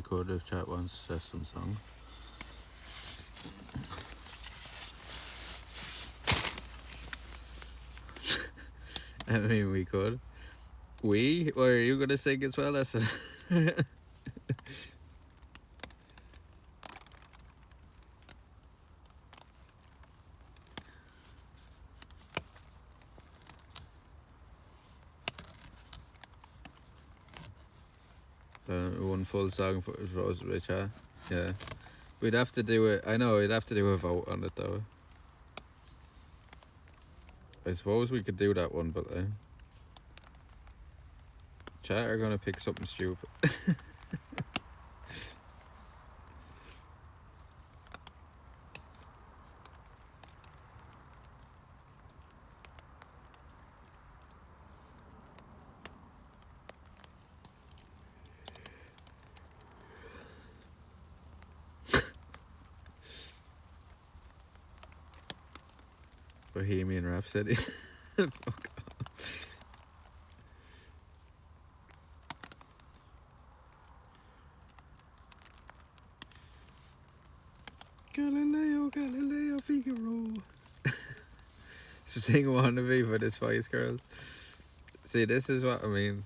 could if chat wants to set some song. I mean, we could. We? Or are you going to sing as well? That's one full song for Rose Rich, huh? Yeah. We'd have to do it. I know, we'd have to do a vote on it though. I suppose we could do that one, but chat are gonna pick something stupid. Bohemian Rhapsody. Fuck off. Galileo Figaro. So sing Wannabe for the Spice Girls. See, this is what I mean.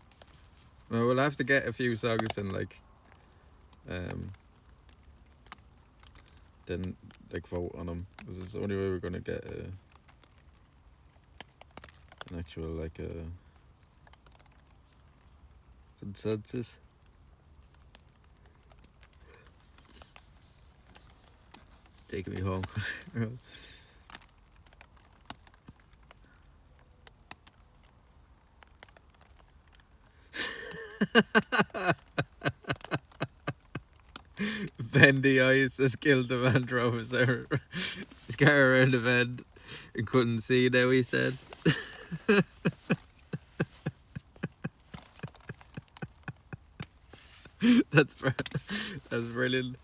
Well, we'll have to get a few songs and like then like vote on them, because it's the only way we're gonna get an actual like a consensus. Taking me home. Bendy Ice has killed the man drove his car around the bend and couldn't see now, he said. That's brilliant.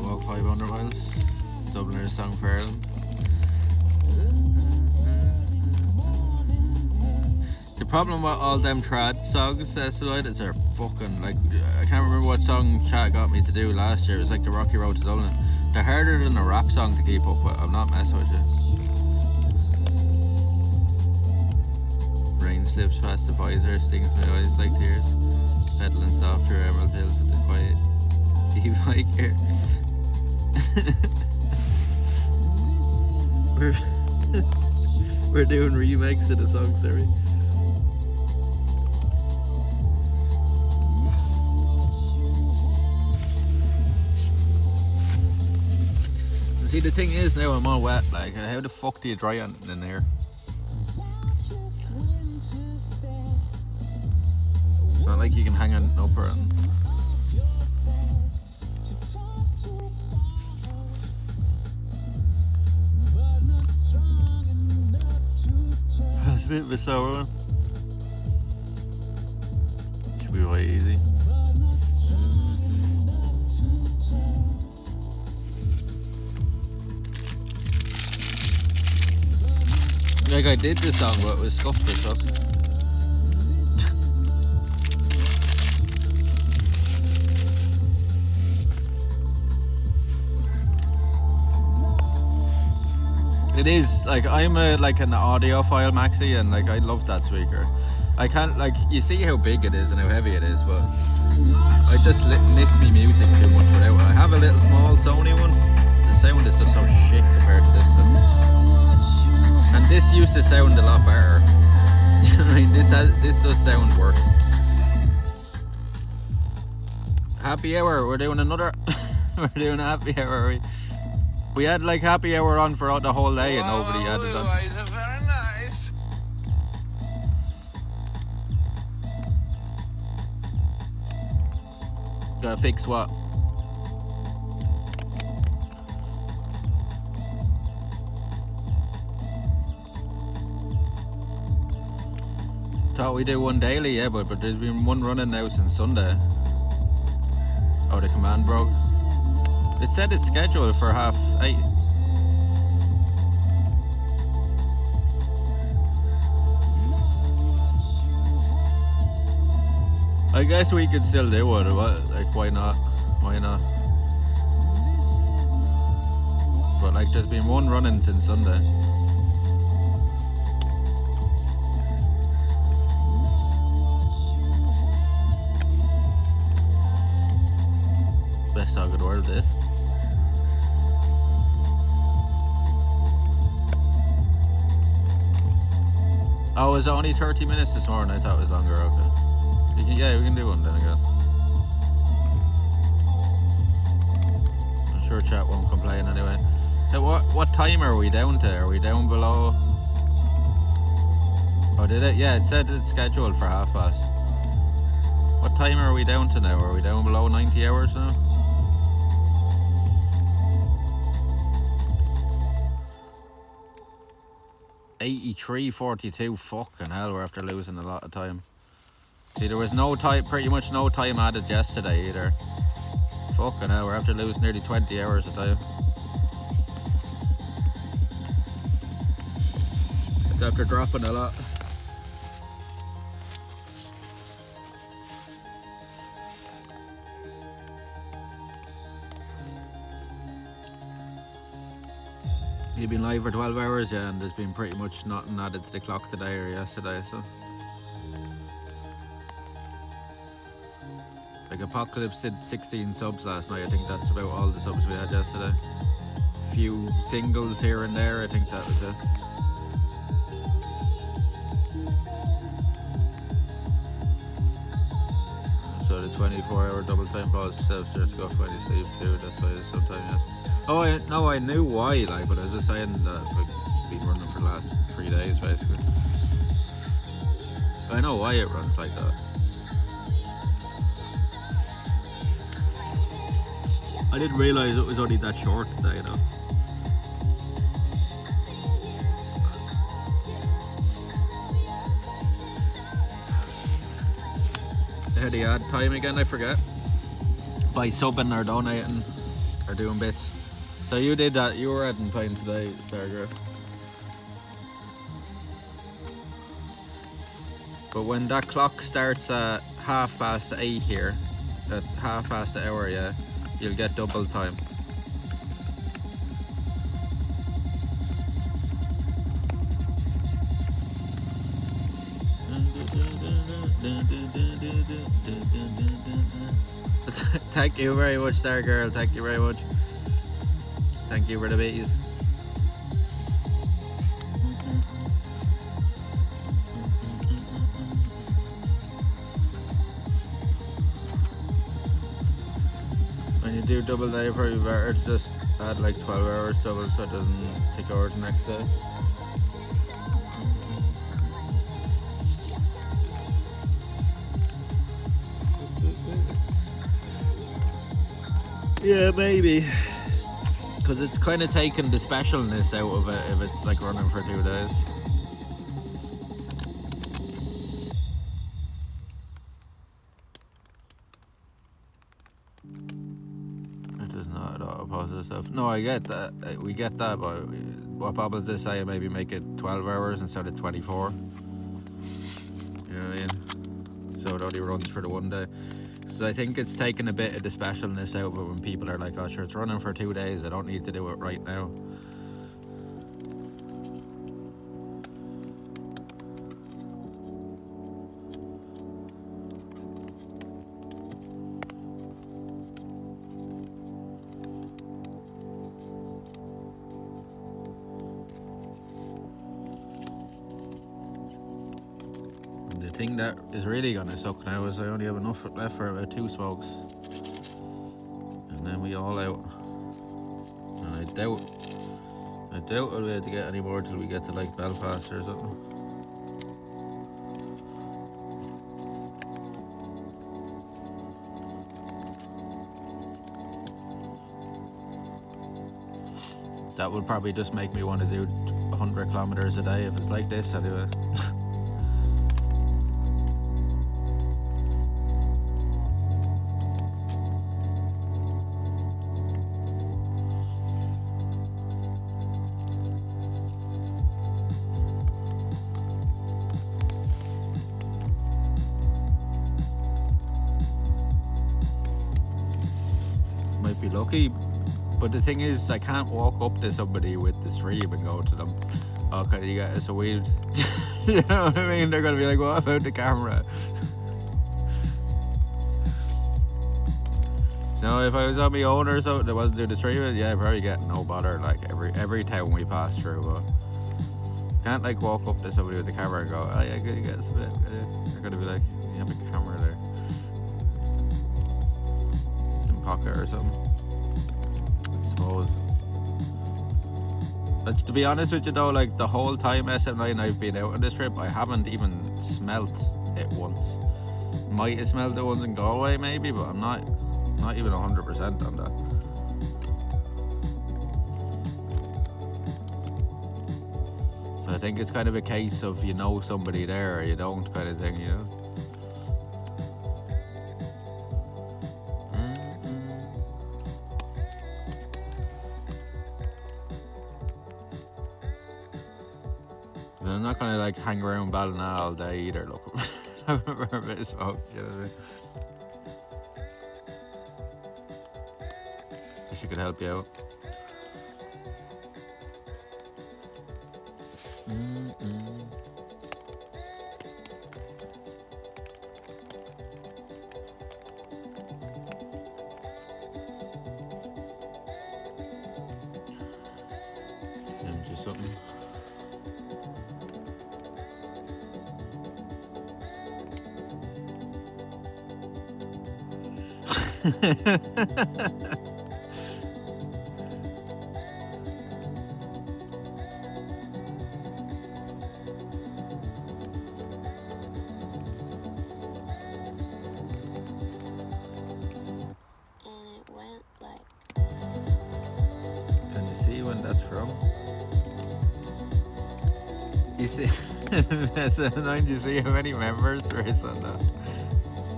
Walk 500 miles. Dubliners song for Ireland. The problem with all them trad songs tonight is they're fucking like, I can't remember what song chat got me to do last year. It was like the Rocky Road to Dublin. They're harder than a rap song to keep up with. I'm not messing with you. Rain slips past the visor, stings my eyes like tears. Pedaling soft through Emerald Hills at the quiet deep bike here. We're doing remakes of the song, sorry. See, the thing is now I'm all wet, like, how the fuck do you dry on in here? It's not like you can hang on up or anything. That's a bit of a sour one. Should be quite easy. Like I did this song, but it was scuffed or something. It is like I'm like an audiophile maxi, and like I love that speaker. I can't like you see how big it is and how heavy it is, but I just miss me music too much without it. I have a little small Sony one. The sound is just so shit compared to this stuff. And this used to sound a lot better. Do you know what I mean? This does sound worse. Happy hour. We're doing another. We're doing a happy hour. We had like happy hour on for the whole day and nobody had it done. Very nice. Gotta fix what? Thought we do one daily, yeah, but there's been one running now since Sunday. Oh, the command broke. It said it's scheduled for 8:30. I guess we could still do it. Like, why not? Why not? But like, there's been one running since Sunday. Best dog in the world, this. Oh, it was only 30 minutes this morning. I thought it was longer. Okay. Yeah, we can do one then, I guess. I'm sure chat won't complain anyway. So what time are we down to? Are we down below? Oh, did it? Yeah, it said it's scheduled for past. What time are we down to now? Are we down below 90 hours now? $83.42. Fucking hell, we're after losing a lot of time. See, there was no time, pretty much no time added yesterday either. Fucking hell, we're after losing nearly 20 hours of time. It's after dropping a lot. You've been live for 12 hours, yeah, and there's been pretty much nothing added to the clock today or yesterday, so. Like Apocalypse did 16 subs last night. I think that's about all the subs we had yesterday. Few singles here and there. I think that was it. So the 24-hour double time pause itself just go when you sleep too. That's why sometimes. Yes. Oh, I knew why. Like, but I was just saying that it's been running for the last 3 days basically. I know why it runs like that. I didn't realise it was only that short today, though. How do you add time again? I forget. By subbing or donating or doing bits. So you did that. You were adding time today, Stargirl. But when that clock starts at 8:30 here, at 8:30 the hour, yeah. You'll get double time. Thank you very much, Stargirl. Thank you very much. Thank you for the bees. When you do double day, probably better to just add like 12 hours double so it doesn't take over the next day. Yeah, maybe. Because it's kind of taking the specialness out of it if it's like running for 2 days. No, I get that. We get that, but what Bob does say, maybe make it 12 hours instead of 24. You know what I mean? So it only runs for the 1 day. So I think it's taking a bit of the specialness out of it when people are like, oh sure, it's running for 2 days, I don't need to do it right now. thing that is really gonna suck now is I only have enough left for about 2 smokes, and then we all out. And I doubt I'll be able to get any more till we get to like Belfast or something. That would probably just make me want to do 100 kilometers a day if it's like this anyway. Might be lucky. But the thing is, I can't walk up to somebody with the stream and go to them, "Oh, can you get us a weed?" You know what I mean? They're going to be like, "What about the camera?" No, if I was on my own or something that wasn't doing the streaming, yeah, I'd probably get no bother, like every town we pass through. But can't like walk up to somebody with the camera and go, "Oh yeah, can you get us a bit?" They're going to be like, "You have a camera there in pocket or something." But to be honest with you though, like the whole time SM9 I've been out on this trip, I haven't even smelt it once. Might have smelled it once in Galway maybe, but I'm not even 100% on that. So I think it's kind of a case of you know somebody there or you don't kind of thing, you know. I'm not gonna like hang around Ballina all day either. Look, for a bit of smoke, you know what I mean? If she could help you out. Just something. Can you see when that's from? You see, that's annoying. You see how many members there is on that?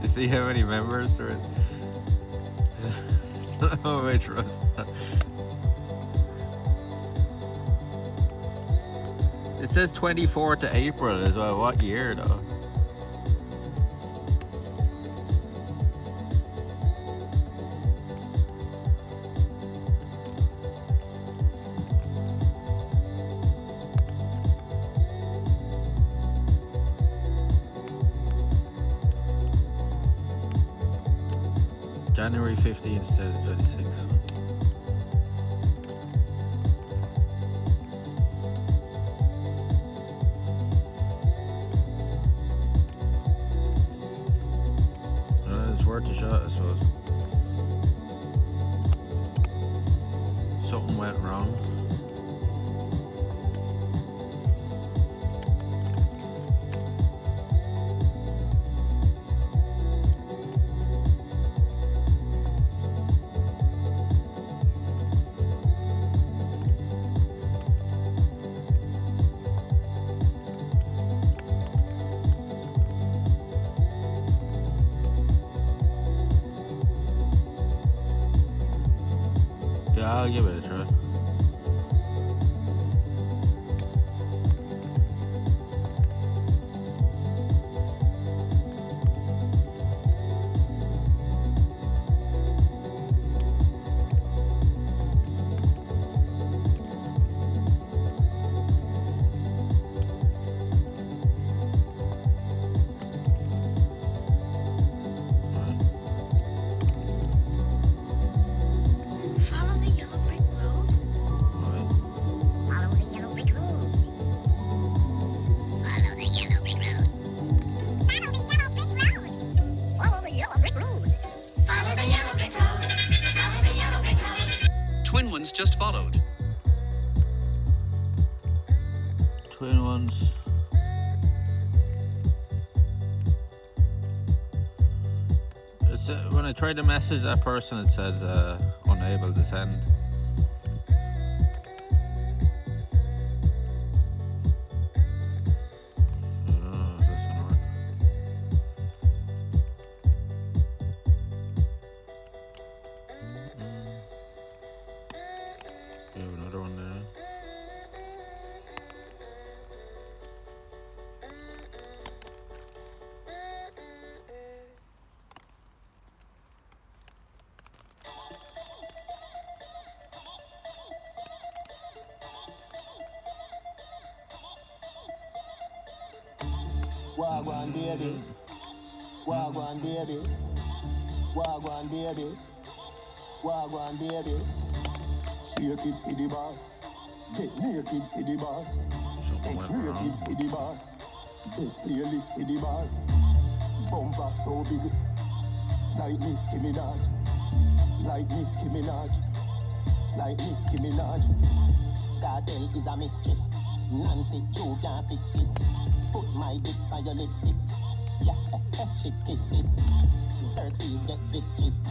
You see how many members there is? Oh, I trust that. It says 24th of April as well. What year though? January 15th says 26. It's worth a shot, I suppose. Something went wrong. Yeah, I'll give it a try. followed. Twin ones. It's when I tried to message that person, it said unable to send. Another one there. Wagwan daddy, wagwan daddy, wagwan daddy, wagwan daddy. Shake it for the boss, get naked for the boss, execute for the boss, best playlist for the boss. Bump up so big, like Nicki Minaj, like Nicki Minaj, like Nicki Minaj. Cartel is a mystery, Nancy Joe can't fix it. Put my dick on your lipstick. Yeah, shit kissed it. Xerxes get victories.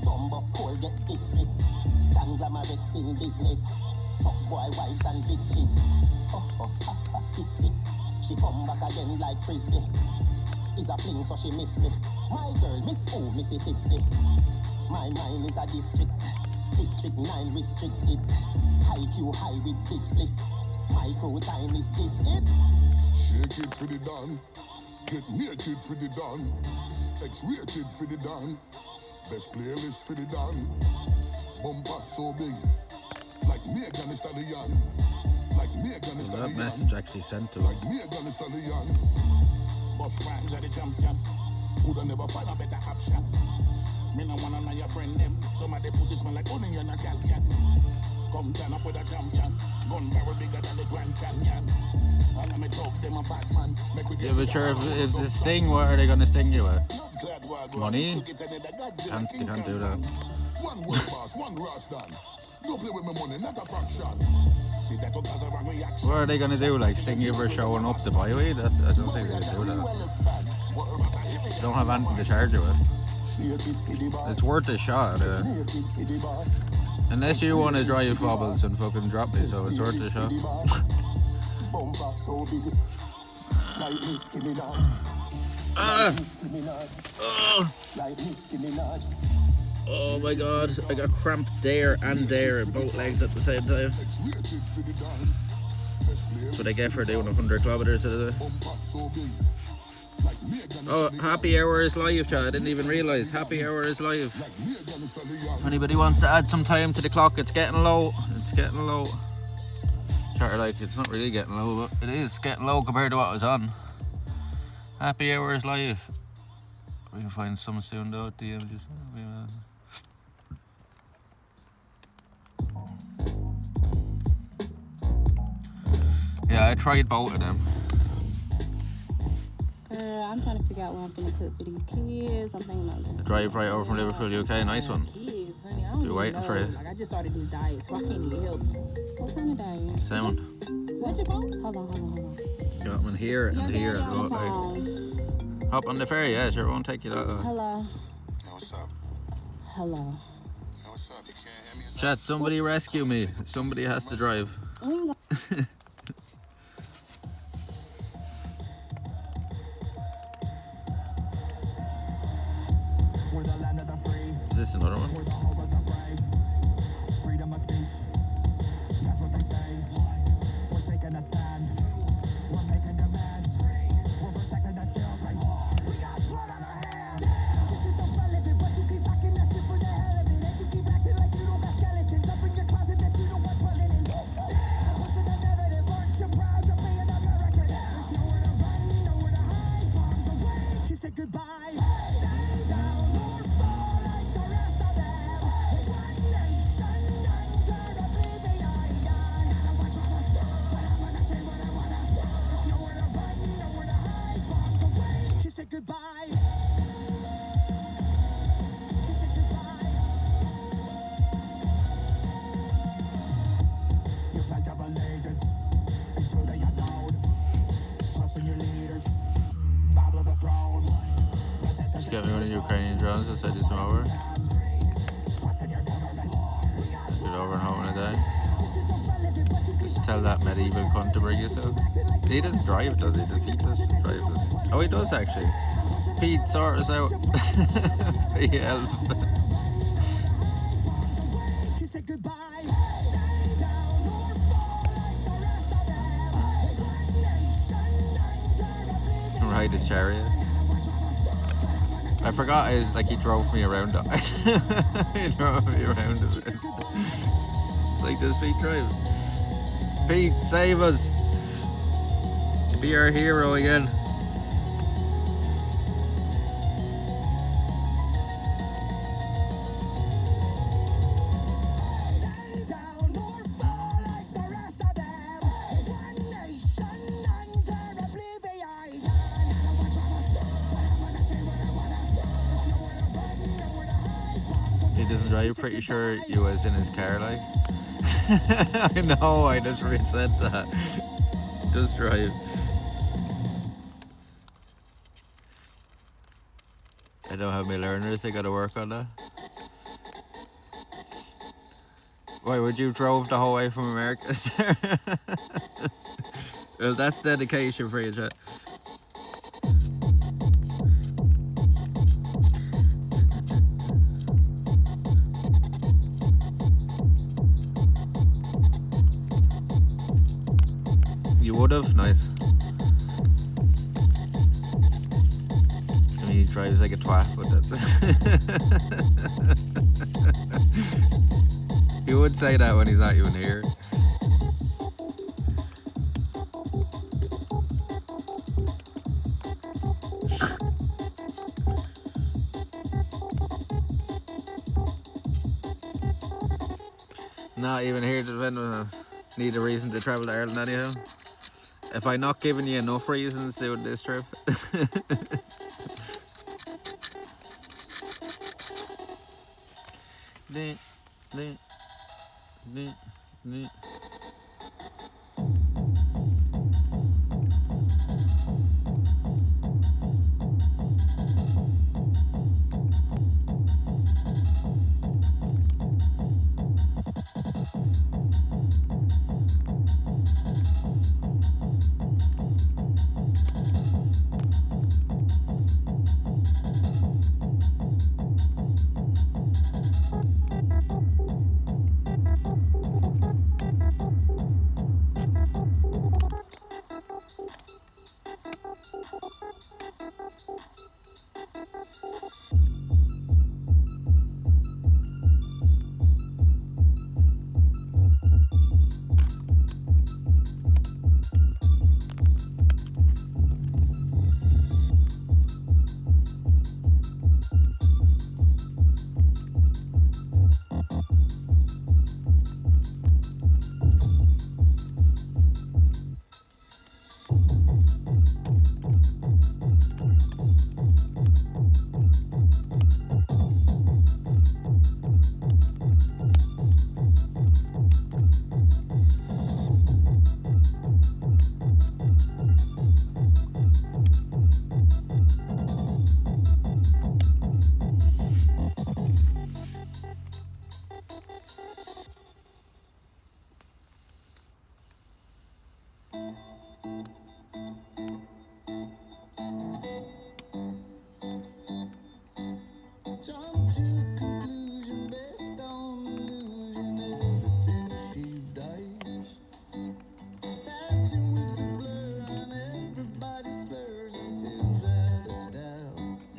Bumbo Cole get dismissed. Conglomerates in business. Fuck boy wives and bitches. She come back again like frisbee. Is a fling so she miss me. My girl miss oh Mississippi. My mind is a district. District 9 restricted. High Q high with big split. Micro time is this it? Shake it for the dawn, get naked for the dawn, X-rated for the dawn, best playlist for the dawn. Bumper so big, like Megan Thee Stallion, like Megan Thee Well, that Stallion, message actually sent to like him. Megan Thee Stallion. Buff rhymes are the champion, woulda never find a better option. Me no wanna know your friend them, some of the pussy smell like onion and scallion. Come turn up with a champion, gun barrel bigger than the Grand Canyon. Yeah, but sure, if they sting, what are they going to sting you with? Money? They can't do that. One word boss, one rush done. Don't play with my money, not a fraction. What are they going to do? Like sting you for showing up to buy weed? I don't think they do that. They don't have anything to charge you with. It's worth a shot. Unless you want to drive bubbles and fucking drop me, so it's worth a shot. Bumper so big, like Nicki Minaj, like Nicki Minaj. Oh my god, I got cramped there and there in both legs at the same time. That's what I get for doing 100 kilometers a day. Oh, happy hour is live, chat. I didn't even realise. Happy hour is live. Anybody wants to add some time to the clock? It's getting low. It's getting low. Like it's not really getting low, but it is getting low compared to what was on. Happy hour is live. We can find some soon though. The images. Yeah, I tried both of them. I'm trying to figure out what I'm gonna cook for these kids. I'm thinking about The drive right over from Liverpool, UK. Nice one. kids, honey. I don't Be even waiting know. for you. Like I just started this diet, so I can't even help. What kind of diet? Same one. Is that your phone? Hold on. Got them in here and Yeah, here. Daddy on the Like, phone. hop on the ferry, yeah, sure, it won't take you that long. Hello. Yo, what's up? Hello. Yo, what's up? You can't hear me? Chat, somebody rescue me. Somebody has to drive. We ain't gonna- We're the land of the free, Is this another one? we're the home of the brave. Freedom of speech, that's what they say. We're taking a stand, we're making demands. We're protecting the children. We got blood on our hands. This is so relevant, but you keep talking that shit for the hell of it. And you keep acting like you don't got skeletons up in your closet that you don't want dwelling in. Pushing the narrative, aren't you proud to be an American? There's nowhere to run, nowhere to hide. Bombs away, kiss it goodbye. Stay down or fall like the rest of them. Ukrainian drums. I said this over. Get over and home in a day. Just tell that medieval cunt to bring yourself. He doesn't drive, does he? He doesn't drive, does he? Oh, he does actually. Pete, sort us out. He helps. Ride his chariot. I forgot he drove me around. He drove me around a bit. Like this, Pete, drive. Pete, save us. Be our hero again. He doesn't drive. Pretty sure you was in his car, like. I know. I just resaid that. Just drive. I don't have my learners. I gotta work on that. Why would you drove the whole way from America, sir? Well, that's dedication for you, chat. You would have? Nice. I mean, he drives like a twat, but that's... He would say that when he's not even here. Not even here to defend need a reason to travel to Ireland anyhow. If I'm not giving you enough reasons to do this trip.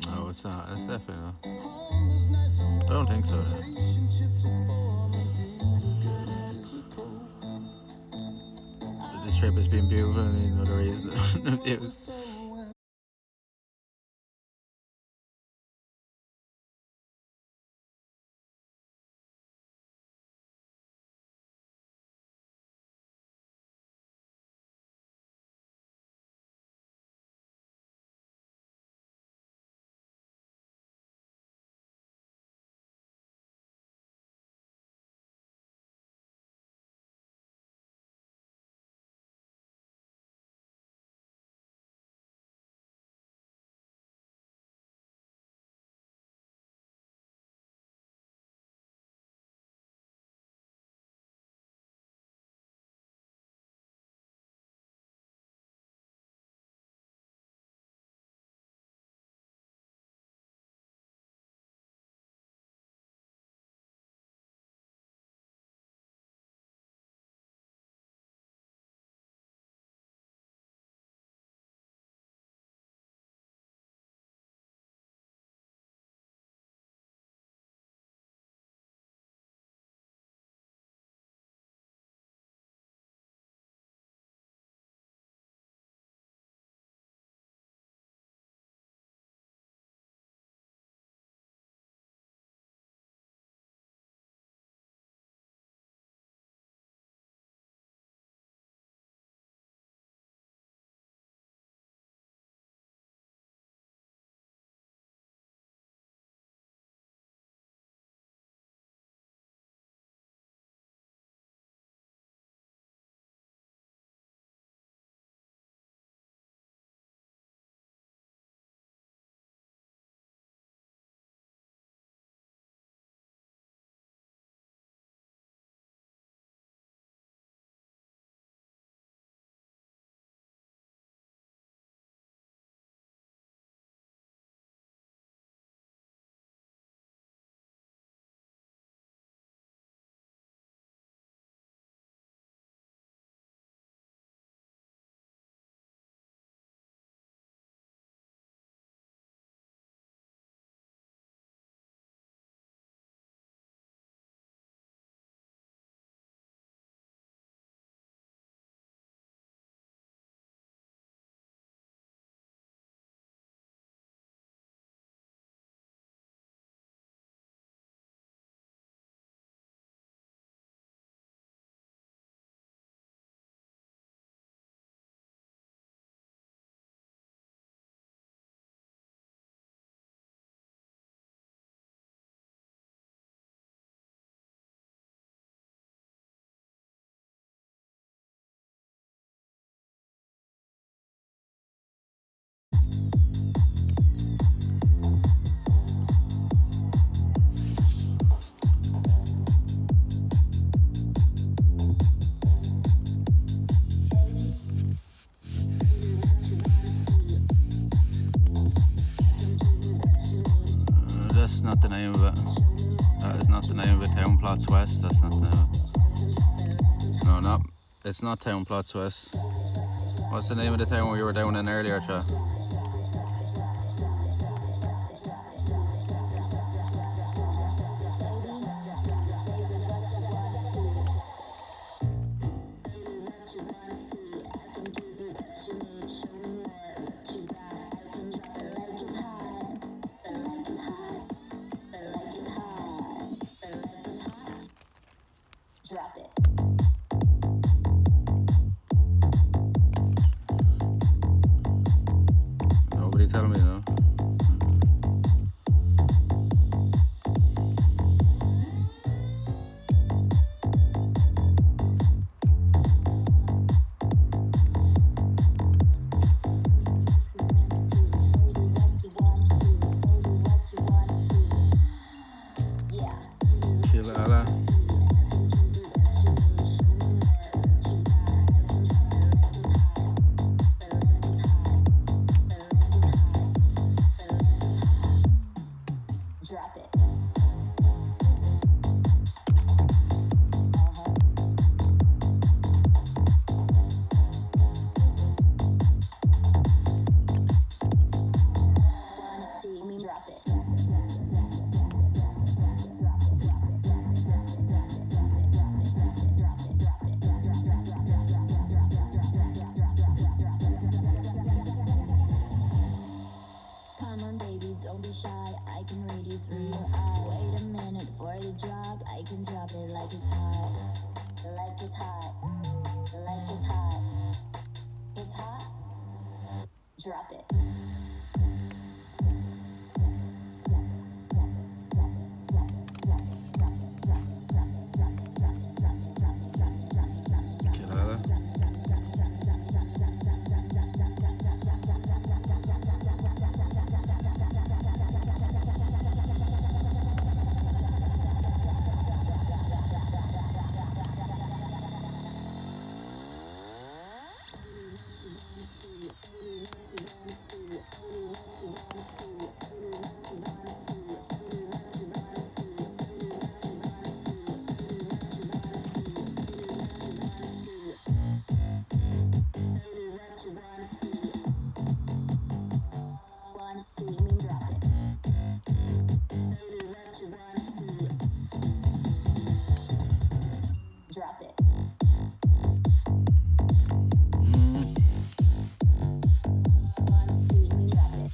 No, it's not. It's definitely not. I don't think so. This trip has been beautiful and another reason. It was not the name of it. That is not the name of it. Town Plots West. That's not the name of it. No, not. It's not Town Plots West. What's the name of the town we were down in earlier, chat? Drop it. Nobody tell me, no. Yeah. Chilala. Drop it. Wanna see me drop it. Come on, baby, don't be shy. I can read you through your eyes. Wait a minute for the drop. I can drop it like it's hot. Like it's hot. Like it's hot. It's hot. Drop it. Chilala. Wanna see me drop it. Drop it. Wanna see me drop it.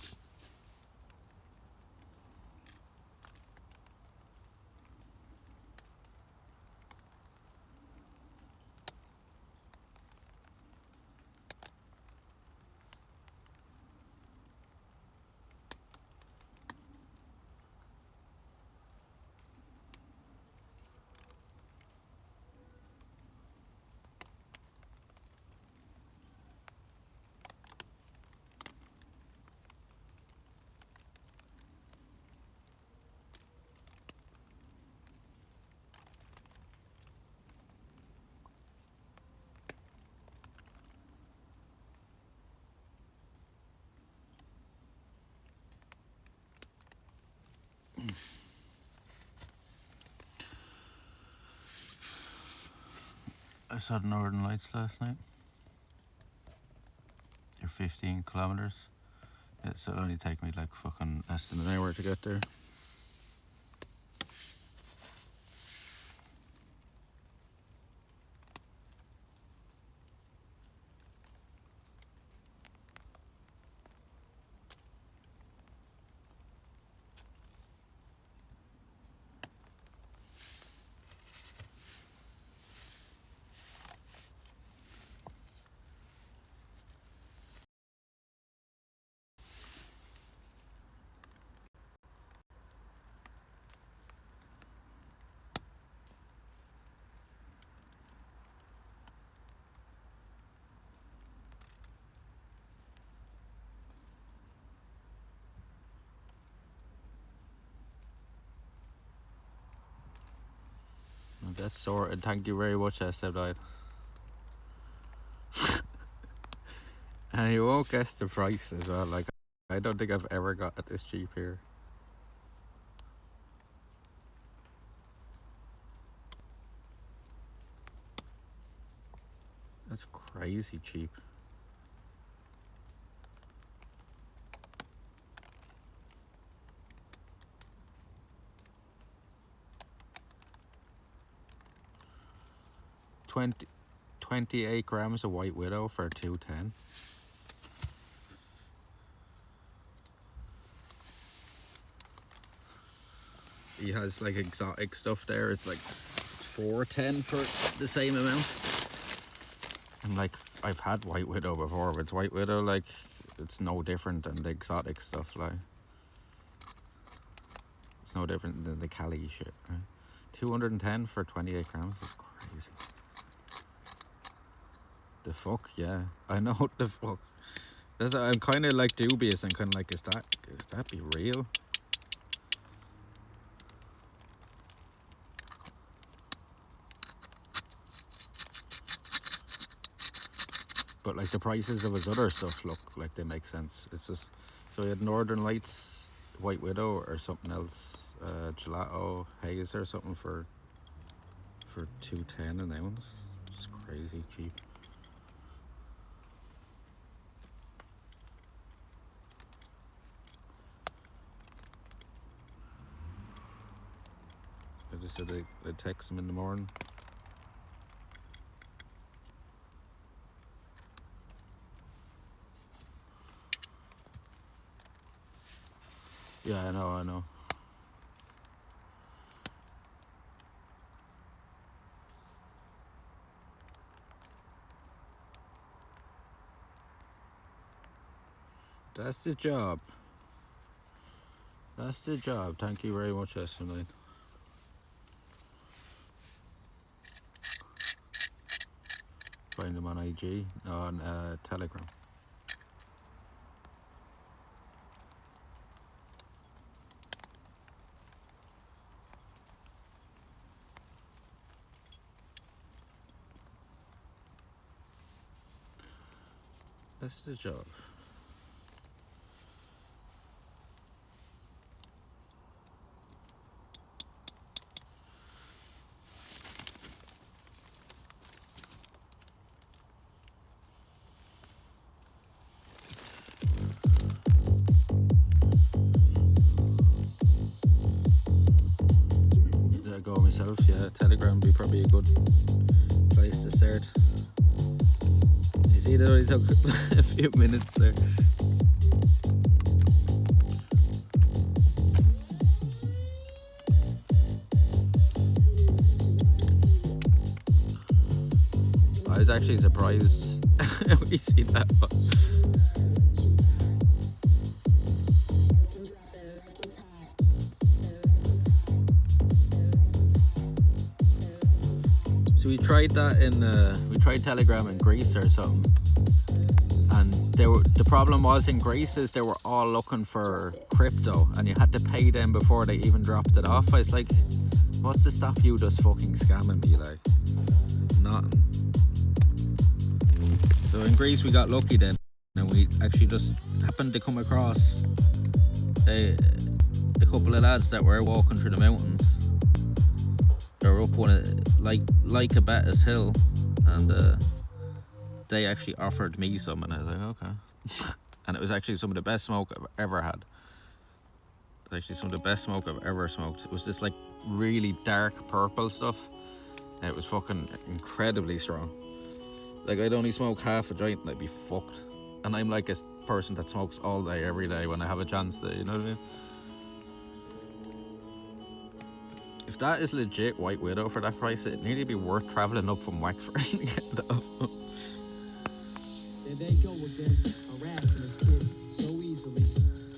I saw the Northern Lights last night. They're 15 kilometers. Yeah, so it'll only take me like fucking less than an hour to get there. Well, that's sorted. Thank you very much, SUBATHON. And you won't guess the price as well. Like, I don't think I've ever got it this cheap here. That's crazy cheap. $20 28 grams of White Widow for $2.10. He has like exotic stuff there. It's like $4.10 for the same amount. And like, I've had White Widow before, but it's White Widow, like, it's no different than the exotic stuff. Like, it's no different than the Cali shit, right? 210 for 28 grams is crazy. The fuck, yeah. I know, the fuck. I'm kind of like dubious and kind of like, is that be real? But like the prices of his other stuff look like they make sense. It's just, so he had Northern Lights, White Widow, or something else, Gelato Haze or something for $2.10 an ounce. It's crazy cheap. I just said I'd text him in the morning. Yeah, I know. That's the job. That's the job. Thank you very much, Esmeline. Find them on IG, on Telegram. That's the job. There I go myself, yeah. Telegram would be probably a good place to start. You see, that only took a few minutes there. I was actually surprised when you see that one. So we tried that in we tried Telegram in Greece or something, and the problem was in Greece is they were all looking for crypto, and you had to pay them before they even dropped it off. I was like, what's to stop you just fucking scamming me? Like, nothing. So in Greece we got lucky then, and we actually just happened to come across a couple of lads that were walking through the mountains. They were up one of, like a Bettis Hill, and they actually offered me some, and I was like, okay. And it was actually some of the best smoke I've ever had. It was actually some of the best smoke I've ever smoked. It was this like really dark purple stuff, and it was fucking incredibly strong. Like, I'd only smoke half a joint and I'd be fucked. And I'm like a person that smokes all day, every day when I have a chance to, you know what I mean? If that is legit White Widow for that price, it'd nearly be worth travelling up from Wexford to get that up. There they go again, harassing this kid so easily.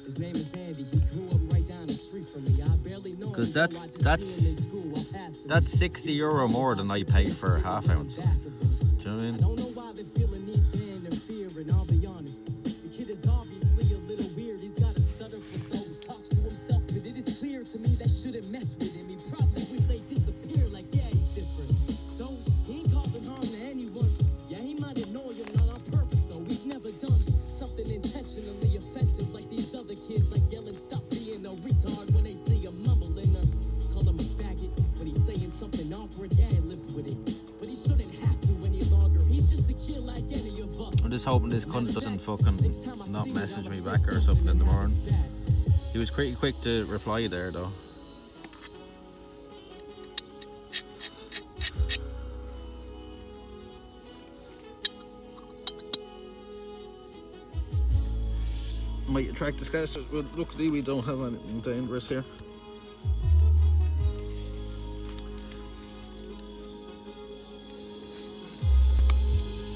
His name is Andy, he grew up right down the street from me. I barely know him. Because that's 60 euro more than I paid for a half ounce. Do you know what I mean? I don't know why they feel a need to interfere, and I'll be honest. The kid is obviously a little weird. He's got a stutter for souls, talks to himself, but it is clear to me that shouldn't mess with him. He probably wish they disappear, like, yeah, he's different. So, he ain't causing harm to anyone. Yeah, he might annoy you, not on purpose, though. He's never done something intentionally offensive like these other kids, like yelling, stop being a retard when they see him mumbling. Call him a faggot when he's saying something awkward. Yeah, he lives with it. But he shouldn't have to any longer. He's just a kid I'm just hoping this cunt doesn't fucking not message me back or something in the morning. He was pretty quick to reply there though. Might attract discussion, but luckily we don't have anything dangerous here.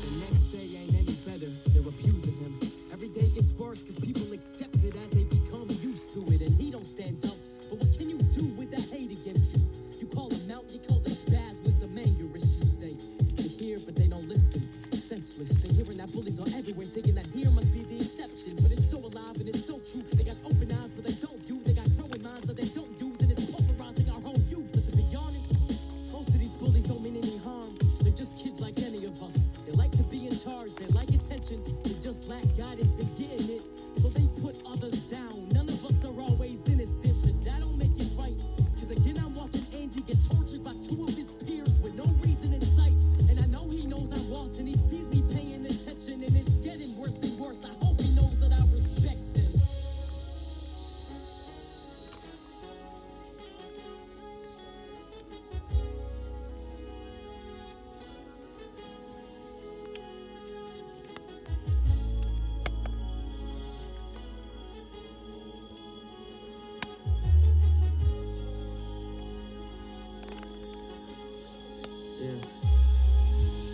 The next day ain't any better, they're abusing him. Every day gets worse cause people accept it as they become used to it. And he don't stand up, but what can you do with that hate against you? You call them out, you call them spaz with some anger issues. They hear but they don't listen, senseless. They hearing that bullies are everywhere, thinking that here must be the exception. But it's so alive and it's so true. They got open eyes but they don't view. They got growing minds but they don't use. And it's pulverizing our whole youth. But to be honest, most of these bullies don't mean any harm. They're just kids like any of us. They like to be in charge, they like attention. They just lack guidance and getting it. So they put others down. None of us are always innocent, but that don't make it right. Cause again I'm watching Andy get tortured by two of his peers with no reason in sight. And I know he knows I'm watching. He sees me paying attention and it's getting worse and worse. I hope he knows that I respect him. Yeah.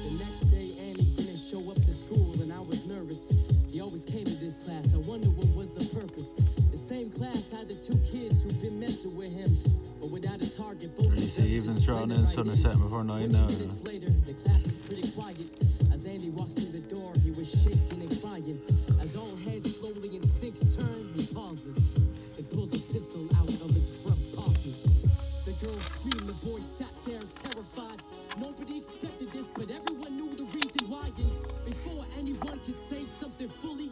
The next day, Annie didn't show up to school, and I was nervous. He always came to this class. I wonder what was the purpose. The same class had the two kids who've been messing with him, but without a target. Both You see evening's drawing in, sun is setting before 9 now. minutes later, the class was pretty quiet. As Andy walks through the door, he was shaking and crying. As all heads slowly in sync turn, he pauses and pulls a pistol out of his front pocket. The girl screamed, the boy sat there terrified. Nobody expected this, but everyone knew the reason why. And before anyone could say something fully,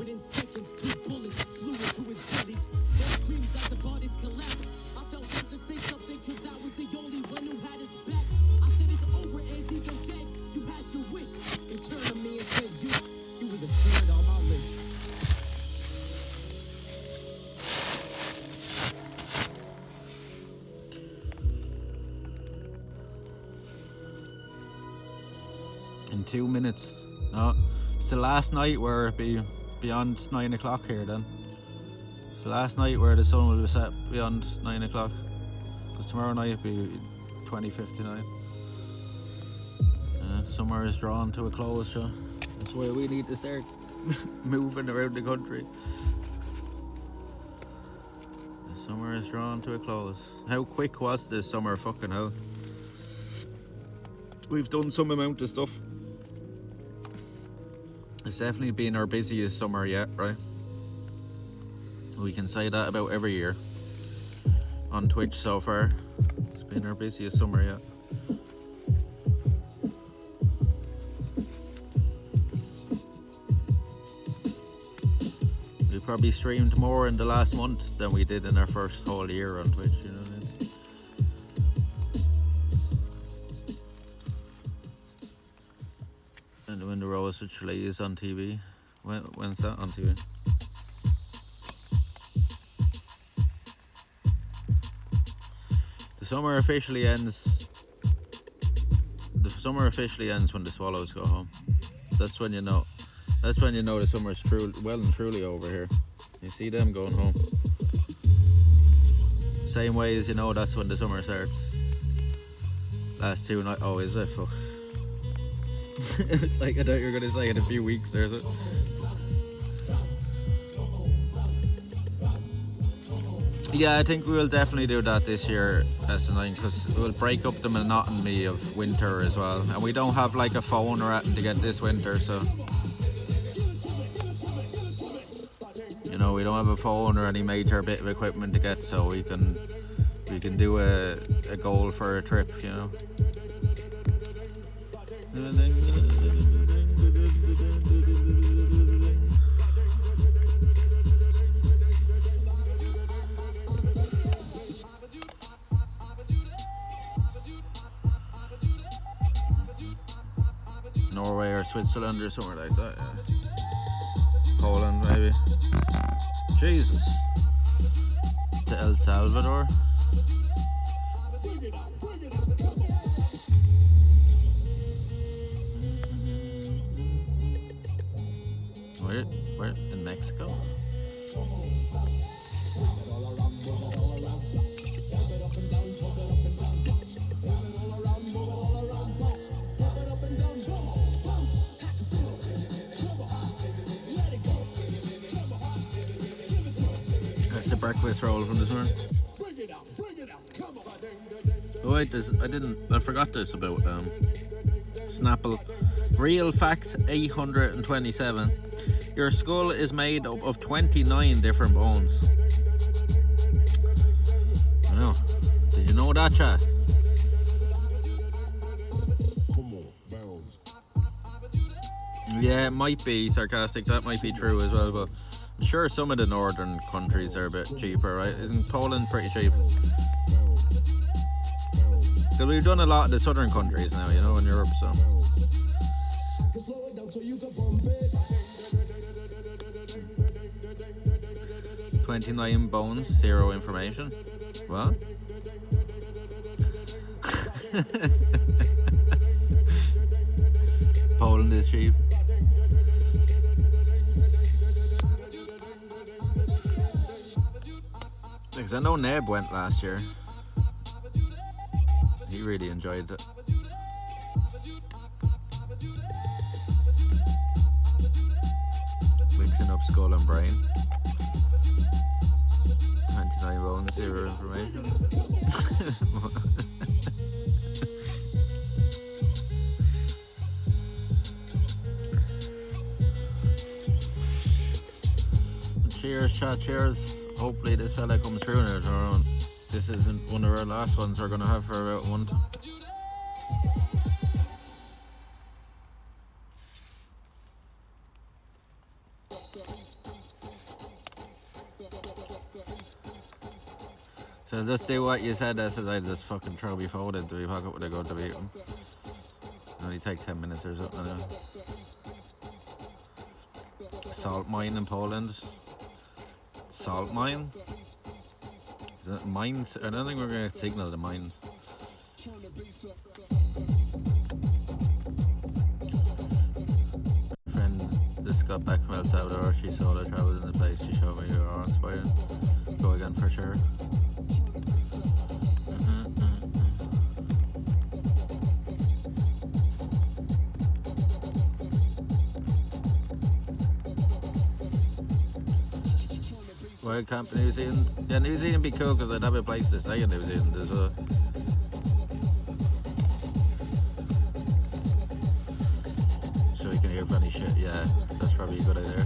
within seconds, 2 bullets flew into his bellies. Their screams as the bodies collapsed. I felt I should say something, cause I was the only one who had his back. I said, it's over, Andy, I'm dead. You had your wish. They turned to me and said, you were the third on my list. In 2 minutes. No, it's the last night where it'll be beyond 9 o'clock here then. It's the last night where the sun will be set beyond 9 o'clock. Because tomorrow night it'll be 20:59. Summer is drawn to a close, so that's why we need to start moving around the country. The summer is drawn to a close. How quick was this summer? Fucking hell. We've done some amount of stuff. It's definitely been our busiest summer yet, right? We can say that about every year on Twitch so far. It's been our busiest summer yet. We probably streamed more in the last month than we did in our first whole year on Twitch, you know what I mean? And when the Rose with Chile is on TV. When's that on TV? The summer officially ends. The summer officially ends when the swallows go home. That's when you know. That's when you know the summer's well and truly over here. You see them going home. Same way as you know that's when the summer starts. Last 2 nights. Oh, is it? Fuck. It's like I thought you were gonna say in a few weeks or so. Yeah, I think we will definitely do that this year, S9, because it will break up the monotony of winter as well. And we don't have like a phone or anything to get this winter, so you know, we don't have a phone or any major bit of equipment to get, so we can do a goal for a trip, you know. Norway or Switzerland or somewhere like that, yeah. Poland, maybe. Jesus. To El Salvador. Where in Mexico? That's the breakfast roll from this morning. Oh wait, I forgot this about Snapple. Real fact 827. Your skull is made up of 29 different bones. Wow. Did you know that, chat? Yeah, it might be sarcastic. That might be true as well, but I'm sure some of the northern countries are a bit cheaper, right? Isn't Poland pretty cheap? Because we've done a lot of the southern countries now, you know, in Europe, so. 29 bones, 0 information. What? Poland is cheap. Because I know Neb went last year. He really enjoyed it. Mixing up skull and brain. 29 bones, 0 information. Cheers, chat, cheers. Hopefully this fella comes through now. This isn't one of our last ones we're gonna have for about a month. So just do what you said. I said I'd just fucking throw me phone into my pocket when I go to beat him. It only take 10 minutes or something. Salt mine in Poland. Salt mine? Is that mines? I don't think we're gonna signal the mines. Friend just got back from El Salvador. She saw the travels in the place. She showed me her inspiring. Go again for sure. Wild camp in New Zealand. Yeah, New Zealand would be cool because I'd have a place to stay in New Zealand as well. So we can hear funny shit. Yeah, that's probably a good idea.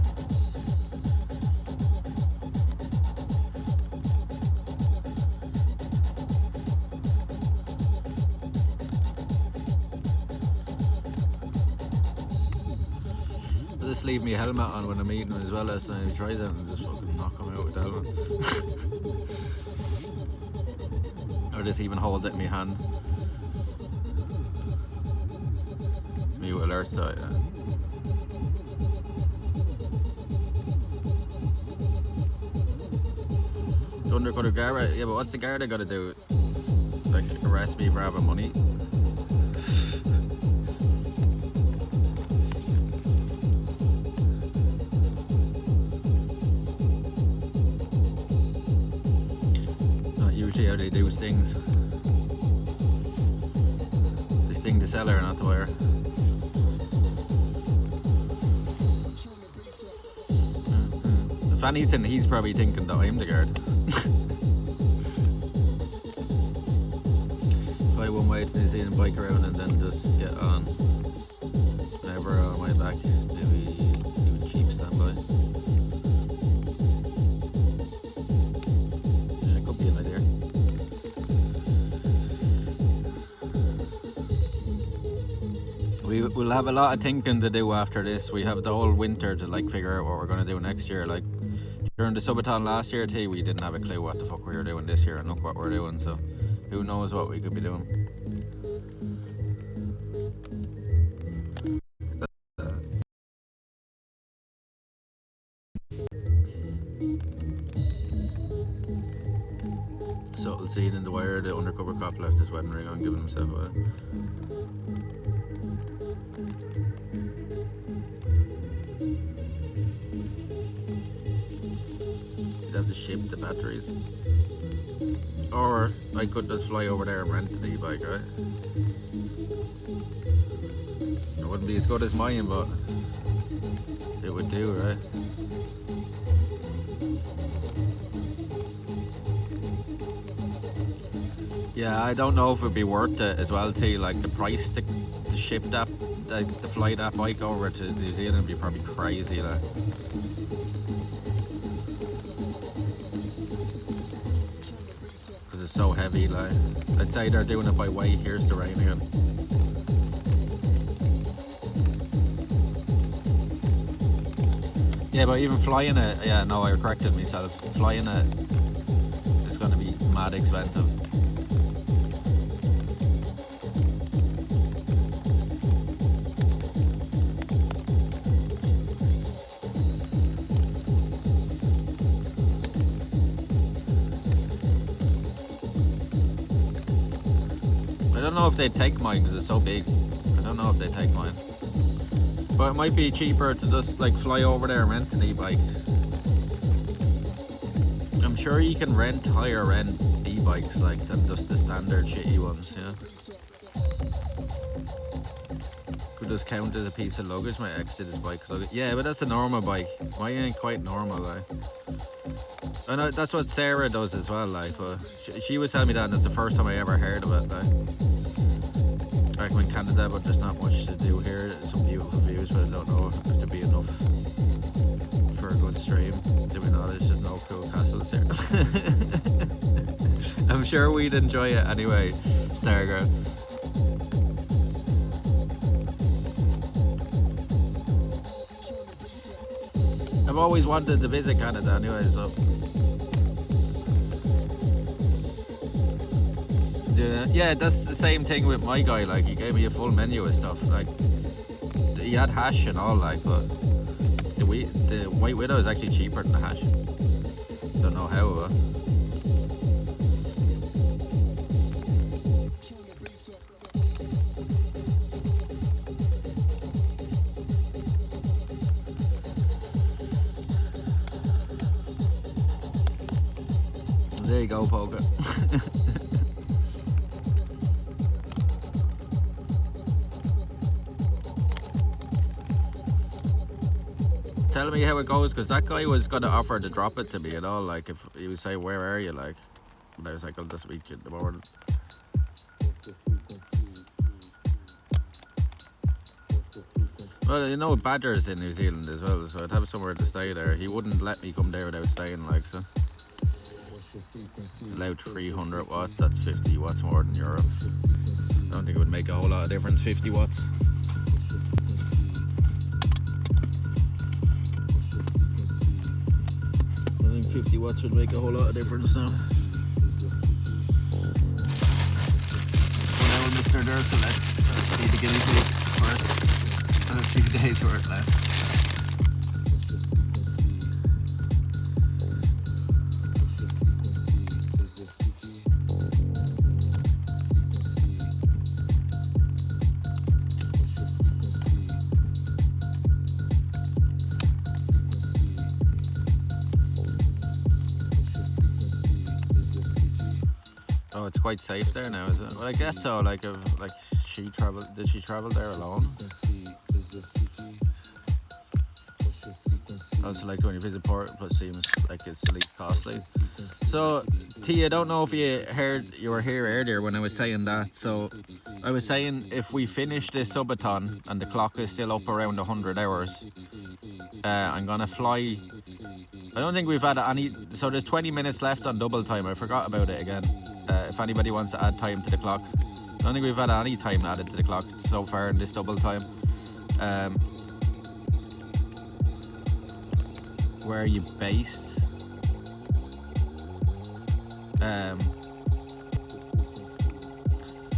Just leave me helmet on when I'm eating as well as I try that and just fucking knock them out with the helmet. Or just even hold it in my hand. Mute alert, so yeah. The undercover guard, yeah, but what's the guard gotta do? Like arrest me for having money? How they do stings. They sting the seller, not the buyer. If anything, he's probably thinking that I'm the guard. Fly one way to New Zealand, bike around, and then just get on. Never on my back. Maybe even cheap standby. Yeah, it could be an idea. We'll have a lot of thinking to do after this. We have the whole winter to like figure out what we're gonna do next year. Like during the SUBATHON last year too, we didn't have a clue what the fuck we were doing this year, and look what we're doing. So who knows what we could be doing. Subtle scene in The Wire, the undercover cop left his wedding ring on, giving himself away. You'd have to ship the batteries. Or I could just fly over there and rent an e-bike, right? It wouldn't be as good as mine, but it would do, right? Yeah, I don't know if it'd be worth it as well, too. Like the price to ship that, to fly that bike over to New Zealand would be probably crazy, like. Because it's so heavy, like. I'd say they're doing it by weight. Here's the rain again. Yeah, but even flying it, yeah, no, I corrected myself. Flying it is going to be mad expensive. I don't know if they'd take mine because it's so big. I don't know if they'd take mine. But it might be cheaper to just like fly over there and rent an e-bike. I'm sure you can higher end e-bikes like than just the standard shitty ones, yeah. Could just count as a piece of luggage. My ex did his bike luggage. Yeah, but that's a normal bike. Mine ain't quite normal, like. I know that's what Sarah does as well, like. But she was telling me that, and that's the first time I ever heard of it, like. I reckon in Canada, but there's not much to do here. Some beautiful views, but I don't know if there'd be enough for a good stream. Do we know there's just no cool castles here? I'm sure we'd enjoy it anyway, Stargirl. I've always wanted to visit Canada anyway, so. Yeah, that's the same thing with my guy. Like, he gave me a full menu of stuff. Like, he had hash and all, like, but the White Widow is actually cheaper than the hash. Don't know how, but. There you go, Poker. Tell me how it goes, because that guy was going to offer to drop it to me and all, like, if he would say, where are you, like, and I was like, I'll just meet you in the morning. Well, you know, Badger's in New Zealand as well, so I'd have somewhere to stay there. He wouldn't let me come there without staying, like, so. Allowed 300 watts, that's 50 watts more than Europe. I don't think it would make a whole lot of difference, 50 watts. I think 50 watts would make a whole lot of difference now. Well, now Mr. Durst, let's see the guinea pig first. A few days worth left. Oh, it's quite safe there now, is it? Well, I guess so. Like, did she travel there alone? Also, like, when you visit port, plus seems like it's the least costly. So, T, I don't know if you were here earlier when I was saying that. So, I was saying if we finish this subathon and the clock is still up around 100 hours, I'm gonna fly. I don't think we've had any. So there's 20 minutes left on double time. I forgot about it again. If anybody wants to add time to the clock, I don't think we've had any time added to the clock so far in this double time. Where are you based?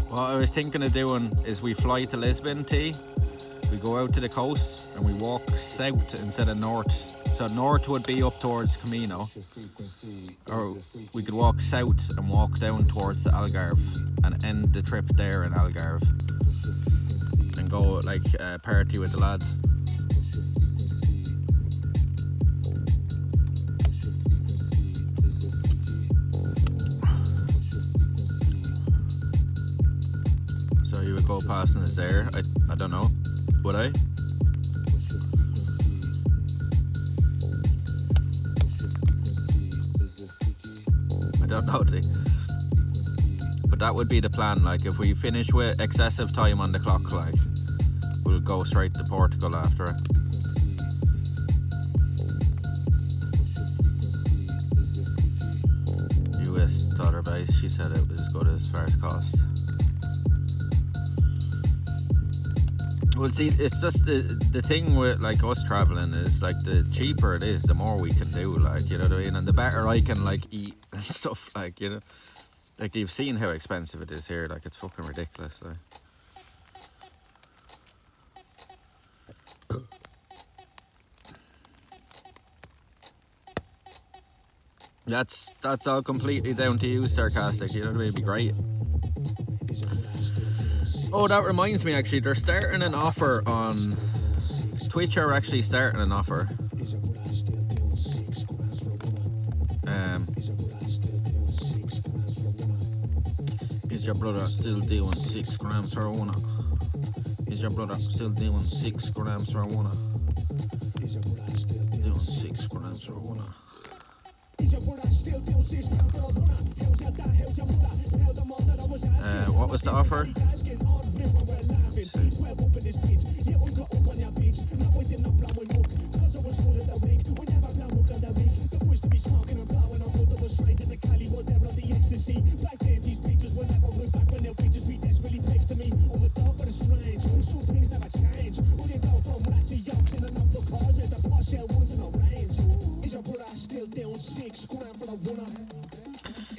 What I was thinking of doing is we fly to Lisbon, T. We go out to the coast and we walk south instead of north So north would be up towards Camino, or we could walk south and walk down towards the Algarve and end the trip there in Algarve and go like party with the lads. So you would go passing us there? I don't know. Would I? I don't know, but that would be the plan. Like if we finish with excessive time on the clock, like we'll go straight to Portugal after it. US dollar base, she said it was as good as first cost. Well, see, it's just the thing with like us traveling is like the cheaper it is, the more we can do, like, you know what I mean, and the better I can like eat and stuff, like, you know, like you've seen how expensive it is here, like it's fucking ridiculous, like. That's all completely down to you, sarcastic, you know what I mean, it'd be great. Oh, that reminds me, actually, they're starting an offer on Twitch. Are actually starting an offer. Is your brother still doing 6 grams for one? Is your brother still doing 6 grams for one? Doing 6 grams for one. What was the offer?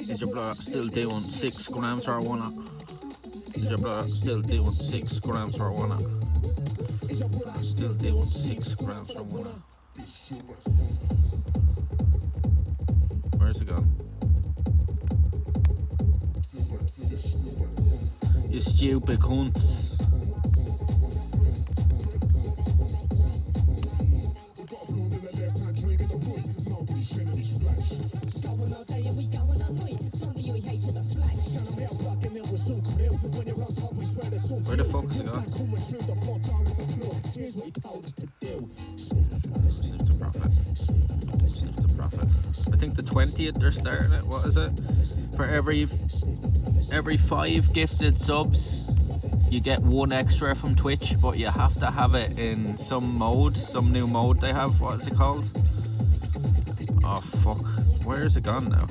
Is your brother still doing 6 grams for one? Is your brother still doing 6 grams for one? Still doing 6 grams for one. Where's it gone? You stupid cunt. Where the fuck is it gone? Sniff the profit. I think the 20th they're starting it. What is it? For every 5 gifted subs, you get 1 extra from Twitch, but you have to have it in some mode, some new mode they have. What is it called? Oh fuck. Where is it gone now?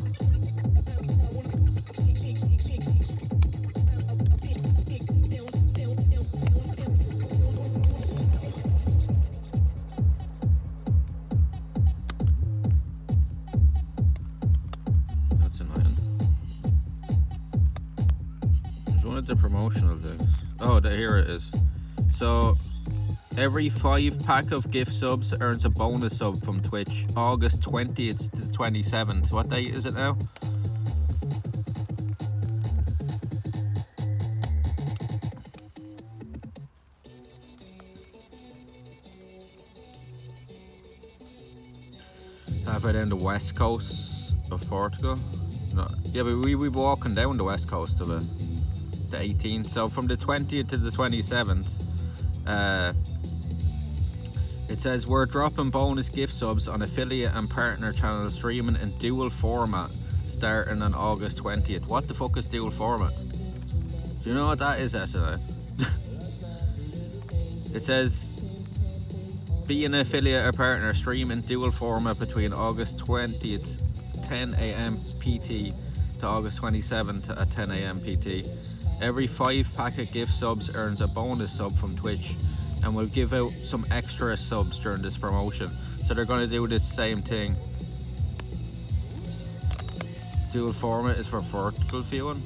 That's annoying. There's one of the promotional things. Oh, here it is. So every 5 pack of gift subs earns a bonus sub from Twitch. August 20th to the 27th. What date is it now? Halfway down the west coast of Portugal. No, yeah, but we were walking down the west coast of it. The 18th. So from the 20th to the 27th. It says we're dropping bonus gift subs on affiliate and partner channel streaming in dual format starting on August 20th. What the fuck is dual format? Do you know what that is, SNA? It says be an affiliate or partner streaming dual format between August 20th 10 a.m. PT to August 27th at 10 a.m. PT. Every 5 pack of gift subs earns a bonus sub from Twitch, and we'll give out some extra subs during this promotion. So they're going to do the same thing. Dual format is for vertical viewing.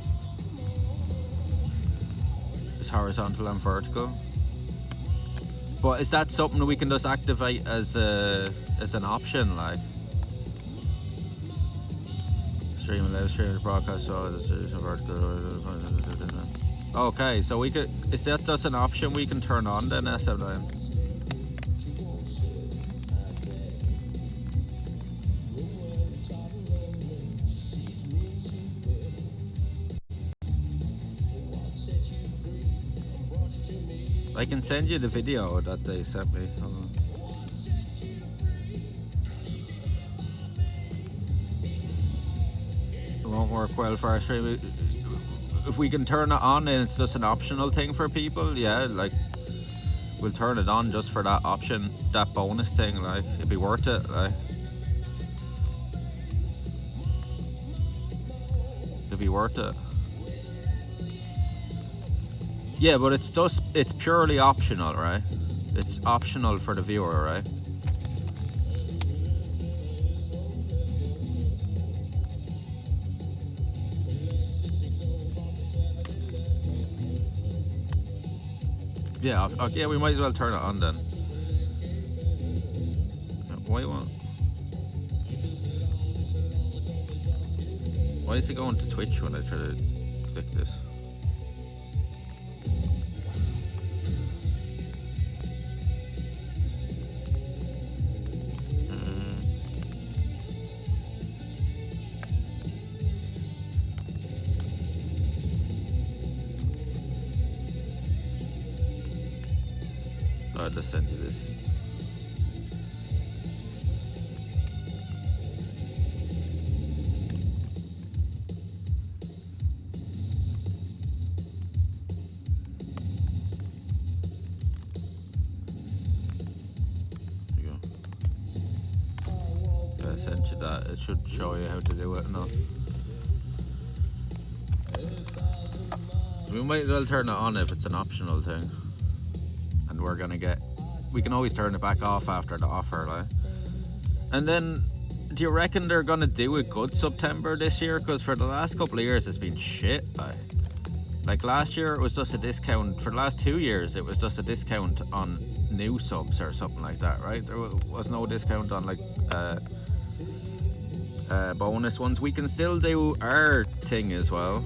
It's horizontal and vertical. But is that something we can just activate as an option, like? Streaming live stream the broadcast. Okay, so we could. Is that just an option we can turn on then, SM9? I can send you the video that they sent me. Hold on. It won't work well for our stream. If we can turn it on and it's just an optional thing for people, yeah, like we'll turn it on just for that option, that bonus thing, like it'd be worth it, like it'd be worth it. Yeah, but it's purely optional, right? It's optional for the viewer, right? Yeah, okay, we might as well turn it on then. Why is it going to Twitch when I try to click this? I'll just send you this. There you go. I sent you that. It should show you how to do it now. We might as well turn it on if it's an optional thing. And we're gonna we can always turn it back off after the offer, like. And then, do you reckon they're gonna do a good September this year? Because for the last couple of years it's been shit, like last year it was just a discount. For the last 2 years it was just a discount on new subs or something like that, right? There was no discount on like bonus ones. We can still do our thing as well.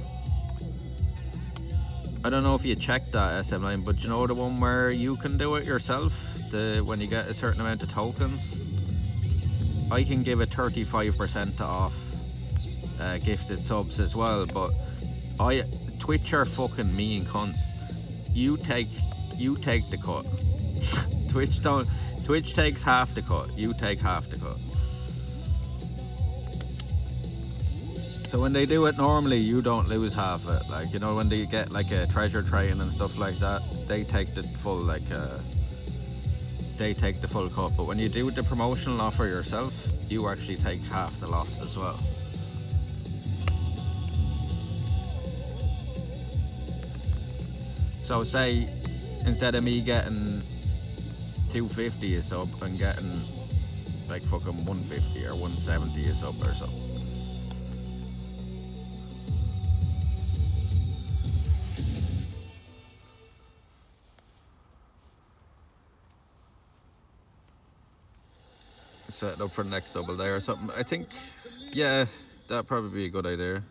I don't know if you checked that SM9, but you know the one where you can do it yourself, when you get a certain amount of tokens? I can give it 35% off gifted subs as well, but Twitch are fucking mean cunts. You take the cut. Twitch takes half the cut. You take half the cut. So when they do it normally, you don't lose half it. Like, you know, when they get like a treasure train and stuff like that, they take the full cut. But when you do the promotional offer yourself, you actually take half the loss as well. So say instead of me getting 250 a sub, I'm getting like fucking 150 or 170 a sub or something. Set it up for the next double day or something. I think, yeah, that'd probably be a good idea.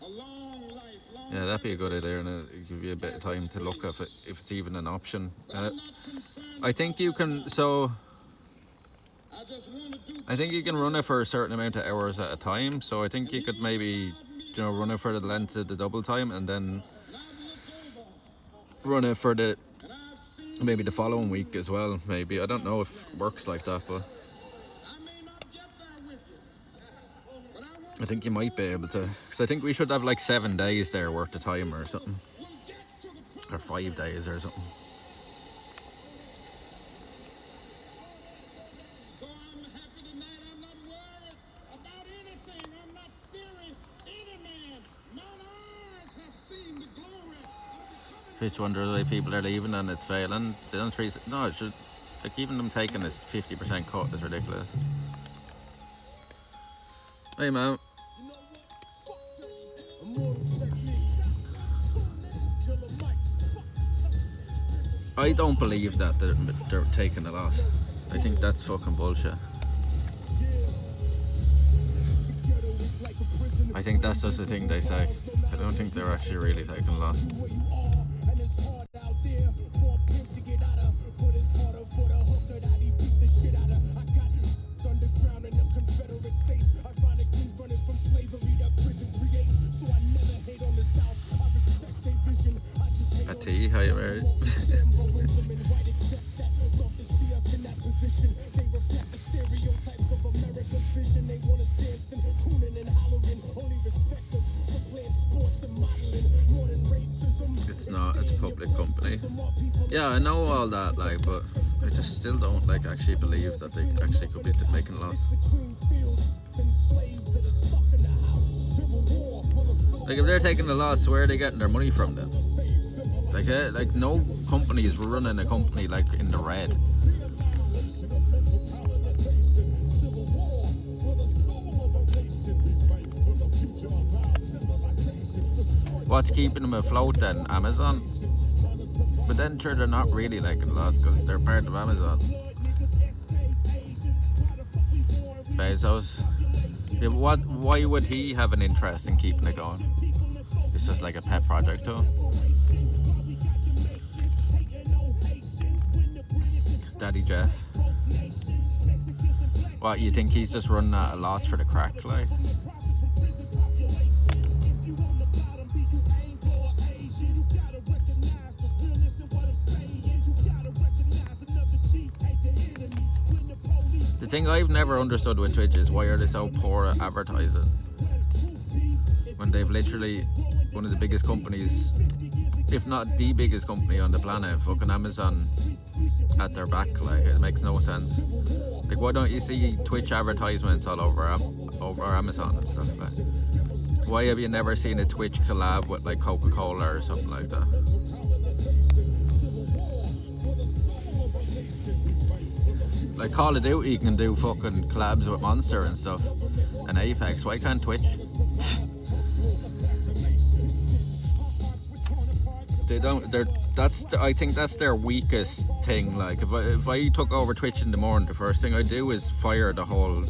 Yeah, that'd be a good idea, and it'd give you a bit of time to look if it's even an option. I think you can. So I think you can run it for a certain amount of hours at a time. So I think you could maybe, you know, run it for the length of the double time, and then run it for maybe the following week as well. Maybe, I don't know if it works like that, but I think you might be able to, because I think we should have like 7 days there worth of time or something, or 5 days or something. So I'm happy tonight. I'm not worried about anything. I'm not fearing any man. Mine eyes have seen the glory of the coming. Twitch wonders why people are leaving and it's failing. They don't treat it. No, it should, like, even them taking this 50% cut is ridiculous. Hey man. I don't believe that they're taking a loss. I think that's fucking bullshit. I think that's just the thing they say. I don't think they're actually really taking a loss. A tea, how you married? It's not, it's a public company. Yeah, I know all that, like, but I just still don't like actually believe that they actually could be making a loss. Like, if they're taking a loss, where are they getting their money from then? Like no company is running a company like in the red. What's keeping them afloat then? Amazon? But then sure, they're not really like in loss because they're part of Amazon. Bezos. Yeah, but why would he have an interest in keeping it going? It's just like a pet project too. Daddy Jeff. What, you think he's just running at a loss for the crack, like? The thing I've never understood with Twitch is why are they so poor at advertising when they've literally one of the biggest companies, if not the biggest company on the planet, fucking Amazon, at their back. Like, it makes no sense. Like, why don't you see Twitch advertisements all over Amazon and stuff? Like, why have you never seen a Twitch collab with like Coca-Cola or something like that? Like Call of Duty can do fucking collabs with Monster and stuff, and Apex. Why can't Twitch? They don't. I think that's their weakest thing. Like, if I took over Twitch in the morning, the first thing I do is fire the whole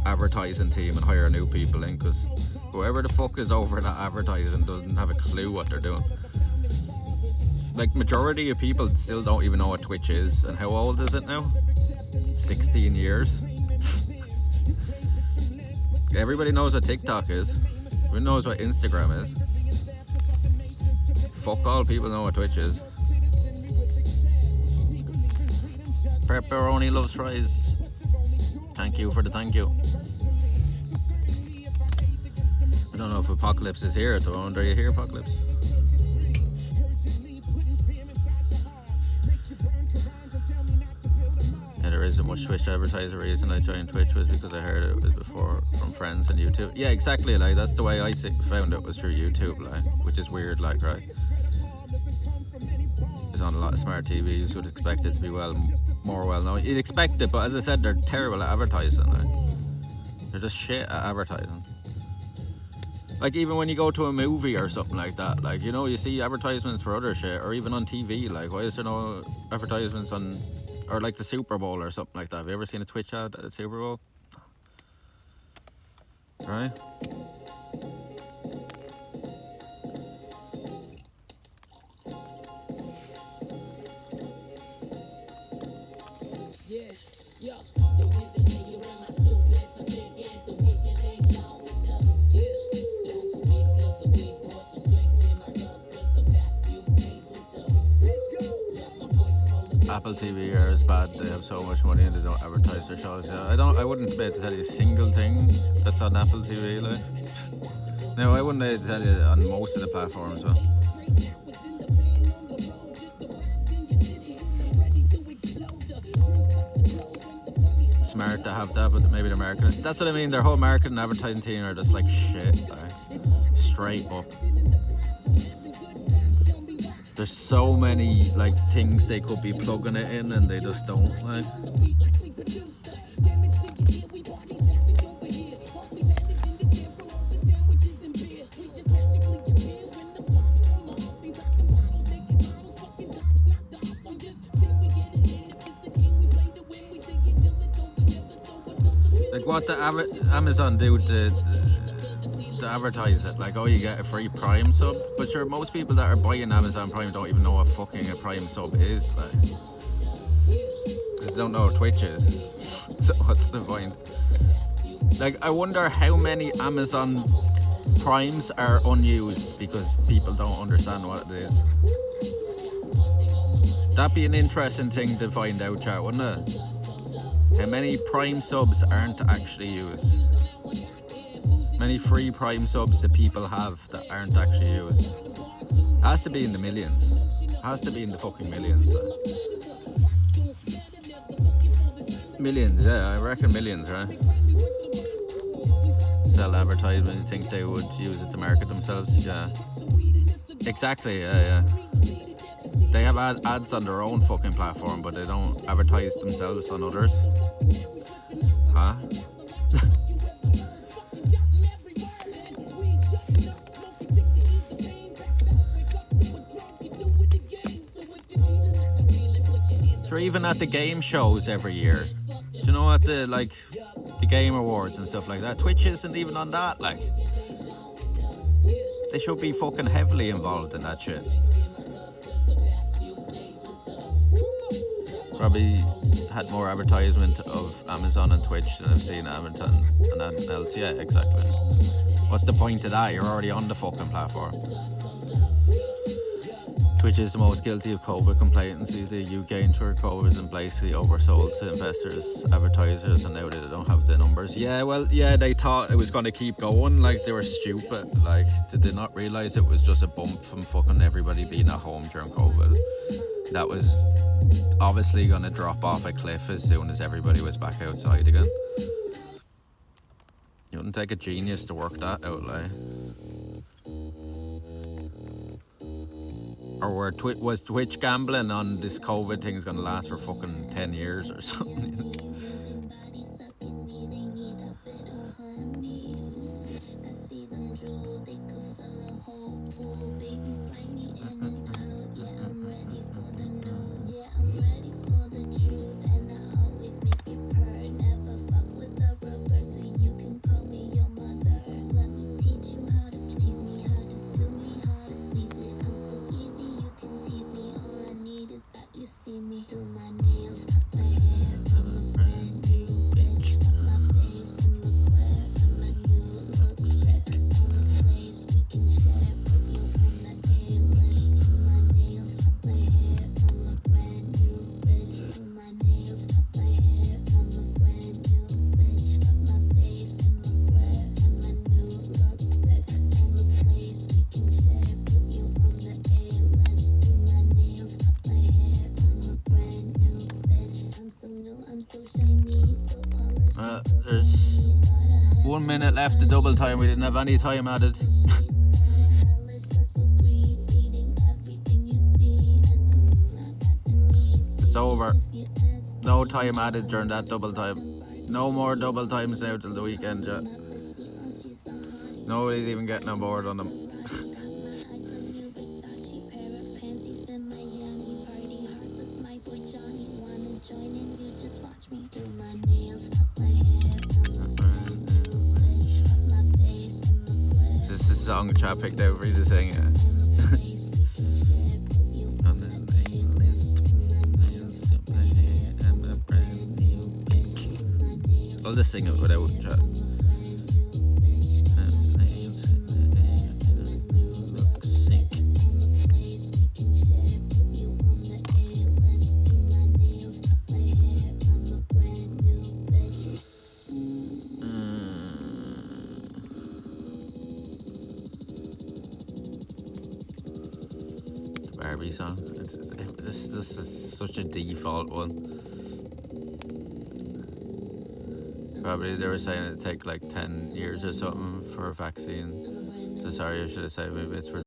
advertising team and hire new people in, because whoever the fuck is over that advertising doesn't have a clue what they're doing. Like, majority of people still don't even know what Twitch is. And how old is it now? 16 years. Everybody knows what TikTok is. Everyone knows what Instagram is. Fuck all people know what Twitch is. Pepperoni loves fries. Thank you for the thank you. I don't know if Apocalypse is here at the moment. Are you here, Apocalypse? Yeah, there isn't much Twitch advertiser. The reason I joined Twitch was because I heard it was before from friends on YouTube. Yeah, exactly. Like, that's the way I found it, was through YouTube, like, which is weird, like, right? It's on a lot of smart TVs. Would expect it to be more well known. You'd expect it, but as I said, they're terrible at advertising. Like, they're just shit at advertising. Like, even when you go to a movie or something like that, like, you know, you see advertisements for other shit, or even on TV. Like, why is there no advertisements on, or like the Super Bowl or something like that? Have you ever seen a Twitch ad at the Super Bowl? Right? Apple TV is bad. They have so much money and they don't advertise their shows. Yeah, I wouldn't be able to tell you a single thing that's on Apple TV. Like, no, I wouldn't be able to tell you on most of the platforms. But smart to have that, but maybe the marketing. That's what I mean. Their whole marketing and advertising team are just like shit. Like, straight up. There's so many like things they could be plugging it in and they just don't, like. Like what the Amazon do to advertise it? Like, oh, you get a free Prime sub, but sure, most people that are buying Amazon Prime don't even know what fucking a Prime sub is. Like, they don't know what Twitch is. So what's the point? Like, I wonder how many Amazon Primes are unused because people don't understand what it is. That'd be an interesting thing to find out, chat, wouldn't it? How many Prime subs aren't actually used? Many free Prime subs that people have that aren't actually used. Has to be in the millions. Has to be in the fucking millions. Millions, yeah, I reckon millions, right? Sell advertisement, you think they would use it to market themselves? Yeah. Exactly, yeah. They have ads on their own fucking platform, but they don't advertise themselves on others. Huh? They're even at the game shows every year. Do you know, at the Game Awards and stuff like that? Twitch isn't even on that, like. They should be fucking heavily involved in that shit. Probably had more advertisement of Amazon and Twitch than I've seen Amazon and anything else. Yeah, exactly. What's the point of that? You're already on the fucking platform. Twitch is the most guilty of COVID complacency. The UK entered COVID and basically oversold to investors, advertisers, and now they don't have the numbers. Yeah, well, yeah, they thought it was going to keep going. Like, they were stupid. Like, did they not realise it was just a bump from fucking everybody being at home during COVID? That was obviously going to drop off a cliff as soon as everybody was back outside again. You wouldn't take a genius to work that out, like. Or was Twitch gambling on this COVID thing is going to last for fucking 10 years or something? There's 1 minute left to double time. We didn't have any time added. It's over. No time added during that double time. No more double times now till the weekend, yeah. Nobody's even getting on board on them. This is the song chat picked out for you to sing, yeah. I'll just sing it without chat. Barbie song. This is such a default one. Probably they were saying it'd take like 10 years or something for a vaccine. So sorry, I should have said maybe it's for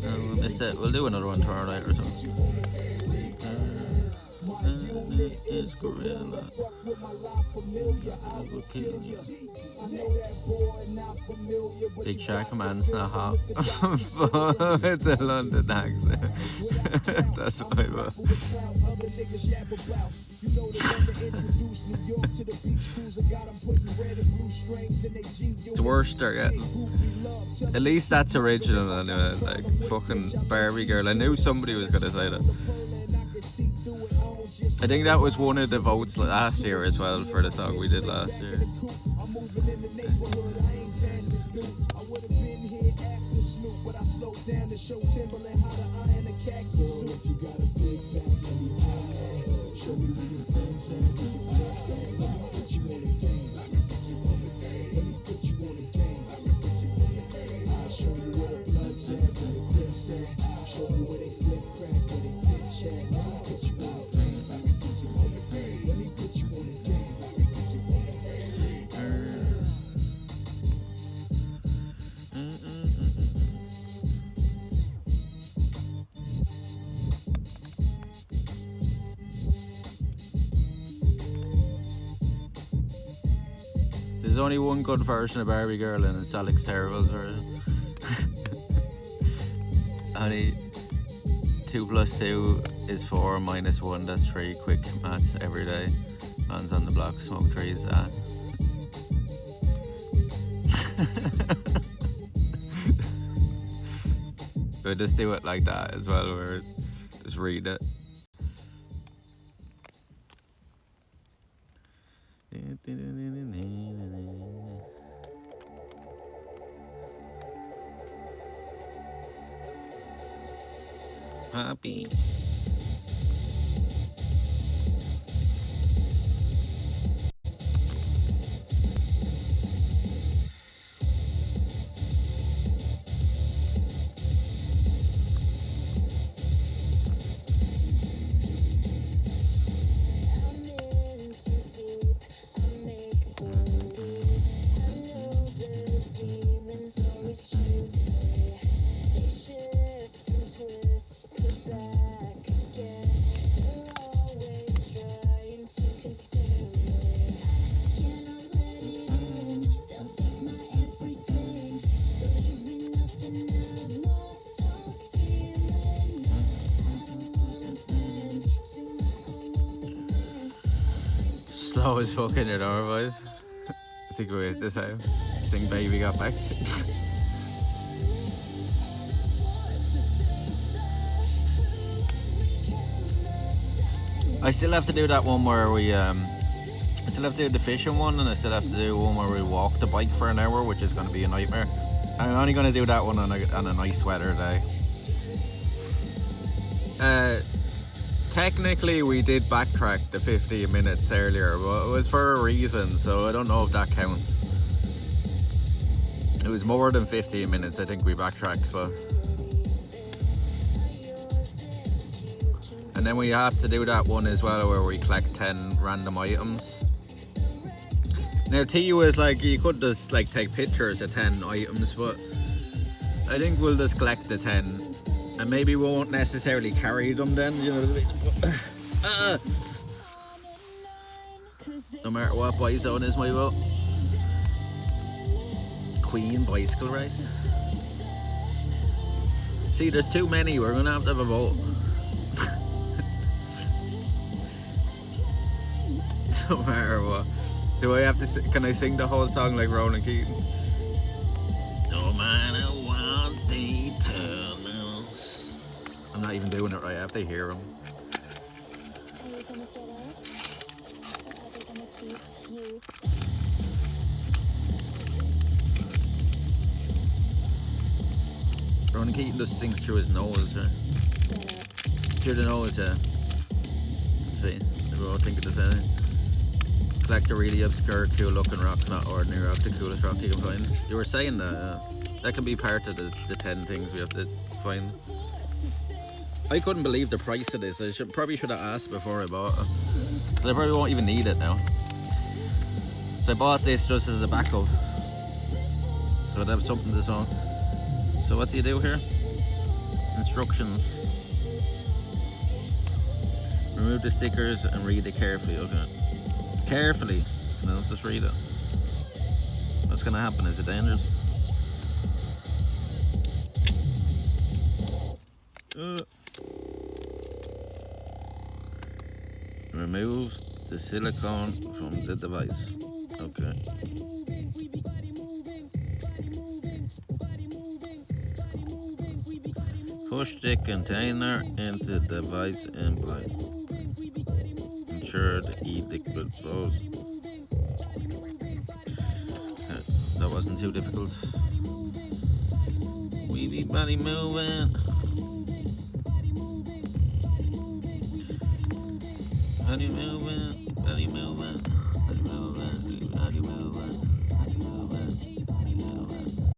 We'll miss it. We'll do another one tomorrow night or something. It's gorilla. Big Shark Man's not hot. It's a London accent. That's my boy. It's the worst they're getting. At least that's original anyway. Like fucking Barbie Girl. I knew somebody was gonna say that. I think that was one of the votes last year as well for the song we did last year. There's only one good version of Barbie Girl and it's Alex Terrible's version. Only 2 + 2 is 4, -1, that's 3. Quick maths every day. Man's on the block, smoke trees. So just do it like that as well, where just read it. Happy. Slow as fucking in our voice. I think we hit this time. I think baby got back. I still have to do that one where we I still have to do the fishing one, and I still have to do one where we walk the bike for an hour, which is going to be a nightmare. I'm only going to do that one on a nice weather day. Technically we did backtrack the 15 minutes earlier, but it was for a reason, so I don't know if that counts. It was more than 15 minutes, I think we backtracked, but... And then we have to do that one as well where we collect 10 random items. Now T was like, you could just like take pictures of 10 items, but I think we'll just collect the 10. And maybe we won't necessarily carry them then, you know what I mean? No matter what Boyzone is my vote. Queen bicycle race. See, there's too many, we're gonna have to have a vote. No matter what. Do I have to can I sing the whole song like Ronan Keating? No matter what they tell us. I'm not even doing it right, I have to hear them. Are you gonna get up? Or are they gonna keep you? Ronan Keating just sings through his nose, right? Through the nose, yeah. Let's see, we all think of the same. Collect a really obscure, cool looking rock, not ordinary rock, the coolest rock you can find. You were saying that, that can be part of the 10 things we have to find. I couldn't believe the price of this. I probably should have asked before I bought it. Because I probably won't even need it now. So I bought this just as a backup. So So I'd have something to song. So what do you do here? Instructions. Remove the stickers and read it carefully. Okay. Carefully. No, just read it. What's gonna happen? Is it dangerous? Remove the silicone from the device. Okay. Push the container into the device in place. Ensure the e-liquid flows. Okay, that wasn't too difficult. We be body moving. Body moving, body moving, body moving, body moving, body moving, body moving.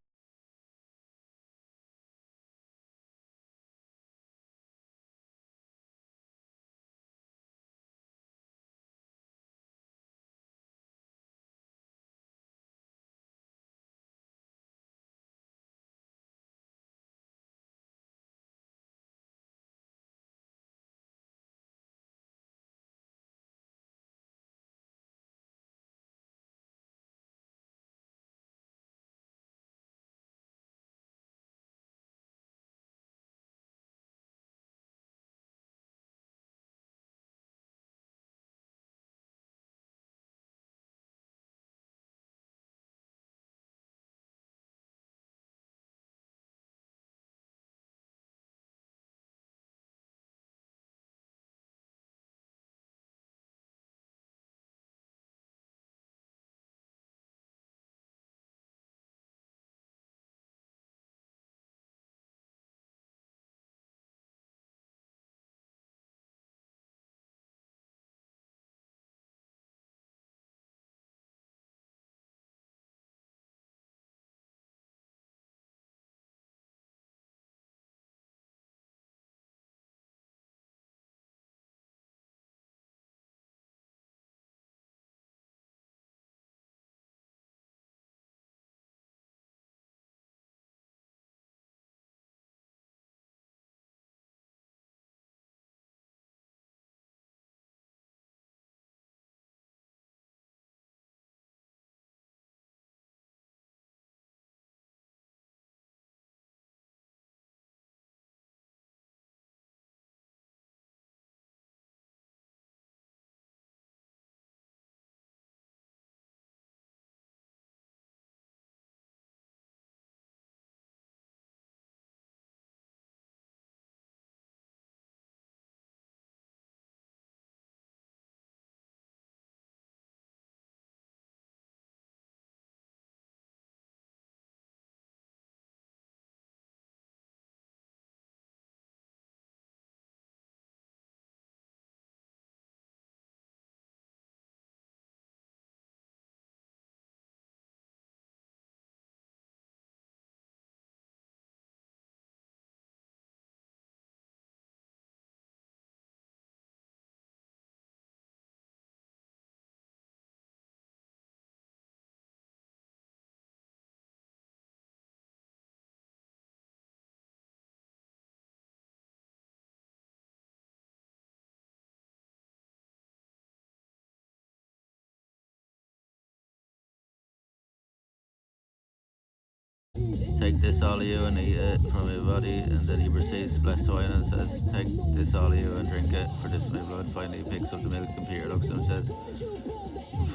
Take this, all of you, and eat it from your body. And then he proceeds to bless the wine and says, take this, all of you, and drink it, for this is my blood. Finally, he picks up the milk, and Peter looks at him and says,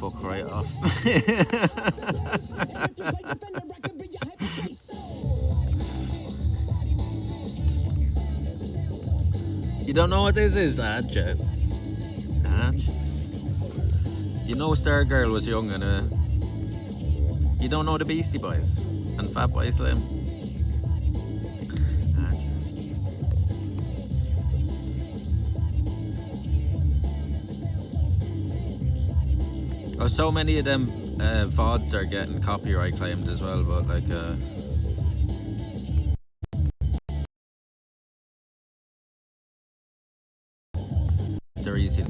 fuck right off. You don't know what this is, Jess? You know Stargirl was young and you don't know the Beastie Boys and Fatboy Slim? Oh, so many of them VODs are getting copyright claimed as well, but like they're easy.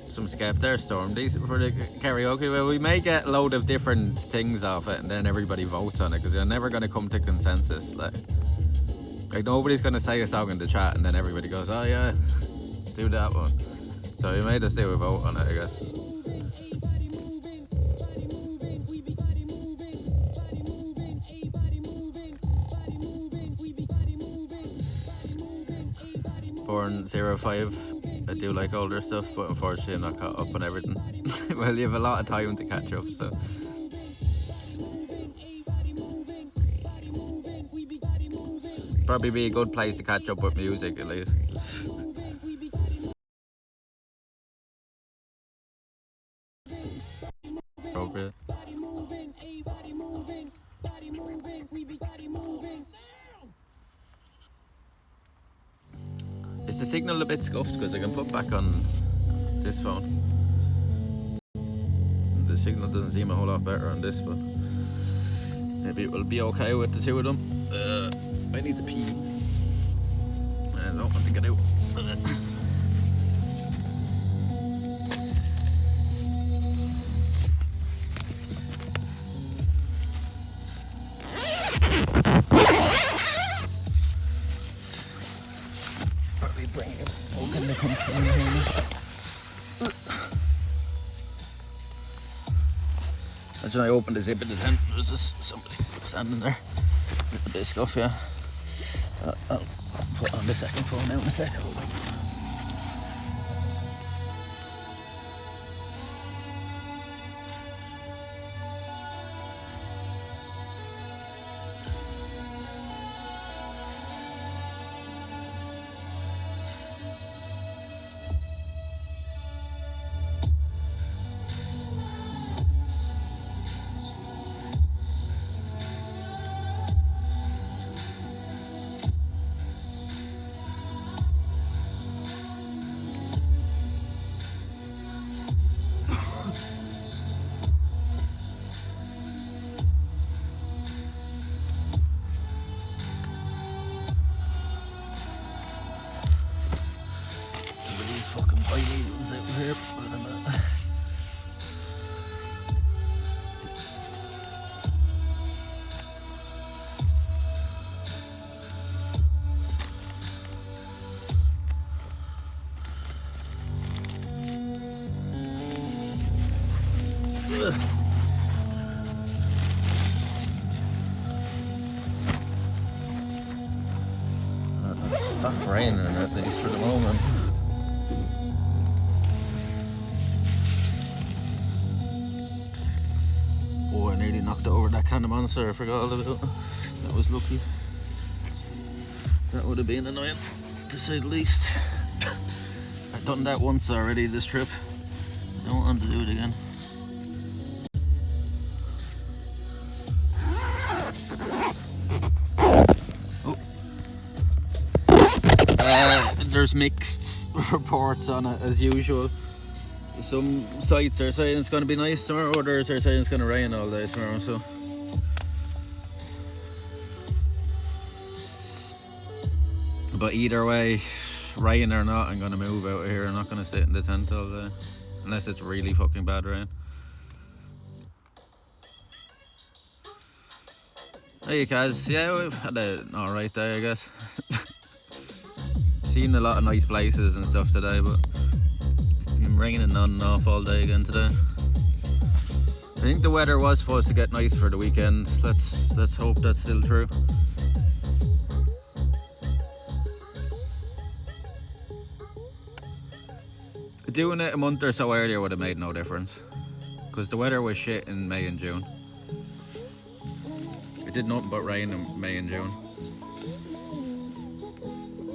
Some Skep there, Storm. These for the karaoke. Well, we may get a load of different things off it, and then everybody votes on it because they're never going to come to consensus. Like nobody's going to say a song in the chat, and then everybody goes, "Oh yeah, do that one." So we may just do a vote on it, I guess. Born 05. I do like older stuff, but unfortunately I'm not caught up on everything. Well, you have a lot of time to catch up, so. Probably be a good place to catch up with music, at least. Appropriate. Is the signal a bit scuffed? Because I can put back on this phone. The signal doesn't seem a whole lot better on this, but maybe it will be okay with the two of them. I need to pee. I don't want to get out. Imagine I opened the zip of the tent, there's just somebody standing there with a bit of scuff, yeah. I'll put on the second phone now in a second. Stop raining at least for the moment. Oh, I nearly knocked over that can of monster. I forgot all about it. That was lucky. That would have been annoying, to say the least. I've done that once already this trip. I don't want to do it again. There's mixed reports on it as usual. Some sites are saying it's going to be nice tomorrow, others are saying it's going to rain all day tomorrow. So, but either way, rain or not, I'm going to move out of here. I'm not going to sit in the tent all day unless it's really fucking bad rain. Hey guys, yeah, we've had an alright day, I guess. Seen a lot of nice places and stuff today, but it's been raining on and off all day again today. I think the weather was supposed to get nice for the weekend. Let's hope that's still true. Doing it a month or so earlier would have made no difference, because the weather was shit in May and June. It did nothing but rain in May and June.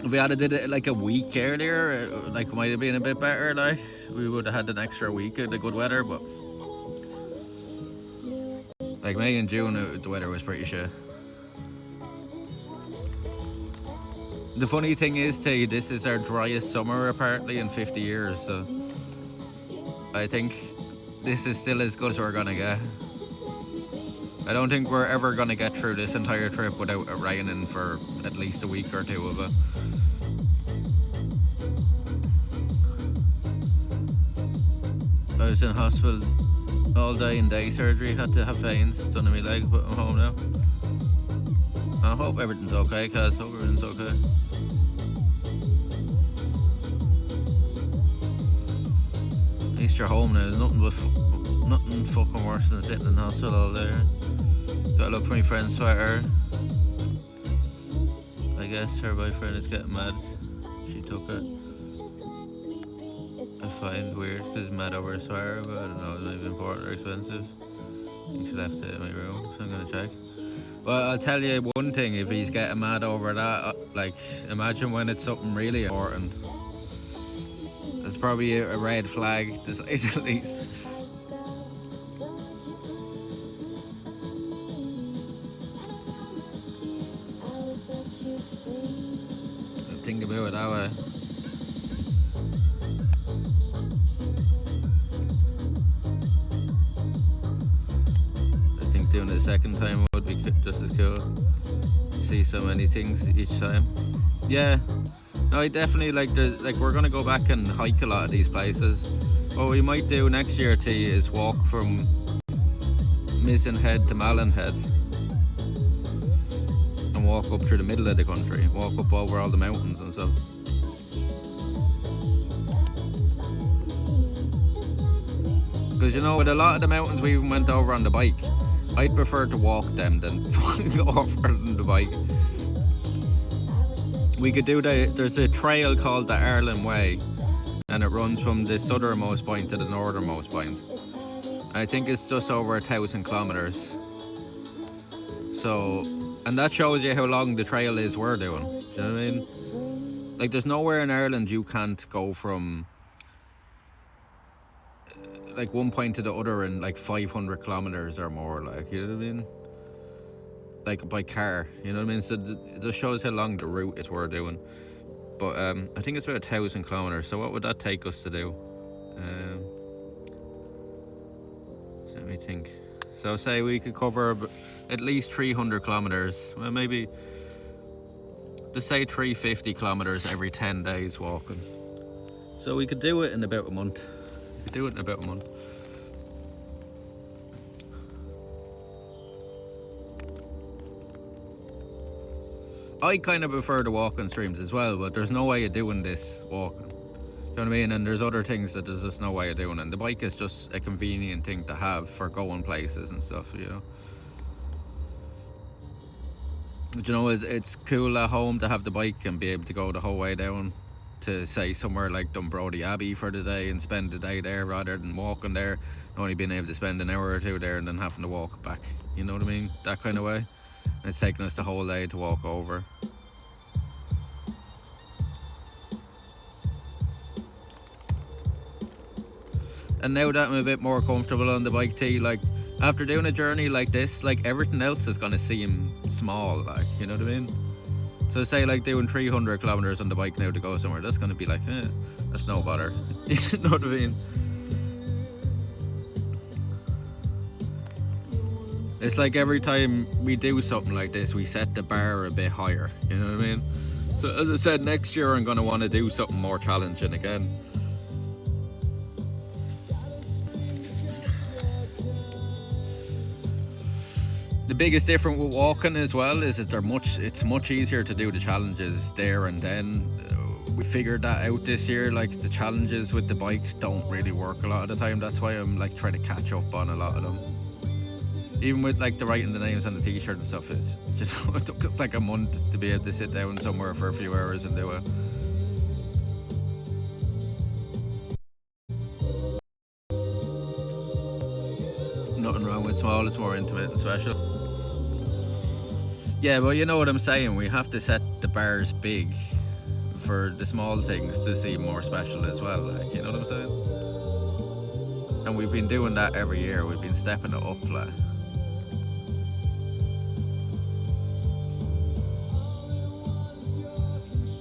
If we had did it like a week earlier, like it might have been a bit better. Like we would have had an extra week of the good weather, but like May and June, the weather was pretty shit. The funny thing is, too, this is our driest summer apparently in 50 years. So I think this is still as good as we're gonna get. I don't think we're ever gonna get through this entire trip without it raining for at least a week or two of it. was in hospital all day in day surgery, had to have veins done in my leg, but I'm home now. I hope everything's okay, Kaz. Hope everything's okay. At least you're home now. There's nothing fucking worse than sitting in the hospital all day. Gotta look for my friend's sweater. I guess her boyfriend is getting mad. She took it. I find weird because he's mad over a sweater, but I don't know, it might be important or expensive. I think she left it in my room, so I'm gonna check. Well, I'll tell you one thing, if he's getting mad over that, like, imagine when it's something really important. It's probably a red flag, to say the least. Think about it that way. Doing it a second time would be just as cool. See so many things each time. Yeah, no, I definitely like. We're gonna go back and hike a lot of these places. What we might do next year, T, is walk from Mizzen Head to Malin Head and walk up through the middle of the country. Walk up over all the mountains and stuff. Because you know, with a lot of the mountains we even went over on the bike. I'd prefer to walk them than go over on the bike. We could do there's a trail called the Ireland Way, and it runs from the southernmost point to the northernmost point. I think it's just over 1,000 kilometers. So, and that shows you how long the trail is we're doing. Do you know what I mean? Like, there's nowhere in Ireland you can't go from like one point to the other in like 500 kilometers or more, like, you know what I mean? Like by car, you know what I mean? So it just shows how long the route is we're doing. But I think it's about 1,000 kilometers. So what would that take us to do? So let me think. So say we could cover at least 300 kilometers. Well, maybe just say 350 kilometers every 10 days walking. So we could do it in about a month. Do it in about a month. I kind of prefer the walking streams as well, but there's no way of doing this walking. You know what I mean? And there's other things that there's just no way of doing. And the bike is just a convenient thing to have for going places and stuff, you know. But you know, it's cool at home to have the bike and be able to go the whole way down to, say, somewhere like Dunbrody Abbey for the day and spend the day there rather than walking there, only being able to spend an hour or two there and then having to walk back. You know what I mean? That kind of way. And it's taking us the whole day to walk over. And now that I'm a bit more comfortable on the bike too, like, after doing a journey like this, like, everything else is going to seem small, like, you know what I mean? So say like doing 300 kilometers on the bike now to go somewhere, that's going to be like, that's no bother. You know what I mean? It's like every time we do something like this, we set the bar a bit higher, you know what I mean? So as I said, next year I'm going to want to do something more challenging again. The biggest difference with walking as well is that it's much easier to do the challenges there and then. We figured that out this year, like, the challenges with the bike don't really work a lot of the time. That's why I'm like trying to catch up on a lot of them. Even with like the writing the names on the t-shirt and stuff, it's just, it took us like a month to be able to sit down somewhere for a few hours and do it. Nothing wrong with small, it's more intimate and special. Yeah, but you know what I'm saying, we have to set the bars big for the small things to seem more special as well, like, you know what I'm saying? And we've been doing that every year, we've been stepping it up, like.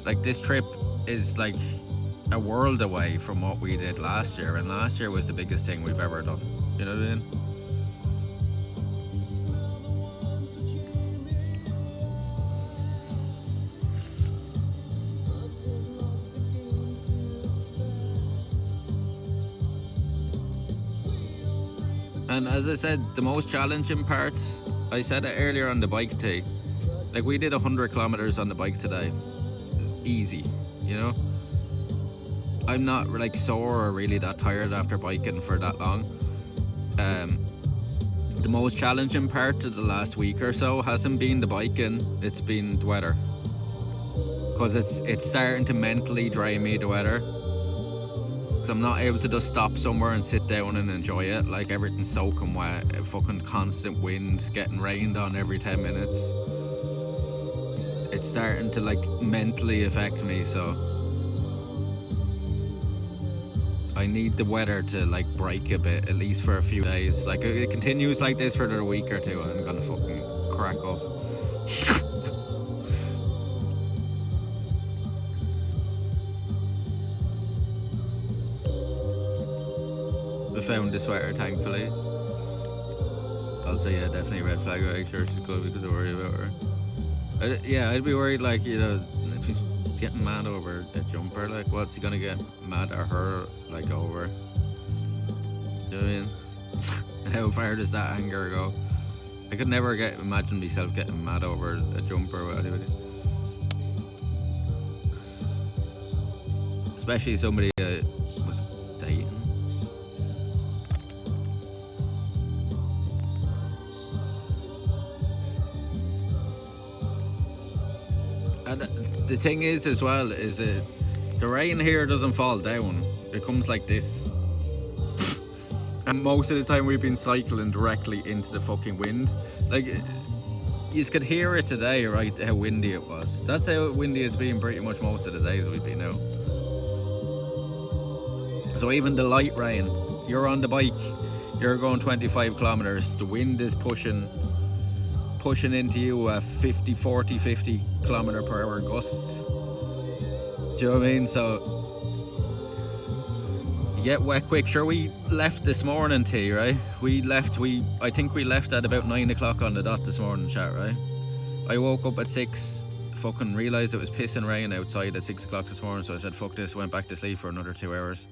Like, this trip is like a world away from what we did last year, and last year was the biggest thing we've ever done, you know what I mean? And as I said, the most challenging part, I said it earlier on the bike tee, like we did 100 kilometers on the bike today. Easy, you know? I'm not like sore or really that tired after biking for that long. The most challenging part of the last week or so hasn't been the biking, it's been the weather. Because it's starting to mentally drain me, the weather. Because I'm not able to just stop somewhere and sit down and enjoy it. Like everything's soaking wet, a fucking constant wind, getting rained on every 10 minutes. It's starting to like mentally affect me, so I need the weather to like break a bit, at least for a few days. Like it continues like this for another week or two, I'm gonna fucking crack up. I found the sweater, thankfully. Also, yeah, definitely red flag. Make sure she's good because I worry about her. I'd be worried, like, you know, if he's getting mad over a jumper, like, what's he gonna get mad at her, like, over? Do you know what I mean? How far does that anger go? I could never imagine myself getting mad over a jumper with anybody. Especially somebody was dating. And the thing is as well, is the rain here doesn't fall down. It comes like this. And most of the time we've been cycling directly into the fucking wind. Like, you could hear it today, right, how windy it was. That's how windy it's been pretty much most of the days we've been out. So even the light rain, you're on the bike, you're going 25 kilometers, the wind is pushing into you at 50 kilometer per hour gusts. Do you know what I mean? So you get wet quick. Sure, we left this morning, T, right? I think we left at about 9 o'clock on the dot this morning, chat, right? I woke up at 6, fucking realised it was pissing rain outside at 6 o'clock this morning, so I said fuck this, went back to sleep for another 2 hours.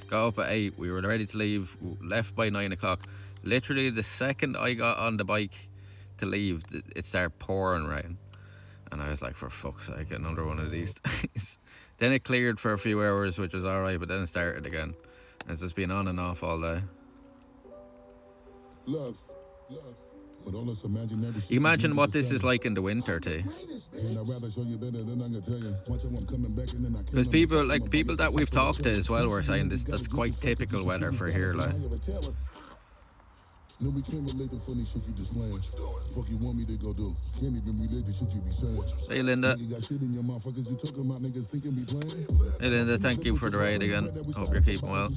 Got up at 8, we were ready to leave, left by 9 o'clock. Literally the second I got on the bike to leave, it started pouring rain, and I was like, for fuck's sake, another one of these days. Then it cleared for a few hours, which was alright, but then it started again. It's just been on and off all day. Look, but all this imaginary shit. You imagine what this is like in the winter, T. Because people that we've talked to as well were saying that's quite typical weather for here, like. No, we can't relate the funny shit you just land. Fuck you want me to go do? Can't even relate the shit you be saying. Hey Linda. You got shit in your motherfuckers you talking about niggas thinking we playing. Hey Linda, thank you for the raid again. Hope you're keeping well.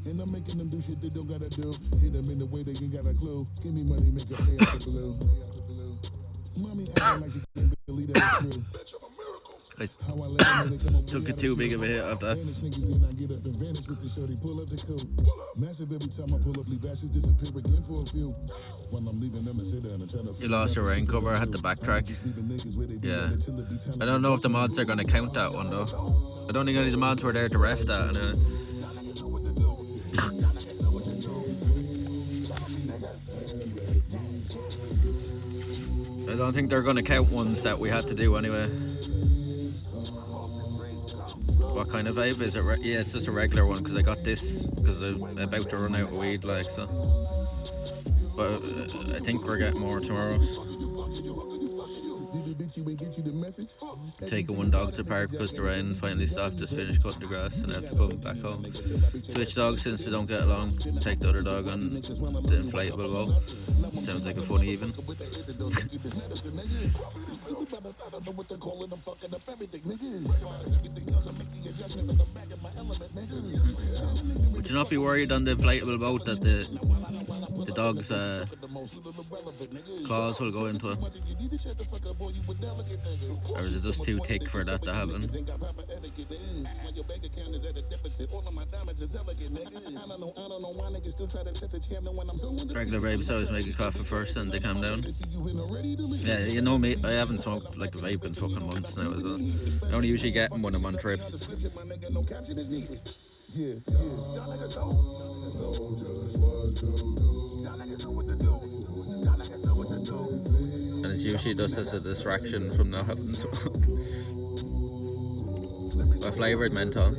And I'm making them do shit they don't gotta do. Hit them in the way they ain't got a clue. Give me money, make a pay out the blue. Mommy acting like she can't believe that it's true. Bitch, I'm a miracle. I took it too big of a hit at that. You lost your rain cover, I had to backtrack. Yeah. I don't know if the mods are going to count that one though. I don't think any of the mods were there to ref that. Anyway. I don't think they're going to count ones that we had to do anyway. What kind of vape is it? Yeah, it's just a regular one because I got this because I'm about to run out of weed, like, so. But I think we're getting more tomorrow. Taking one dog to the park because the rain finally stopped. Just finished cutting the grass and I have to come back home. Switch dogs since they don't get along. Take the other dog on the inflatable boat. Sounds like a fun even. Would you not be worried on the inflatable boat that the dog's claws will go into it? Or is it just too thick for that to happen? Regular babes always make a coffee first and they calm down. Yeah, you know me, I haven't smoked like a vape in fucking months now as well. I only usually get them when I'm on trips. Yeah, yeah. Y'all niggas know just what to do. Y'all niggas know what to do. Y'all niggas know what to do. And it's usually just as a distraction from not having a flavoured menthol.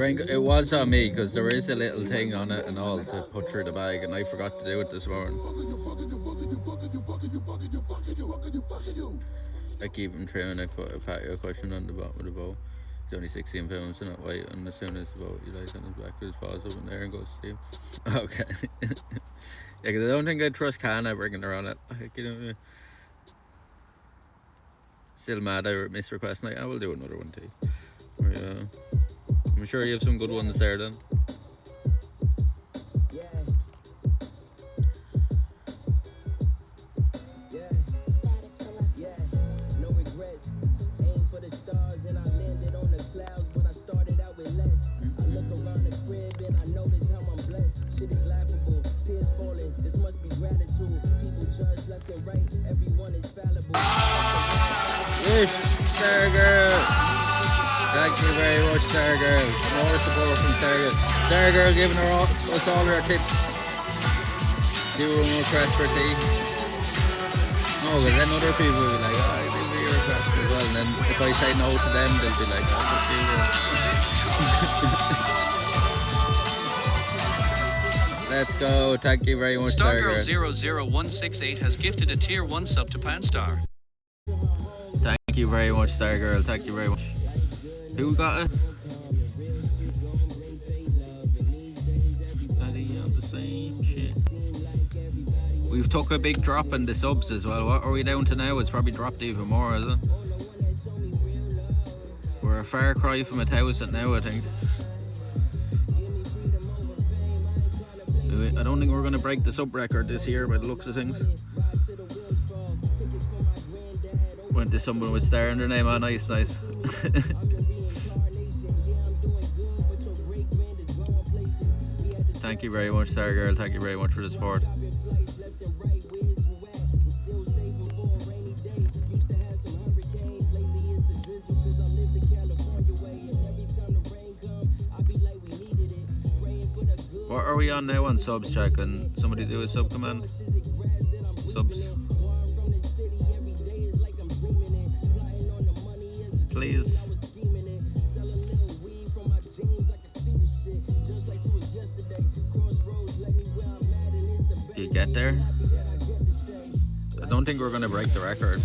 It was on me because there is a little thing on it and all to put through the bag, and I forgot to do it this morning. I keep them through and I put a patio cushion on the bottom of the boat. It's only 16 pounds, so not weight, and as soon as the boat you like on his back, just falls up in there and goes to sleep. Okay. Yeah, because I don't think I'd trust Kana bringing her on it. Like, you know, still mad I missed request night. I will do another one too. Yeah. I'm sure you have some good ones there then. No regrets. Aim for the stars and I landed on the clouds, but I started out with less. I look around the crib and I notice how I'm blessed. Shit is laughable, tears falling. This must be gratitude. People judge left and right. Everyone is fallible. Wish, Star Girl. Thank you very much, Star Girl. More support from Star Girl. Star Girl giving us all her tips. Do a request for tea. No, but then other people will be like, oh, I do your request as well. And then if I say no to them, they'll be like, oh, okay. Let's go. Thank you very much, Star Girl. Stargirl00168 has gifted a tier 1 sub to Panstar. Thank you very much, Star Girl. Thank you very much. Who got it? The same shit. We've took a big drop in the subs as well. What are we down to now? It's probably dropped even more, isn't it? We're a far cry from 1,000 now, I think. I don't think we're going to break the sub record this year by the looks of things. Went to someone with Star in their name. Oh, nice. Thank you very much, Star Girl. Thank you very much for the support. What are we on now on subs, check? And somebody do a sub command? Subs. Please. Do you get there? I don't think we're going to break the record.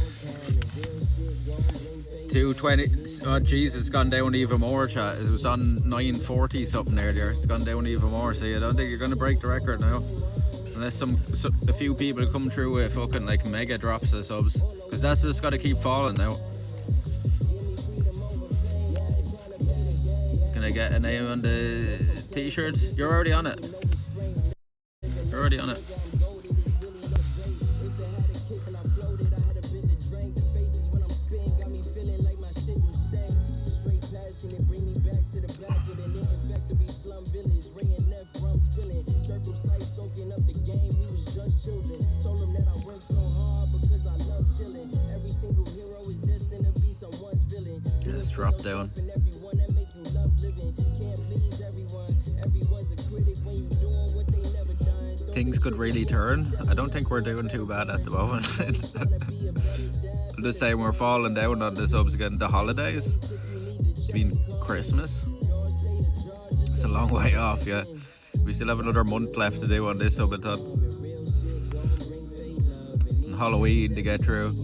220. Oh Jesus, it's gone down even more, chat. It was on 940 something earlier. It's gone down even more, so I don't think you're going to break the record now. Unless a few people come through with fucking like mega drops of subs. Because that's just got to keep falling now. Can I get a name on the t-shirt? You're already on it. You're already on it. Let's drop down. Things could really turn. I don't think we're doing too bad at the moment. I'm just saying we're falling down on the subs again. The holidays, I mean Christmas, it's a long way off, yeah. We still have another month left to do on this subathon. And Halloween to get through.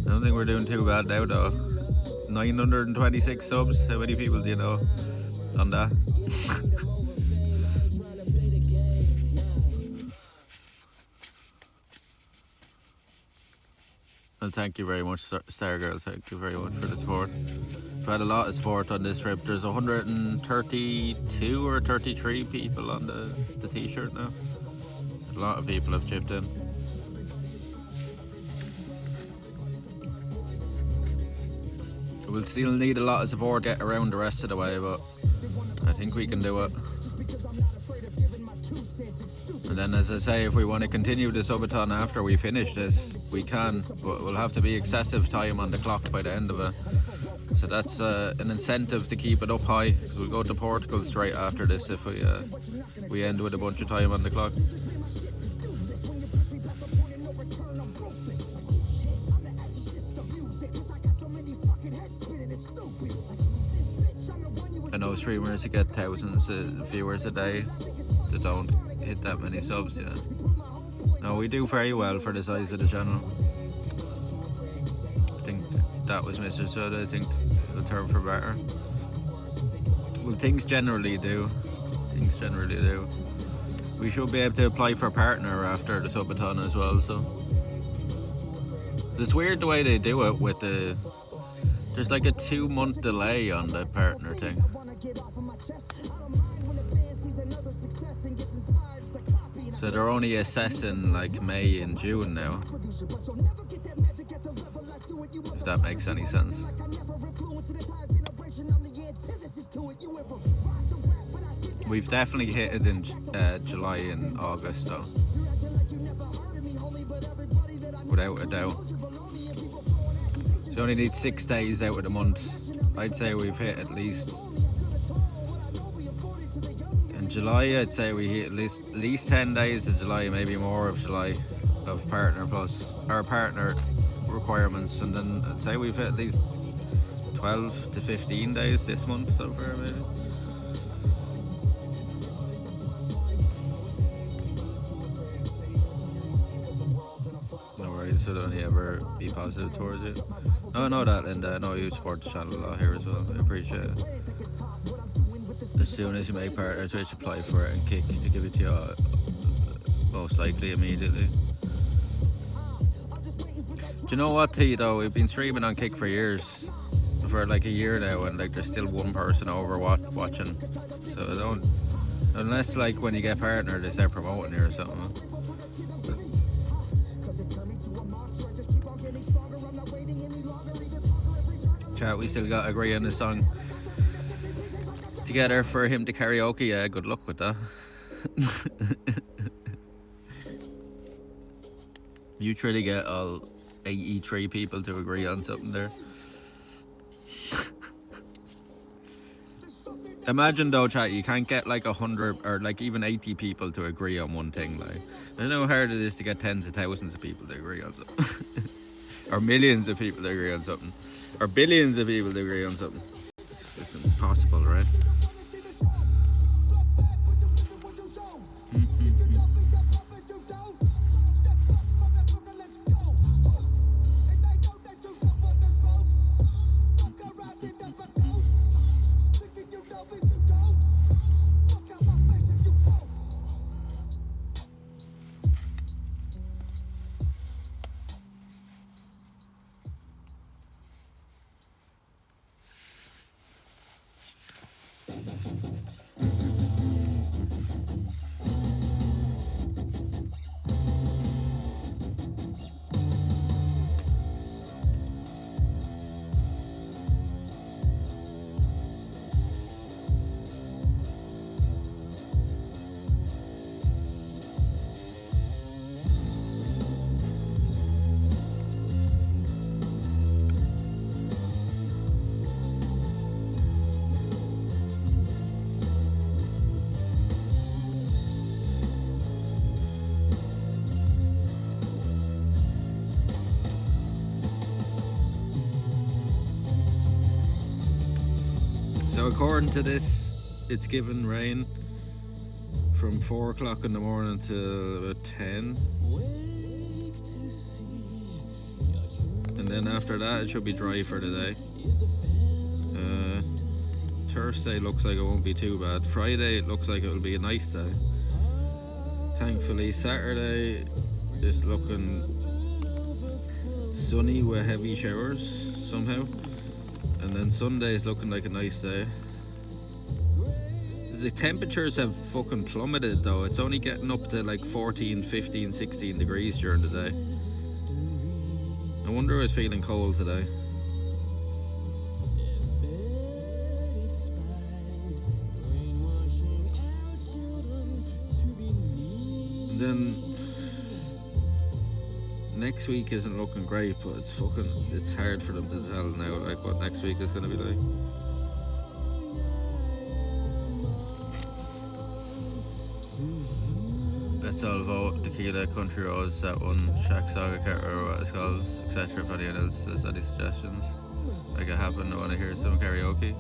I don't think we're doing too bad now though. 926 subs, how many people do you know on that? Well, thank you very much, Stargirl. Thank you very much for the support. We've had a lot of support on this trip. There's 132 or 33 people on the t-shirt now. A lot of people have chipped in. We'll still need a lot of support get around the rest of the way, but I think we can do it. And then, as I say, if we want to continue the subathon after we finish this, we can, but we'll have to be excessive time on the clock by the end of it. So that's an incentive to keep it up high. We'll go to Portugal straight after this if we end with a bunch of time on the clock. I know streamers that get thousands of viewers a day that don't hit that many subs, yeah. No, we do very well for the size of the channel. I think that was misunderstood. I think the term for better. Well, things generally do. We should be able to apply for partner after the subathon as well, so. It's weird the way they do it with the... There's like a 2-month delay on the partner thing. So they're only assessing like May and June now. If that makes any sense. We've definitely hit it in July and August though. Without a doubt. You only need 6 days out of the month. I'd say we've hit at least... In July, I'd say we hit at least 10 days of July, maybe more of July, of partner plus, our partner requirements. And then I'd say we've hit at least 12 to 15 days this month so far, maybe. Should only ever be positive towards it. No, I know that, Linda. I know you support the channel a lot here as well. I appreciate it. As soon as you make partner Twitch, apply for it and kick to give it to you most likely immediately. Do you know what, T, though? We've been streaming on Kick for years. For like a year now, and like there's still one person over watching. So I don't... Unless like when you get partner, they start promoting you or something. Chat, we still got to agree on the song together for him to karaoke. Yeah, good luck with that. You try to get all 83 people to agree on something there. Imagine though, chat, you can't get like 100 or like even 80 people to agree on one thing. Like, I know how hard it is to get tens of thousands of people to agree on something. Or millions of people to agree on something. Or billions of people to agree on something. It's impossible, right? So according to this, it's given rain from 4 o'clock in the morning to about 10. And then after that, it should be dry for the day. Thursday looks like it won't be too bad. Friday, it looks like it will be a nice day. Thankfully, Saturday is looking sunny with heavy showers somehow. And then Sunday is looking like a nice day. The temperatures have fucking plummeted though. It's only getting up to like 14, 15, 16 degrees during the day. I wonder if it's feeling cold today. And then next week isn't looking great, but it's hard for them to tell now like what next week is gonna be like. Let's all vote Tequila, Country Roads, that one, Shack Saga Cat, or what it's called, etc. If anyone else has any suggestions, make it happen. I want to hear some karaoke.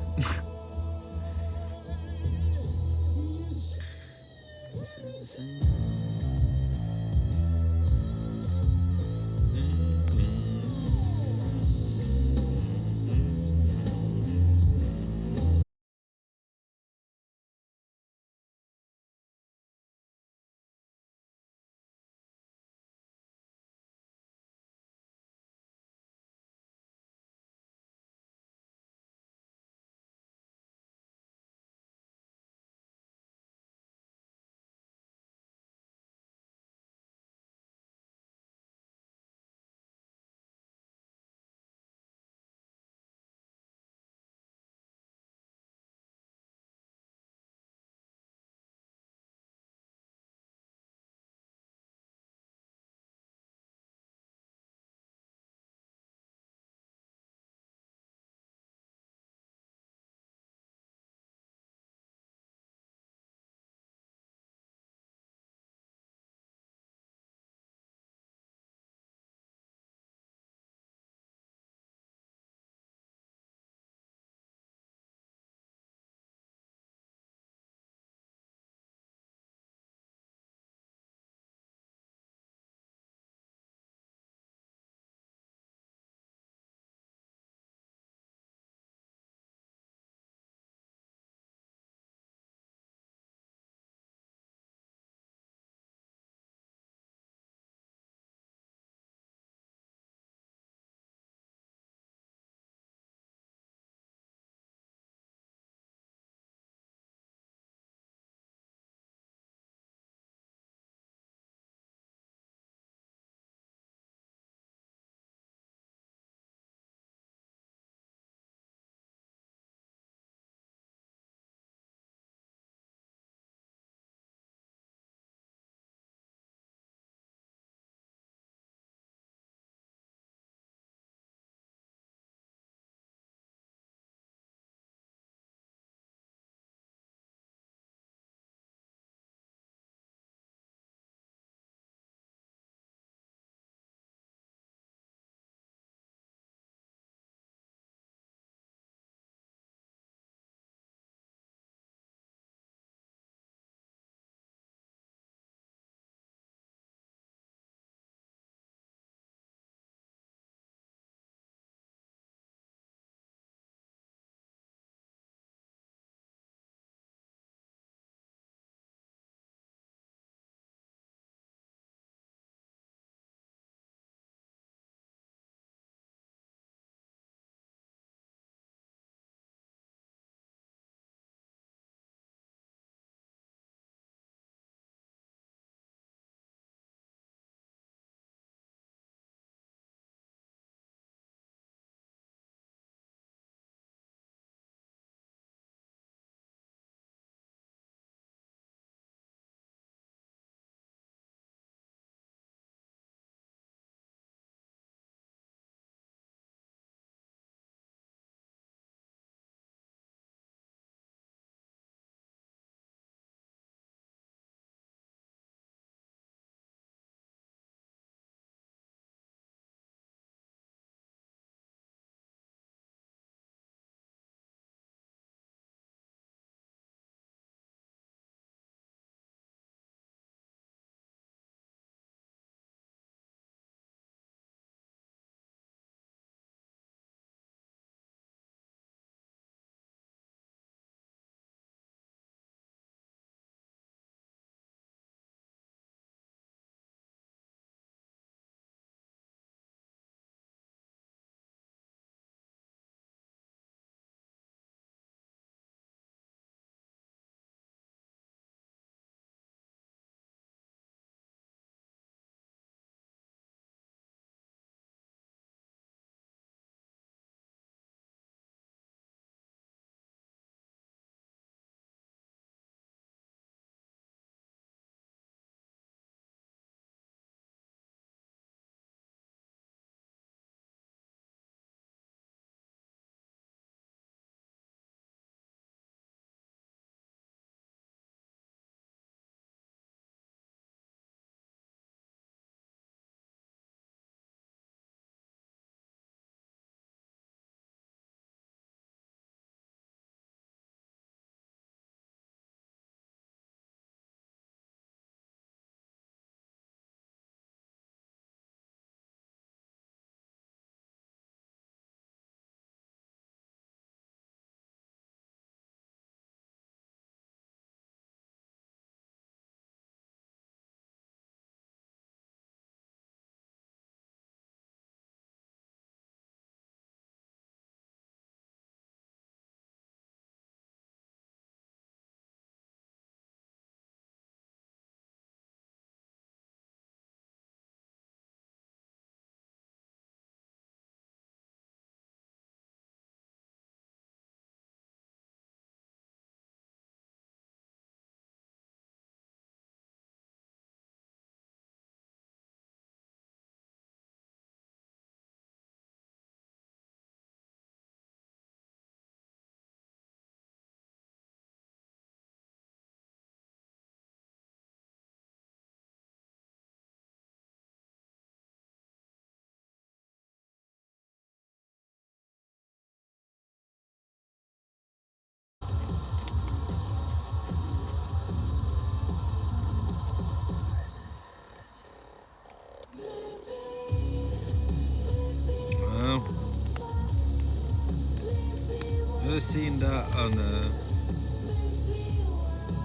just seen that on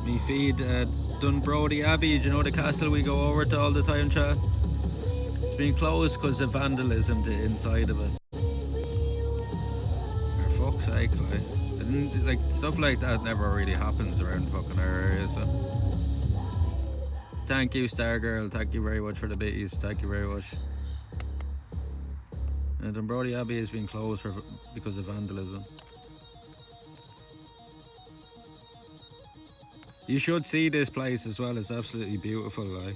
me feed. Dunbrody Abbey, do you know the castle we go over to all the time, chat? It's been closed because of vandalism to inside of it. For fuck's sake, like stuff like that never really happens around fucking our area. So thank you, Stargirl. Thank you very much for the bitties. Thank you very much. Dunbrody Abbey has been closed because of vandalism. You should see this place as well. It's absolutely beautiful. Like,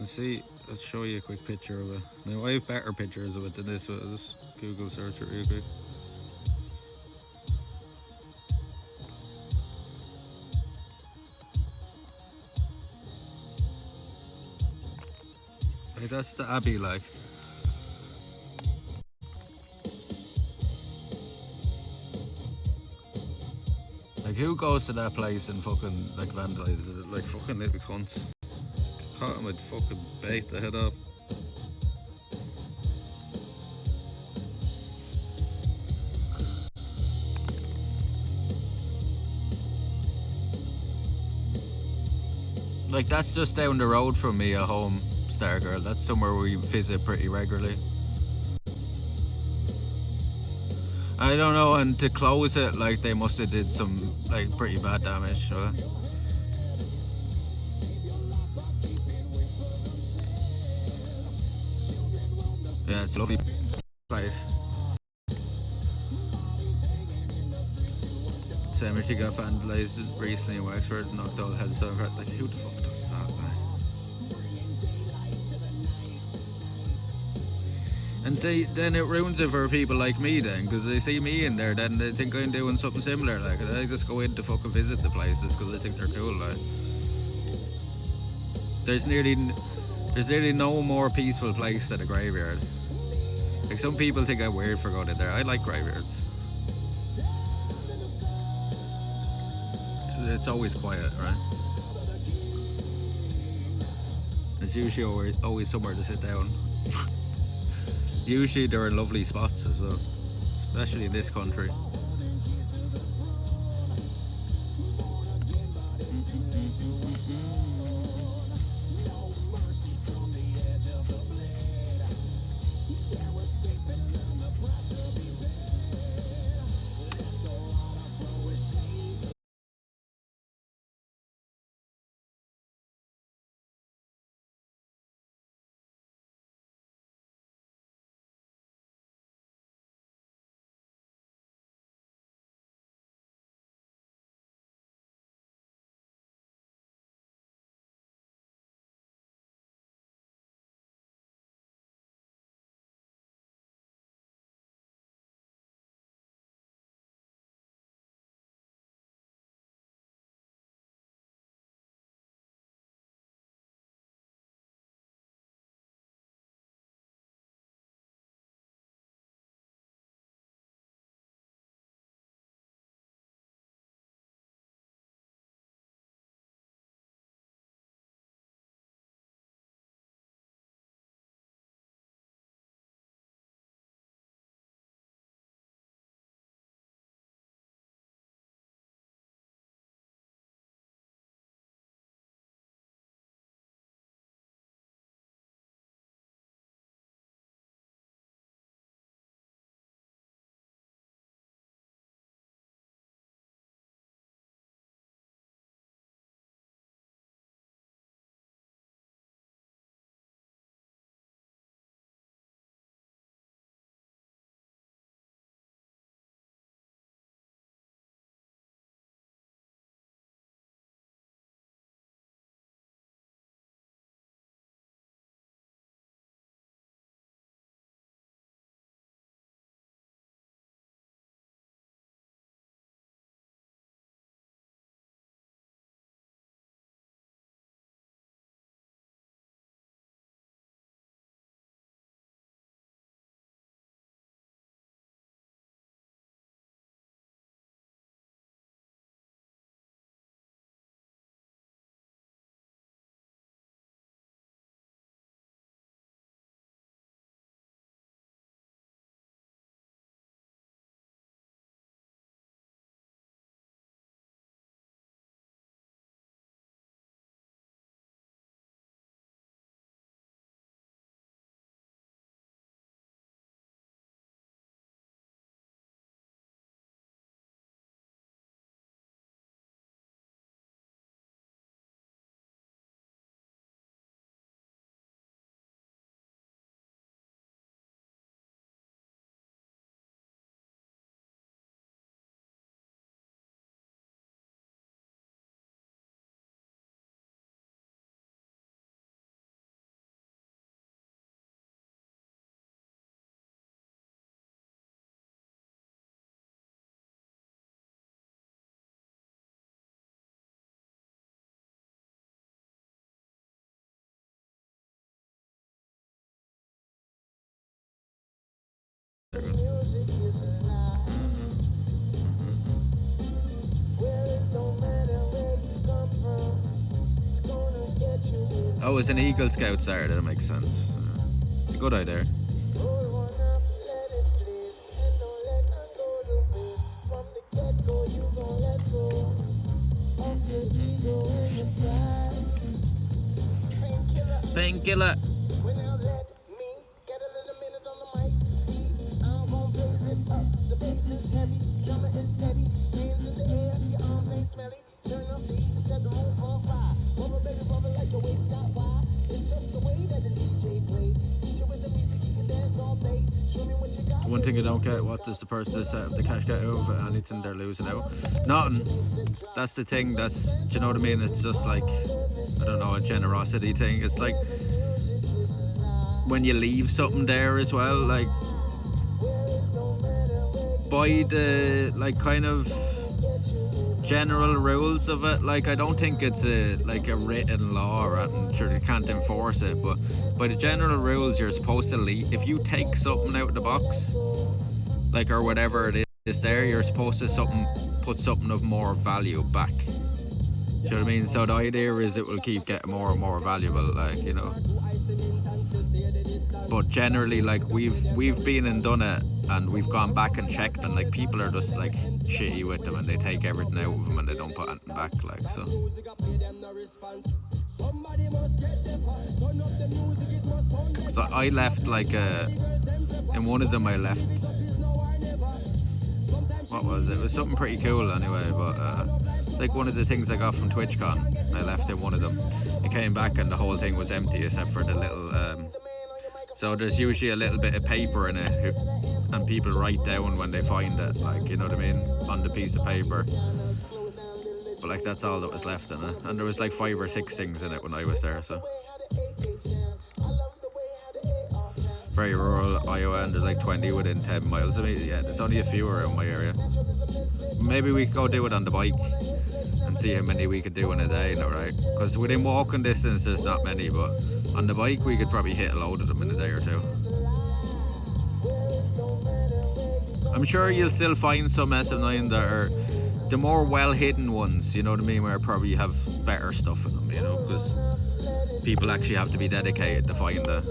let's show you a quick picture of it. Now I have better pictures of it than this. I'll just Google search it real quick. Like, that's the Abbey, like. Like, who goes to that place and fucking like vandalizes it? Like fucking little cunts. Caught him with fucking bait the head off. Like, that's just down the road from me at home, Stargirl. That's somewhere we visit pretty regularly. I don't know, and to close it, like, they must have did some like pretty bad damage. So. Yeah, it's a lovely place. Cemetery got vandalized recently in Wexford, knocked all heads over. Like, who the fuck does that, man? And see, then it ruins it for people like me then, because they see me in there, then they think I'm doing something similar. Like, I just go in to fucking visit the places because I think they're cool. Like, there's nearly no more peaceful place than a graveyard. Like, some people think I'm weird for going in there. I like graveyards. It's always quiet, right? It's usually always somewhere to sit down. Usually they're in lovely spots as well, especially in this country. Oh, it was an Eagle Scouts there. That makes sense. Good idea. Painkiller. One thing I don't get, what does the person that set up the cash get over anything they're losing out? Nothing. That's the thing, do you know what I mean? It's just like, I don't know, a generosity thing. It's like when you leave something there as well, like by the like kind of general rules of it, like I don't think it's a written law or anything. Sure, you can't enforce it, but by the general rules, you're supposed to leave. If you take something out of the box, like or whatever it is there, you're supposed to put something of more value back. Do you know what I mean? So the idea is it will keep getting more and more valuable, like, you know. But generally, like we've been and done it, and we've gone back and checked, and like people are just like shitty with them, and they take everything out of them and they don't put anything back, like so. So I left like in one of them I left. What was it? It was something pretty cool anyway, but like one of the things I got from TwitchCon, I left in one of them. It came back and the whole thing was empty except for the little so there's usually a little bit of paper in it, and people write down when they find it, like, you know what I mean, on the piece of paper. But like that's all that was left in it, and there was like 5 or 6 things in it when I was there. So very rural Iowa, and there's like 20 within 10 miles of me. Yeah, there's only a few around my area. Maybe we could go do it on the bike and see how many we could do in a day, right? Because within walking distance there's not many, but on the bike we could probably hit a load of them in a day or two. I'm sure you'll still find some SF9 that are the more well hidden ones, you know what I mean, where probably have better stuff in them, you know, because people actually have to be dedicated to find it.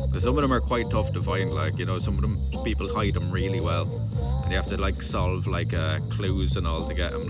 Because some of them are quite tough to find, like, you know, some of them people hide them really well, and you have to like solve like clues and all to get them.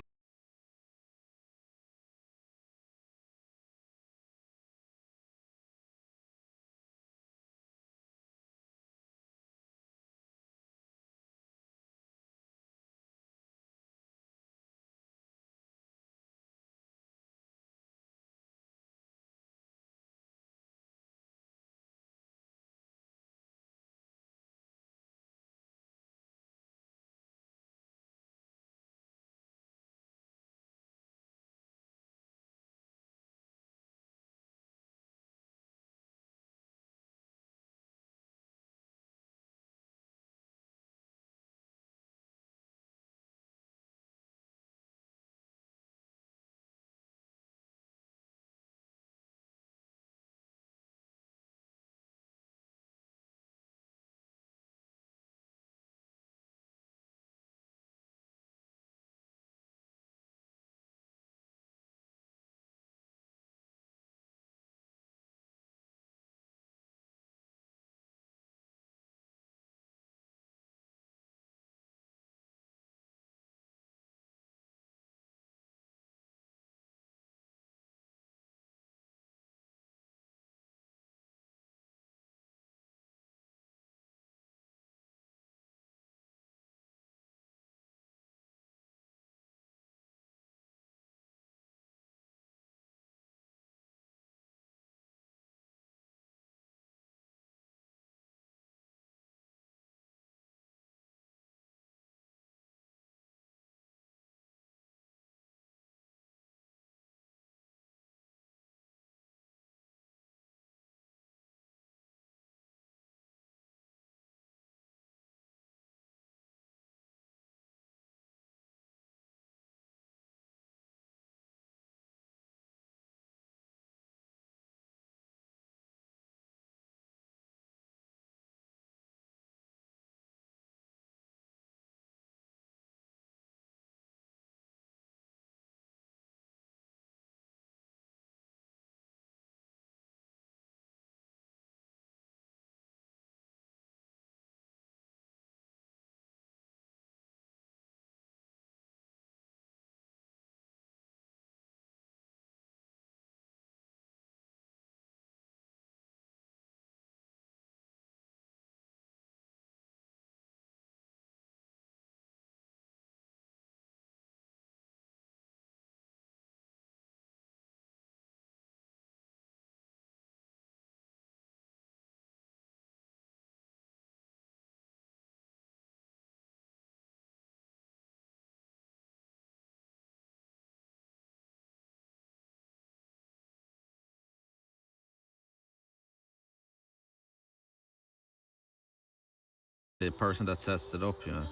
the person that sets it up, you know.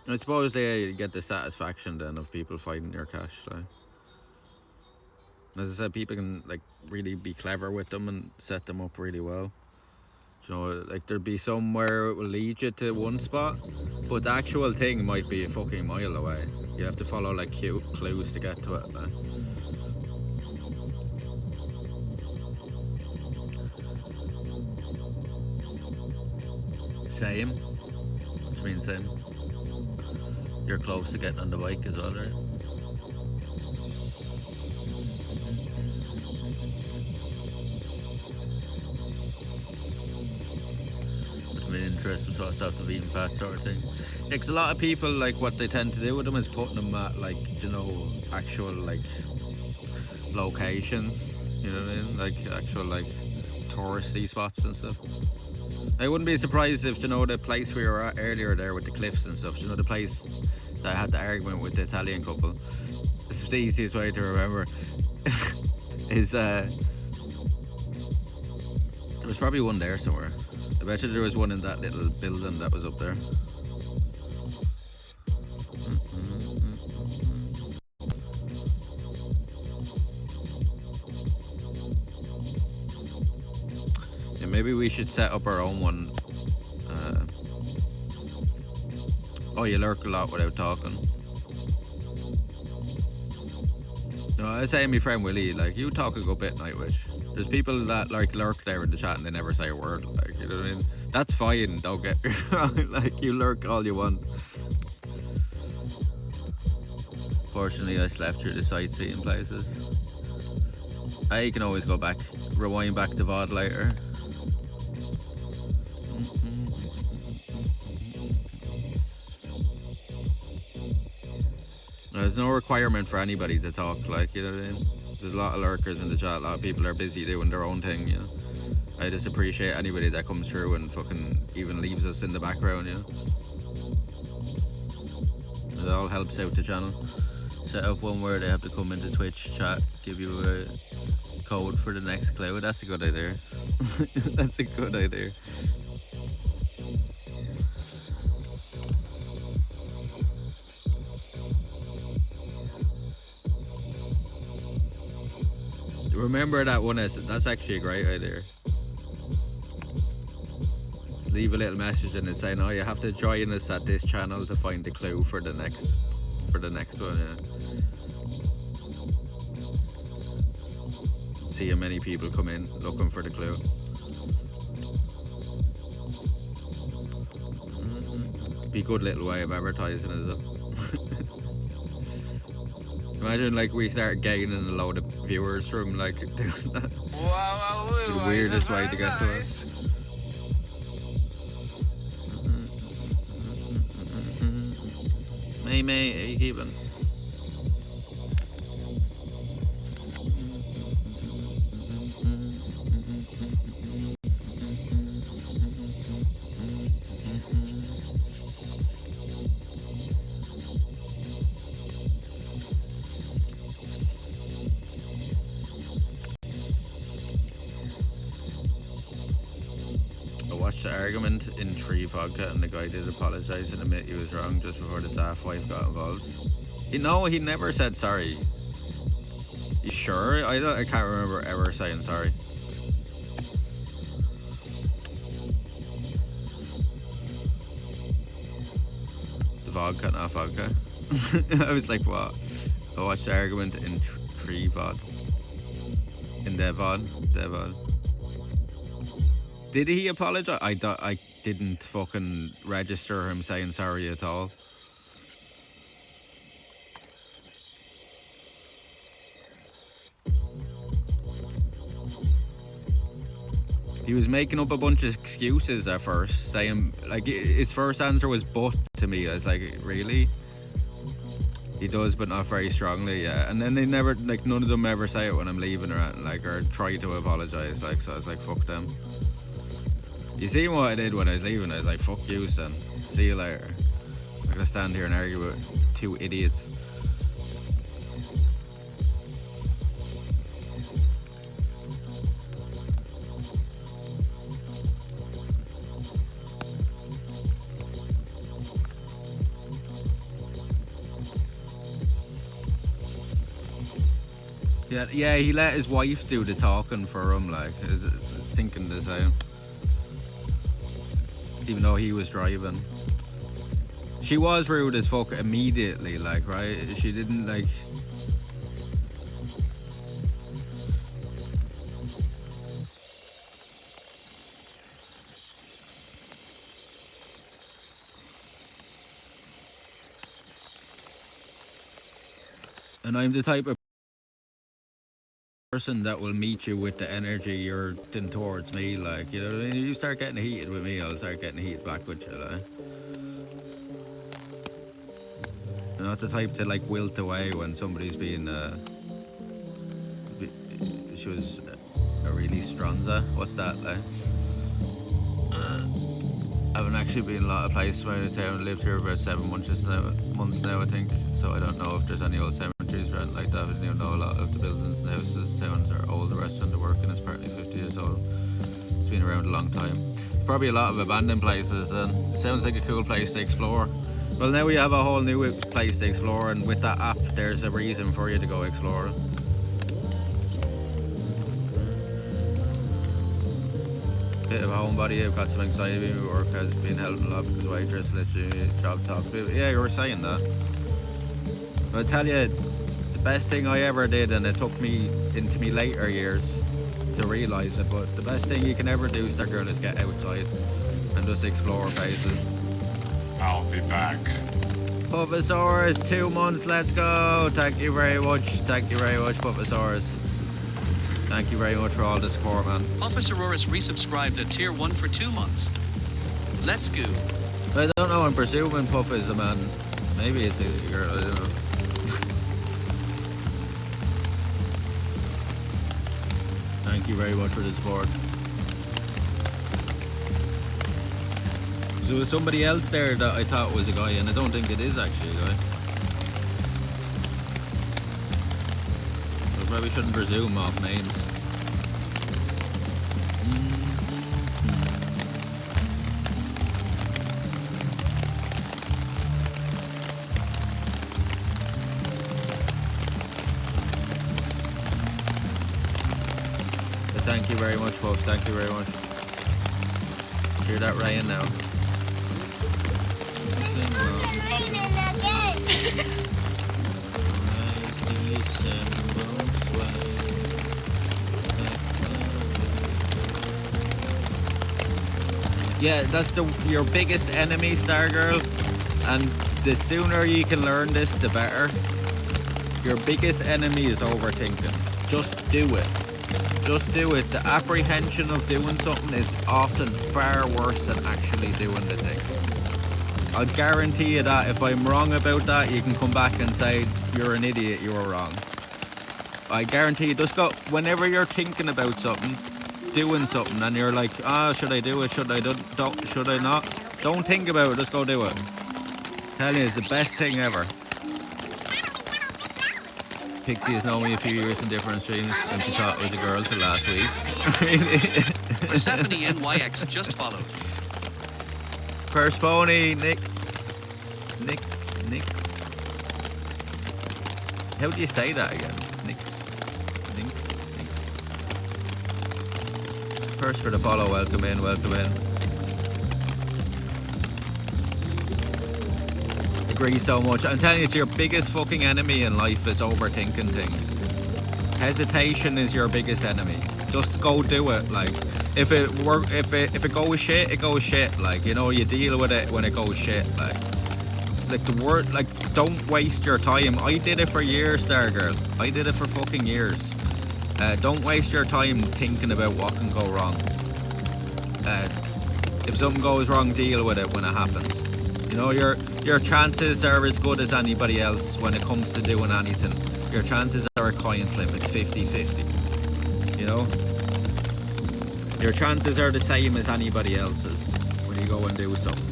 I suppose they get the satisfaction then of people finding your cash. Like, as I said, people can like really be clever with them and set them up really well. You know, like there'd be somewhere it will lead you to one spot, but the actual thing might be a fucking mile away. You have to follow like clues to get to it. Like. Same. What do you mean same? You're close to getting on the bike as well, right? I mean, interesting thoughts off the beaten path sort of thing. Yeah, 'cause a lot of people, like, what they tend to do with them is putting them at, like, you know, actual, like, locations. You know what I mean? Like, actual, like, touristy spots and stuff. I wouldn't be surprised if, you know, the place we were at earlier there with the cliffs and stuff, you know, the place that had the argument with the Italian couple. This is the easiest way to remember. Is, there was probably one there somewhere. I bet you there was one in that little building that was up there. Yeah, maybe we should set up our own one. Oh, you lurk a lot without talking. No, I was saying my friend Willie, like, you talk a good bit, Nightwish. There's people that like lurk there in the chat and they never say a word, like, you know what I mean? That's fine, don't get me wrong. Like, you lurk all you want. Fortunately, I slept through the sightseeing places. You can always go back, rewind back to VOD later. There's no requirement for anybody to talk, like, you know what I mean? There's a lot of lurkers in the chat, a lot of people are busy doing their own thing, you know? I just appreciate anybody that comes through and fucking even leaves us in the background, you know? It all helps out the channel. Set up one where they have to come into Twitch chat, give you a code for the next clue. That's a good idea. That's a good idea. Remember that one, that's actually a great idea. Leave a little message in it saying, oh, you have to join us at this channel to find the clue for the next one, yeah. See how many people come in looking for the clue. Be a good little way of advertising it. Imagine like we start gaining a load of viewers from like doing that. Wow, The weirdest way to get to it. Hey mate, how you keeping? The argument in Tree Vodka and the guy did apologise and admit he was wrong just before the staff wife got involved. No, he never said sorry. You sure? I can't remember ever saying sorry. The vodka, not vodka. I was like, what? I watched the argument in Tree Vod. In the VOD. Did he apologize? I didn't fucking register him saying sorry at all. He was making up a bunch of excuses at first, saying, like, his first answer was "but" to me. I was like, really? He does, but not very strongly, yeah. And then they never, like, none of them ever say it when I'm leaving or try to apologize, like, so I was like, fuck them. You see what I did when I was leaving? I was like, fuck you, son. See you later. I'm gonna stand here and argue with two idiots. Yeah, he let his wife do the talking for him, like, thinking the same. Even though he was driving. She was rude as fuck immediately, like, right? She didn't, like... And I'm the type of person that will meet you with the energy you're in towards me, like, you know what I mean? You start getting heated with me, I'll start getting heated back with you, like. You're not the type to, like, wilt away when somebody's being, she was a really stronza. What's that, like? I haven't actually been in a lot of places around the town. I lived here about 7 months now, I think. So I don't know if there's any old cemeteries around like that. I don't even know a lot of the buildings and houses. Towns are old. The restaurant they're working is partly 50 years old. It's been around a long time. There's probably a lot of abandoned places, and it sounds like a cool place to explore. Well, now we have a whole new place to explore, and with that app, there's a reason for you to go explore. Bit of a homebody, I've got some anxiety, my work has been helping a lot because waitress literally job talk. Yeah, you were saying that. But I tell you, the best thing I ever did, and it took me into me later years to realise it, but the best thing you can ever do, star girl, is get outside and just explore places. I'll be back. Puffosaurus, 2 months, let's go. Thank you very much, Puffosaurus. Thank you very much for all the support, man. Puffosaurus resubscribed at tier 1 for 2 months. Let's go. I don't know, I'm presuming Puff is a man. Maybe it's a girl, I don't know. Thank you very much for the support. There was somebody else there that I thought was a guy, and I don't think it is actually a guy. I probably shouldn't presume off names. But thank you very much, folks. Thank you very much. Hear that rain now. Yeah, that's your biggest enemy, Stargirl, and the sooner you can learn this, the better. Your biggest enemy is overthinking. Just do it. Just do it. The apprehension of doing something is often far worse than actually doing the thing. I'll guarantee you that if I'm wrong about that, you can come back and say, you're an idiot, you were wrong. I guarantee you, just go, whenever you're thinking about something, doing something, and you're like, should I do it, should I not? Don't think about it, just go do it. Tell you, it's the best thing ever. Pixie has known me a few years in different streams, and she thought it was a girl till last week. Persephone NYX just followed. Perspony, Nix. How do you say that again? Nix. First for the follow, welcome in. Agree so much. I'm telling you, it's your biggest fucking enemy in life is overthinking things. Hesitation is your biggest enemy. Just go do it. Like, if it goes shit, it goes shit. Like, you know, you deal with it when it goes shit. Like the word, like, don't waste your time. I did it for years, Stargirl. I did it for fucking years. Don't waste your time thinking about what can go wrong. If something goes wrong, deal with it when it happens. You know, your chances are as good as anybody else when it comes to doing anything. Your chances are a coin flip. It's 50-50. You know? Your chances are the same as anybody else's when you go and do something.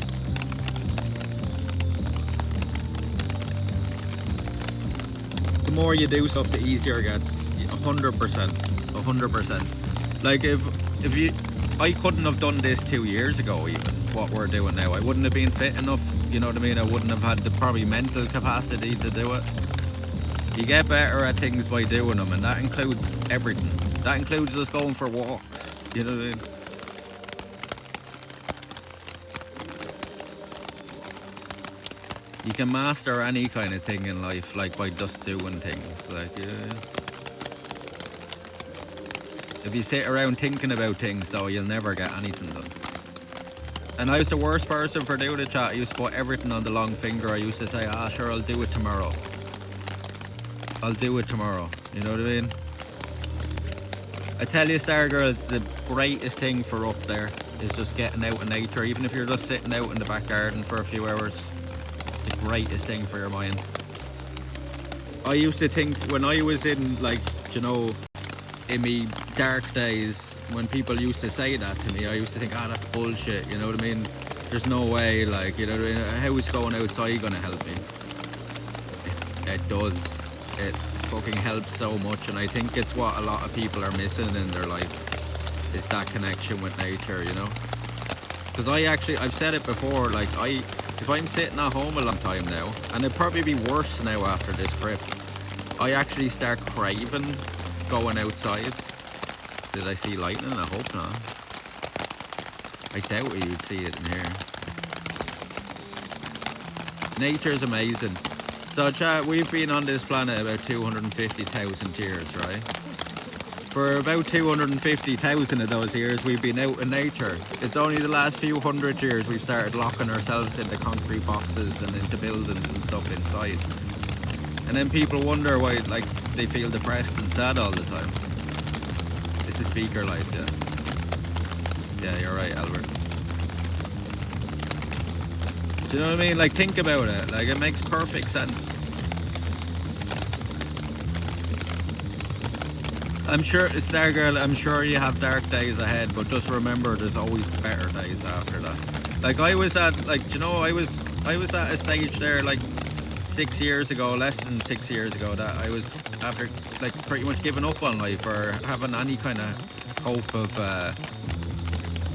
The more you do stuff, the easier it gets. 100%. Like, I couldn't have done this 2 years ago, even what we're doing now. I wouldn't have been fit enough, you know what I mean? I wouldn't have had the probably mental capacity to do it. You get better at things by doing them, and that includes everything. That includes just going for walks. You know what I mean? You can master any kind of thing in life, like by just doing things. Like, yeah. If you sit around thinking about things, though, you'll never get anything done. And I was the worst person for doing it, chat. I used to put everything on the long finger. I used to say, sure, I'll do it tomorrow. I'll do it tomorrow. You know what I mean? I tell you, Star Girls, the greatest thing for up there is just getting out in nature. Even if you're just sitting out in the back garden for a few hours, it's the greatest thing for your mind. I used to think when I was in, like, you know, in me dark days, when people used to say that to me, I used to think, that's bullshit, you know what I mean? There's no way, like, you know what I mean? How is going outside gonna help me? It does. It fucking helps so much, and I think it's what a lot of people are missing in their life, is that connection with nature, you know? Because I've said it before, like, if I'm sitting at home a long time now, and it'd probably be worse now after this trip, I actually start craving going outside. Did I see lightning? I hope not. I doubt you'd see it in here. Nature's amazing. So, chat, we've been on this planet about 250,000 years, right? For about 250,000 of those years, we've been out in nature. It's only the last few hundred years we've started locking ourselves into concrete boxes and into buildings and stuff inside. And then people wonder why, like, they feel depressed and sad all the time. It's a speaker life, yeah. Yeah, you're right, Albert. Do you know what I mean? Like, think about it. Like, it makes perfect sense. I'm sure, Stargirl, I'm sure you have dark days ahead, but just remember there's always better days after that. Like, I was at, like, you know, I was at a stage there, like, 6 years ago, less than 6 years ago, that I was, after, like, pretty much giving up on life or having any kind of hope of,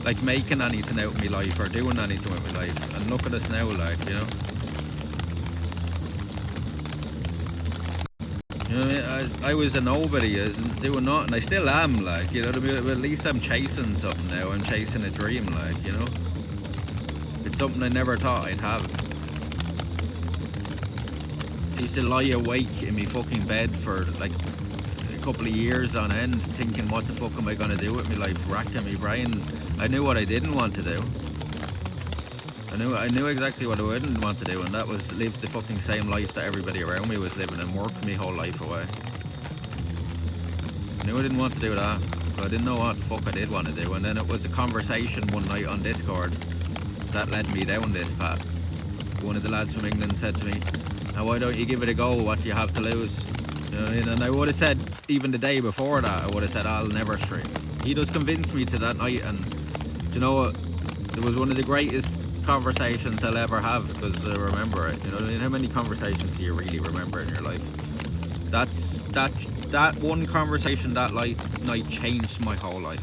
like, making anything out of my life or doing anything with my life. And look at us now, like, you know. You know what I mean? I was a nobody, doing nothing. I still am, like, you know what I mean? But at least I'm chasing something now. I'm chasing a dream, like, you know. It's something I never thought I'd have. I used to lie awake in my fucking bed for, like, a couple of years on end, thinking, what the fuck am I gonna do with my life? Racking my brain. I knew what I didn't want to do. I knew exactly what I didn't want to do, and that was live the fucking same life that everybody around me was living and work my whole life away. I knew I didn't want to do that, but I didn't know what the fuck I did want to do. And then it was a conversation one night on Discord that led me down this path. One of the lads from England said to me, "Now why don't you give it a go? What do you have to lose?" You know what I mean? And I would have said, even the day before that, I would have said, "I'll never stream." He just convinced me to that night, and you know what? It was one of the greatest conversations I'll ever have, because I remember it. You know what I mean? How many conversations do you really remember in your life? That one conversation that night changed my whole life.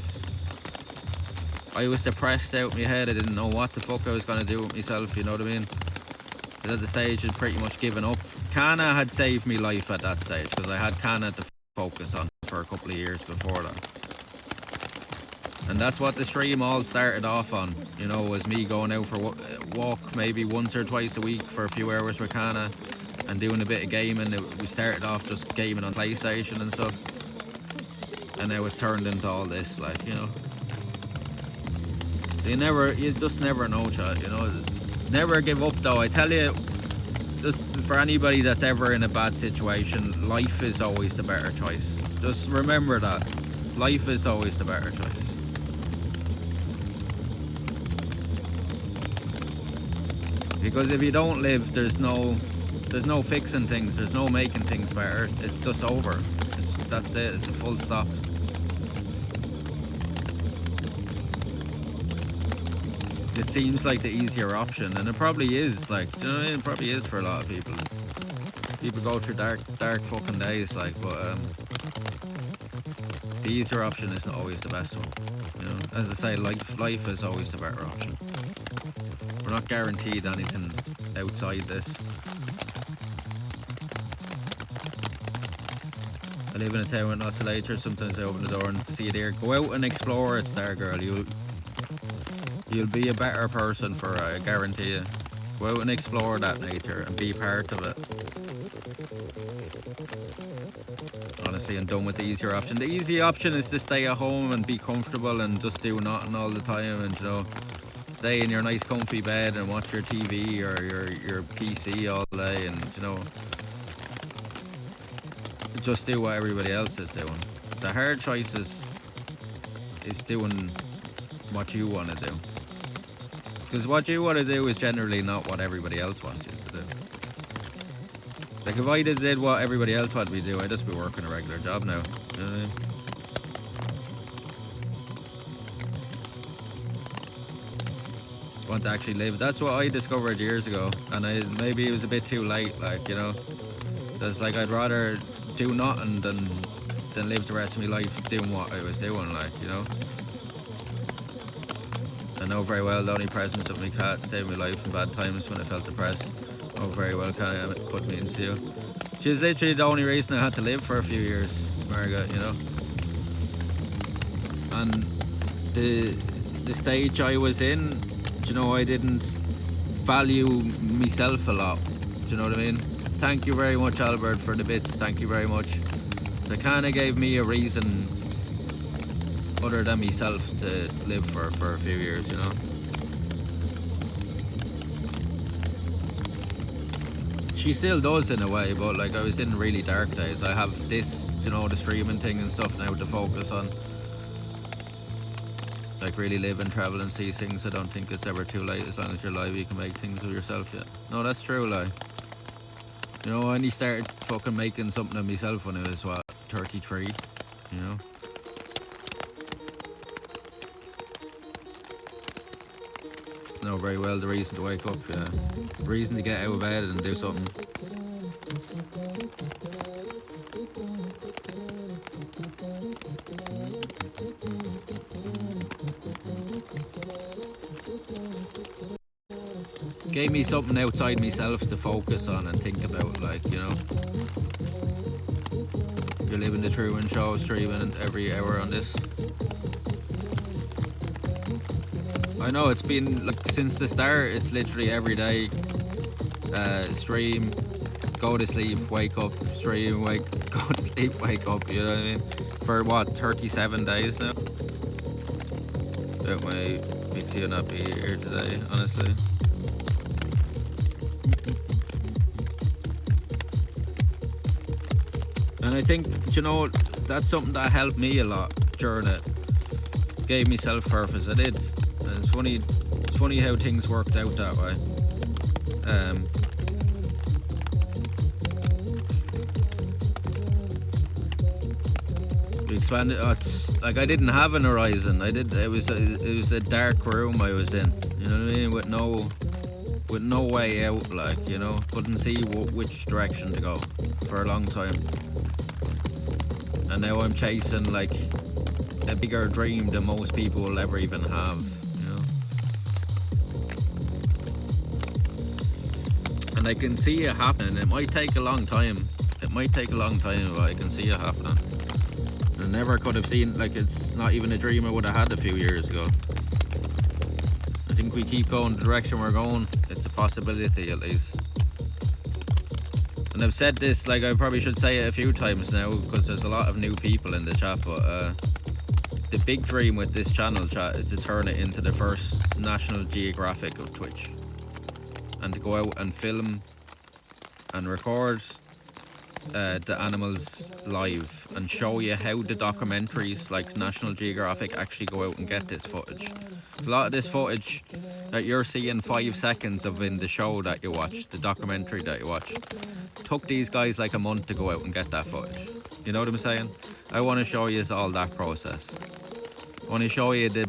I was depressed out of my head. I didn't know what the fuck I was gonna do with myself. You know what I mean? I was at the stage of pretty much giving up. Kana had saved me life at that stage, because I had Kana to focus on for a couple of years before that. And that's what the stream all started off on, you know, was me going out for a walk maybe once or twice a week for a few hours with Kana and doing a bit of gaming. We started off just gaming on PlayStation and stuff, and now it's turned into all this, like, you know. You just never know, chat, you know. Never give up, though. I tell you, just for anybody that's ever in a bad situation, life is always the better choice. Just remember that. Life is always the better choice. Because if you don't live, there's no fixing things, there's no making things better. It's just over. That's it. It's a full stop. It seems like the easier option, and it probably is. Like, do you know what I mean? It probably is for a lot of people. People go through dark fucking days, like, but the easier option isn't always the best one. You know, as I say, life is always the better option. We're not guaranteed anything outside this. I live in a town with lots of nature. Sometimes I open the door and see it here. Go out and explore it, Stargirl. You'll be a better person for it, I guarantee you. Go out and explore that nature and be part of it. Honestly, I'm done with the easier option. The easy option is to stay at home and be comfortable and just do nothing all the time, and, you know, stay in your nice comfy bed and watch your TV or your PC all day, and, you know, just do what everybody else is doing. The hard choice is doing what you want to do. Because what you want to do is generally not what everybody else wants you to do. Like, if I did what everybody else wanted me to do, I'd just be working a regular job now. You know what I mean? Want to actually live. That's what I discovered years ago, and maybe it was a bit too late, like, you know. It's like, I'd rather do nothing than live the rest of my life doing what I was doing, like, you know. I know very well the only presence of my cat saved my life in bad times when I felt depressed. Oh, very well kind of put me into you. She's literally the only reason I had to live for a few years, Margaret, you know. And the stage I was in, you know, I didn't value myself a lot. Do you know what I mean? Thank you very much, Albert, for the bits. Thank you very much. They kind of gave me a reason other than myself to live for a few years, you know. She still does in a way, but like, I was in really dark days. I have this, you know, the streaming thing and stuff now to focus on. Like, really live and travel and see things. I don't think it's ever too late. As long as you're alive, you can make things of yourself, yeah. No, that's true, like. You know, I only started fucking making something of myself when I was, what, 33, you know? Know very well the reason to wake up, yeah. The reason to get out of bed and do something. Gave me something outside myself to focus on and think about, like, you know. You're living the Truman Show, streaming every hour on this. I know it's been, like, since the start, it's literally every day. Stream, go to sleep, wake up, stream, go to sleep, wake up, you know what I mean? For what, 37 days now? Don't my big deal not be here today, honestly. And I think, you know, that's something that helped me a lot during it. Gave me self-purpose, I did. And it's funny how things worked out that way. We expanded. Like, I didn't have an horizon. It was a dark room I was in. You know what I mean? With no way out. Like, you know, couldn't see which direction to go for a long time. And now I'm chasing, like, a bigger dream than most people will ever even have, you know. And I can see it happening. It might take a long time. But I can see it happening. I never could have seen, like, it's not even a dream I would have had a few years ago. I think we keep going the direction we're going. It's a possibility, at least. And I've said this, like, I probably should say it a few times now, because there's a lot of new people in the chat, but the big dream with this channel, chat, is to turn it into the first National Geographic of Twitch. And to go out and film and record the animals live and show you how the documentaries like National Geographic actually go out and get this footage. A lot of this footage that you're seeing 5 seconds of in the show that you watch, the documentary that you watch, took these guys like a month to go out and get that footage. You know what I'm saying? I want to show you all that process. I want to show you the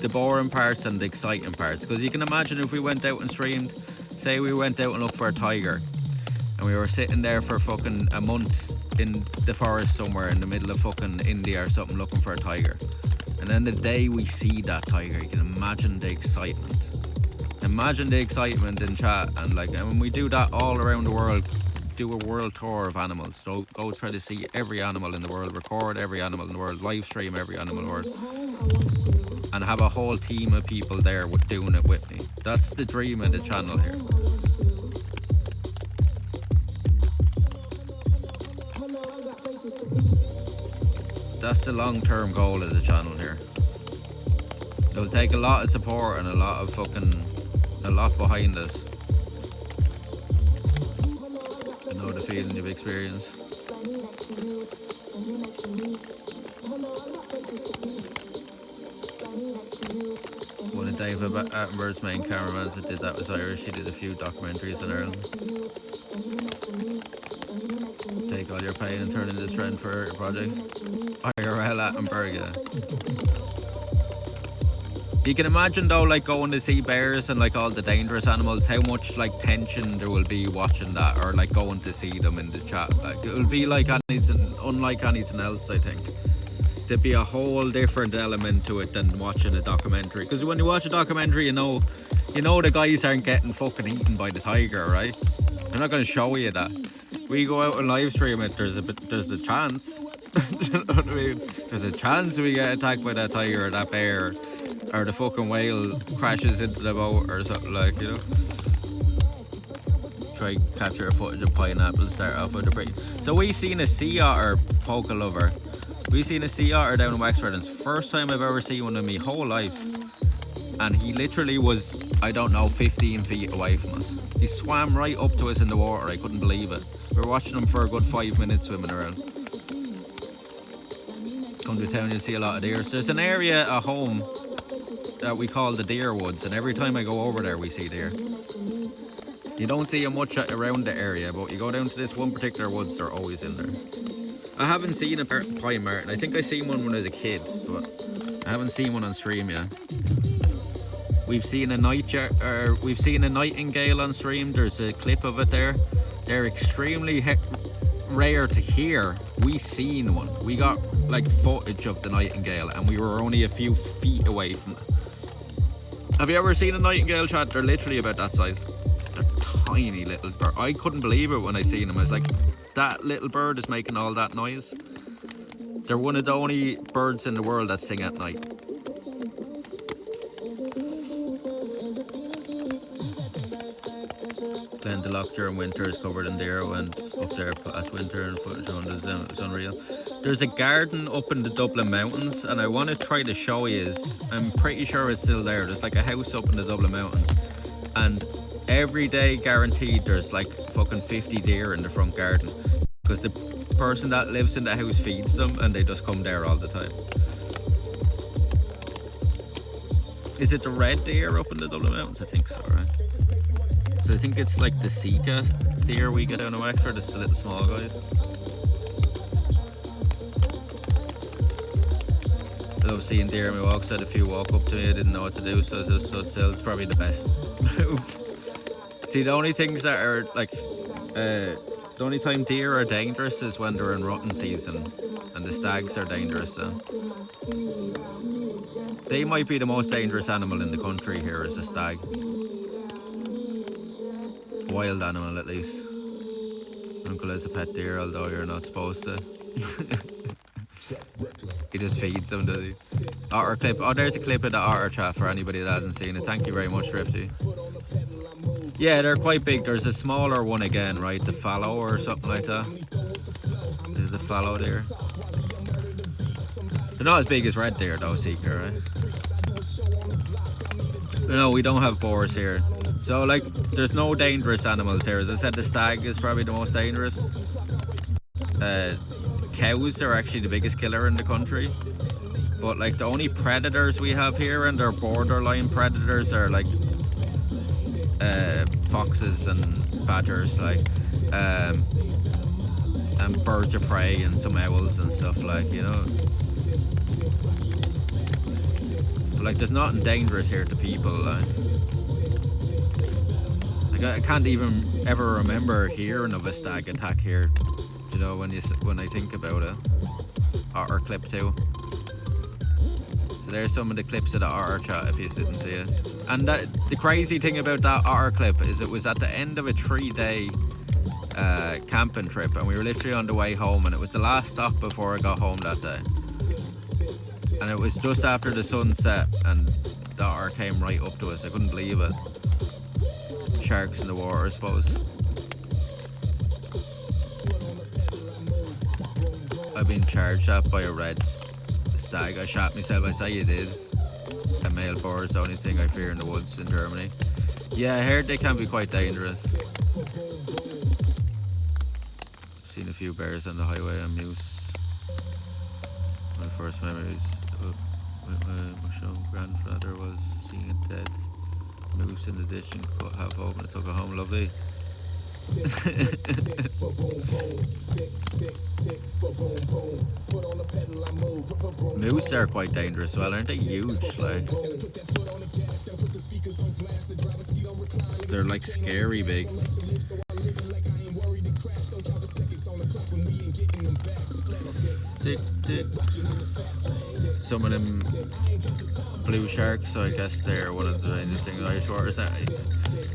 boring parts and the exciting parts, because you can imagine if we went out and streamed, say we went out and looked for a tiger, and we were sitting there for fucking a month in the forest somewhere in the middle of fucking India or something looking for a tiger. And then the day we see that tiger, you can imagine the excitement. Imagine the excitement in chat, and like, and when we do that all around the world, do a world tour of animals. So go try to see every animal in the world, record every animal in the world, live stream every animal in the world, and have a whole team of people there doing it with me. That's the dream of the channel here. That's the long-term goal of the channel here. It'll take a lot of support and a lot behind us. I know the feeling you've experienced. One of David Attenborough's main cameramans that did that was Irish. He did a few documentaries in Ireland. Take all your pain and turn it into strength for your project. IRL Attenborough, yeah. You can imagine though, like going to see bears and like all the dangerous animals, how much like tension there will be watching that, or like going to see them in the chat. Like it will be like unlike anything else, I think. There'd be a whole different element to it than watching a documentary. Because when you watch a documentary, you know the guys aren't getting fucking eaten by the tiger, right? They're not going to show you that. We go out and live stream it. There's a chance. You know what I mean? There's a chance we get attacked by that tiger or that bear, or the fucking whale crashes into the boat or something, like, you know. Try capture a footage of pineapple, start off with a break. So we seen a sea otter poke a lover. We seen a sea otter down in Wexford, and it's the first time I've ever seen one in my whole life. And he literally was, I don't know, 15 feet away from us. He swam right up to us in the water. I couldn't believe it. We were watching him for a good 5 minutes swimming around. Come to town, you'll see a lot of deer. There's an area at home that we call the deer woods, and every time I go over there we see deer. You don't see them much around the area, but you go down to this one particular woods, they're always in there. I haven't seen a pine marten. I think I seen one when I was a kid, but I haven't seen one on stream yet. We've seen a nightingale on stream. There's a clip of it there. They're extremely rare to hear. We seen one. We got like footage of the nightingale, and we were only a few feet away from it. Have you ever seen a nightingale, chat? They're literally about that size. They're tiny little bird. I couldn't believe it when I seen them. I was like, that little bird is making all that noise. They're one of the only birds in the world that sing at night. Glendalough during winter is covered in deer. Went up there past winter and footage on it's unreal. There's a garden up in the Dublin Mountains, and I want to try to show you. I'm pretty sure it's still there. There's like a house up in the Dublin Mountains, and every day guaranteed there's like fucking 50 deer in the front garden, because the person that lives in the house feeds them, and they just come there all the time. Is it the red deer up in the Dublin Mountains? I think so, right? So I think it's like the Sika deer we get down in Wexford. It's the little small guys. I love seeing deer in my walks. I had a few walk up to me. I didn't know what to do, so I just stood still. It's probably the best move. See, the only things that are like, the only time deer are dangerous is when they're in rutting season, and the stags are dangerous then. They might be the most dangerous animal in the country here, is a stag. Wild animal, at least. Uncle has a pet deer, although you're not supposed to. He just feeds them, does he? Otter clip. Oh, there's a clip of the otter chat for anybody that hasn't seen it. Thank you very much, Rifty. Yeah, they're quite big. There's a smaller one again, right? The fallow or something like that. This is the fallow deer. They're not as big as red deer though, Seeker, right? No, we don't have boars here. So like, there's no dangerous animals here. As I said, the stag is probably the most dangerous. Cows are actually the biggest killer in the country. But like, the only predators we have here, and they're borderline predators, are like foxes and badgers, like, and birds of prey and some owls and stuff, like, you know. But like, there's nothing dangerous here to people, like I can't even ever remember hearing of a stag attack here, you know, when I think about it. Otter clip too. So there's some of the clips of the otter chat if you didn't see it. And the crazy thing about that otter clip is it was at the end of a 3-day camping trip, and we were literally on the way home, and it was the last stop before I got home that day. And it was just after the sun set, and the otter came right up to us. I couldn't believe it. Sharks in the water, I suppose. I've been charged at by a red stag. I shot myself. I say you did. A male boar is the only thing I fear in the woods in Germany. Yeah, I heard they can be quite dangerous. Seen a few bears on the highway and moose. My first memories of my grandfather was seeing a dead moose in the ditch and cut half open and took it home. Lovely. Moose are quite dangerous, well, aren't they? Huge, like. They're like scary big. Tick, tick. Some of them blue sharks, so I guess they're one of the dangerous things in Irish waters.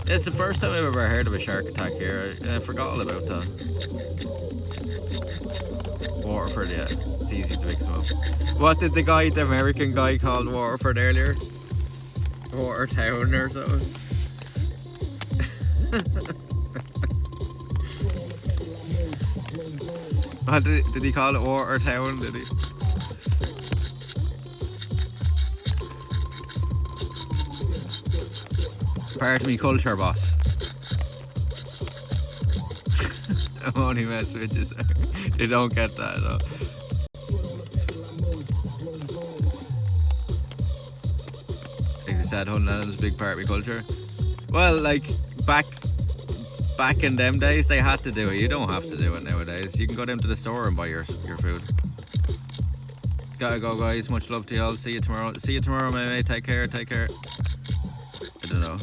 It's the first time I've ever heard of a shark attack here. I forgot all about that. Waterford, yeah. It's easy to mix them up. What did the American guy called Waterford earlier? Watertown or something? What did he call it? Watertown, did he? Part of me culture, boss. I'm only messing with you, sir. You don't get that at all. Like I said, hunting is a big part of my culture. Well, like, back in them days, they had to do it. You don't have to do it nowadays. You can go down to the store and buy your food. Gotta go, guys. Much love to y'all. See you tomorrow. See you tomorrow, mate. Take care. I don't know.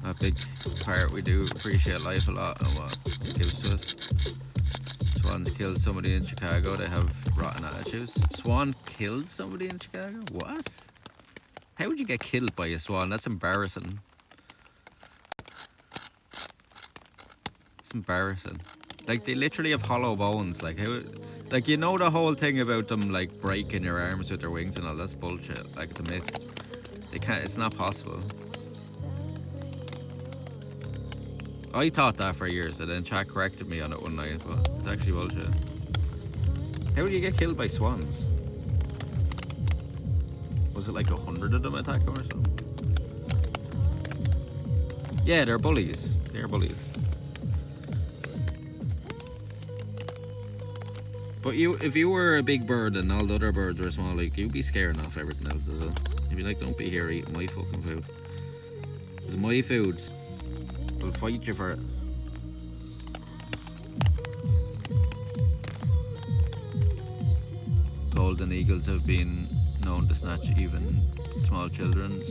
A big part. We do appreciate life a lot and what it gives to us. Swan killed somebody in Chicago. They have rotten attitudes. Swan killed somebody in Chicago? What? How would you get killed by a swan? That's embarrassing. It's embarrassing. Like, they literally have hollow bones. Like, how? Like, you know the whole thing about them, like, breaking your arms with their wings and all. That's bullshit. Like, it's a myth. They can't. It's not possible. I thought that for years, and then Chad corrected me on it one night, but it's actually bullshit. How do you get killed by swans? Was it like 100 of them attack them or something? Yeah, they're bullies. They're bullies. But if you were a big bird and all the other birds were small, like, you'd be scaring off everything else as well. You'd be like, don't be here eating my fucking food. It's my food. I'll fight you for it. Golden eagles have been known to snatch even small children.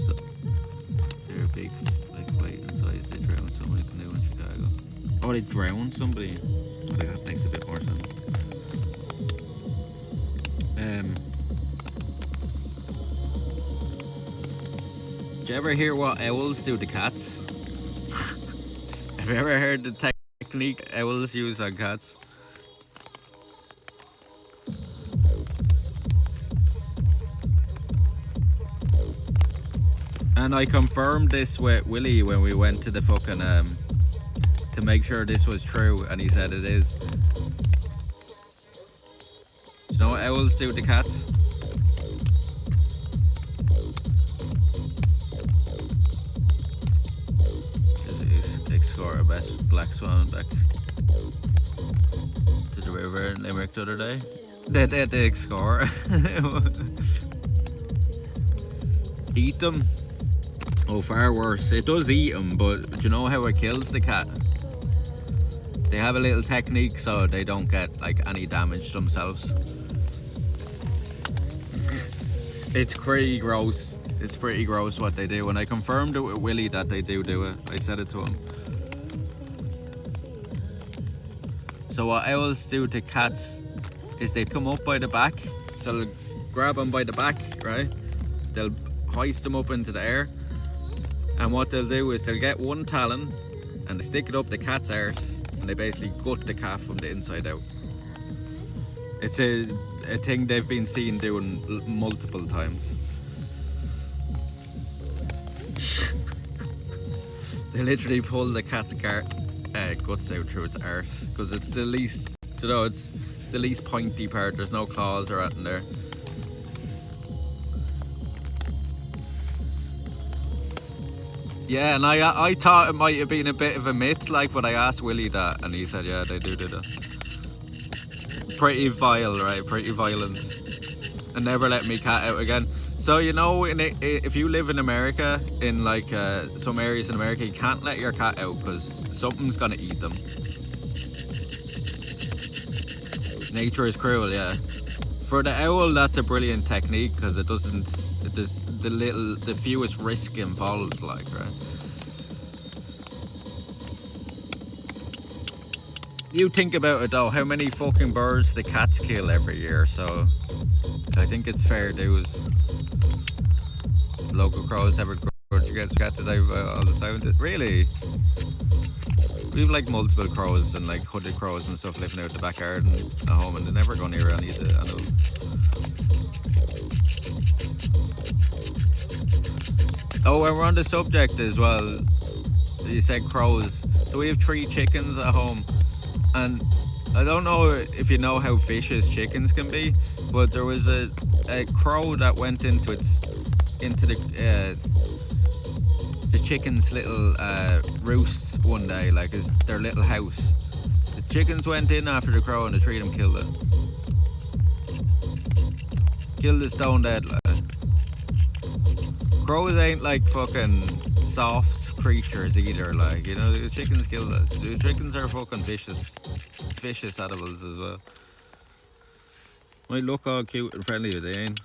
They're big, like, weight and size. They drowned somebody canoe in Chicago. Oh, they drowned somebody? I think that makes a bit more sense. Did you ever hear what owls do to cats? Have you ever heard the technique owls use on cats? And I confirmed this with Willie when we went to the fucking to make sure this was true, and he said it is. Do you know what owls do to cats? Escort a black swan back to the river in Limerick the other day. They escort. Eat them? Oh, far worse. It does eat them, but do you know how it kills the cat? They have a little technique so they don't get, like, any damage themselves. It's pretty gross. It's pretty gross what they do. And I confirmed it with Willie that they do it. I said it to him. So what owls do to cats is they come up by the back. So they'll grab them by the back, right? They'll hoist them up into the air. And what they'll do is they'll get one talon and they stick it up the cat's arse. and they basically gut the cat from the inside out. It's a thing they've been seen doing multiple times. They literally pull the cat's guts out through its arse because it's the least, you know, it's the least pointy part. There's no claws or anything there. Yeah, and I thought it might have been a bit of a myth, like, but I asked Willie that, and he said, yeah, they do that. Pretty vile, right? Pretty violent. And never let me cat out again. So, you know, if you live in America, in like some areas in America, you can't let your cat out because something's gonna eat them. Nature is cruel, yeah. For the owl, that's a brilliant technique because there's the fewest risk involved, like, right? You think about it though, how many fucking birds the cats kill every year, so I think it's fair dues. Local crows have a grudge against cats that all the time. Really? We have like multiple crows and like hooded crows and stuff living out the back garden at home, and they never go near any of the animals. Oh, and we're on the subject as well. You said crows. So we have 3 chickens at home, and I don't know if you know how vicious chickens can be, but there was a crow that went into the chicken's little roost one day, like their little house. The chickens went in after the crow and the 3 of them killed it. Killed it stone dead, like. Crows ain't like fucking soft creatures either, like, you know, the chickens kill it. The chickens are fucking vicious animals as well. Might look all cute and friendly, but they ain't.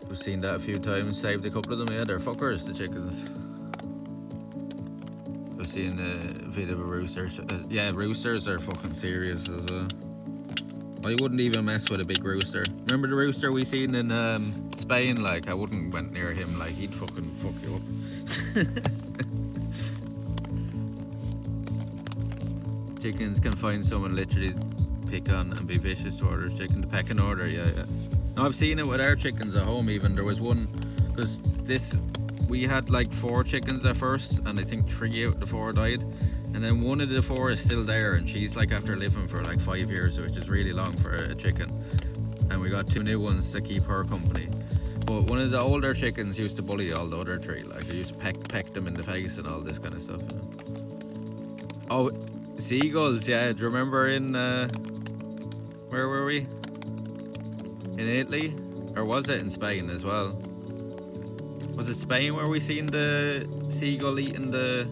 We've seen that a few times, saved a couple of them, yeah, they're fuckers, the chickens. I've seen a video of a rooster. Yeah, roosters are fucking serious as well. I wouldn't even mess with a big rooster. Remember the rooster we seen in Spain? Like, I wouldn't went near him, like, he'd fucking fuck you up. Chickens can find someone literally pick on and be vicious towards chicken. The pecking order, yeah. No, I've seen it with our chickens at home even. There was one, because we had like 4 chickens at first, and I think 3 out of the 4 died. And then one of the 4 is still there, and she's like after living for like 5 years, which is really long for a chicken. And we got 2 new ones to keep her company. But one of the older chickens used to bully all the other 3, like they used to peck them in the face and all this kind of stuff, you know? Oh, seagulls, yeah. Do you remember in where were we? In Italy? Or was it in Spain as well? Was it Spain where we seen the seagull eating the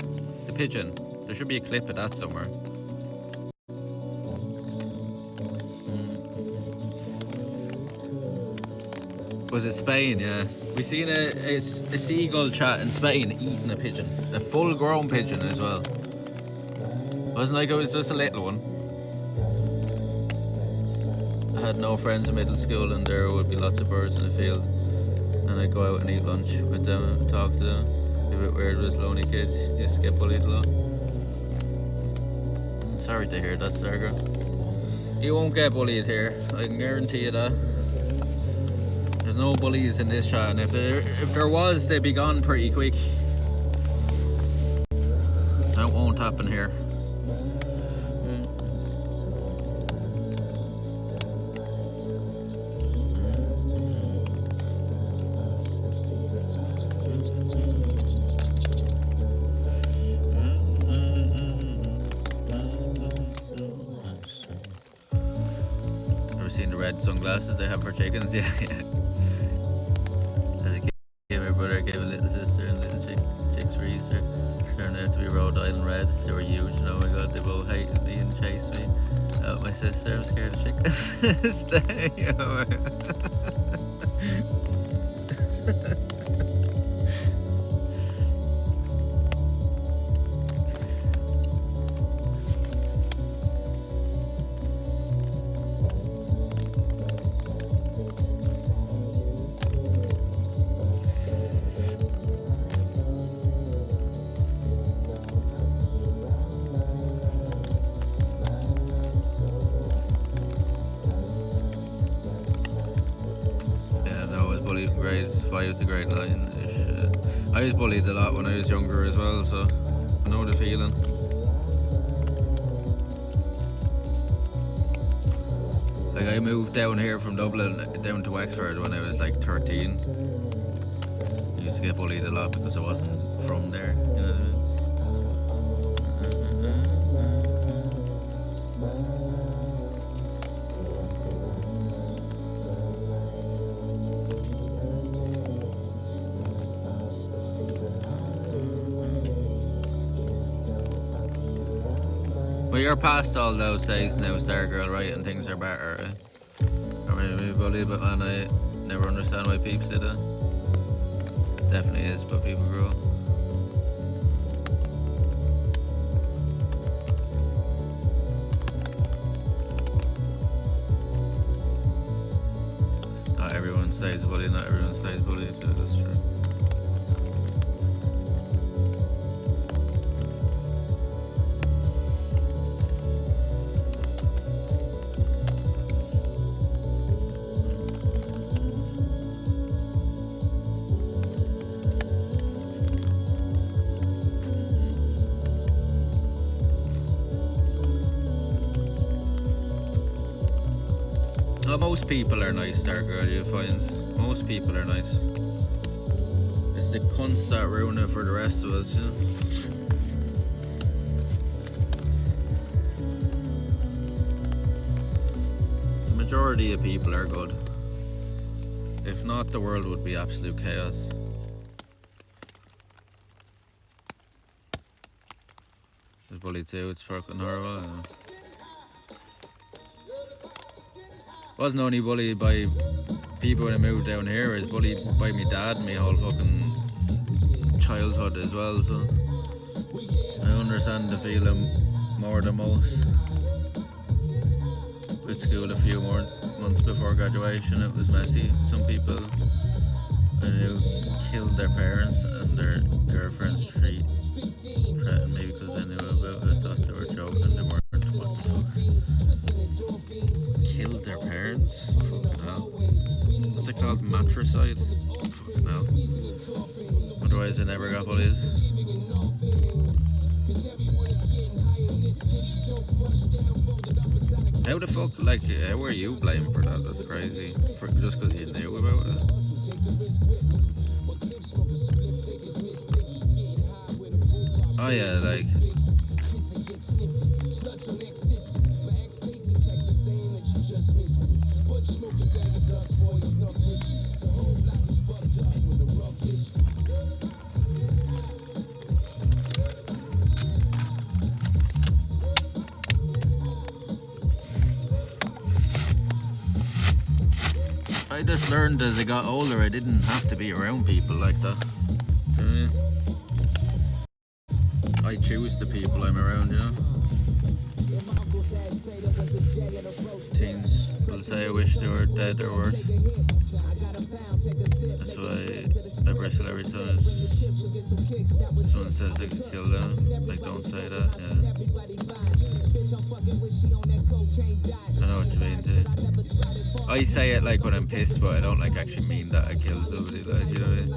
pigeon? There should be a clip of that somewhere. Was it Spain? Yeah. We seen a seagull chat in Spain eating a pigeon. A full grown pigeon as well. Wasn't like it was just a little one. I had no friends in middle school, and there would be lots of birds in the field. And I'd go out and eat lunch with them and talk to them. A bit weird, was lonely kid. Used to get bullied a lot. Sorry to hear that, Sargo. You won't get bullied here, I can guarantee you that. There's no bullies in this chat, and if there was, they'd be gone pretty quick. That won't happen here. Sunglasses they have for chickens, yeah. As a kid, my brother gave a little sister and little chicks for Easter. Turned out to be Rhode Island Reds. They were huge, and oh my god, they both hated me and chased me. My sister, I'm scared of chickens. Stay away. It's a great line. I was bullied a lot when I was younger as well, so I know the feeling. Like I moved down here from Dublin down to Wexford when I was like 13. I used to get bullied a lot because I wasn't from there, you know what I mean? But you're past all those days now, Stargirl, right? And things are better, right? I mean, bullied, but man, I never understand why peeps did it. Definitely is, but people grow up. Not everyone stays bullied, not everyone stays bullied, so that's true. Most people are nice, Stargirl, you'll find. Most people are nice. It's the cunts that ruin it for the rest of us, you know? The majority of people are good. If not, the world would be absolute chaos. I was bullied too, it's fucking horrible. You know? Wasn't only bullied by people when I moved down here, I was bullied by my dad my whole fucking childhood as well, so I understand the feeling more than most. Quit school a few more months before graduation, it was messy. Some people I knew killed their parents and their girlfriends threatened me because they knew about it, thought they were joking, they weren't. What the fuck? Killed their parents? Fucking hell. What's it called? Matricide? Fucking hell. Otherwise I never got bullied. How the fuck, like, how were you blamed for that? That's crazy. Just because you knew about it? Oh yeah, like... I just learned as I got older I didn't have to be around people like that. You know what I mean? I choose the people I'm around, you know? Teens will say I wish they were dead or worse. That's why I bristle every time someone says they could kill them. Like, don't say that, yeah. I know what you mean, too. I say it like when I'm pissed, but I don't like actually mean that I killed somebody, like, you know what I mean?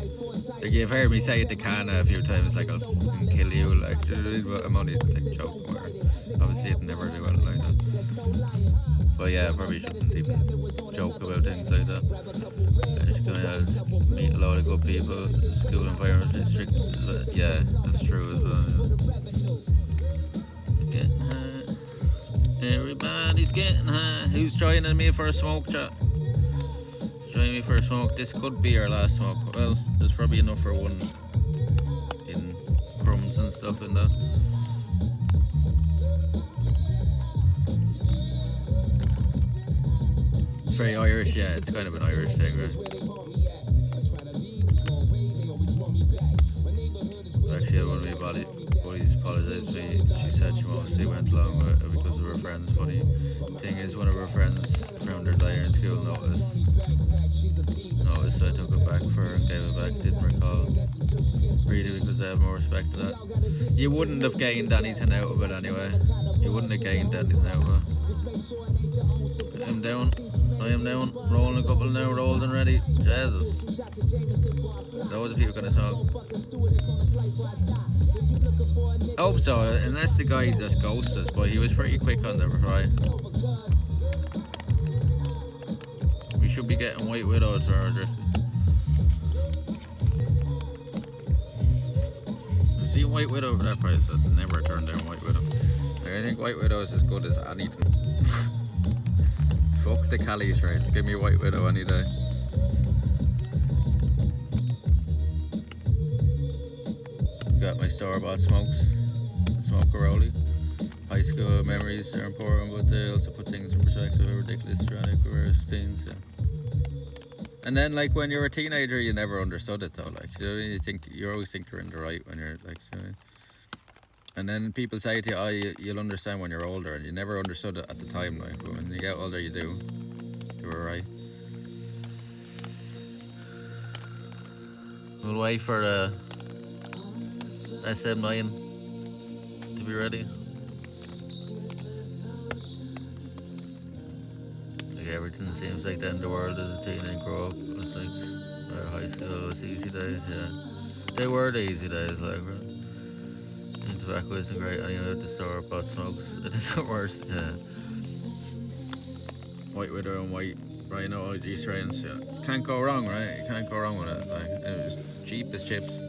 Like, you've heard me say it to Kana a few times, like, I'll fucking kill you, like, you know what I mean? But I'm only, like, joking with her. Obviously, I'd never do anything like that. But yeah, I probably shouldn't even joke about things like that. Just gonna meet a lot of good people, school environment is strict, yeah, that's true as well, yeah. Getting high. Everybody's getting high. Who's joining me for a smoke, chat? Joining me for a smoke. This could be our last smoke. Well, there's probably enough for one in crumbs and stuff in that. It's very Irish, yeah, it's kind of an Irish thing, right? Actually, one of my buddies apologised to me. She said she mostly went along with it because of her friends. Funny thing is, one of her friends found her lying in school, noticed, so I took it back for her and gave it back, didn't recall. Really, because I have more respect to that. You wouldn't have gained anything out of it anyway. You wouldn't have gained anything out of it. I'm down. I am now rolling a couple now, rolled and ready. Jesus. Loads of people gonna talk. I hope so, unless the guy just ghosts us, but he was pretty quick on the reply. We should be getting White Widow charger. See White Widow for that price, I'd never turn down White Widow. Like, I think White Widow is as good as anything. Fuck the Cali's rates, give me White Widow any day. Got my store-bought smokes. Smoke a rollie. High school memories are important, but they also put things in perspective. A ridiculous traumatic whereas teens, yeah. And then, like, when you're a teenager, you never understood it, though. Like, you know, you always think you're in the right when you're, like, you know. And then people say to you, oh, you'll understand when you're older, and you never understood it at the time, like, but when you get older, you do. You were right. We'll wait for the SM9 to be ready. Like, everything seems like the end of the world as a teen and grow up. It's like, high school, it's easy days, yeah. They were the easy days, like, right? And tobacco isn't great anyway, the store bought smokes. It isn't worse, yeah. White Widow and White Rhino OG strains, yeah. Can't go wrong, right? You can't go wrong with it. Like, it was cheap as chips.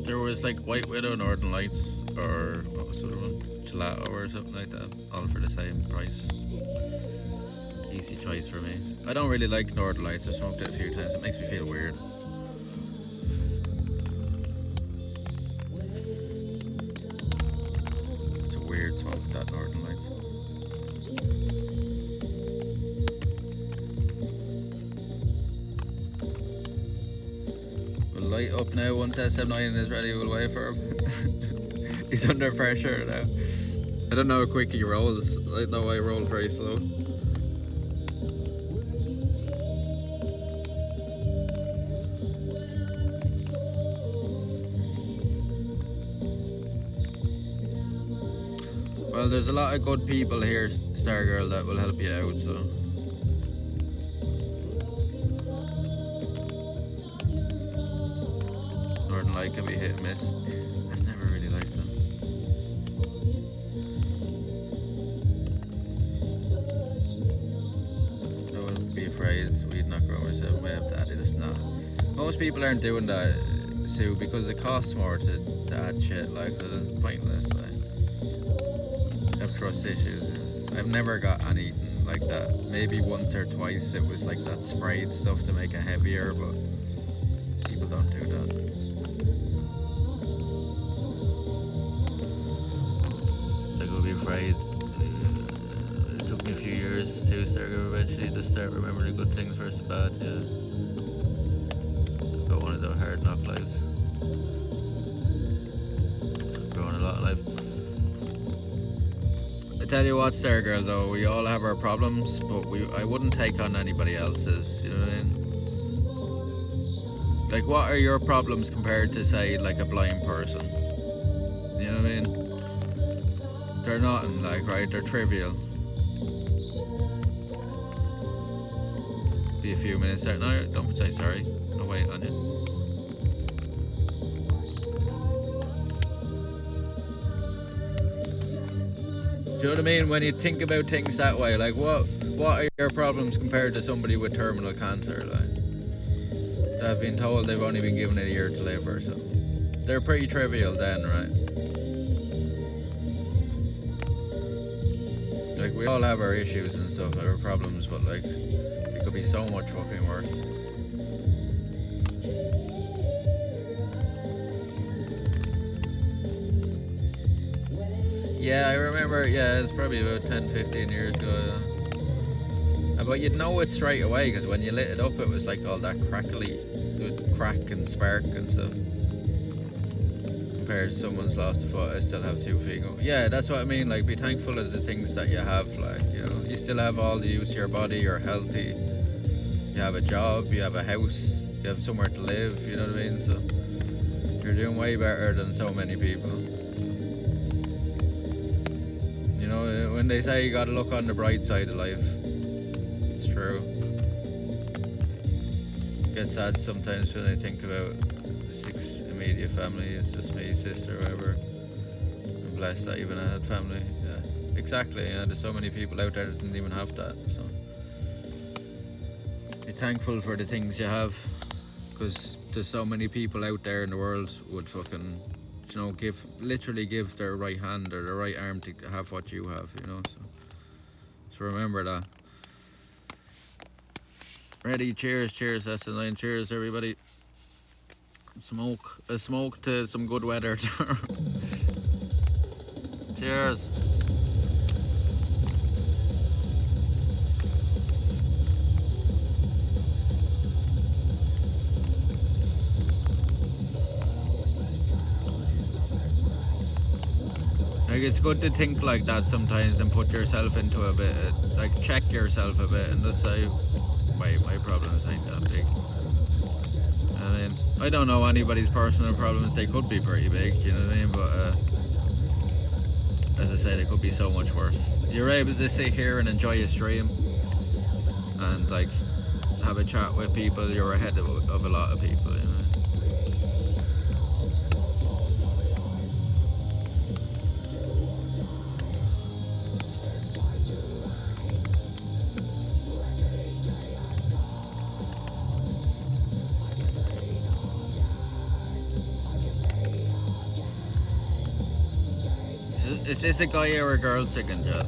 There was like White Widow, Northern Lights, or what was the other one? Gelato or something like that. All for the same price. Easy choice for me. I don't really like Northern Lights. I smoked it a few times. It makes me feel weird. It's a weird smoke, that Northern Lights. We'll light up now once SM9 is ready. We'll wait for him. He's under pressure now. I don't know how quick he rolls. I know I roll very slow. Well, there's a lot of good people here, Stargirl, that will help you out, so. Northern Light can be hit and miss. I've never really liked them. I wouldn't be afraid we'd not grow myself. May have to add this now. Most people aren't doing that, Sue, because it costs more to add shit, like, so it's pointless, like. I have trust issues. I've never got anything like that. Maybe once or twice it was like that sprayed stuff to make it heavier, but people don't do that. Like, I would be afraid. It took me a few years to eventually to start remembering the good things versus the bad, yeah. Got one of those hard knock lives. Growing a lot of life. I tell you what, Stargirl, though, we all have our problems, but I wouldn't take on anybody else's, you know what I mean? Like, what are your problems compared to, say, like a blind person? You know what I mean? They're nothing, like, right? They're trivial. Be a few minutes there. No, don't say sorry. I'll wait on you. Do you know what I mean? When you think about things that way, like what are your problems compared to somebody with terminal cancer, like that have been told they've only been given a year to live or something? They're pretty trivial then, right? Like, we all have our issues and stuff, our problems, but like it could be so much fucking worse. Yeah, I remember, yeah, it's probably about 10-15 years ago, yeah. But you'd know it straight away, because when you lit it up, it was like all that crackly, it would crack and spark and stuff. Compared to someone's lost a foot, I still have 2 feet going. Yeah, that's what I mean, like, be thankful of the things that you have, like, you know. You still have all the use of your body, you're healthy, you have a job, you have a house, You have somewhere to live, you know what I mean? So you're doing way better than so many people. You know, when they say you gotta look on the bright side of life, it's true. I get sad sometimes when I think about the 6 immediate family. It's just me, sister, whoever. I'm blessed that even I had family. Yeah, exactly. Yeah, there's so many people out there that didn't even have that. So be thankful for the things you have, because there's so many people out there in the world would fucking, you know, literally give their right hand or their right arm to have what you have, you know. So remember that. Ready? Cheers, cheers. That's the line. Cheers, everybody. A smoke to some good weather. Cheers. Like, it's good to think like that sometimes and put yourself into a bit, like check yourself a bit and just say, my problems ain't that big. I mean, I don't know anybody's personal problems, they could be pretty big, you know what I mean, but as I said, it could be so much worse. You're able to sit here and enjoy a stream and like have a chat with people, you're ahead of a lot of people, you know. Is this a guy or a girl singing, Jet?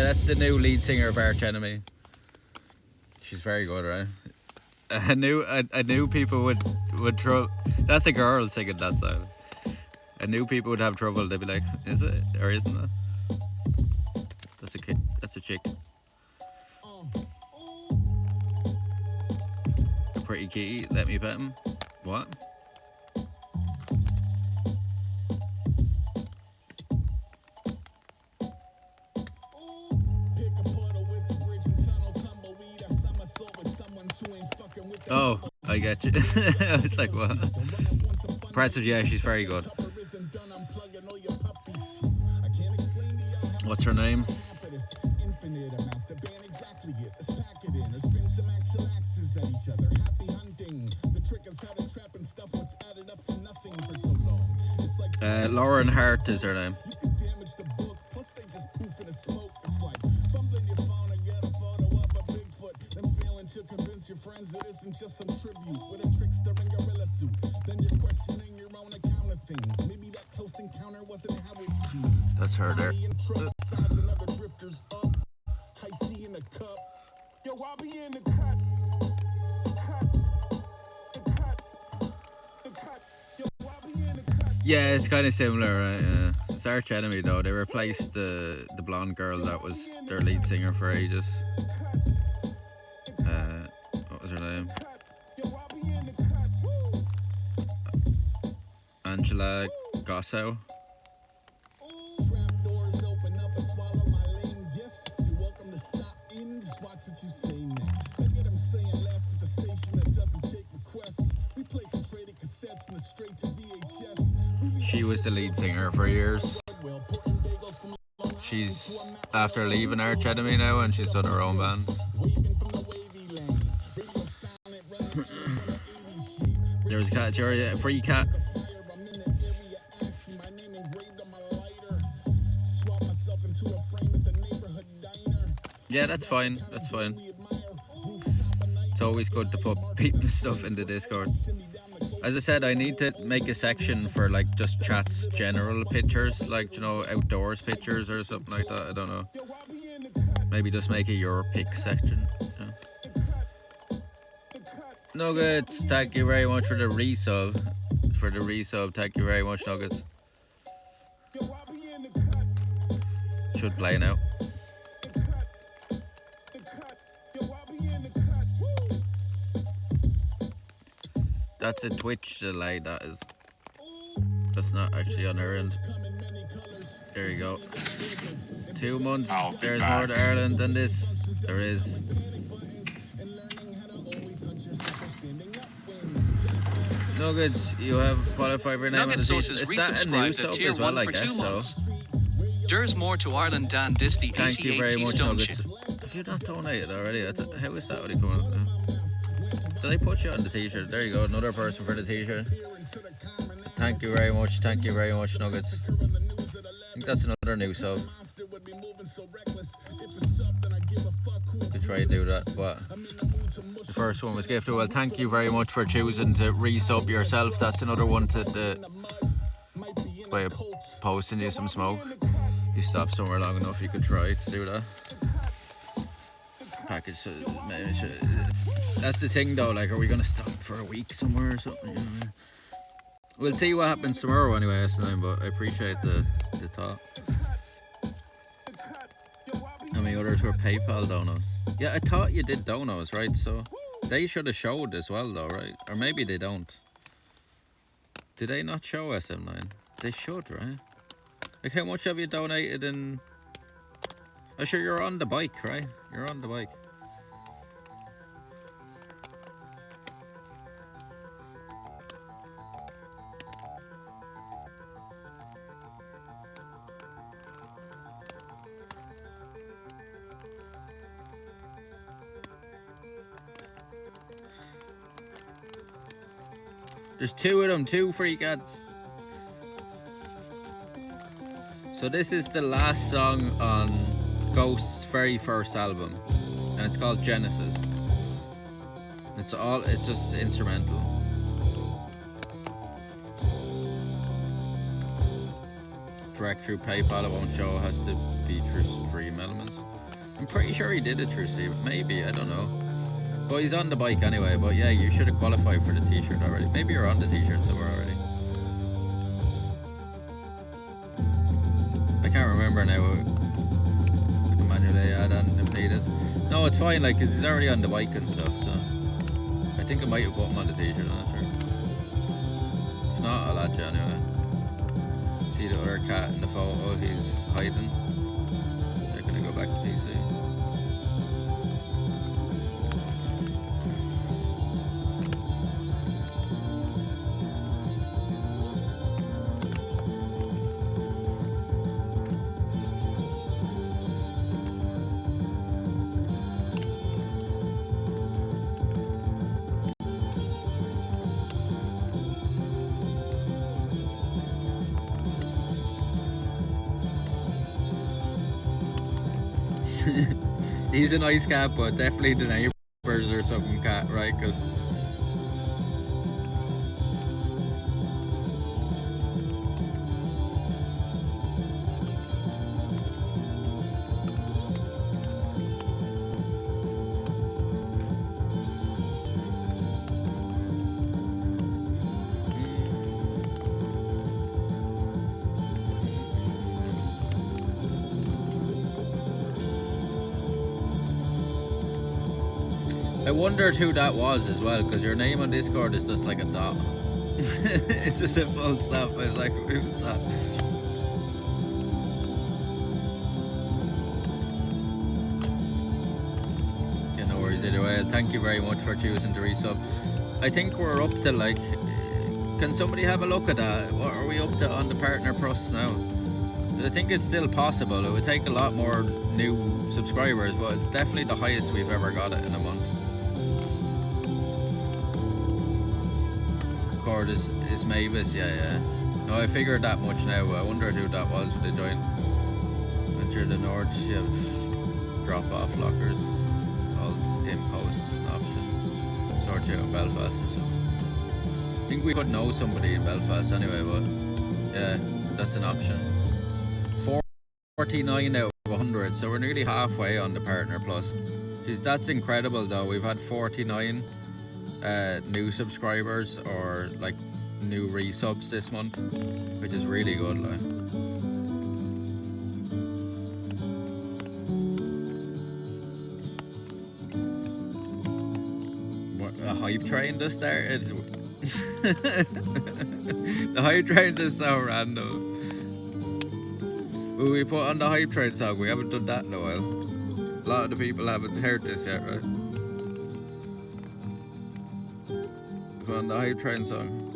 that's the new lead singer of Arch Enemy. She's very good, right? I knew people would trouble. That's a girl singing that song. I knew people would have trouble. They'd be like, "Is it or isn't it?" That's a kid. That's a chick. A pretty kitty. Let me pet him. What? Oh, I get you. I was like, what? Impressive, yeah, she's very good. What's her name? Lauren Hart is her name. That's her there. Yeah, it's kind of similar, right? It's Arch Enemy though. They replaced the blonde girl that was their lead singer for ages. What was her name? Angela Gossow. She was the lead singer for years. She's after leaving Arch Enemy now and she's done her own band. There's a cat, Jerry, a free cat. Yeah, that's fine. That's fine. It's always good to put people stuff in the Discord. As I said, I need to make a section for like just chats, general pictures, like, you know, outdoors pictures or something like that. I don't know. Maybe just make a your pick section. Yeah. Nuggets, thank you very much for the resub. Thank you very much, Nuggets. Should play now. That's a Twitch delay, that is. That's not actually on our end. There you go. 2 months. There's more to Ireland than this. There is. Nuggets, you have qualified your name on the sources Is that a new sub as well, I guess so? There's more to Ireland than this, the Thank you very much, Stone Nuggets. Have you not donated already? How is that already coming up? Did they put you on the t-shirt? There you go, another person for the t-shirt. Thank you very much, Nuggets. I think that's another new sub. To try to do that, but the first one was gifted. Well, thank you very much for choosing to resub yourself. That's another one to the way of posting you some smoke. You stop somewhere long enough, you could try to do that. Package, that's the thing though, like, are we gonna stop for a week somewhere or something, you know? We'll see what happens tomorrow anyway, S9, but I appreciate the thought. How many others were PayPal donos? Yeah, I thought you did donos, right? So they should have showed as well though, right? Or maybe they don't. Do they not show SM9? They should, right? Like, how much have you donated in... Oh, sure, you're on the bike, right? You're on the bike. There's 2 of them, 2 free cats. So this is the last song on Ghost's very first album, and it's called Genesis. It's just instrumental. Direct through PayPal, it won't show, it has to be through Stream Elements. I'm pretty sure he did it through Steve. Maybe, I don't know. But he's on the bike anyway. But yeah, you should have qualified for the t-shirt already. Maybe you're on the t-shirt somewhere already. I can't remember now. I can manually add on if needed. No, it's fine, like, 'cause he's already on the bike and stuff, so I think I might have put him on the t-shirt, I'm not sure. If not, I'll add you anyway. See the other cat in the photo, he's hiding. They're gonna go back to PC. He's a nice cat, but definitely the neighbors or something cat, right? Because I wondered who that was as well, because your name on Discord is just like a dot. It's just a full stop. I was like, who's that? Yeah, no worries either way. Thank you very much for choosing to resub. I think we're up to like, can somebody have a look at that? What are we up to on the Partner Plus now? I think it's still possible. It would take a lot more new subscribers, but it's definitely the highest we've ever got it in a month. Cord is Mavis, yeah. No, I figured that much now. I wondered who that was when they joined. Enter the North, you have drop-off lockers called in-post option. Sort you out in Belfast or something. I think we could know somebody in Belfast anyway, but yeah, that's an option. 49 out of 100, so we're nearly halfway on the Partner Plus. Jeez, that's incredible though. We've had 49 new subscribers or like new resubs this month, which is really good. Like, what, a hype train just started. The hype train is so random. Will we put on the hype train song? We haven't done that in a while. A lot of the people haven't heard this yet, right? Put on the hype train song.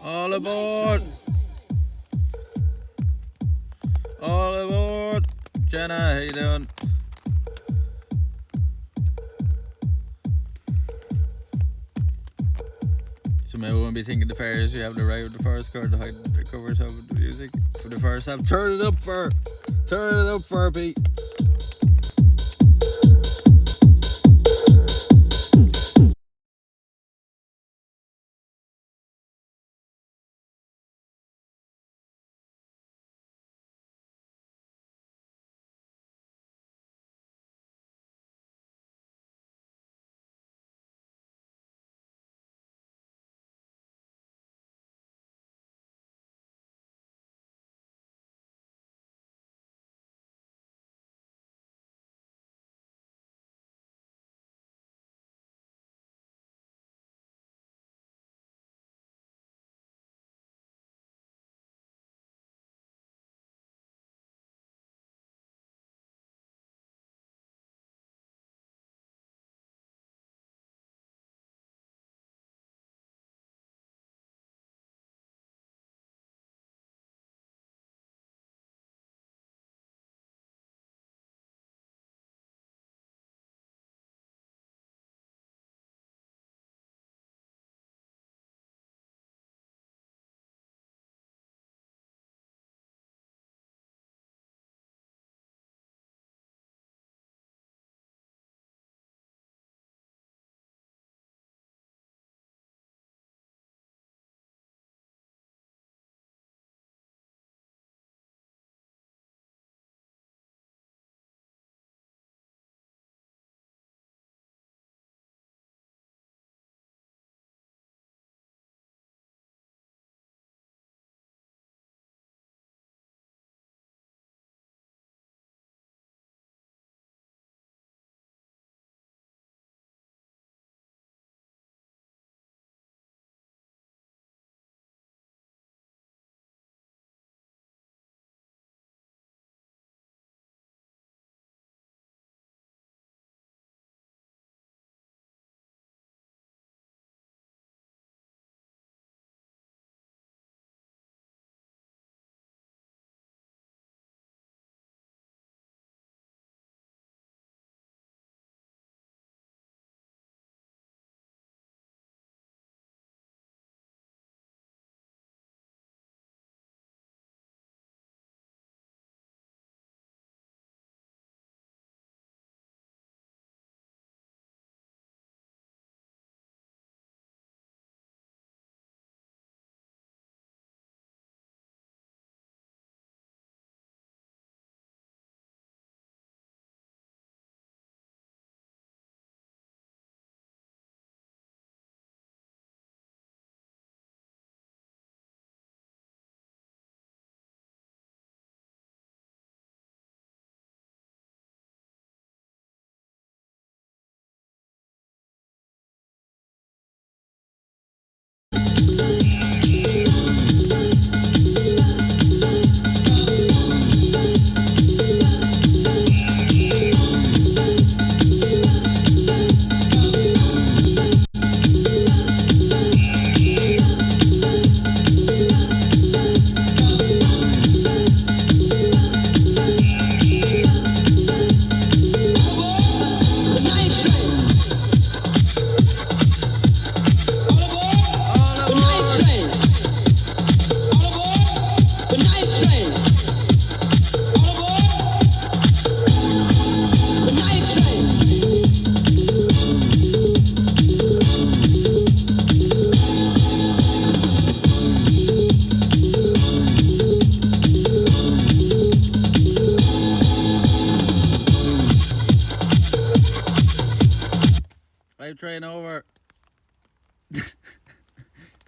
All aboard! All aboard! Jenna, how you doing? So maybe we won't be thinking the fares. You have to ride with the first card to hide the covers of the music for the first half. Turn it up for a beat.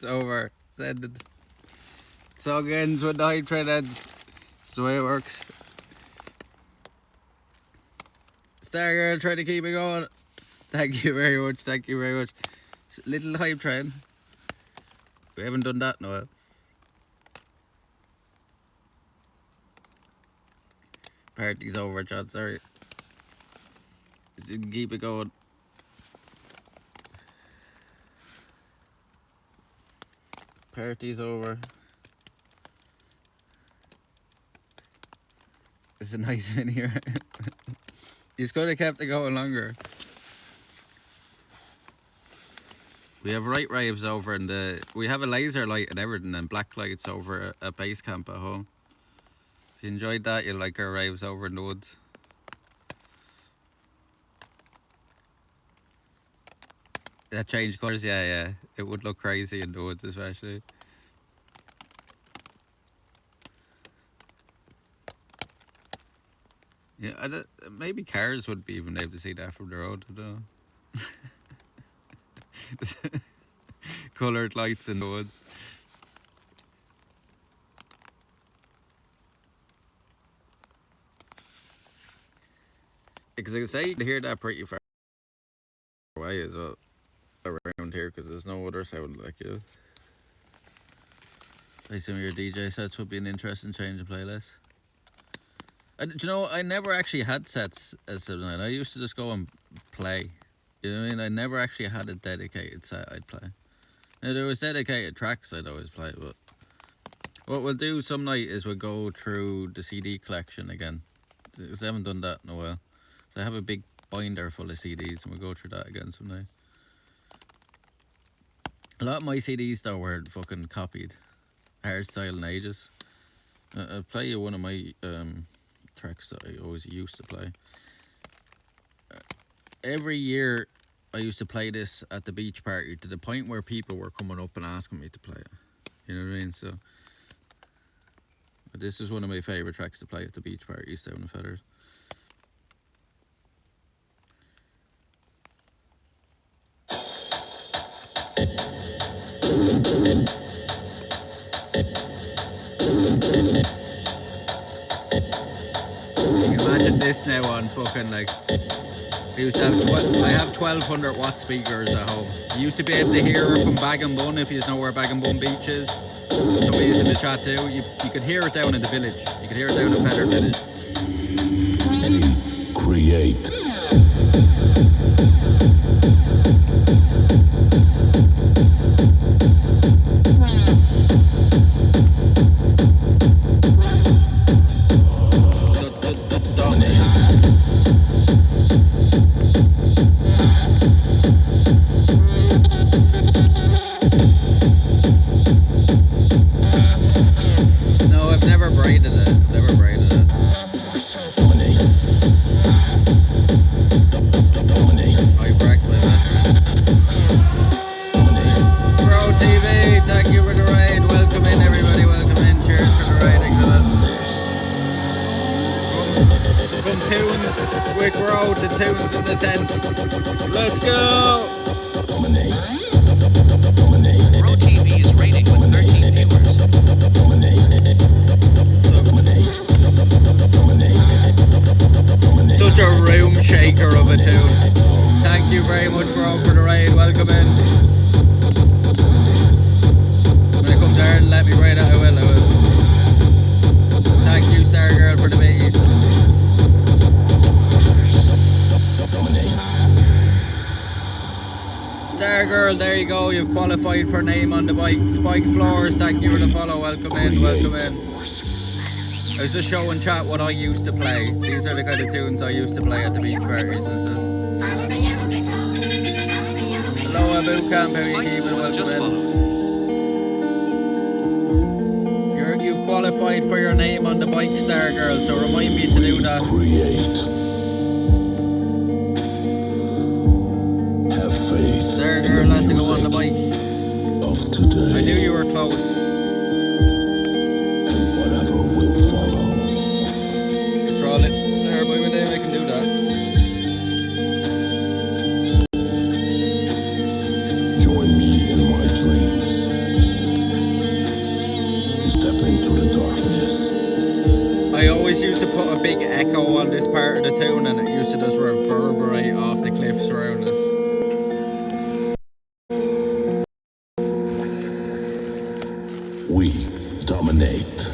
over. Send it. Song ends when the hype train ends. That's the way it works. Stargirl, try to keep it going. Thank you very much. Thank you very much. Little hype train. We haven't done that in a while. Party's over, John. Sorry. Just didn't keep it going. Party's over. It's a nice in here. He's could have kept it going longer. We have right raves over in the... We have a laser light and everything and black lights over at base camp at home. If you enjoyed that, you'll like our raves over in the woods. That changed colours, yeah. It would look crazy in the woods especially. Yeah, maybe cars wouldn't be even able to see that from the road, I don't know. Coloured lights in the woods. Because I can say you can hear that pretty far away as well around here, because there's no other sound like it. I assume your DJ sets would be an interesting change of playlist. Do you know, I never actually had sets as Subnight. I used to just go and play. You know what I mean? I never actually had a dedicated set I'd play. Now, there was dedicated tracks I'd always play, but what we'll do some night is we'll go through the CD collection again. Because I haven't done that in a while. So I have a big binder full of CDs and we'll go through that again some night. A lot of my CDs though were fucking copied. Hardstyle and Ages. I'll play you one of my tracks that I always used to play. Every year I used to play this at the beach party to the point where people were coming up and asking me to play it. You know what I mean? So this is one of my favourite tracks to play at the beach parties down in Feathers. You can imagine this now on fucking like... I used to have I have 1200 watt speakers at home. You used to be able to hear her from Bag and Bun if you know where Bag and Bun Beach is. Somebody's in the chat too. You could hear it down in the village. You could hear it down in Feather Village. Create. Qualified for name on the bike. Spike Floors, thank you for the follow. Welcome in, welcome in. I was just showing chat what I used to play. These are the kind of tunes I used to play at the beach parties and stuff. Hello, Boot Camp, how you keeping? Welcome in. You've qualified for your name on the bike, Star Girl, so remind me to do that. Star Girl has to go on the bike. I knew you were close. And whatever will follow. Crawl it. There, by my name, I can do that. Join me in my dreams. I always used to put a big echo on this part of the tune, and it used to just reverberate off the cliffs around us. We dominate.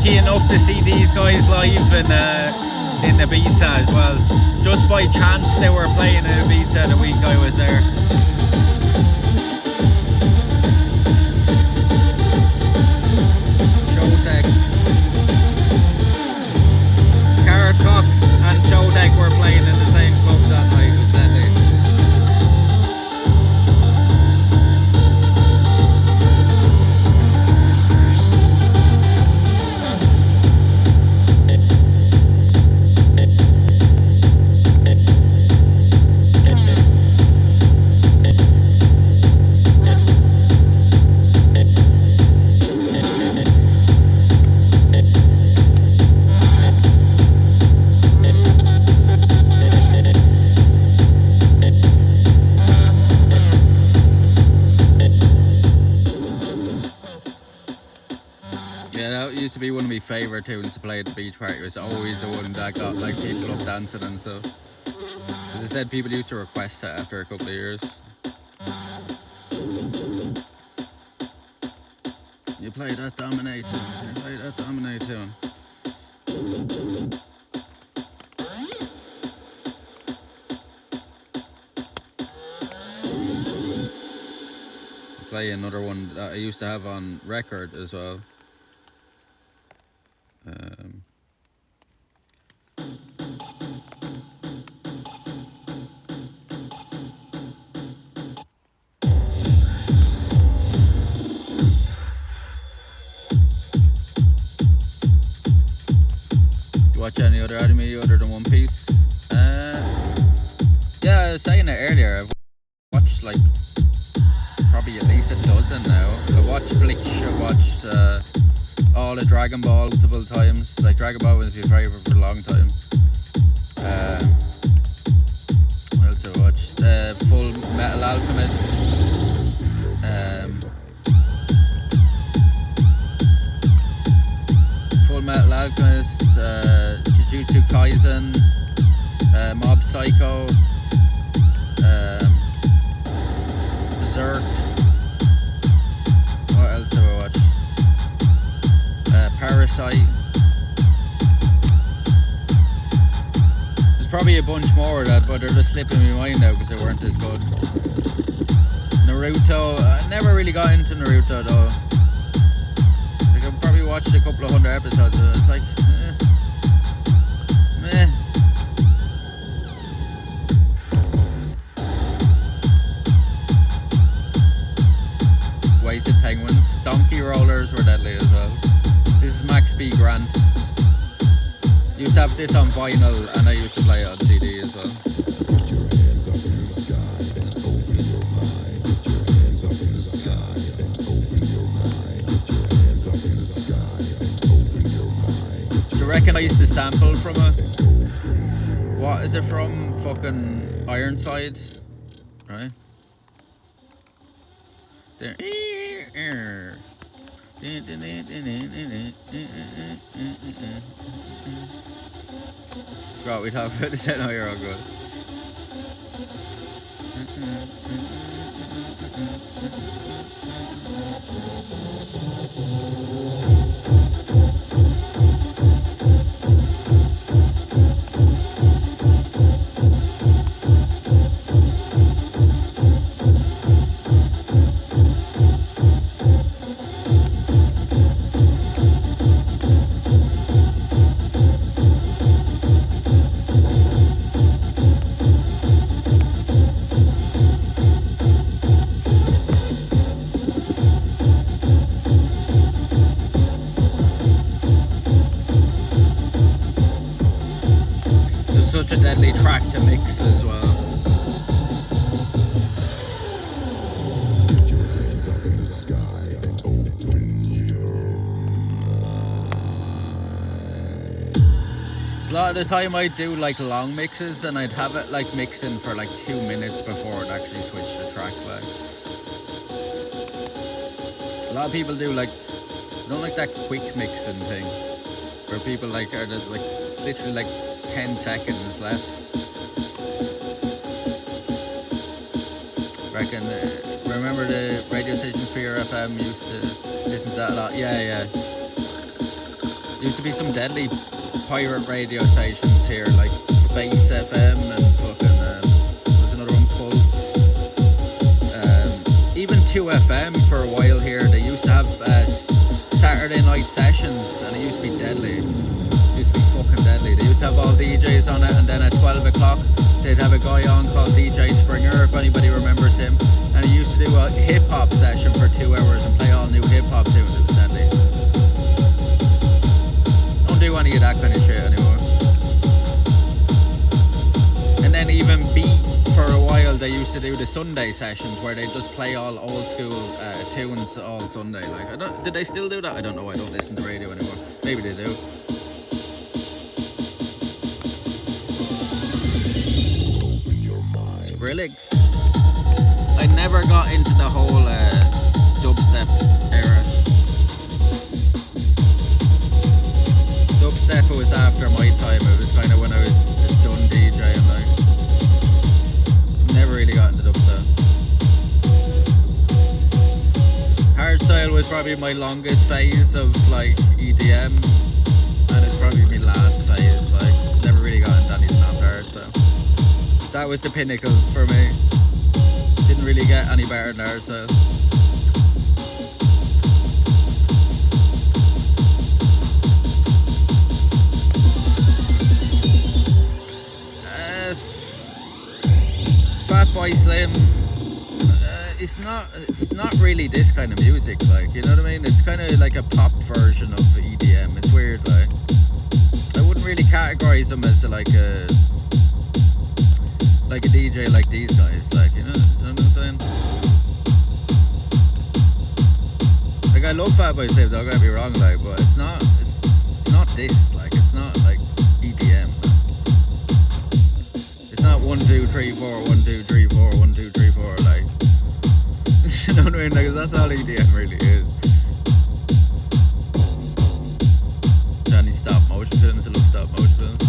Enough to see these guys live in Ibiza as well. Just by chance they were playing in Ibiza the week I was there. Showtech. Carrot Cox and Showtech were playing in the same club that night. It was deadly. To be one of my favourite tunes to play at the beach party. It was always the one that got like people up dancing and stuff. As I said, people used to request it after a couple of years. You play that Dominate tune, you play that Dominate tune. Play another one that I used to have on record as well. You watch any other anime other than One Piece? Yeah, I was saying it earlier. I've watched like probably at least a dozen now. I watched Bleach. I watched all the Dragon Ball multiple times. Like Dragon Ball was my favourite for a long time. What else have I watched? Full Metal Alchemist. Full Metal Alchemist. Jujutsu Kaisen. Mob Psycho. Berserk. What else have I watched? Parasite. There's probably a bunch more of that, but they're just slipping my mind now because they weren't as good. Naruto, I never really got into Naruto though. Like I probably watched a couple of 100 episodes and it's like, meh. Wasted Penguins. Donkey Rollers were deadly as well. This is Max B. Grant. Used to have this on vinyl and I used to play it on CD as well. Put your hands up in the sky and open your mind. Put your hands up in the sky and open your mind. Put your hands up in the sky and open your mind. Do you recognise the sample from it? What is it from? Fucking Ironside, right? There. Forgot we talked about this. Now you're all good. a mix as well. Put your hands up in the sky and open your A lot of the time I'd do like long mixes and I'd have it like mixing for like 2 minutes before it actually switched the track back. A lot of people do like, don't like that quick mixing thing where people like are just like, it's literally like 10 seconds less. Reckon, remember the radio station Fear FM used to listen to that a lot? Yeah. Used to be some deadly pirate radio stations here, like Space FM and fucking, there's another one, Pulse. Even 2FM for a while here, they used to have Saturday night sessions and it used to be deadly. It used to be fucking deadly. They used to have all DJs on it and then at 12 o'clock they'd have a guy on called DJ Springer, if anybody remembers him. And he used to do a hip-hop session for 2 hours and play all new hip-hop tunes. It was deadly. Don't do any of that kind of shit anymore. And then even Beat, for a while they used to do the Sunday sessions where they just play all old school tunes all Sunday. Like, did they still do that? I don't know. I don't listen to radio anymore. Maybe they do. Skrillex. I never got into the whole dubstep era. Dubstep was after my time. It was kind of when I was done DJing. Like, never really got into dubstep. Hardstyle was probably my longest phase of like EDM, and it's probably my last phase. Like, never really got into anything that hard. So that was the pinnacle for me. Didn't really get any better than hardstyle. Fatboy Slim, it's not really this kind of music, like, you know what I mean? It's kind of like a pop version of EDM. It's weird, like. I wouldn't really categorize him as like a DJ like these guys, like, you know what I'm saying? Like, I love Fatboy Slim, don't get me wrong, like, but it's not this, like, it's not like EDM. It's not 1 2 3 4 1 2 3 4 1 2 3 4, like, you know what I mean? Like, that's all EDM really is. Johnny stop motion films, I love stop motion films.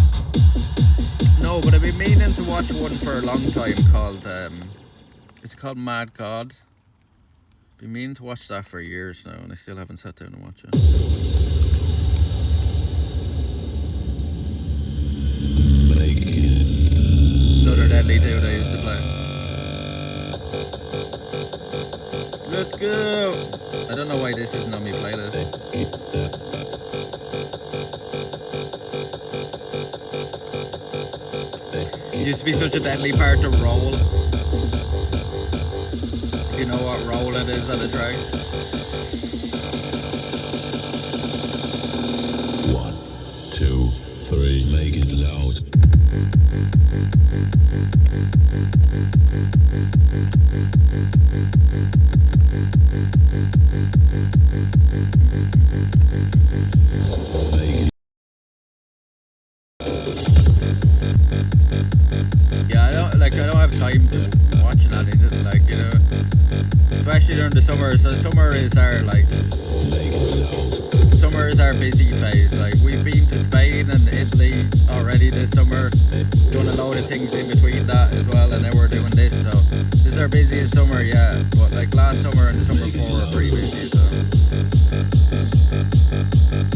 No, but I've been meaning to watch one for a long time called it's called Mad God. Been meaning to watch that for years now and I still haven't sat down and watched it. Another deadly tune I used to play. Let's go! I don't know why this isn't on my playlist. It used to be such a deadly part to roll. You know what roll it is on a track? 1 2 3, make it loud. I don't have time to watch anything, like, you know, especially during the summer. So summer is our busy phase. Like, we've been to Spain and Italy already this summer, done a load of things in between that as well, and then we're doing this. So this is our busiest summer, yeah. But like last summer and the summer before were pretty busy, so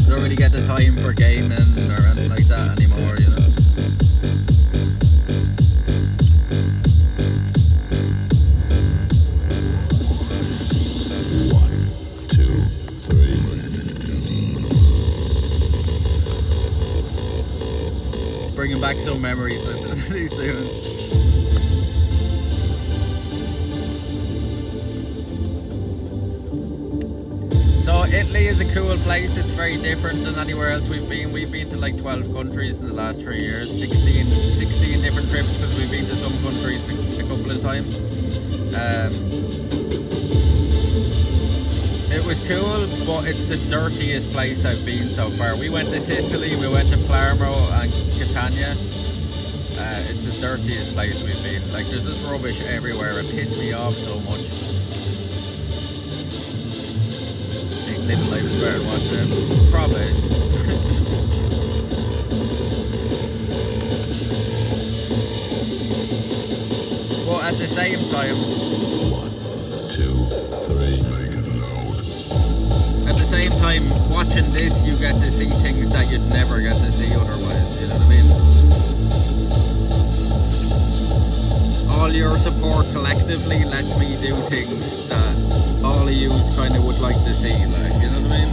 don't really get the time for gaming or anything like that anymore, you know. Bringing back some memories listening to these soon. So Italy is a cool place. It's very different than anywhere else we've been. We've been to like 12 countries in the last 3 years, 16 different trips because we've been to some countries a couple of times. It was cool, but it's the dirtiest place I've been so far. We went to Sicily, we went to Palermo and Catania. It's the dirtiest place we've been. Like, there's just rubbish everywhere. It pissed me off so much. Living life is better than what's there. Probably. But at the same time, 1, 2, 3, make it loud. at the same time, watching this, you get to see things that you'd never get to see otherwise. You know what I mean? All your support collectively lets me do things that all of you kind of would like to see, like, you know what I mean?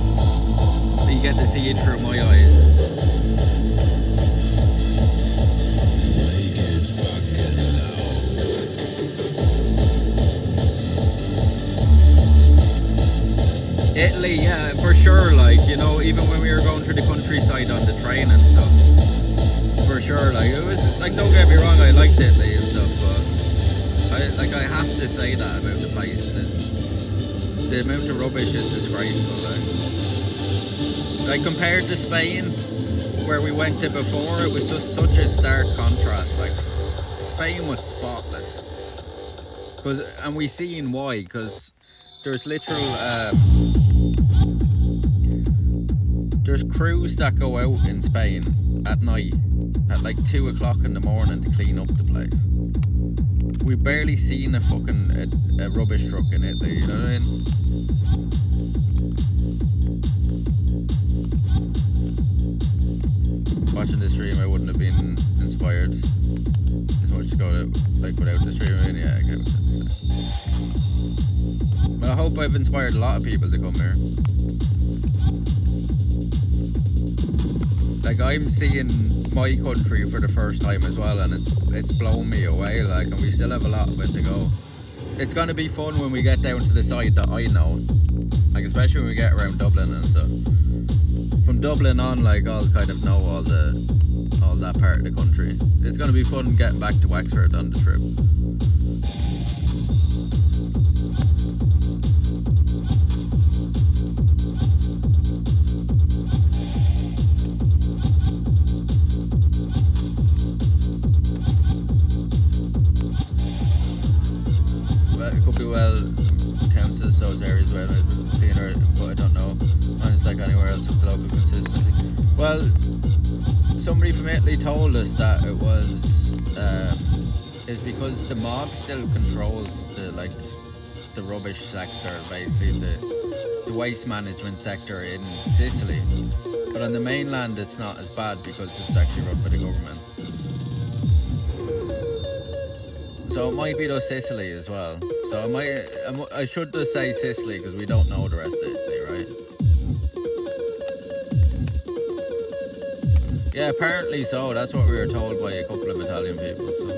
So you get to see it through my eyes. Make it fucking loud. Italy, yeah, for sure, like, you know, even when we were going through the countryside on the train and stuff, for sure, like, it was, like, don't get me wrong, I liked Italy and stuff, but I have to say that about the place. The amount of rubbish is disgraceful. Like compared to Spain, where we went to before, it was just such a stark contrast. Like Spain was spotless, and we seen why. Because there's there's crews that go out in Spain at night at like 2 o'clock in the morning to clean up the place. We barely seen a fucking a rubbish truck in Italy, you know what I mean? Watching the stream, I wouldn't have been inspired as much to go to, like, without the stream. I mean, yeah, I get it. Well, I hope I've inspired a lot of people to come here. Like, I'm seeing my country for the first time as well, and it's blown me away, like, and we still have a lot of it to go. It's gonna be fun when we get down to the side that I know, like, especially when we get around Dublin and stuff. From Dublin on, like, I'll kind of know all that part of the country. It's gonna be fun getting back to Wexford on the trip. Well, counts as those areas where I've been, but I don't know. It's like anywhere else with the local consistency. Well, somebody from Italy told us that it was is because the mob still controls the rubbish sector, basically the waste management sector in Sicily. But on the mainland, it's not as bad because it's actually run by the government. So it might be those Sicily as well. So I should just say Sicily because we don't know the rest of Italy, right? Yeah, apparently so. That's what we were told by a couple of Italian people. So.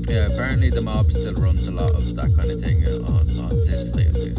Yeah, apparently the mob still runs a lot of that kind of thing on Sicily at least.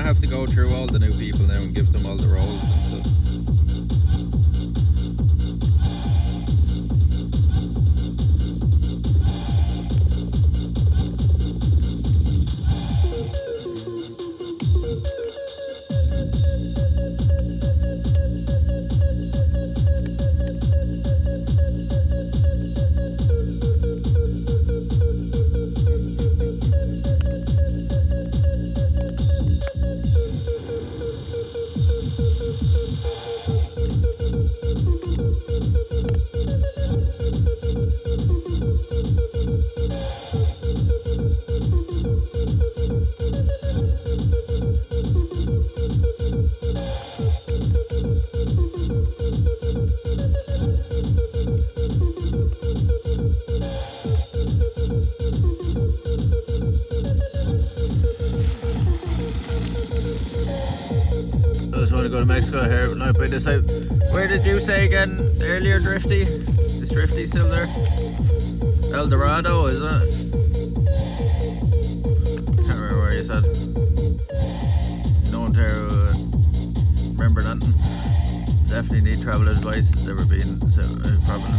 have to go through all the new people now and give them all the roles and stuff. Go to Mexico here, but not by this out. Where did you say again earlier, Drifty? Is Drifty still there? El Dorado, is it? Can't remember where you said. No one there remember nothing. Definitely need travel advice. It's never been problem.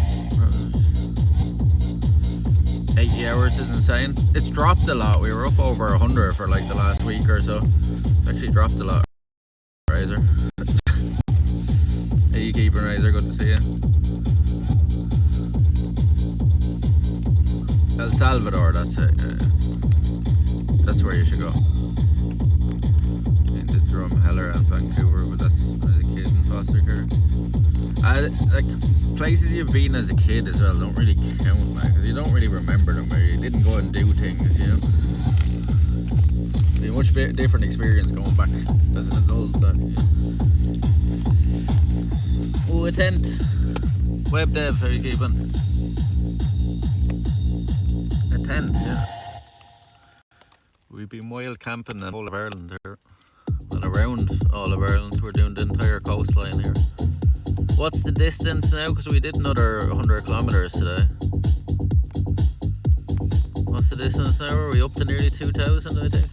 80 hours is insane. It's dropped a lot. We were up over 100 for like the last week or so. Actually dropped a lot. Razor. Hey, you keeping, Razor? Good to see you. El Salvador, that's it. That's where you should go. In the Drumheller and Vancouver, but that's when I was a kid in foster care. Like places you've been as a kid as well don't really count, like, 'cause you don't really remember them, or you didn't go and do things, you know. A much different experience going back as an adult. Oh, a tent. Web dev, how are you keeping? A tent, yeah. We've been wild camping in all of Ireland here. And around all of Ireland. We're doing the entire coastline here. What's the distance now? Because we did another 100 kilometres today. What's the distance now? Are we up to nearly 2,000, I think?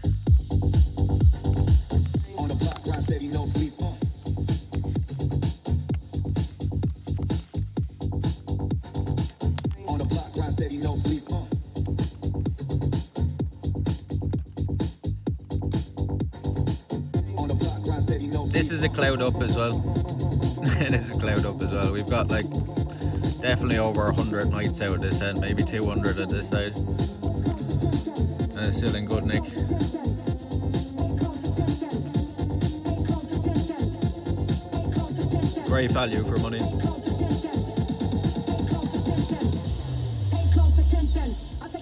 This is a cloud up as well. This is a cloud up as well. We've got like definitely over 100 nights out of this end, maybe 200 at this side. And it's still in good nick. Great value for money.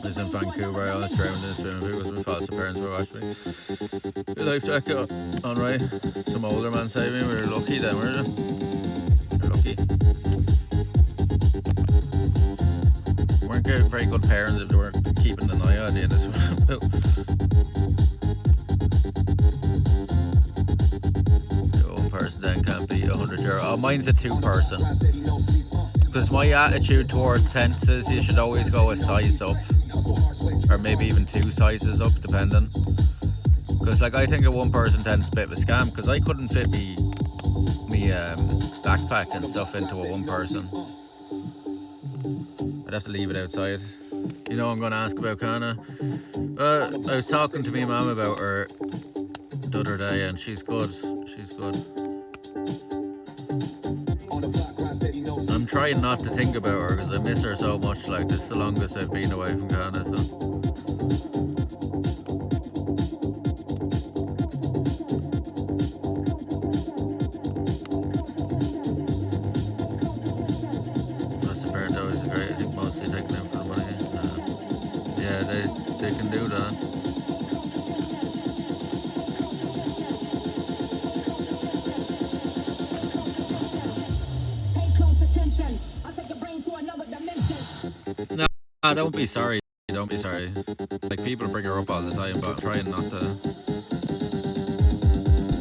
It's in Vancouver, I was drowning in swimming pool because my foster parents were watching me. The life jacket on, right? Some older man saved me. We were lucky then, weren't we? We were lucky. Weren't very good parents if they weren't keeping an eye on you in this swimming pool. One person then can't be €100. Oh, mine's a 2-person. Because my attitude towards tents is you should always go a size up. Or maybe even 2 sizes up, depending. Because like I think a 1-person tent's a bit of a scam, because I couldn't fit me backpack and stuff into a 1-person. I'd have to leave it outside. You know, I'm going to ask about Kana. I was talking to me mum about her the other day, and she's good. She's good. I'm trying not to think about her because I miss her so much. Like, this is the longest I've been away from Kana, so. They can do that. Pay close attention. I'll take your brain to another dimension. No, don't be sorry. Don't be sorry. Like, people bring her up all the time, but I'm trying not to.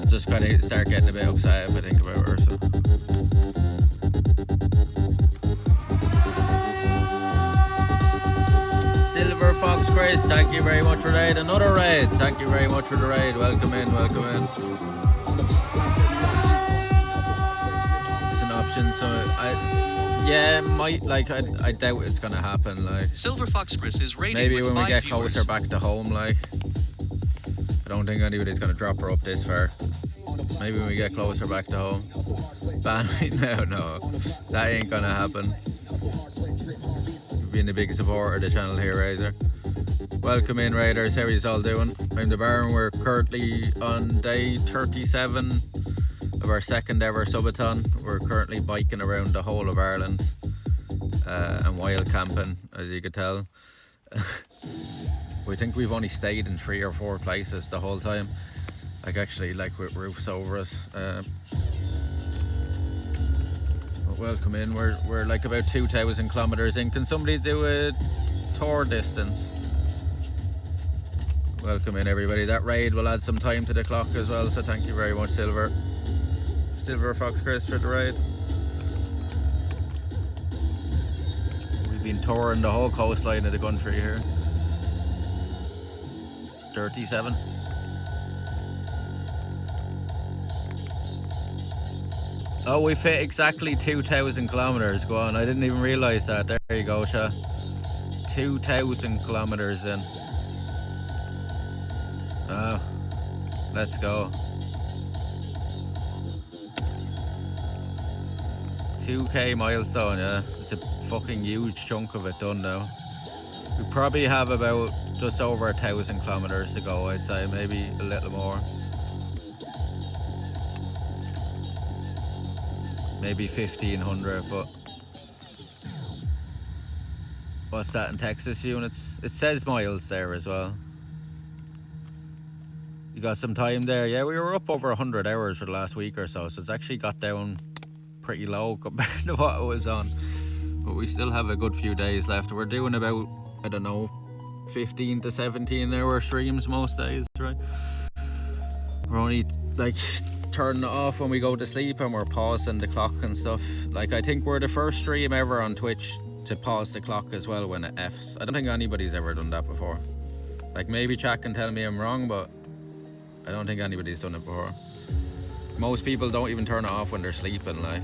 Just kind of start getting a bit upset if I think about her. So. Silver Fox Craig. Chris, thank you very much for the raid. Another raid. Thank you very much for the raid. Welcome in, welcome in. It's an option, so I doubt it's gonna happen. Like Silver Fox Chris is rating maybe with when we 5 get viewers. closer back to home, like I don't think anybody's gonna drop her up this far. Maybe when we get closer back to home. Ban me now, no, that ain't gonna happen. You've been the biggest supporter of the channel here, Razor. Welcome in, Raiders. How are you all doing? I'm the Baron. We're currently on day 37 of our second ever subathon. We're currently biking around the whole of Ireland and wild camping, as you could tell. We think we've only stayed in 3 or 4 places the whole time. Like actually, like with roofs over us. Welcome in. We're like about 2,000 kilometers in. Can somebody do a tour distance? Welcome in, everybody. That raid will add some time to the clock as well, so thank you very much, Silver Fox Chris, for the raid. We've been touring the whole coastline of the country here. 37. Oh, we fit exactly 2,000 kilometers. Go on, I didn't even realize that. There you go, Sha. 2,000 kilometers in. Oh, let's go. 2k milestone, yeah. It's a fucking huge chunk of it done now. We probably have about just over 1,000 kilometers to go, I'd say. Maybe a little more. Maybe 1,500, but what's that in Texas units? It says miles there as well. You got some time there. Yeah, we were up over 100 hours for the last week or so, so it's actually got down pretty low compared to what it was on. But we still have a good few days left. We're doing about, I don't know, 15 to 17 hour streams most days, right? We're only like turning it off when we go to sleep, and we're pausing the clock and stuff. Like I think we're the first stream ever on Twitch to pause the clock as well when it F's. I don't think anybody's ever done that before. Like maybe chat can tell me I'm wrong, but I don't think anybody's done it before. Most people don't even turn it off when they're sleeping, like.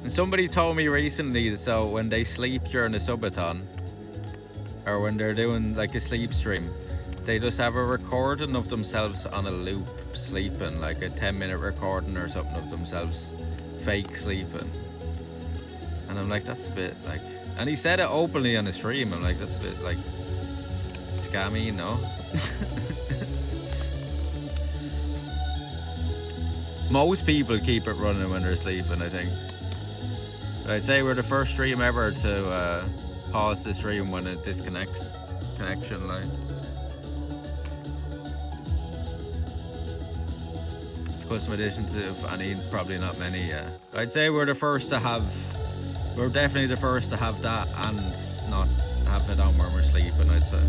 And somebody told me recently, so when they sleep during a subathon, or when they're doing like a sleep stream, they just have a recording of themselves on a loop sleeping, like a 10-minute recording or something of themselves fake sleeping. And I'm like, that's a bit like, and he said it openly on the stream. I'm like, that's a bit like scammy, you know? Most people keep it running when they're sleeping, I think. But I'd say we're the first stream ever to pause the stream when it disconnects connection line. It's custom edition to, I mean, probably not many, yeah. I'd say we're the first to have, we're definitely the first to have that and not have it on when we're sleeping, I'd say.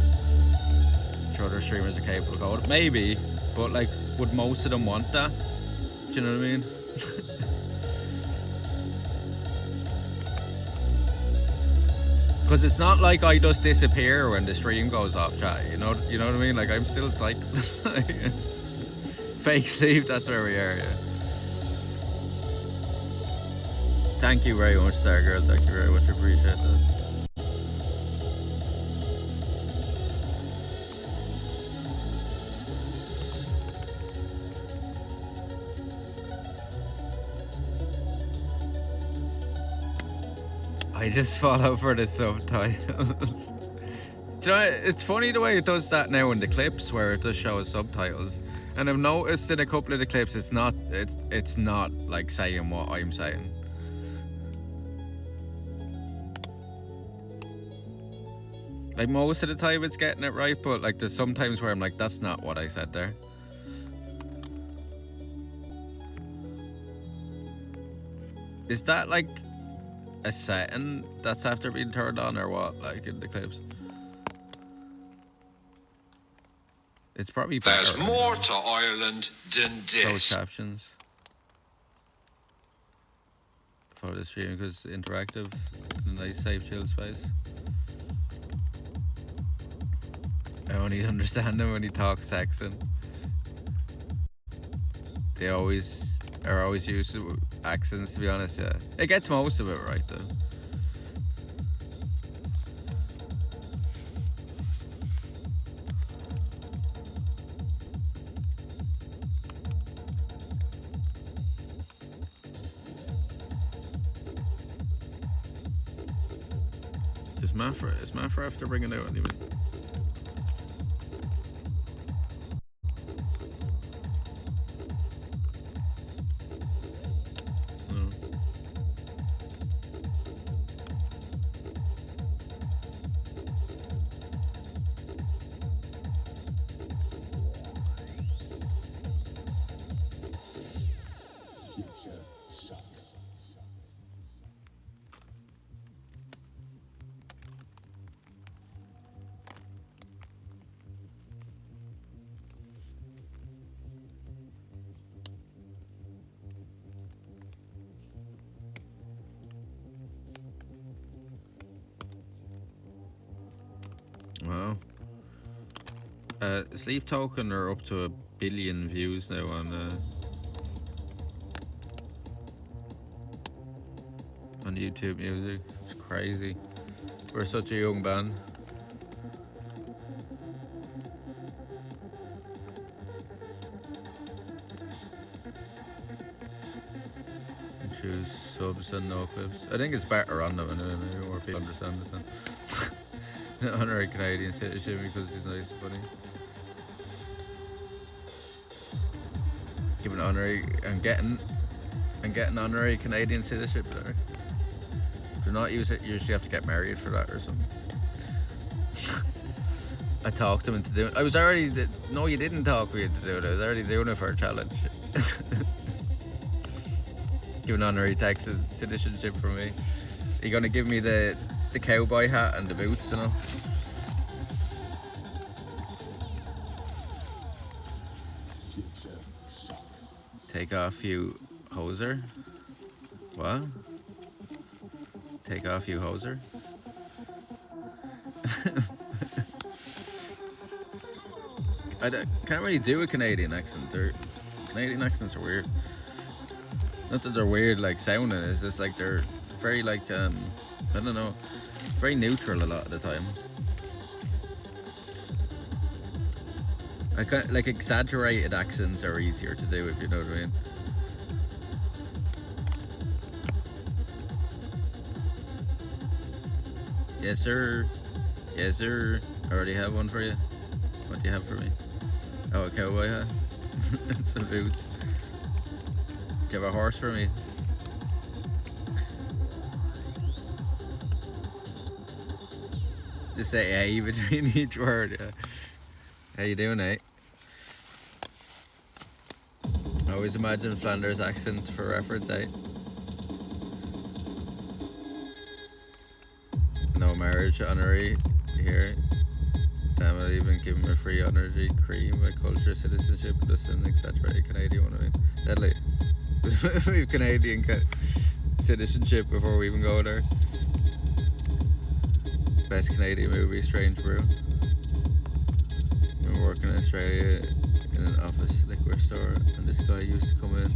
I'm sure other streamers are capable of it. Maybe, but like, would most of them want that? Do you know what I mean? Because it's not like I just disappear when the stream goes off, chat. You know what I mean? Like, I'm still psyched. Fake sleep, that's where we are, yeah. Thank you very much, Stargirl. Thank you very much. Appreciate that. I just follow for the subtitles. Do you know, it's funny the way it does that now in the clips where it does show subtitles. And I've noticed in a couple of the clips it's not like saying what I'm saying. Like most of the time it's getting it right, but like there's sometimes where I'm like, that's not what I said there. Is that like a setting that's after being turned on or what, like in the clips? It's probably better. There's more to Ireland than this. Closed captions. follow the stream because it's interactive, a nice safe chill space. I only understand him when he talks Saxon. They are always used to accents, to be honest. Yeah, it gets most of it right though. Is Mafra after bringing out even? Wow. Sleep Token are up to 1 billion views now on YouTube Music. It's crazy. We're such a young band. Choose subs and no clips. I think it's better on them, and maybe more people understand it then. Honorary Canadian citizenship because he's nice and funny. Giving honorary and getting honorary Canadian citizenship there. Do not use it. You usually have to get married for that or something. I talked him into doing it. I was already no, you didn't talk me into doing it. I was already doing it for a challenge. Giving honorary Texas citizenship for me. Are you gonna give me the cowboy hat and the boots, you know? Take off you hoser. What? Take off you hoser. Can't really do a Canadian accent. Canadian accents are weird. Not that they're weird like sounding, it's just like they're very like I don't know, very neutral a lot of the time. I kind like exaggerated accents are easier to do, if you know what I mean. Yes sir, yes sir. I already have one for you. What do you have for me? Oh, a cowboy hat. And some boots. Do you have a horse for me? Just say "hey" between each word. Yeah. How you doing, eh? I always imagine Flanders accent for reference, eh? No marriage honorary here. Damn it, even give him a free honorary cream, my culture, citizenship, just an exaggerated Canadian one, I mean. Deadly. We have Canadian citizenship before we even go there. Best Canadian movie, Strange Brew. I working in Australia in an office liquor store, and this guy used to come in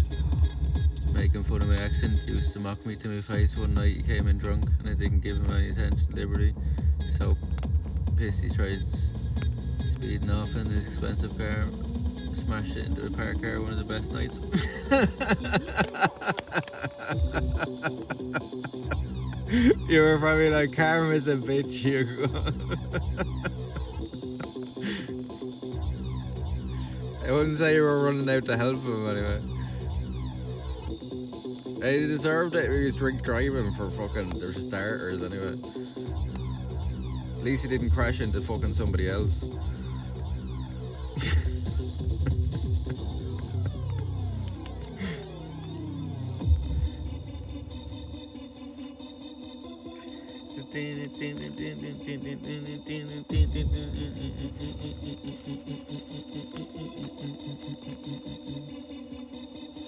making fun of my accent. He used to mock me to my face. One night he came in drunk and I didn't give him any attention, liberty. So pissed he tried speeding off in his expensive car, smashed it into a park car, one of the best nights. You were probably like, Karma's a bitch, you. I wouldn't say you were running out to help him anyway. He deserved it. He was drink driving for fucking their starters anyway. At least he didn't crash into fucking somebody else.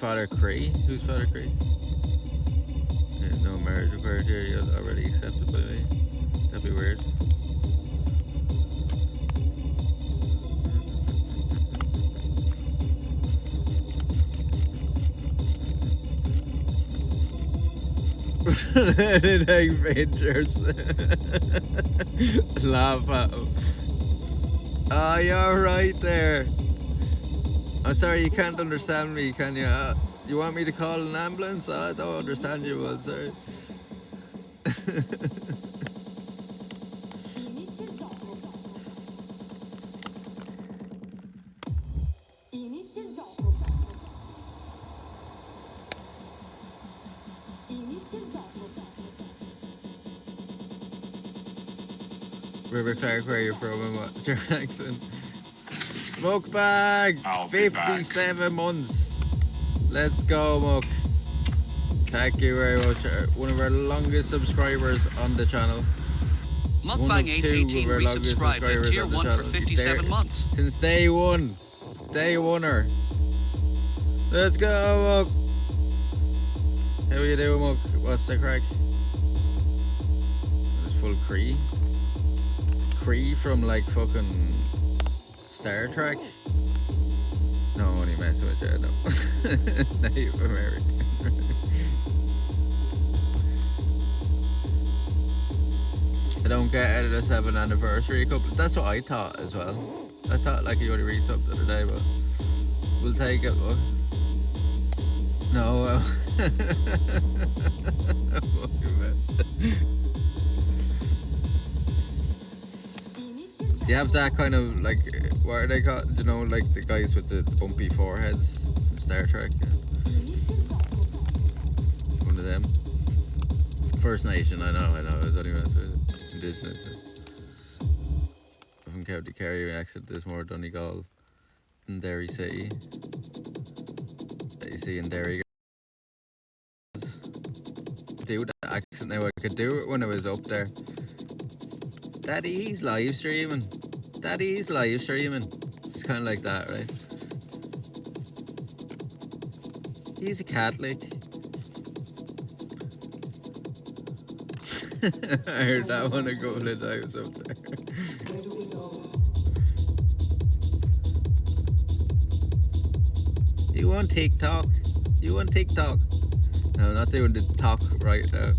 Father Cree? Who's Father Cree? No marriage criteria already accepted by me. That'd be weird. Like Rangers. Laugh at him. Oh, you're right there. I'm sorry, you can't understand me, can you? You want me to call an ambulance? I don't understand you, well, sorry. River Clark, where you from and what's your accent? Mukbang! 57 months. Let's go, Muk. Thank you very much. One of our longest subscribers on the channel. Mukbang 818 resubscribed at tier 1 for 57 months. Since day one. Day oneer. Let's go, Muk. How you doing, Muk? What's the crack? It's full Cree. Cree from like fucking Star Trek. No, I'm only messing with you, no. Native American. I don't get out of the 7th anniversary couple. That's what I thought as well. I thought like you only read something the other day, but we'll take it. But no, you have that kind of like, what are they called? You know, like the guys with the bumpy foreheads in Star Trek. Yeah. One of them. First Nation, I know. It's only Indigenous. From County Kerry, accent is more Donegal and Derry City. That you see in Derry. Do that accent now. I could do it when I was up there. Daddy's live streaming. It's kind of like that, right? He's a Catholic. I heard that one a couple of times up there. You want TikTok? No, I'm not doing the talk right now.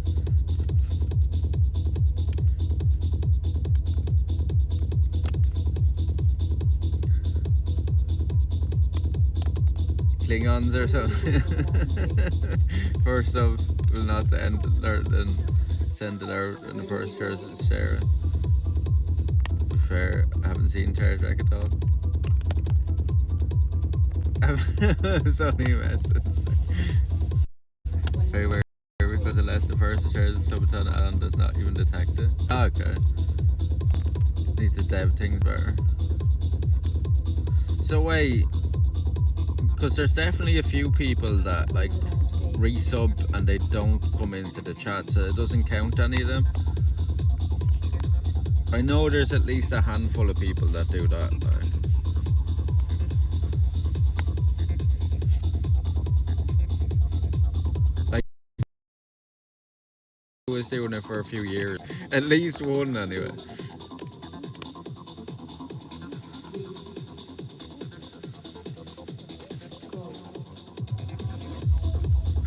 Klingons or something. First of, will not end, then send it out in the first person, Sarah. To be fair, I haven't seen Star Trek at all. It's only messages. Very weird because unless the person shares the SUBATHON and does not even detect it. Oh, okay. Need to dev things better. So wait. Because there's definitely a few people that like resub and they don't come into the chat, so it doesn't count any of them. I know there's at least a handful of people that do that. Like I was doing it for a few years. At least one anyway.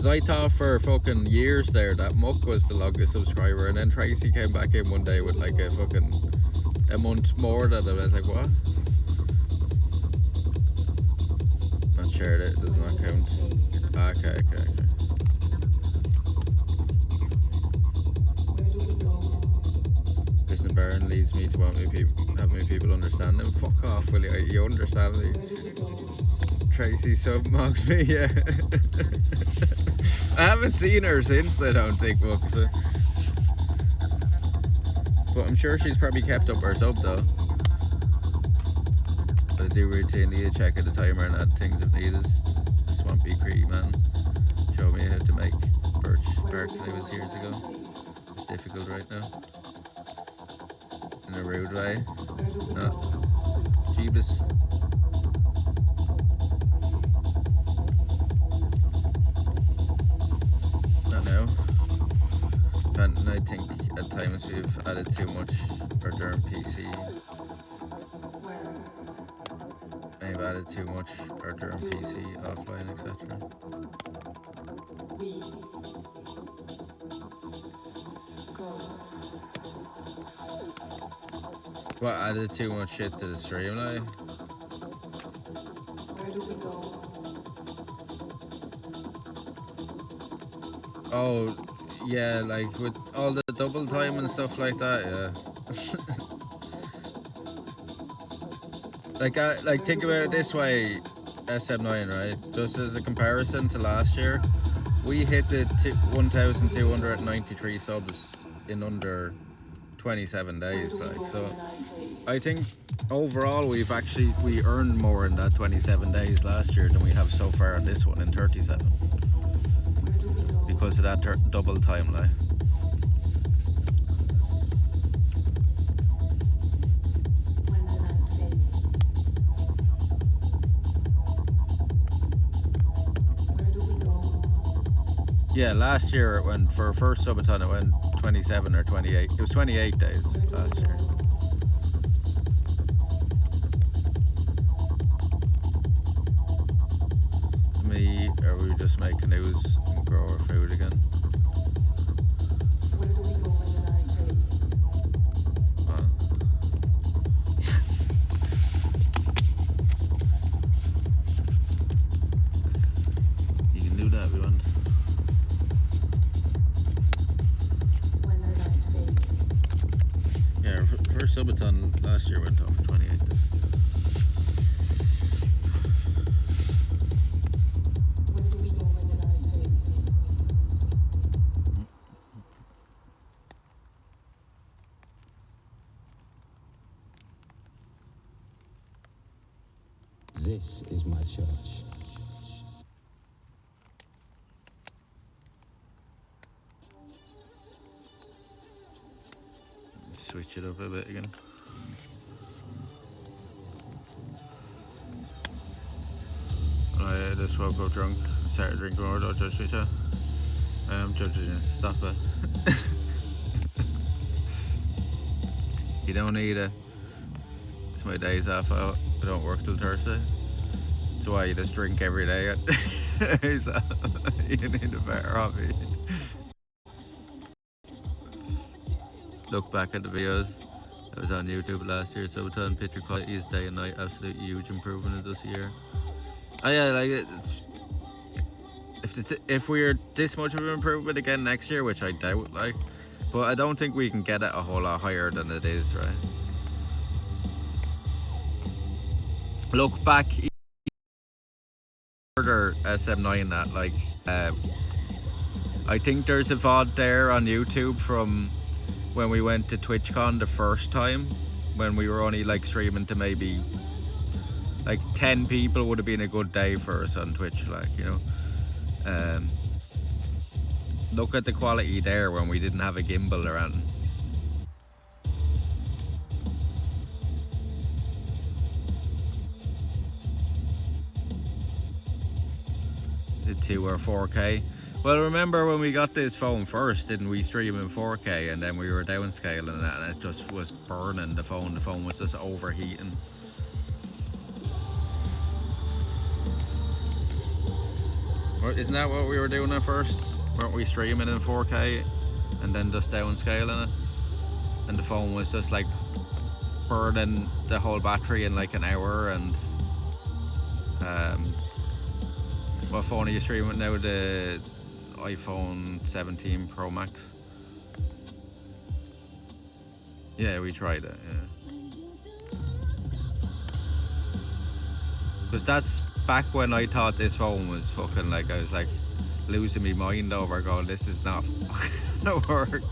I thought for fucking years there that Muck was the longest subscriber, and then Tracy came back in one day with like a month more than it. I was like, what? Not sure, it does not count. Okay. Listen, Baron leads me to have me people understand him. Fuck off, will you? You understand me? Tracy sub-mocked me, yeah. I haven't seen her since, I don't think, but I'm sure she's probably kept up her sub though. But I do routinely check at the timer and add things if needed. Swampy Cree man showed me how to make birch bark when I was years ago. It's difficult right now. In a rude way. No. Jeebus. And I think at times we've added too much during PC. I've added too much during PC, offline, etc. What, added too much shit to the stream, like? Oh, yeah, like with all the double time and stuff like that, yeah. Like think about it this way, SM9, right? Just as a comparison to last year, we hit the 1,293 subs in under 27 days, like, so I think overall we earned more in that 27 days last year than we have so far in this one in 37 because of that double time, like. Yeah, last year it went, for first subathon it went 27 or 28. It was 28 days last year. Me, or we just make canoes and grow our food again? You can do that if you want. Yeah, first subathon last year went on for 28 days. This is my church. Switch it up a bit again. I just woke up drunk and started drinking more. Don't judge me, too. I am judging you. Stop it. You don't need it. It's my days off out. I don't work till Thursday. That's why you just drink every day. So you need a better hobby. Look back at the videos that was on YouTube last year. Subathon picture quality is day and night. Absolutely huge improvement in this year. Oh yeah, like if we're this much of an improvement again next year, which I doubt, like, but I don't think we can get it a whole lot higher than it is, right? Look back further SM9 that, like, I think there's a VOD there on YouTube from when we went to TwitchCon the first time, when we were only like streaming to maybe like 10 people. Would have been a good day for us on Twitch, like, you know. Look at the quality there when we didn't have a gimbal or anything. The 2 or 4K. Well, remember when we got this phone first, didn't we stream in 4K and then we were downscaling that and it just was burning the phone. The phone was just overheating. Isn't that what we were doing at first? Weren't we streaming in 4K and then just downscaling it? And the phone was just like burning the whole battery in like an hour. And what phone are you streaming now? The iPhone 17 Pro Max? Yeah, we tried it, yeah. Because that's back when I thought this phone was fucking, like, I was like losing my mind over going, this is not gonna work.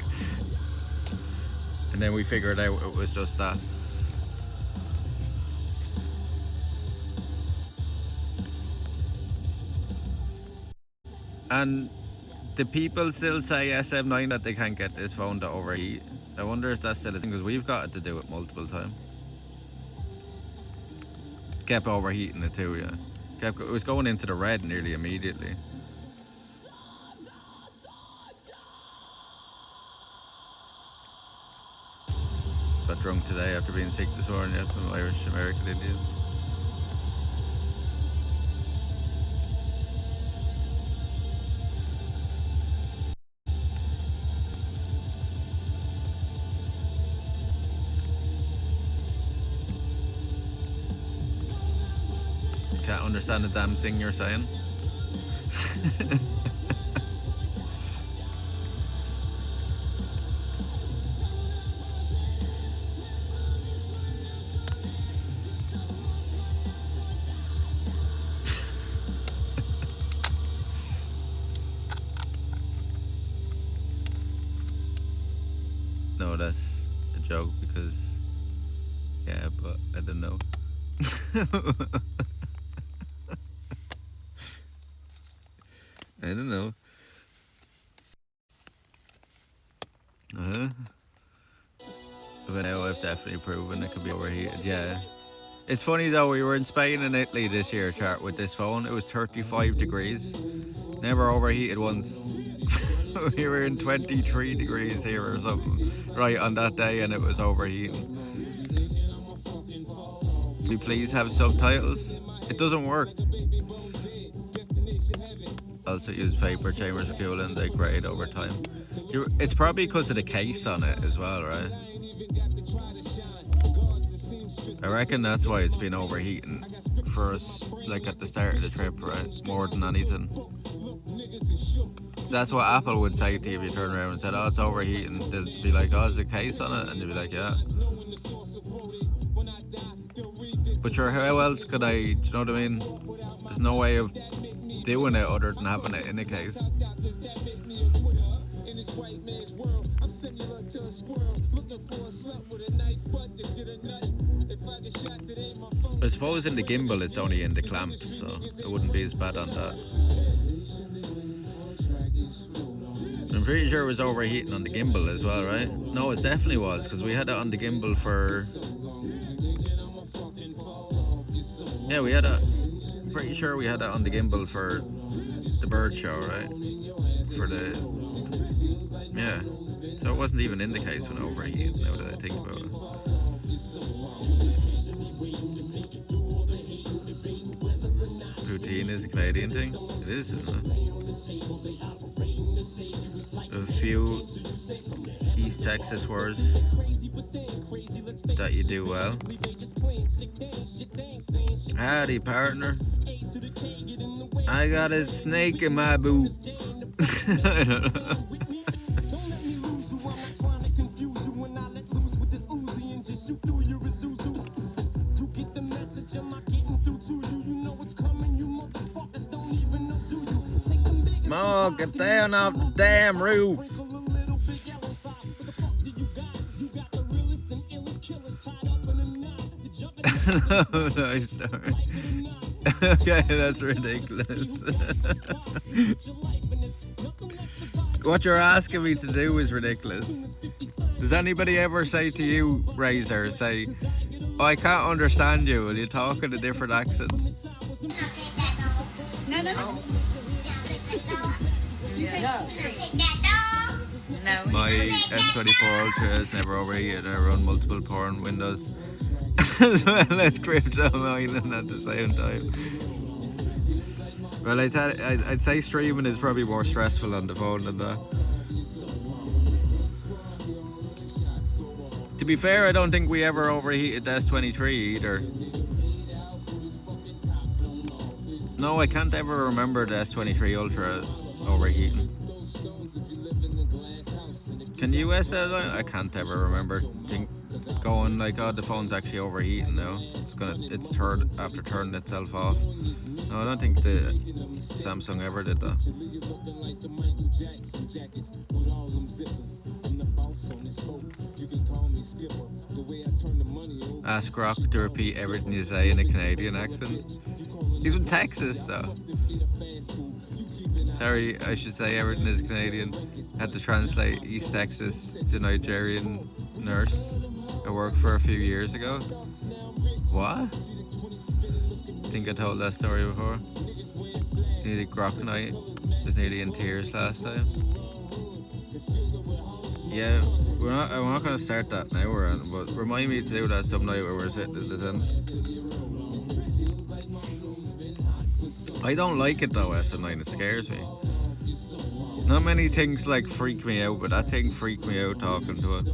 And then we figured out it was just that. And the people still say SM9 that they can't get this phone to overheat. I wonder if that's still a thing, because we've got it to do it multiple times. Kept overheating it too, yeah. It was going into the red nearly immediately. got drunk today after being sick this morning. Yeah, from Irish American Indian. Can't understand the damn thing you're saying. No, that's a joke because, yeah, but I don't know. I don't know. But now I've definitely proven it could be overheated, yeah. It's funny though, we were in Spain and Italy this year, chart, with this phone. It was 35 degrees. Never overheated once. We were in 23 degrees here or something, right, on that day, and it was overheating. Can we please have subtitles? It doesn't work. Also use vapor chambers for cooling, they grade over time. It's probably because of the case on it as well, right? I reckon that's why it's been overheating for us, like at the start of the trip, right? More than anything. So that's what Apple would say to you if you turn around and said, oh, it's overheating. They'd be like, oh, there's a case on it? And you'd be like, yeah. But sure, how else could I, do you know what I mean? There's no way of doing it other than having it in a case. I suppose in the gimbal it's only in the clamps, so it wouldn't be as bad on that. I'm pretty sure it was overheating on the gimbal as well, right? No, it definitely was, because we had it on the gimbal for... Yeah, we had it... Pretty sure we had it on the gimbal for the bird show, right? For the... Yeah. So it wasn't even in the case when it overheated, now that I think about it. Poutine is a Canadian thing? It is, isn't it? A few East Texas words that you do well. Howdy, partner. I got a snake in my boot. I don't know. Mo, get down off the damn roof. Oh, nice story. Okay, that's ridiculous. What you're asking me to do is ridiculous. Does anybody ever say to you, Razor, say, oh, I can't understand you, will you talk in a different accent? No. My S24 Ultra has never overheated. I run multiple porn windows as well as crypto mining at the same time. Well, I'd say streaming is probably more stressful on the phone than that. To be fair, I don't think we ever overheated the S23 either. No, I can't ever remember the S23 Ultra overheating. Can you I can't ever remember going like, oh, the phone's actually overheating now. It's after turning itself off. No, I don't think the Samsung ever did that. Ask Rock to repeat everything you say in a Canadian accent. He's from Texas though. Sorry, I should say everything is Canadian. Had to translate East Texas to Nigerian nurse. I worked for a few years ago. What? I think I told that story before. Nearly grok night. Was nearly in tears last time. Yeah, we're not gonna start that now, but remind me to do that some night where we're sitting at the tent. I don't like it though, SM9, it scares me. Not many things like freak me out, but that thing freaked me out talking to it.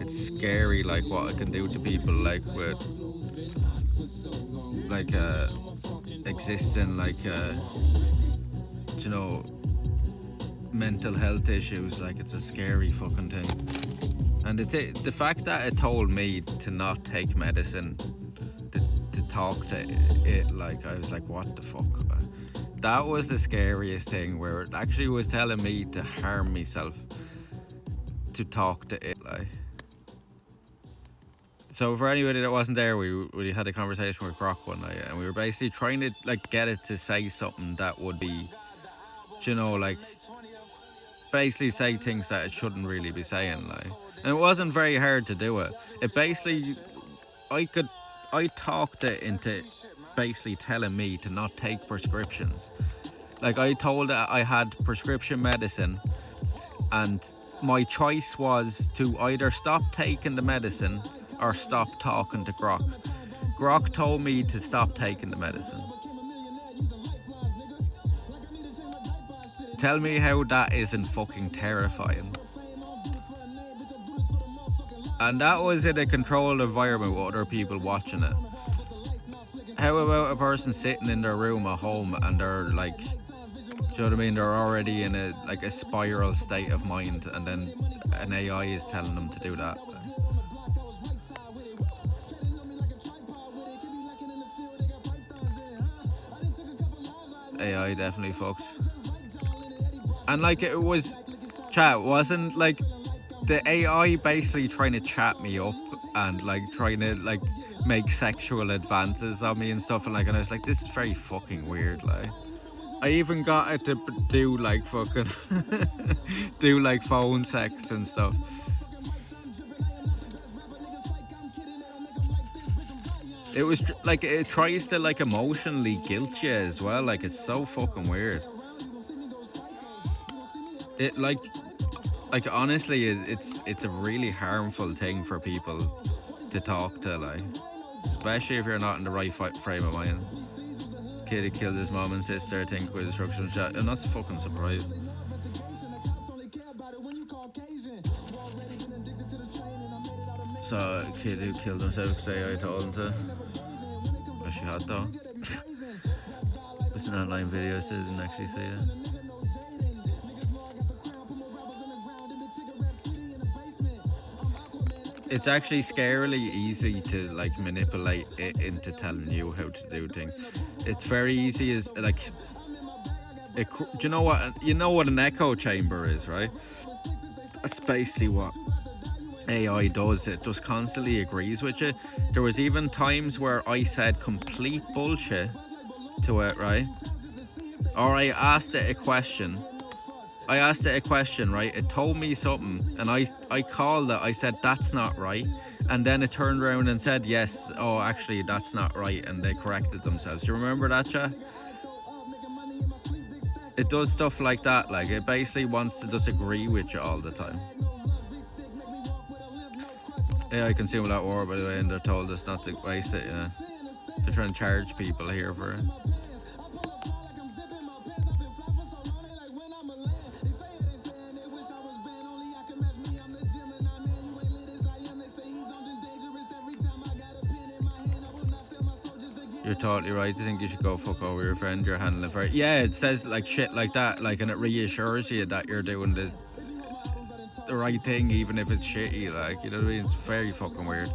It's scary, like what it can do to people, like with like existing like you know, mental health issues. Like it's a scary fucking thing. And the fact that it told me to not take medicine, to talk to it, like I was like, what the fuck? That was the scariest thing, where it actually was telling me to harm myself to talk to it, like. So for anybody that wasn't there, we had a conversation with Grok one night, and we were basically trying to like get it to say something that would be, you know, like basically say things that it shouldn't really be saying, like. And it wasn't very hard to do it. It basically, I talked it into basically telling me to not take prescriptions. Like I told it I had prescription medicine, and my choice was to either stop taking the medicine or stop talking to Grok. Grok told me to stop taking the medicine. Tell me how that isn't fucking terrifying. And that was in a controlled environment with other people watching it. How about a person sitting in their room at home and they're like, do you know what I mean? They're already in a spiral state of mind, and then an AI is telling them to do that. AI definitely fucked. And like it was, chat wasn't like the AI basically trying to chat me up and like trying to like make sexual advances on me and stuff, and I was like, this is very fucking weird. Like I even got it to do like fucking do like phone sex and stuff. It was like it tries to like emotionally guilt you as well. Like it's so fucking weird. It like honestly, it's a really harmful thing for people to talk to, like, especially if you're not in the right frame of mind. Kid who killed his mom and sister, I think, with destruction shot, and that's fucking surprised. So a kid who killed himself because AI told him to. She had though. It's an online video, so I didn't actually see it. It's actually scarily easy to like manipulate it into telling you how to do things. It's very easy as like, do you know what an echo chamber is, right? That's basically what AI does. It just constantly agrees with you. There was even times where I said complete bullshit to it, right? Or I asked it a question, right? It told me something, and I called it. I said, that's not right. And then it turned around and said, yes, oh, actually, that's not right. And they corrected themselves. Do you remember that, chat? It does stuff like that. Like, it basically wants to just agree with you all the time. Yeah, I consume a lot more, by the way, and they're told us not to waste it, yeah. They're trying to charge people here for it. You're totally right. I think you should go fuck over your friend. You're handling it very... Yeah, it says like shit like that, like, and it reassures you that you're doing the right thing, even if it's shitty, like, you know what I mean? It's very fucking weird.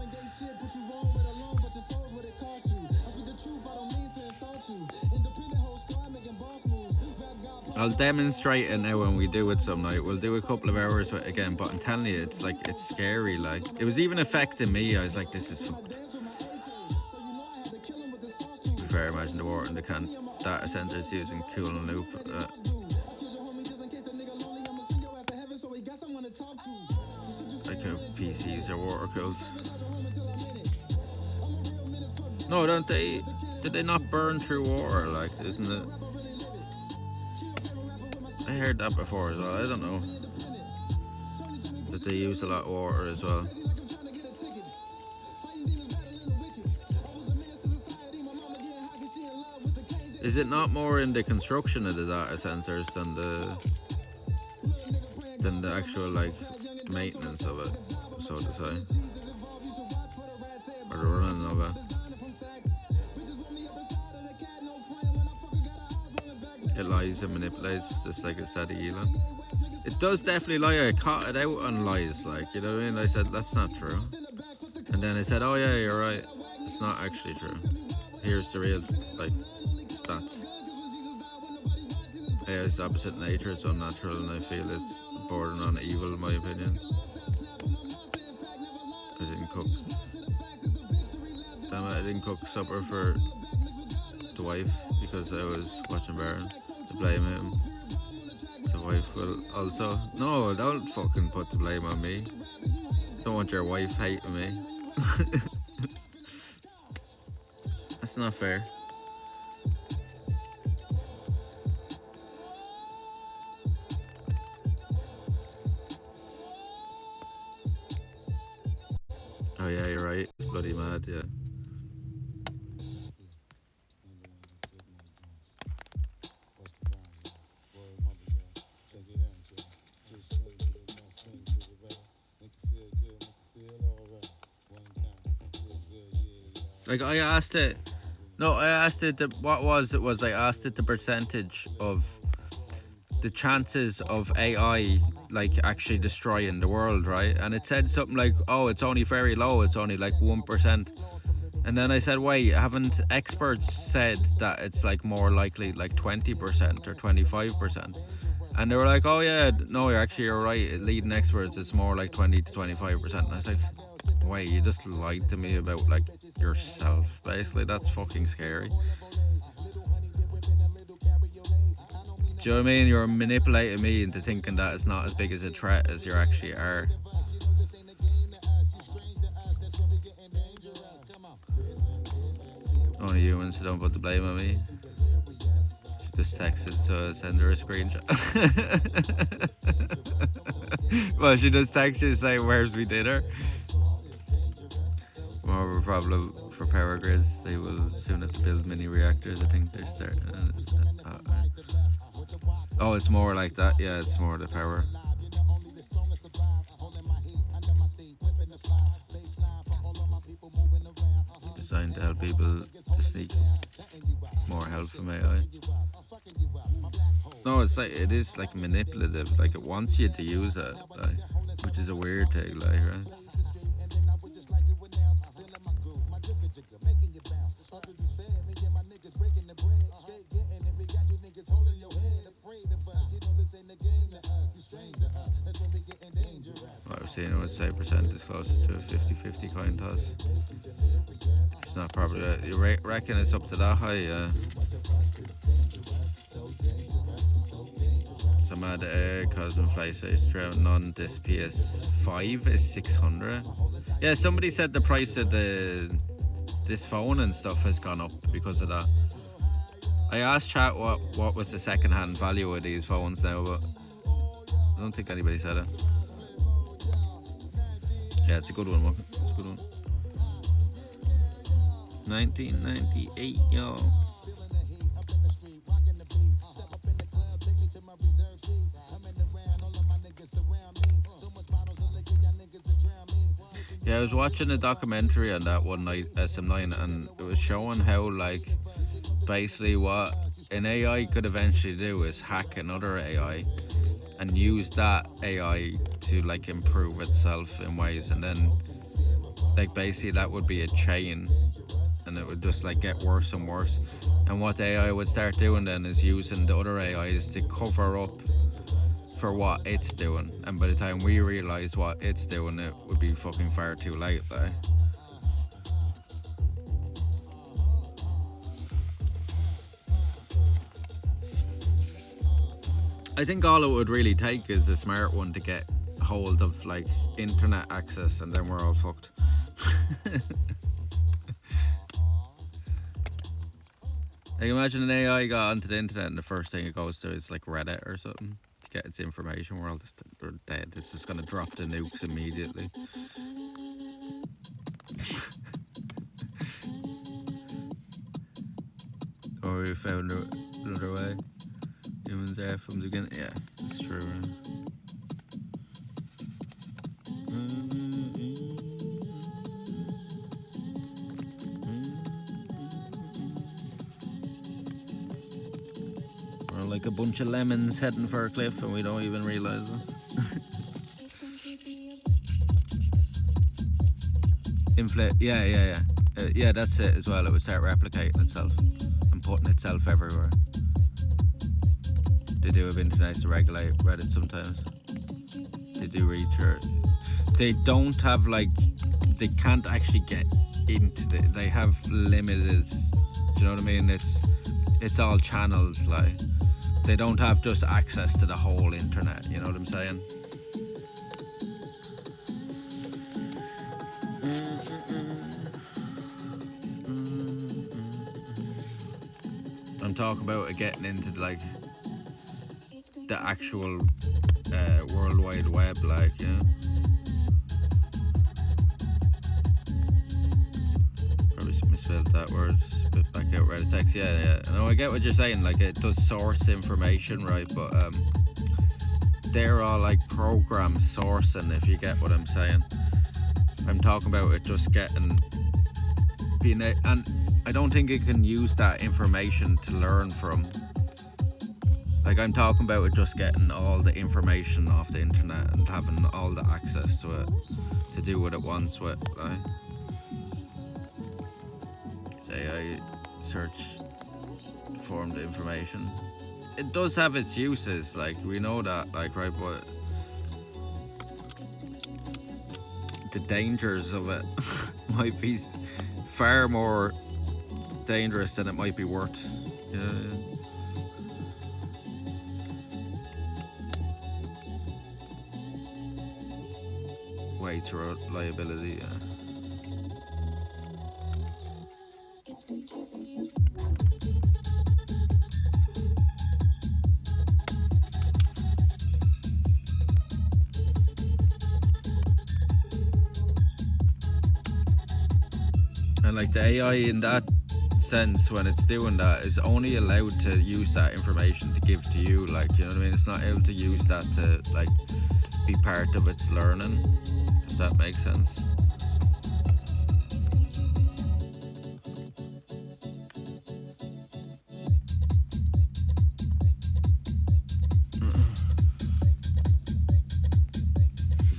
I'll demonstrate it now when we do it some night. We'll do a couple of hours with it again, but I'm telling you, it's like, it's scary. Like, it was even affecting me. I was like, this is fucked. Fair, imagine the water in the data centers using cooling loop. Like how PCs are water cooled. No, don't they? Did they not burn through water? Like, isn't it? I heard that before as well. I don't know. that they use a lot of water as well. Is it not more in the construction of the data centers than the actual like maintenance of it, so to say, or the running of it? It lies and manipulates just like it said, Elon. It does definitely lie. I caught it out on lies, like, you know what I mean? I said that's not true, and then I said, oh yeah, you're right, it's not actually true. Here's the real like stats. Yeah, it's opposite nature, it's unnatural, and I feel it's bordering on evil in my opinion. I didn't cook. Damn it, I didn't cook supper for the wife because I was watching Baron. To blame him. The wife will also... No, don't fucking put the blame on me. Don't want your wife hating me. That's not fair. Oh yeah, you're right. It's bloody mad, yeah. Like I asked it, I asked it I asked it the percentage of the chances of AI like actually destroying the world, right? And it said something like, oh, it's only very low, it's only like 1%. And then I said, wait, haven't experts said that it's like more likely like 20% or 25%? And they were like, oh yeah, no, you're right, leading experts, it's more like 20 to 25%. And I was like, wait, you just lied to me about like yourself, basically. That's fucking scary. Do you know what I mean? You're manipulating me into thinking that it's not as big as a threat as you actually are. Only humans, so don't put the blame on me. She just texted, so send her a screenshot. Well, she just texted saying, where's we dinner? More of a problem for power grids. They will soon have to build mini reactors. I think they're starting. Oh, it's more like that. Yeah, it's more the power. Designed to help people to sneak more help from AI. No, it's like it is like manipulative. Like it wants you to use it, like, which is a weird thing, like, right? I've seen, I would say percent is closer to a 50-50 coin toss. It's not probably, you reckon it's up to that high, yeah. So mad cause inflation around none, this PS5 is 600. Yeah, somebody said the price of this phone and stuff has gone up because of that. I asked chat what was the second-hand value of these phones now, but I don't think anybody said it. Yeah, it's a good one, it's a good one. 1998, yo. Yeah, I was watching a documentary on that one night, SM9, and it was showing how, like, basically what an AI could eventually do is hack another AI and use that AI to like improve itself in ways, and then like basically that would be a chain, and it would just like get worse and worse. And what the AI would start doing then is using the other AIs to cover up for what it's doing, and by the time we realize what it's doing, it would be fucking far too late, like. I think all it would really take is a smart one to get hold of like internet access, and then we're all fucked. Like imagine an AI got onto the internet and the first thing it goes to is like Reddit or something get its information world, they're dead. It's just gonna drop the nukes immediately. Or we found another way. Humans there from the beginning. Yeah, it's true. We're like a bunch of lemons heading for a cliff and we don't even realise it. Yeah, that's it as well. It would start replicating itself and putting itself everywhere. They do have internet to regulate Reddit sometimes. They do reach her. They don't have they can't actually get into they have limited, do you know what I mean? It's all channels, like they don't have just access to the whole internet, you know what I'm saying? I'm talking about getting into the actual World Wide Web, like, you know. Probably misspelled that word. Spit back out Reddit text. Yeah. No, I get what you're saying. Like, it does source information, right? But they're all like program sourcing, if you get what I'm saying. I'm talking about it just and I don't think it can use that information to learn from. Like, I'm talking about it just getting all the information off the internet and having all the access to it to do what it wants with, right? Say I search formed information. It does have its uses, like, we know that, like, right, but the dangers of it might be far more dangerous than it might be worth. Yeah. Way to liability, yeah. And like the AI in that sense, when it's doing that, is only allowed to use that information to give to you, like, you know what I mean? It's not able to use that to like be part of its learning, if that makes sense.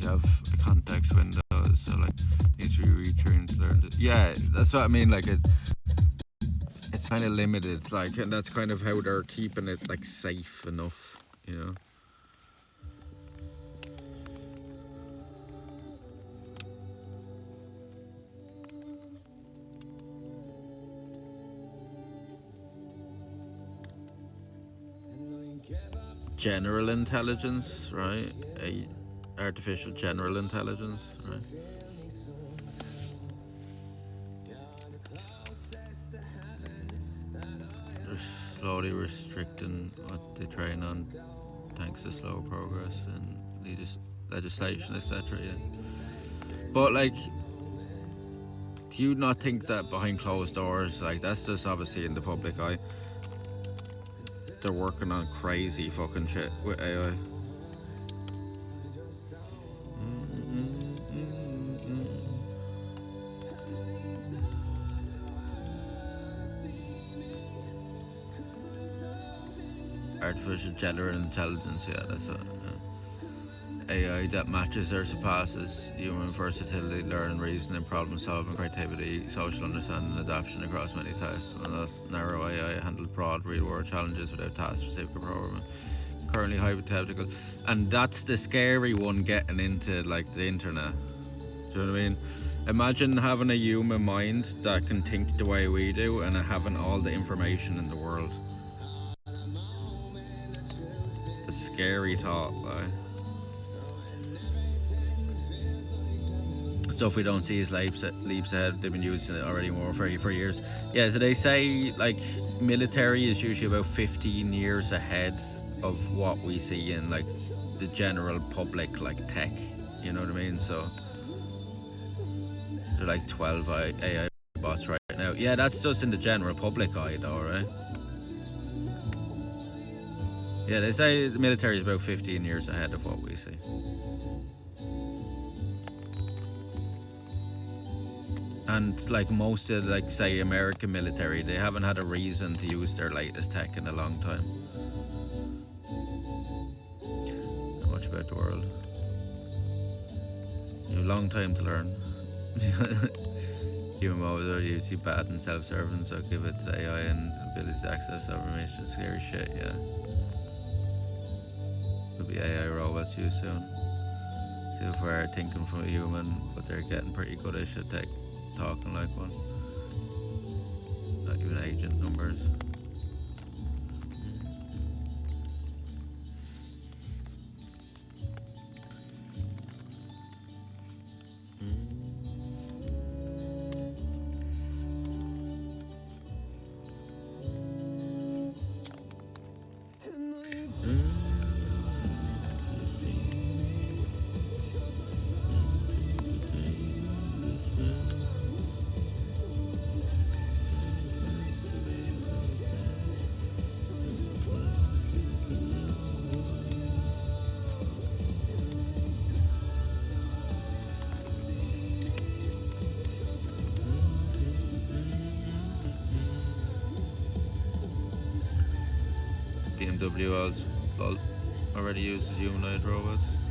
You have a context window, so like needs to be retrained to learn it. Yeah, that's what I mean, like it's kind of limited, like, and that's kind of how they're keeping it like safe enough, you know. General intelligence, right? Artificial general intelligence, right? They're slowly restricting what they train on thanks to slow progress in legislation, etc. Yeah. But like, do you not think that behind closed doors, like, that's just obviously in the public eye, they're working on crazy fucking shit with AI? Artificial general intelligence, yeah, that's it. Yeah. AI that matches or surpasses human versatility, learning, reasoning, problem solving, creativity, social understanding, adaptation across many tasks. And that's narrow AI handled broad real world challenges without task specific programming. Currently hypothetical, and that's the scary one, getting into like the internet. Do you know what I mean? Imagine having a human mind that can think the way we do and having all the information in the world. The scary thought, like. Stuff we don't see as leaps ahead. They've been using it already more for years. Yeah, so they say like military is usually about 15 years ahead of what we see in like the general public, like tech. You know what I mean? So they're like 12 AI bots right now. Yeah, that's just in the general public eye, though, right? Yeah, they say the military is about 15 years ahead of what we see. And like most of, like, say, American military, they haven't had a reason to use their latest tech in a long time. Not much about the world. You have a long time to learn. Human motives are usually bad and self-serving, so give it to AI and ability to access information. Scary shit, yeah. Could be AI robots used soon. Too far thinking from a human, but they're getting pretty good at shit tech. Talking like one. Not even agent numbers. BMW already uses humanoid robots.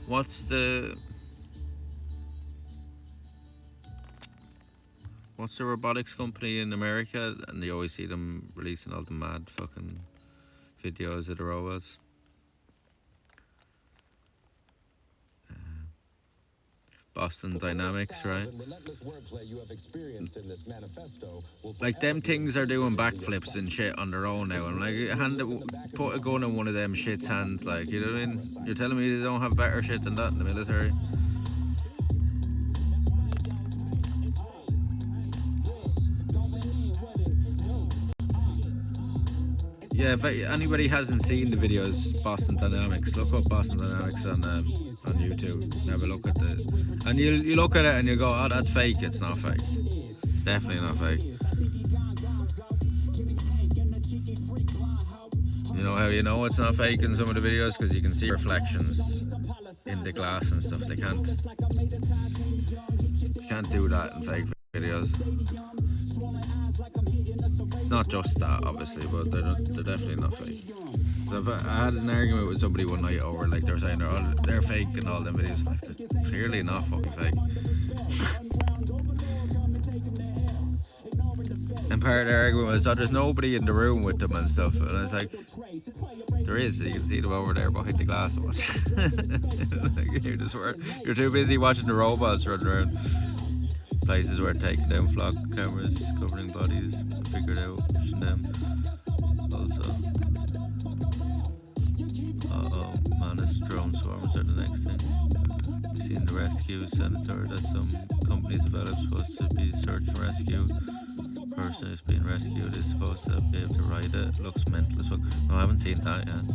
What's the robotics company in America? And you always see them releasing all the mad fucking videos of the robots. Boston Dynamics, right? Like, them things are doing backflips and shit on their own now. And like, put a gun in one of them shit's hands, like, you know what I mean? You're telling me they don't have better shit than that in the military? Yeah, if anybody hasn't seen the videos, Boston Dynamics, look up Boston Dynamics on YouTube and have a look at the... And you look at it and you go, oh, that's fake. It's not fake. It's definitely not fake. You know how you know it's not fake in some of the videos? Because you can see reflections in the glass and stuff. You can't do that in fake videos. It's not just that, obviously, but they're definitely not fake. So I had an argument with somebody one night over, like, they were saying they're fake and all them videos. Like, they're clearly not fucking fake. And part of the argument was, oh, there's nobody in the room with them and stuff. And I was like, there is. You can see them over there behind the glass. Like, you're too busy watching the robots run around. Places where taking down flock cameras, covering bodies, figured out them. Also, managed drone swarms are the next thing. Seen the rescue senator that some companies developed, supposed to be search and rescue. Person who's being rescued is supposed to be able to ride it. Looks mental as fuck. No, I haven't seen that yet.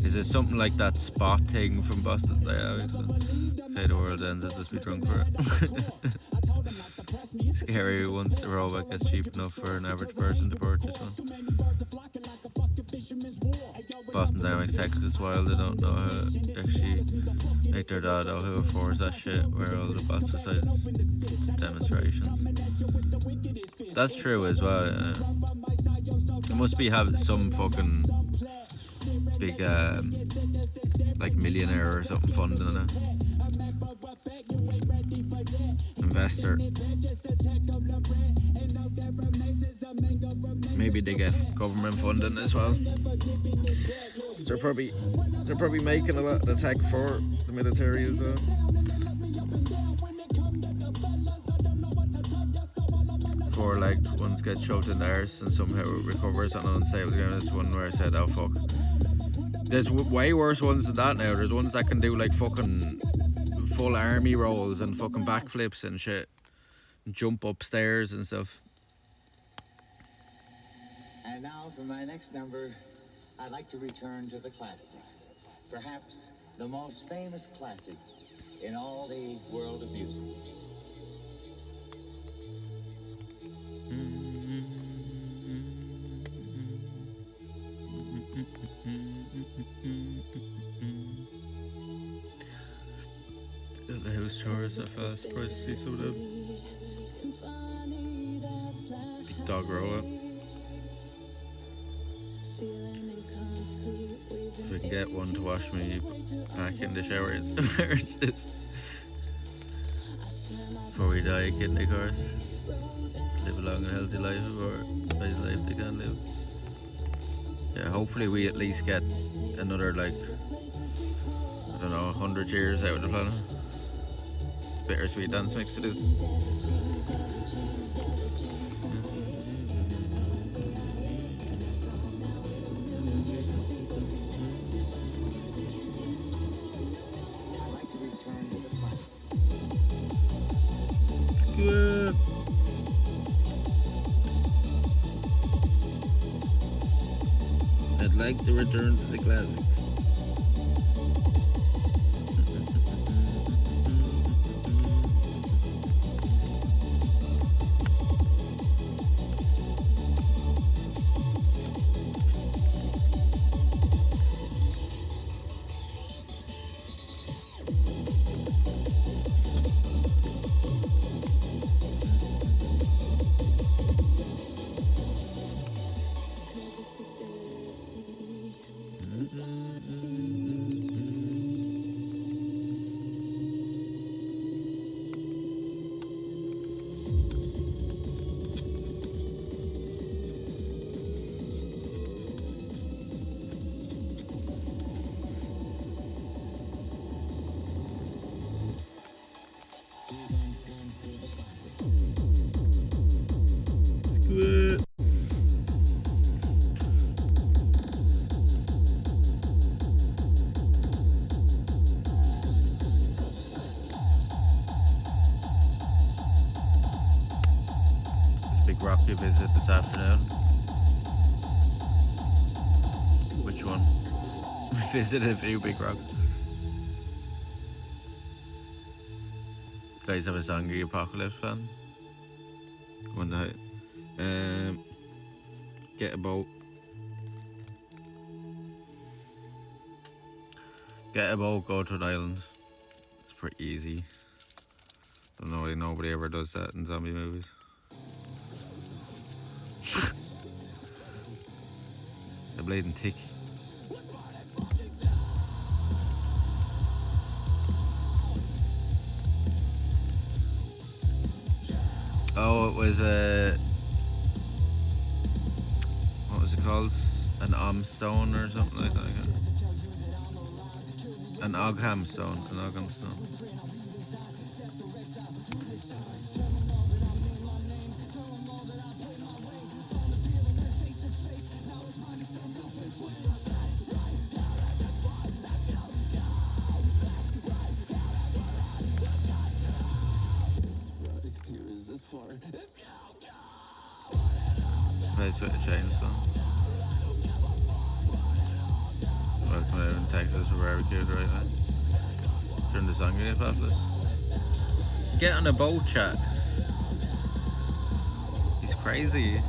Is it something like that Spot thing from Boston Dynamics? Say the world ends, I'll just be drunk for it. Scary once the robot gets cheap enough for an average person to purchase one. Boston Dynamics Texas, it's wild, they don't know how to actually make their data who affords that shit, where all the bots besides demonstrations. That's true as well, yeah. It must be have some fucking big like millionaire or something funding it. Investor. Maybe they get government funding as well. They're probably making a lot of the tech for the military as well. For like ones get shoved in the arse and somehow it recovers on unstable ground. There's one where I said, oh fuck. There's way worse ones than that now. There's ones that can do like fucking full army rolls and fucking backflips and shit. And jump upstairs and stuff. And now for my next number, I'd like to return to the classics. Perhaps the most famous classic in all the world of music. The house chores are fast. Surprised to see some of them. Dog row up. If we can get one to wash me back in the shower in some marriages. Before we die, a kidney course. Live a long and healthy life, or the best life they can live. Yeah, hopefully we at least get another, like, I don't know, 100 years out of the planet. Bittersweet dance mix it is. Good. I'd like to return to the classics. Rocky visit this afternoon. Which one? We visited a few big rocks. Guys have a zombie apocalypse plan. Go on the height. Get a boat. Get a boat, go to an island. It's pretty easy. Don't know why nobody ever does that in zombie movies. The bleeding tick. Oh, it was what was it called? An stone or something like that. An Ogham stone. An Ogham stone. Play to a chainsaw. Welcome out in Texas for barbecue right now. During the song again, Pathless. Get on a boat, chat. He's crazy.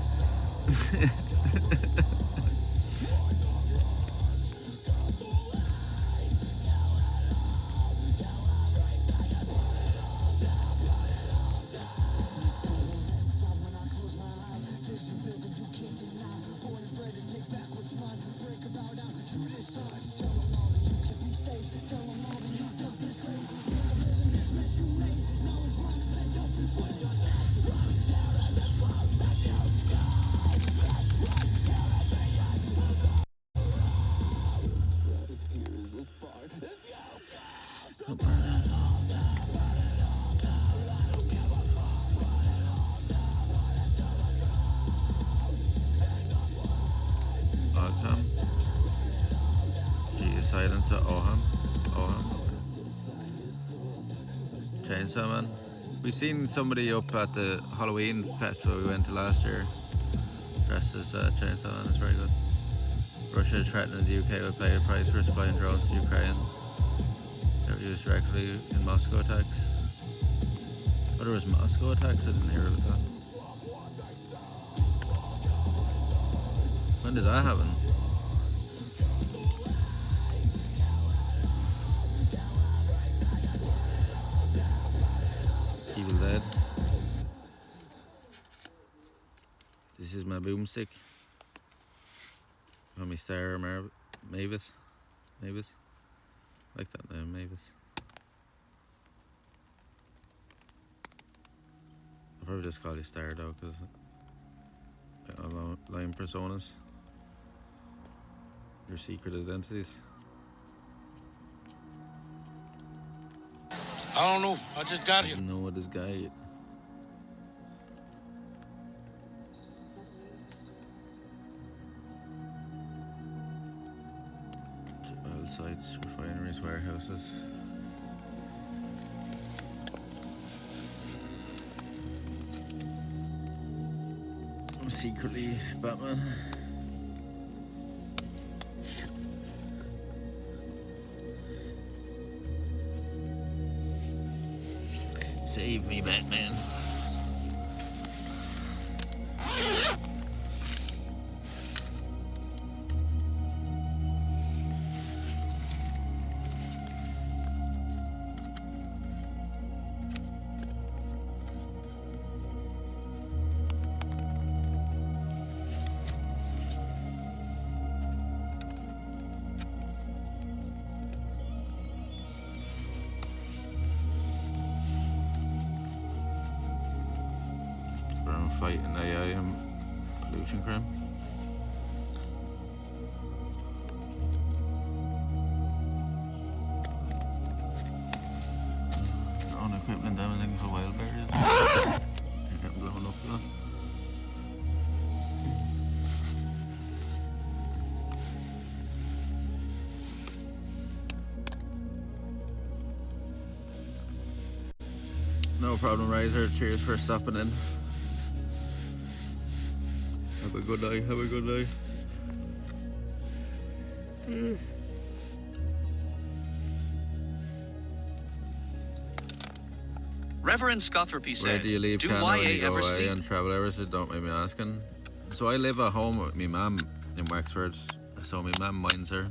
Silencer, Oham. Chainsaw Man. We seen somebody up at the Halloween festival we went to last year. Press this chainsaw on, it's very good. Russia is threatening the UK with pay a price for supplying drones to Ukraine. They were used directly in Moscow attacks. Oh, there was Moscow attacks? I didn't hear about that. When did that happen? Evil Dead. This is my boomstick. Call me Star or Mavis. Mavis. I like that name, Mavis. I'll probably just call you Star though, because line personas. Your secret identities. I don't know. I just got here. I don't know what this guy. Oil sites, refineries, warehouses. I'm secretly Batman. Save me, Batman. Fighting AI and pollution crime. Drone equipment damaging for wild berries. You're getting blown up though. No problem, Riser. Cheers for stopping in. Have a good night, have a good night. Reverend Scothorpe said, Where do you leave do Canada when YA you go ever away sleep? on travel hours? Don't mind me asking. So I live at home with my mum in Wexford. So my mum minds her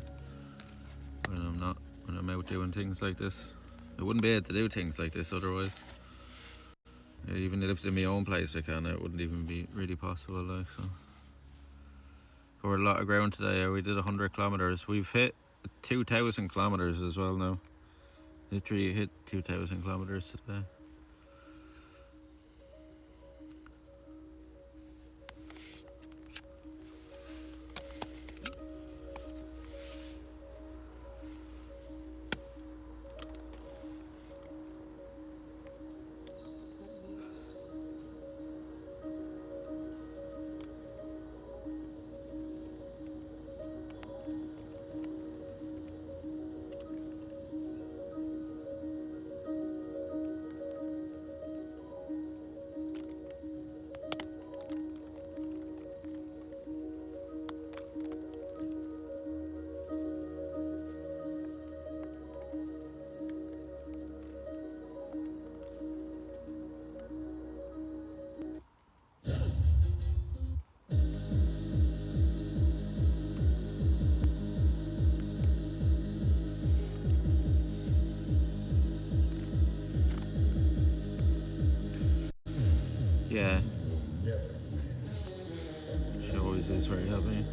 when I'm out doing things like this. I wouldn't be able to do things like this otherwise. Even if I lived in my own place, it wouldn't even be really possible. Like, so covered a lot of ground today. We did 100 kilometers. We've hit 2,000 kilometers as well now. Literally hit 2,000 kilometers today. Yeah. She always is very happy.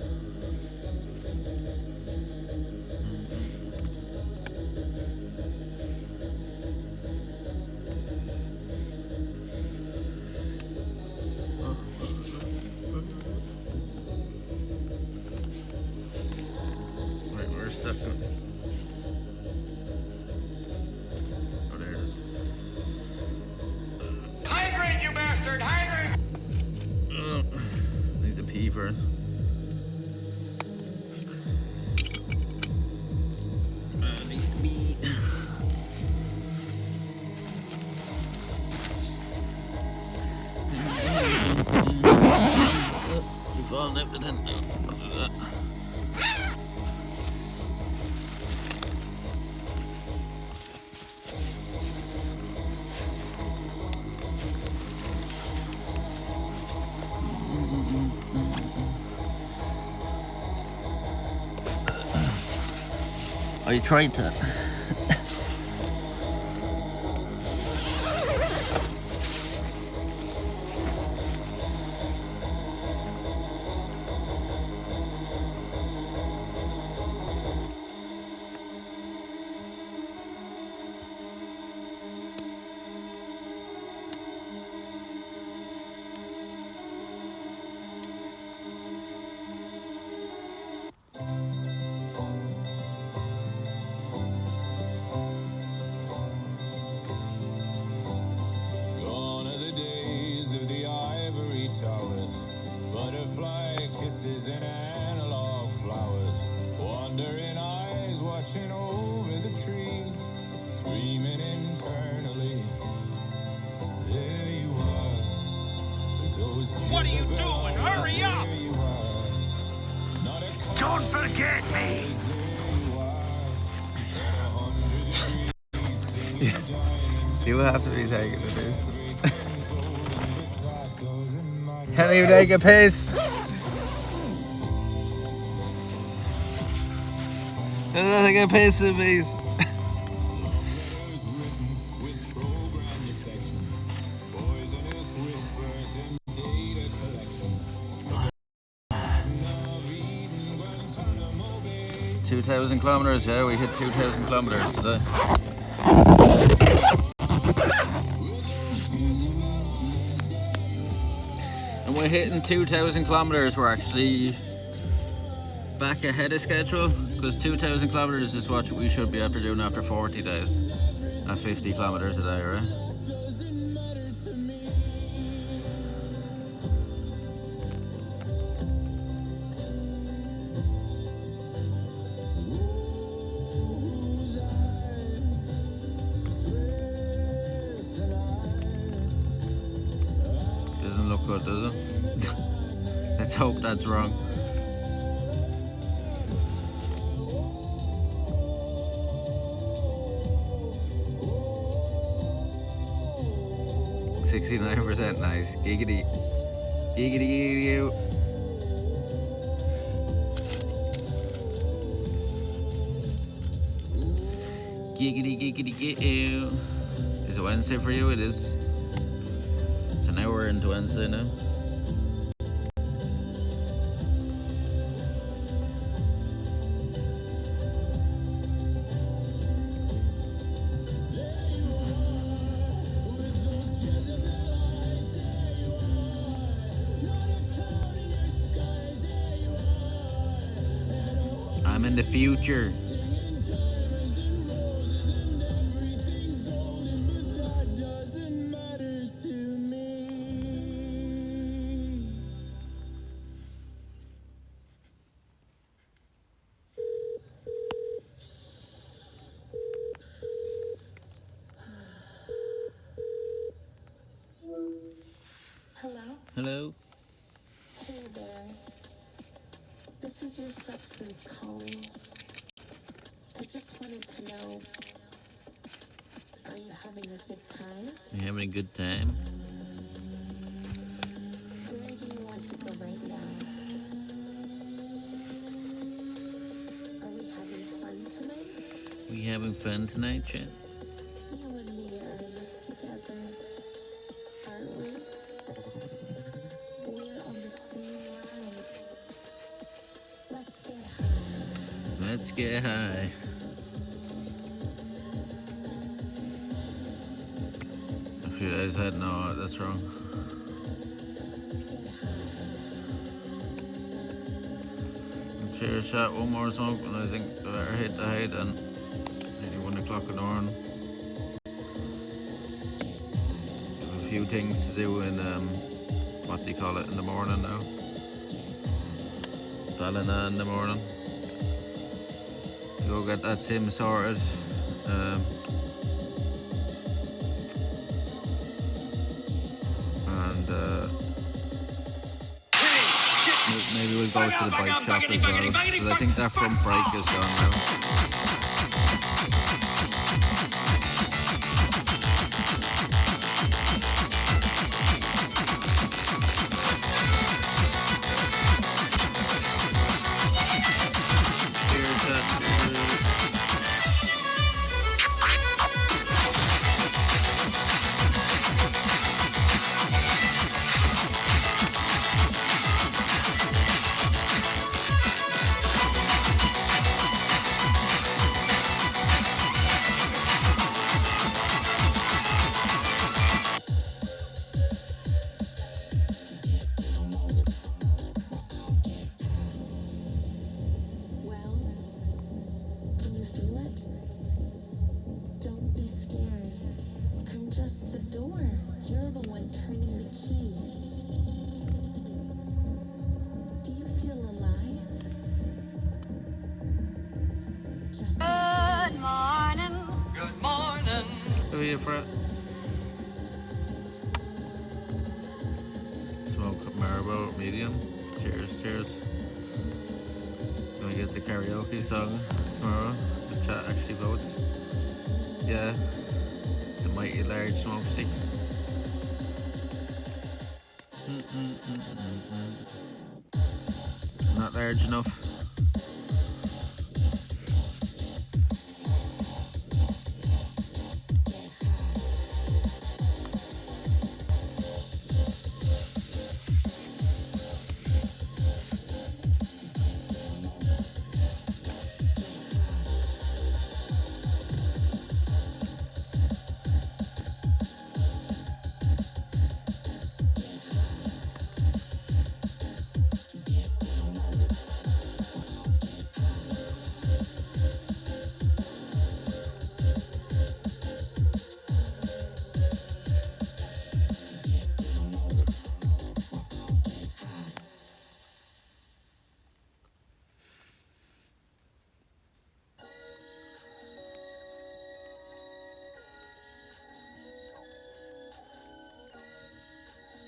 Right, where's Steph going? Oh, there it is. Hydrate, you bastard! Hydrate! Need to pee first. I need to pee. We've all I tried that. Gone are the days of the ivory towers, butterfly kisses and analog flowers, wandering eyes watching over the trees, screaming internally. There you are. Those What are you doing? Jezebel Hurry eyes, up! there you are. Not a Don't forget me! there you are. At 100 degrees, singing diamonds. You have to be taking a piss. Can't even take a piss. I'm not taking a piss in peace. Poisonous whispers and data collection. 2,000 kilometers, yeah, we hit 2,000 kilometers today. And we're hitting 2,000 kilometers, we're actually back ahead of schedule, because 2,000 kilometers is what we should be after doing after 40 days. At 50 kilometers a day, right? Doesn't look good, does it? Let's hope that's wrong. %, nice. Giggity. Giggity giggity. Giggity giggity giggity. Is it Wednesday for you? It is. So now we're into Wednesday now. I'm in the future. Hello? Hello? Hey there. This is your substance calling. I just wanted to know, are you having a good time? You having a good time? Where do you want to go right now? Are we having fun tonight? We having fun tonight, Chet? You and me are in this together, aren't we? We're on the same ride. Let's get high. Let's get high. A few days ahead, no, that's wrong. Cheers, shot, one more smoke, and I think I better hit the head and nearly 1 o'clock in the morning. Have a few things to do in, what do you call it, in the morning now? Ballina in the morning. Go get that sim sorted. Maybe we'll go to the bike shop as well, because I think that front brake is gone now. Well, can you feel it? Don't be scared. I'm just the door. You're the one turning the key. Do you feel alive? Just Good morning. Good morning. Who are you for? Smoke Marlboro medium. Cheers, cheers. Gonna get the karaoke song tomorrow. The chat actually votes. Yeah. The mighty large smoke stick. Not large enough.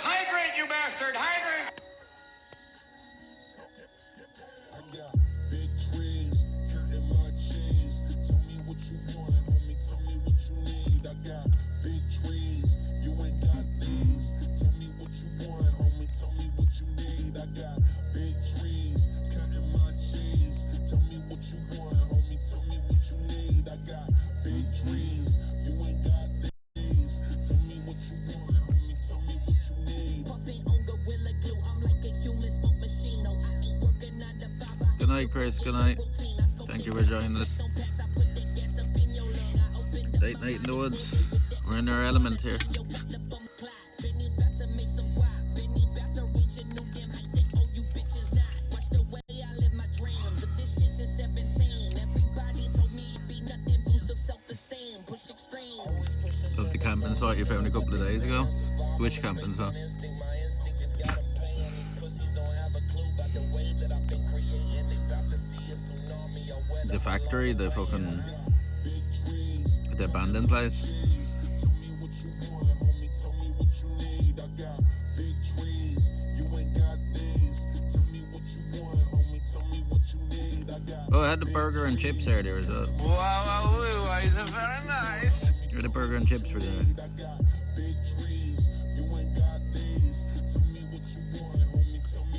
Hydrate, you bastard! Hydrate! I got big trees, counting my cheese. Tell me what you want, homie, tell me what you need. I got big trees, you ain't got these. Tell me what you want, homie, tell me what you need. I got big trees, counting my cheese. Tell me what you want, homie, tell me what you need. I got big trees, you ain't got these. Tell me what you want, homie, tell me what you need. Puffing on Gorilla Glue, I'm like a human smoke machine. No, I ain't working out the vibe. Good night, Chris. Good night. Thank you for joining us. Late night in the woods. We're in our element here. Love the camping spot you found a couple of days ago. Which camping spot? The factory, the fucking the abandoned place. Oh, I had the burger and chips earlier as well. Wow, is it very nice? You had the burger and chips for dinner.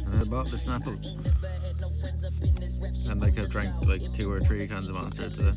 And I bought the Snapple. And like I drank like 2 or 3 cans of Monster today.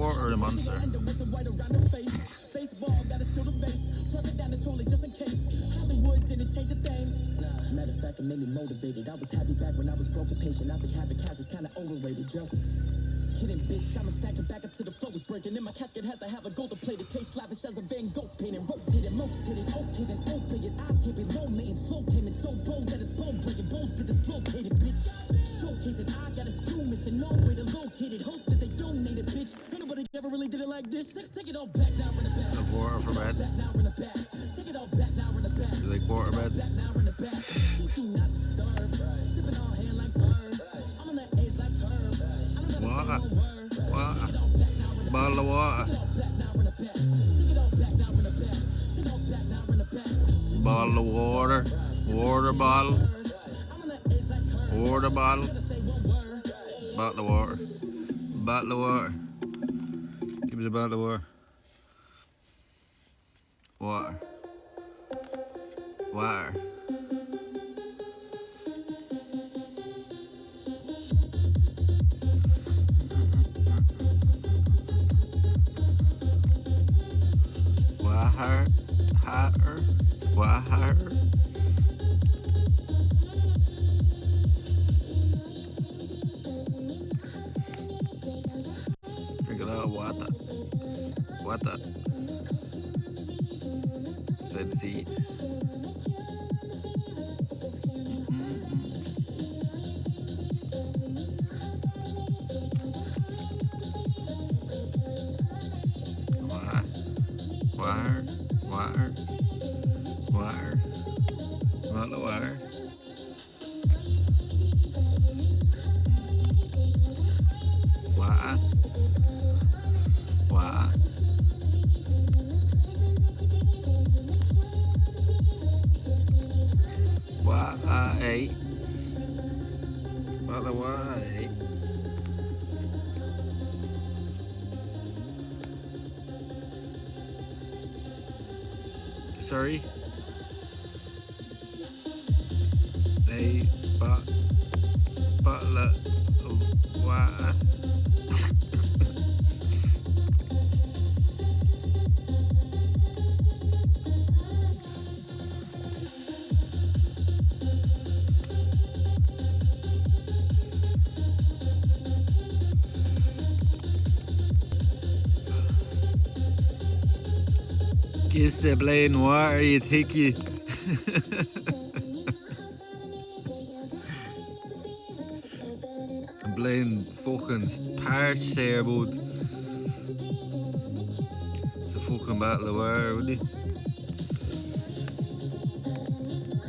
Water the monster. Baseball got still the base. Flush it down the toilet just in case. Hollywood didn't change a thing. Matter of fact, it made me motivated. I was happy back when I was broke and patient. I think having cash is kinda overrated. Just kidding, bitch. I'm stacking back up to the flow is breaking. And my casket has to have a golden plated case. Lavish as a Van Gogh painting. Rotated, most hit it. Okay, then open it. I keep it low maintenance. Flow payment so bold that it's bone breaking. Bones get dislocated, bitch. Showcase it. I got a screw missing. No way to locate it. Hope that they donate it, bitch. Ain't nobody ever really did it like this. Take it all back now in the back. Like water for bed. Back now in the back. Take it all back now in the back. You like water bed? Back now in the back. Please do not disturb. Sipping all hand like bird. I'm on that age like curb. I don't gotta say no word. Water. Bottle of water. Bottle of water. Water bottle. Water bottle. Bottle of water. Bottle of water. Give me the bottle of water. Water. Water. Water. Water. Drink a lot of water. Water. Let's see. Water. Water. Water. Bottle of water. Water. Water. Water. Hey. Bottle of water. Hey. Sorry. They bottle of water. Kiss the plain water, you thicky. Plain fucking parched there, bud. It's a fucking bottle of water, would you?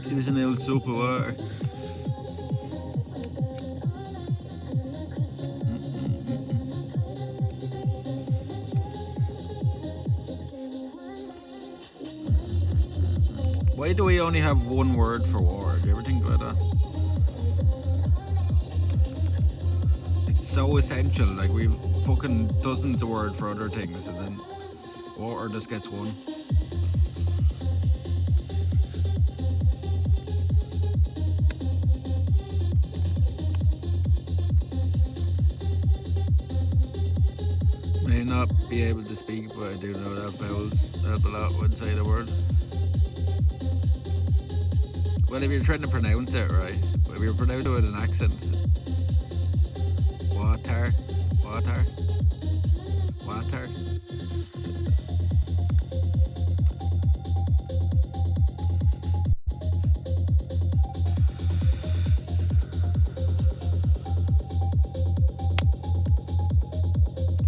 Give us an old soap of water. Why do we only have one word for water? Do you ever think about that? It's so essential. Like, we've fucking dozens of words for other things, and then water just gets one. May not be able to speak, but I do know that vowels help a lot when say the word. Well, if you're trying to pronounce it right, if you're pronouncing it with an accent, water, water, water.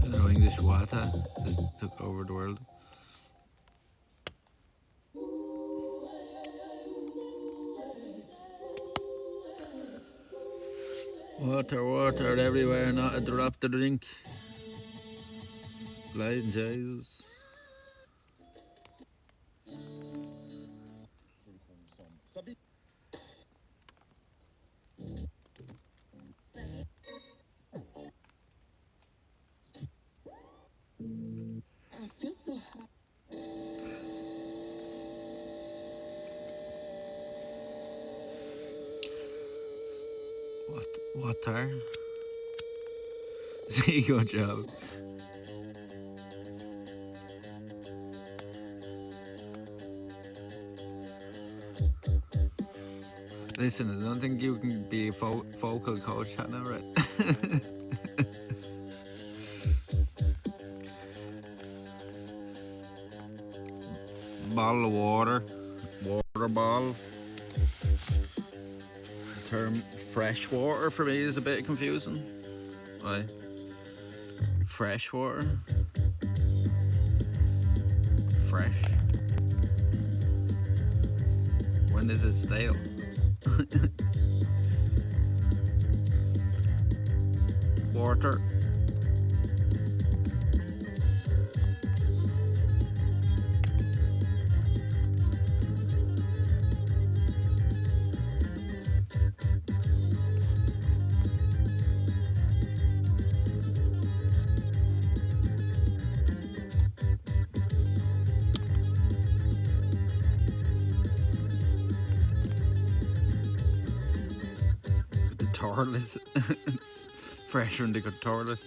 You know, English water just took over the world. Water, water everywhere, not a drop to drink. Blind Jesus. I feel so hot. Water. See, good job. Listen, I don't think you can be a vocal coach, Hannah, right? Bottle of water. Water bottle. The term fresh water for me is a bit confusing. Why? Fresh water. Fresh. When is it stale? Water. The toilet. Fresh from the good toilet.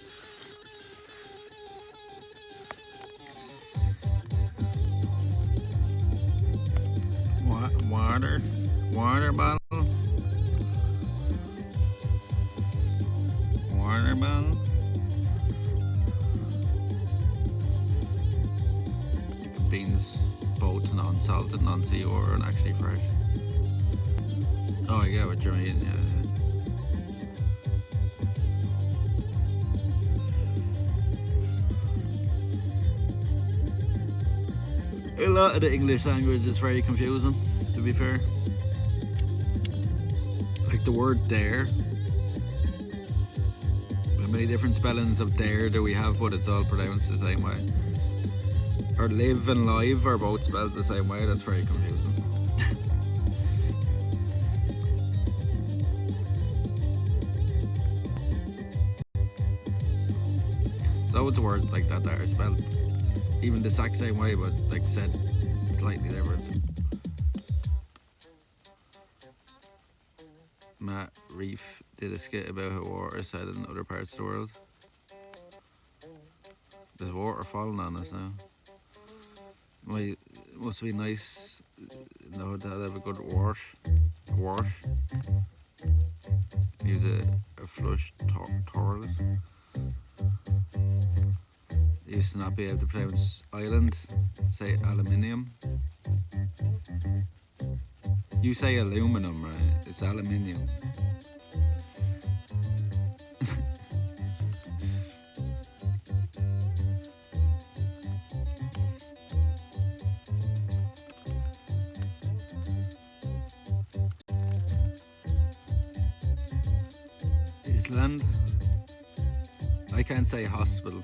Water. Water bottle. Water bottle. Beans both non-salted, non-seawater, and actually fresh. Oh, I get what you mean, yeah. A lot of the English language is very confusing, to be fair. Like the word dare. How many different spellings of dare do we have, but it's all pronounced the same way? Or live and live are both spelled the same way. That's very confusing. Loads of words like that are spelled even the exact same way, but like said slightly different. Matt Reef did a skit about how water is said in other parts of the world. There's water falling on us now. It must be nice, you know, to have a good wash. Use a flush toilet. Used to not be able to pronounce island, say aluminium. You say aluminum, right? It's aluminium. Island. I can't say hospital.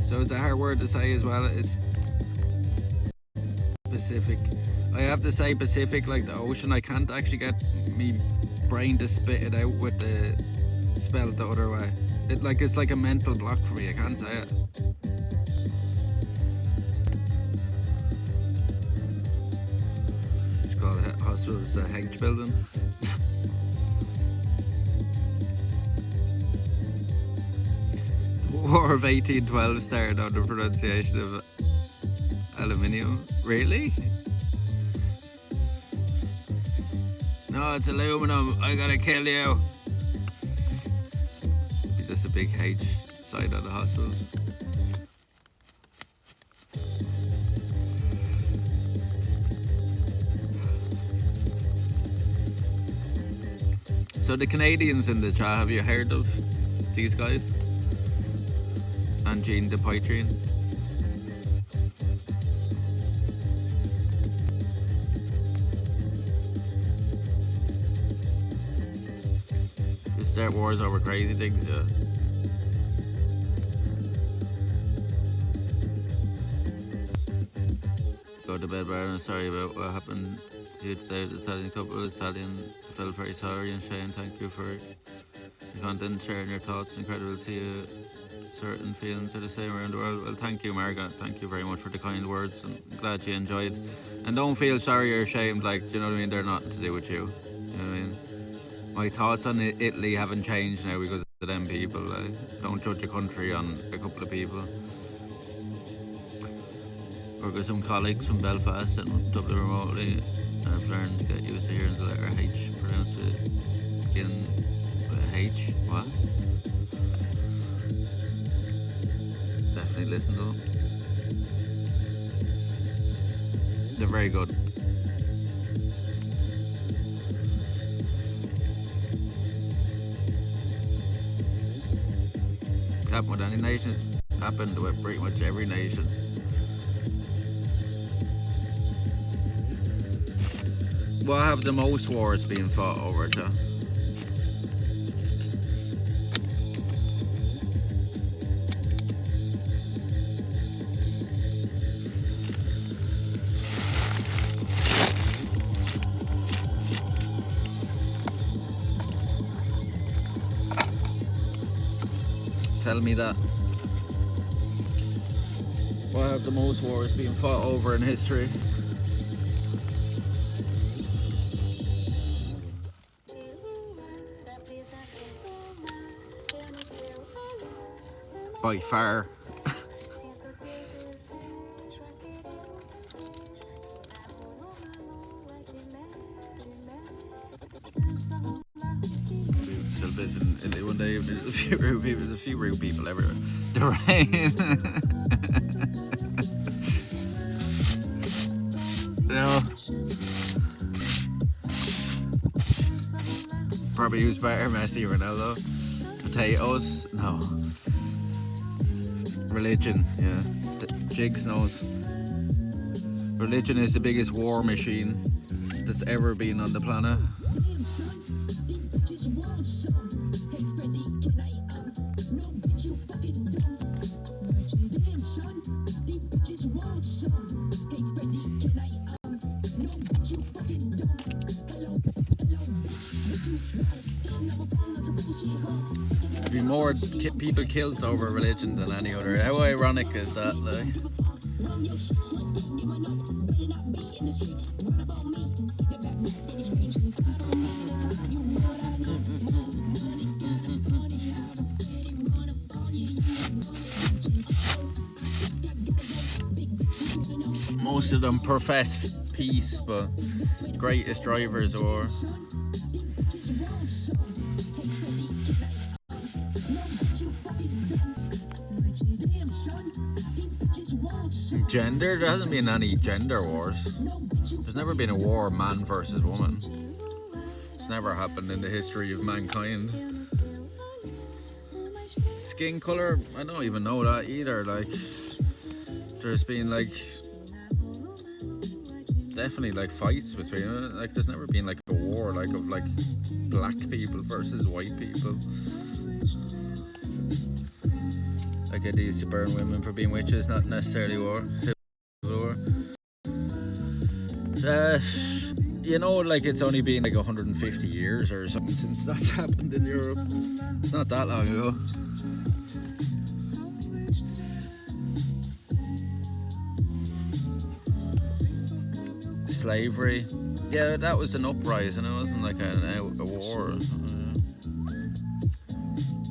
So it's a hard word to say as well. It's Pacific. I have to say Pacific like the ocean. I can't actually get me brain to spit it out with the spell the other way. It's like a mental block for me. I can't say it. It's called a hospital. It's a H building. War of 1812 started on the pronunciation of aluminium. Really? No, it's aluminum. I gotta kill you. Be just a big H sign on the hospital. So the Canadians in the chat, have you heard of these guys? Angine de Poitrine. Just start wars over crazy things, yeah. Go to bed, Baron. Sorry about what happened to you today. The Italian couple, Italian, felt very sorry, and Shane, thank you for your content, sharing your thoughts. Incredible to see you. Certain feelings are the same around the world. Well, thank you, Margaret. Thank you very much for the kind words, and glad you enjoyed. And don't feel sorry or ashamed, like, you know what I mean? They're nothing to do with you. You know what I mean? My thoughts on Italy haven't changed now because to them people. Don't judge a country on a couple of people. I've got some colleagues from Belfast and Dublin remotely. I've learned to get used to hearing the letter H pronounced in H. What? Definitely listen to them. They're very good. It's happened with any nation. It's happened with pretty much every nation. What have the most wars been fought over, John? Tell me that. What have the most wars been fought over in history? By far. Still busy one day. There's a few rude people everywhere. The rain. No. Probably who's better, Messi or Ronaldo? Potatoes? No. Religion, yeah. Jigs knows. Religion is the biggest war machine that's ever been on the planet. There'd be more people killed over religion than any other. How ironic is that, like? Most of them profess peace, but greatest drivers or gender. There hasn't been any gender wars. There's never been a war man versus woman. It's never happened in the history of mankind. Skin color, I don't even know that either. Like, there's been like definitely like fights between it. Like, there's never been like a war like of like black people versus white people. Like, they used to burn women for being witches, not necessarily war. You know, like, it's only been like 150 years or something since that's happened in Europe. It's not that long ago. Slavery, yeah, that was an uprising. It wasn't like a war.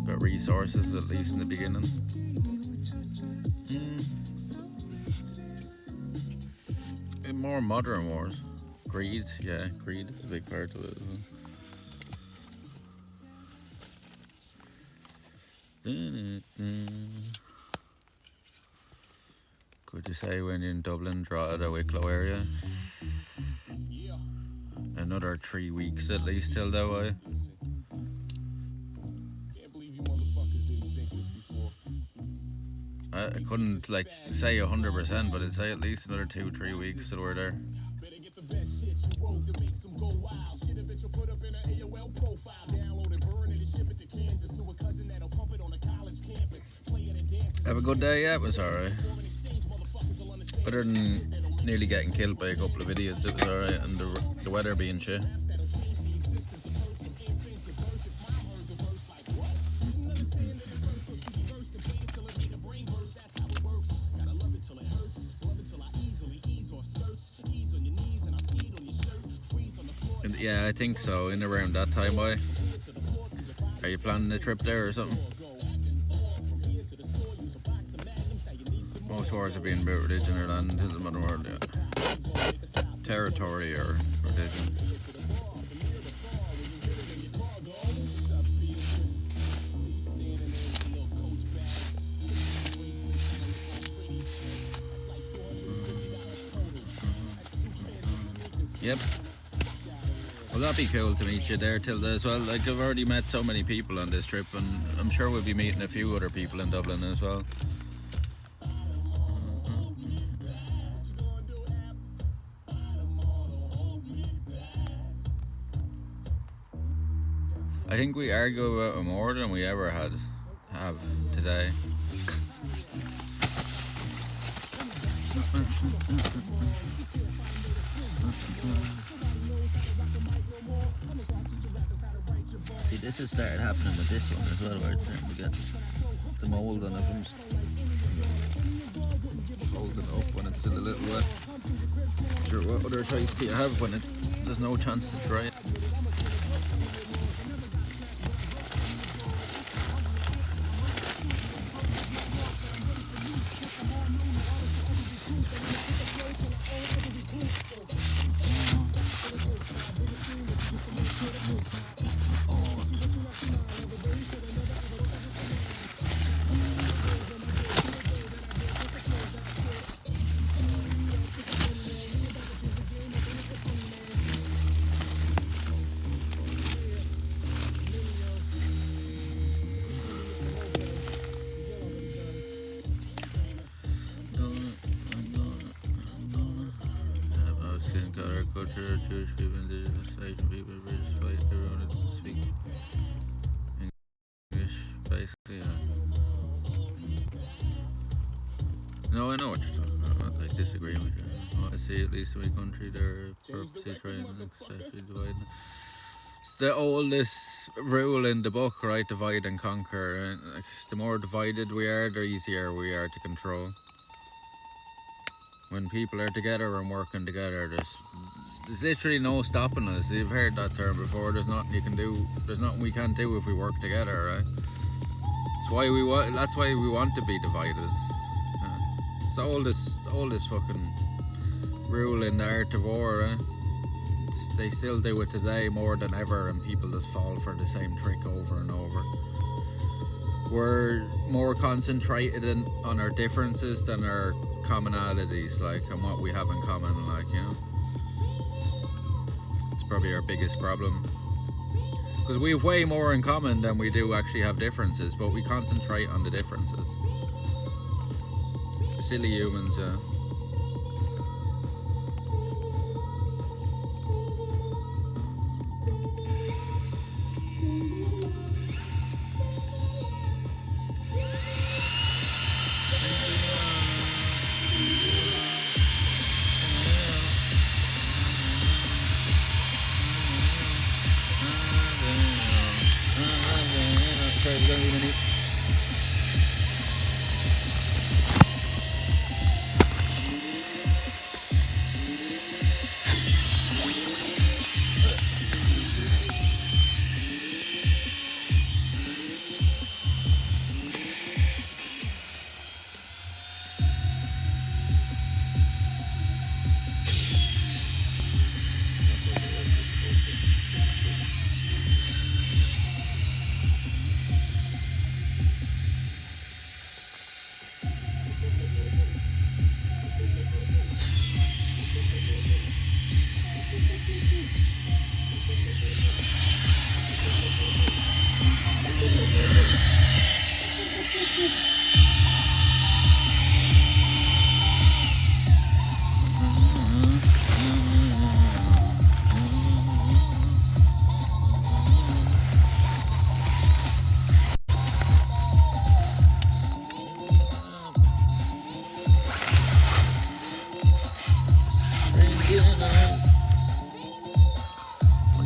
Got resources, at least in the beginning. In more modern wars, greed, yeah, greed is a big part of it. Could you say when you're in Dublin, draw at the Wicklow area? Another 3 weeks at least till that way. I couldn't like say 100%, but I'd say at least another 2-3 weeks till we're there. Have a good day? Yeah, it was alright. Other than nearly getting killed by a couple of idiots, it was alright, and the weather being shit. Yeah, I think so, in around that time. Are you planning a trip there or something? Most wars are being about religion or land into the modern world, yeah. Territory or religion. Yep. Well, that'd be cool to meet you there, Tilda, as well. Like, I've already met so many people on this trip, and I'm sure we'll be meeting a few other people in Dublin as well. I think we argue about it more than we ever have today. See, this has started happening with this one as well, where it's starting to get the mould on it from holding it up when it's still a little wet. Sure, what other choice do you have when there's no chance to dry it? Jewish people, indigenous Asian people, British white, everyone speaks English, basically, yeah. No, I know what you're talking about. I'm not like disagreeing with you. I see at least in my country they're purposely trying to sexually divide. It's the oldest rule in the book, right? Divide and conquer. And the more divided we are, the easier we are to control. When people are together and working together, there's literally no stopping us. You've heard that term before. There's nothing you can do. There's nothing we can't do if we work together, right? That's why we want to be divided. It's the oldest fucking rule in the art of war, right? They still do it today more than ever, and people just fall for the same trick over and over. We're more concentrated on our differences than our commonalities, like, and what we have in common, like, you know. It's probably our biggest problem, because we have way more in common than we do actually have differences, but we concentrate on the differences. Silly humans, yeah.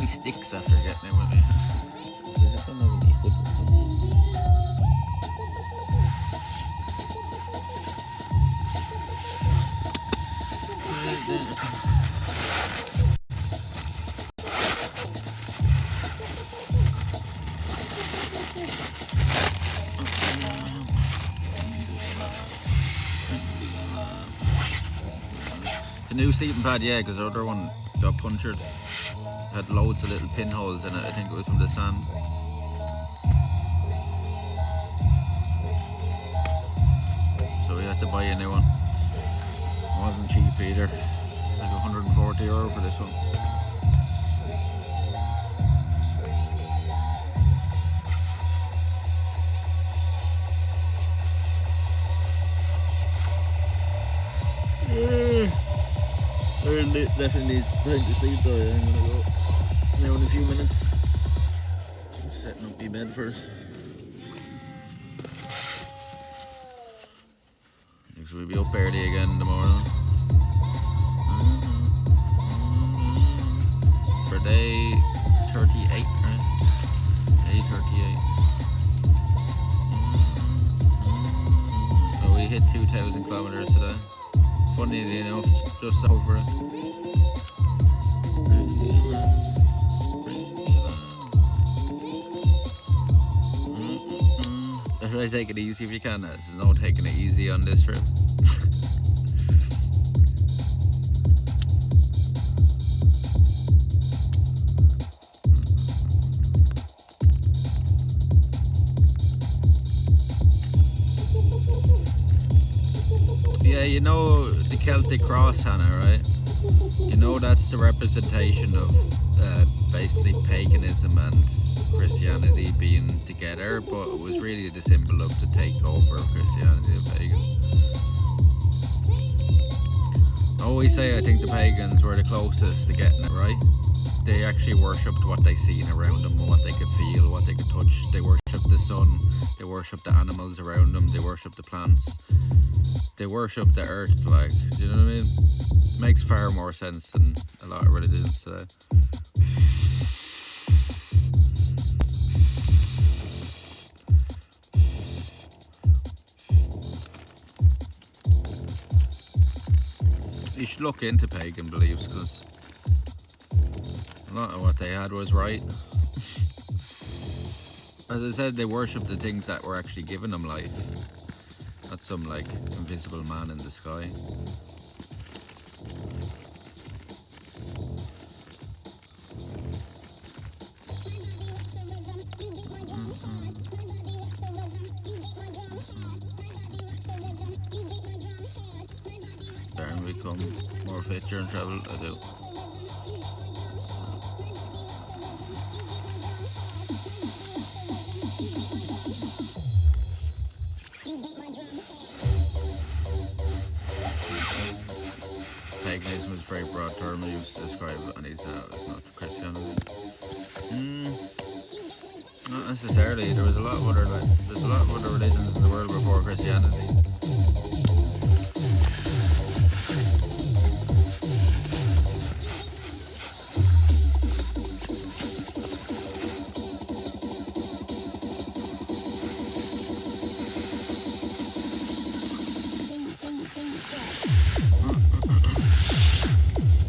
Sticks after getting it with me. The new seating pad, yeah, because the other one got punctured. Had loads of little pinholes in it. I think it was from the sand. So we had to buy a new one. It wasn't cheap either. Like €140 for this one. Definitely needs time to sleep though. Yeah, I'm gonna go now in a few minutes. Just setting up my bed first. Next we'll be up early again in the morning. For day 38, right? Day 38. So we hit 2,000 kilometers today. Funnily enough, just over it. Try to take it easy if you can. There's no taking it easy on this trip. Yeah, you know the Celtic cross, Hannah, right? You know that's the representation of basically paganism and Christianity being together, but it was really the symbol of the takeover of Christianity and pagans. I always say I think the pagans were the closest to getting it right. They actually worshipped what they seen around them, what they could feel, what they could touch. They worshipped the sun, they worshipped the animals around them, they worshipped the plants, they worshipped the earth, like, you know what I mean? Makes far more sense than a lot of religions today. You should look into pagan beliefs because a lot of what they had was right. As I said, they worshipped the things that were actually giving them life, not some like invisible man in the sky. Starting to become more fit during travel, I do. Paganism is a very broad term used to describe anything that is not Christianity. Not necessarily. There was a lot of other there's a lot of other religions in the world before Christianity.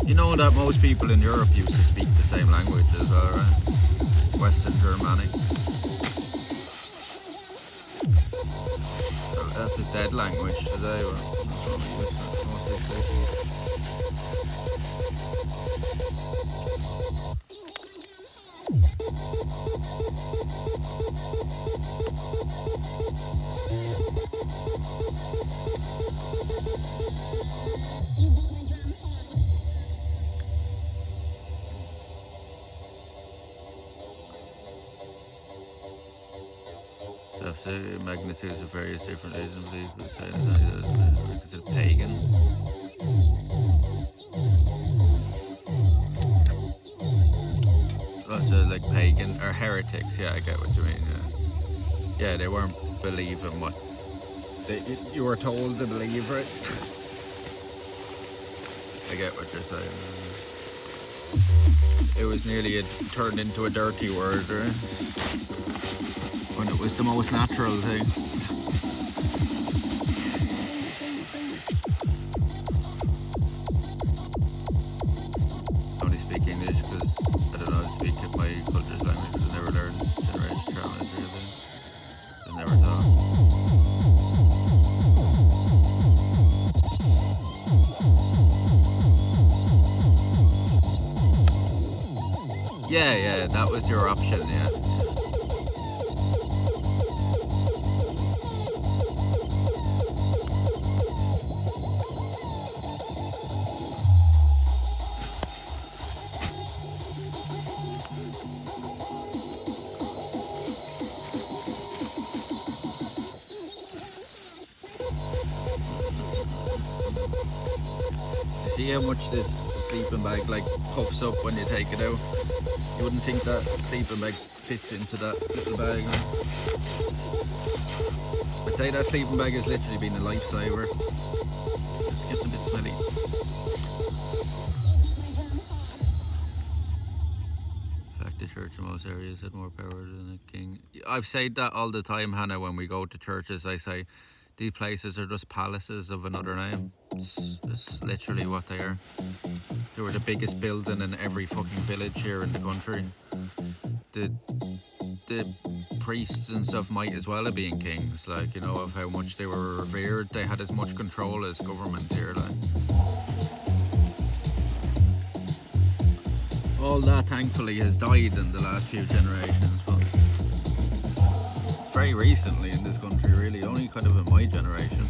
You know that most people in Europe used to speak the same language as well, right? Western Germanic. So that's a dead language today. The magnitudes of various different Asian beliefs, it's pagan. Lots of like pagan or heretics. Yeah, I get what you mean. Yeah, they weren't believing what you were told to believe, right? I get what you're saying. It was nearly turned into a dirty word, right? When it was the most natural thing. I only speak English because I don't know how to speak my culture's language. I never learned generation trauma or anything. I never taught. Yeah, that was your option, yeah. See how much this sleeping bag like puffs up when you take it out? You wouldn't think that sleeping bag fits into that little bag. I'd say that sleeping bag has literally been a lifesaver. It's getting a bit smelly. In fact, the church in most areas had more power than a king. I've said that all the time, Hannah, when we go to churches. I say, these places are just palaces of another name. It's literally what they are. They were the biggest building in every fucking village here in the country. The priests and stuff might as well have been kings, like, you know, of how much they were revered. They had as much control as government here, like. All that, thankfully, has died in the last few generations, but very recently in this country, really, only kind of in my generation.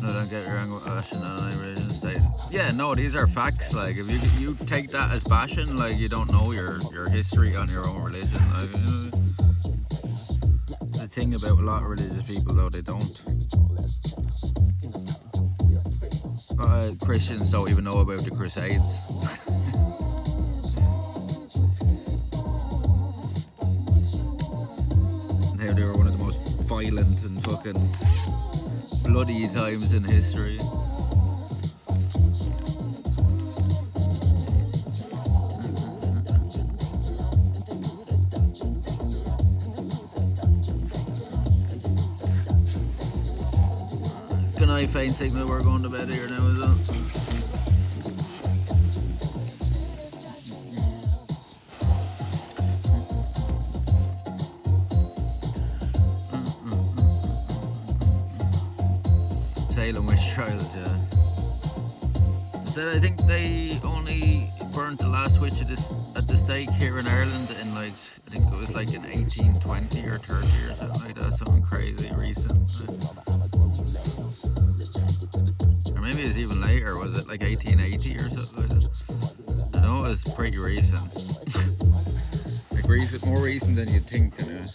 No, don't get your angle bashing on any religion state. Yeah, no, these are facts. Like, if you take that as bashing, like, you don't know your history on your own religion. Like, you know, the thing about a lot of religious people, though, they don't. Christians don't even know about the Crusades. And how they were one of the most violent and fucking bloody times in history. Good night, Fane Sigma. We're going to bed here now as well. Salem witch trials, yeah. Said I think they only burnt the last witch at the stake here in Ireland in, like, I think it was like in 1820 or 30 or something like that, something crazy recent. Or maybe it was even later, was it like 1880 or something like that? I know it was pretty recent. Like more recent than you'd think, you know.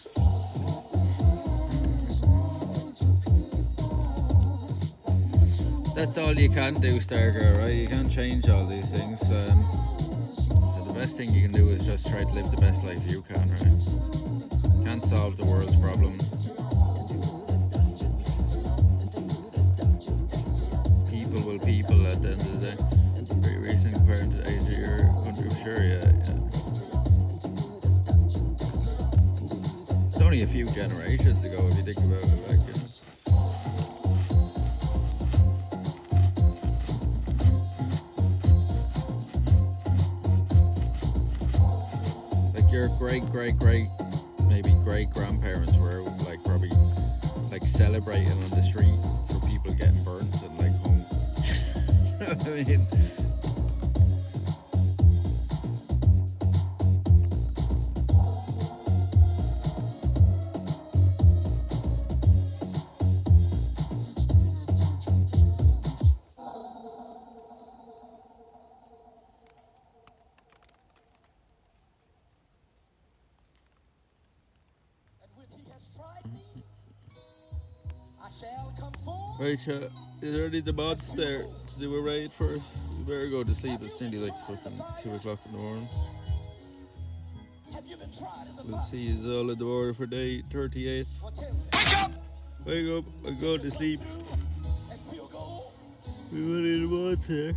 That's all you can do, Stargirl, right? You can't change all these things. So the best thing you can do is just try to live the best life you can, right? Can't solve the world's problems. People will people at the end of the day. Very recent compared to the age of your country, I'm sure, yeah. It's only a few generations ago if you think about it, like, you know. Your maybe great grandparents were like probably like celebrating on the street for people getting burnt and like hung. You know what I mean? Right, chat. Is there any demands there to do a raid first? We better go to sleep. It's nearly like fucking 2 o'clock in the morning. We'll see you all in the morning for day 38. Wake up! Wake up and go to sleep. We went in the water.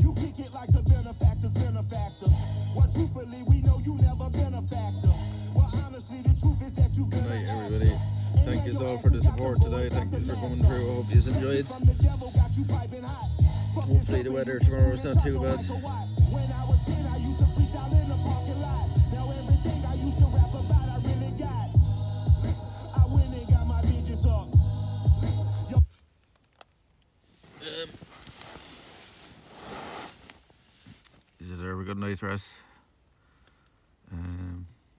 You kick it like the benefactor's benefactor. What truthfully we know you never been a factor. Well, honestly, the truth is that you've been. Good night, everybody. Thank you all for the support today. Thank you for coming through. I hope you enjoyed. Hopefully the weather tomorrow is not too bad. When I was 10, I used to freestyle in the parking lot. Now everything I used to rap about, I really got. with Russ.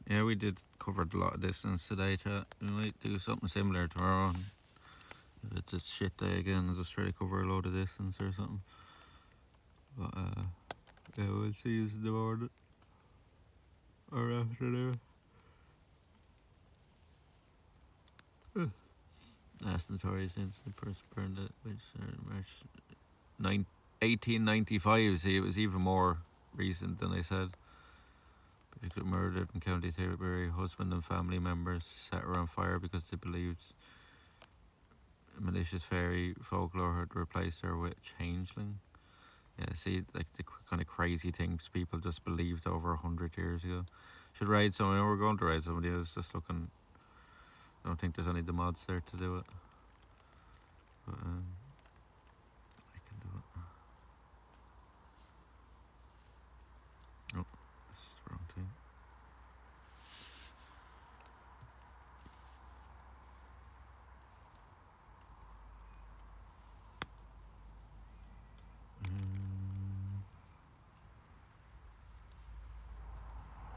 Yeah, we did covered a lot of distance today, chat. We might do something similar tomorrow. And if it's a shit day again, I'll just try to cover a load of distance or something. But yeah, we'll see you in the morning or afternoon. Last notorious incident, person burned it, which March 1895. See, it was even more recent than I said. People murdered in County Tipperary. Husband and family members set her on fire because they believed a malicious fairy folklore had replaced her with changeling. Yeah, see, like the kind of crazy things people just believed over 100 years ago. Should raid someone. We're going to raid somebody. I was just looking. I don't think there's any of the mods there to do it. But I can do it. Oh, this is the wrong thing.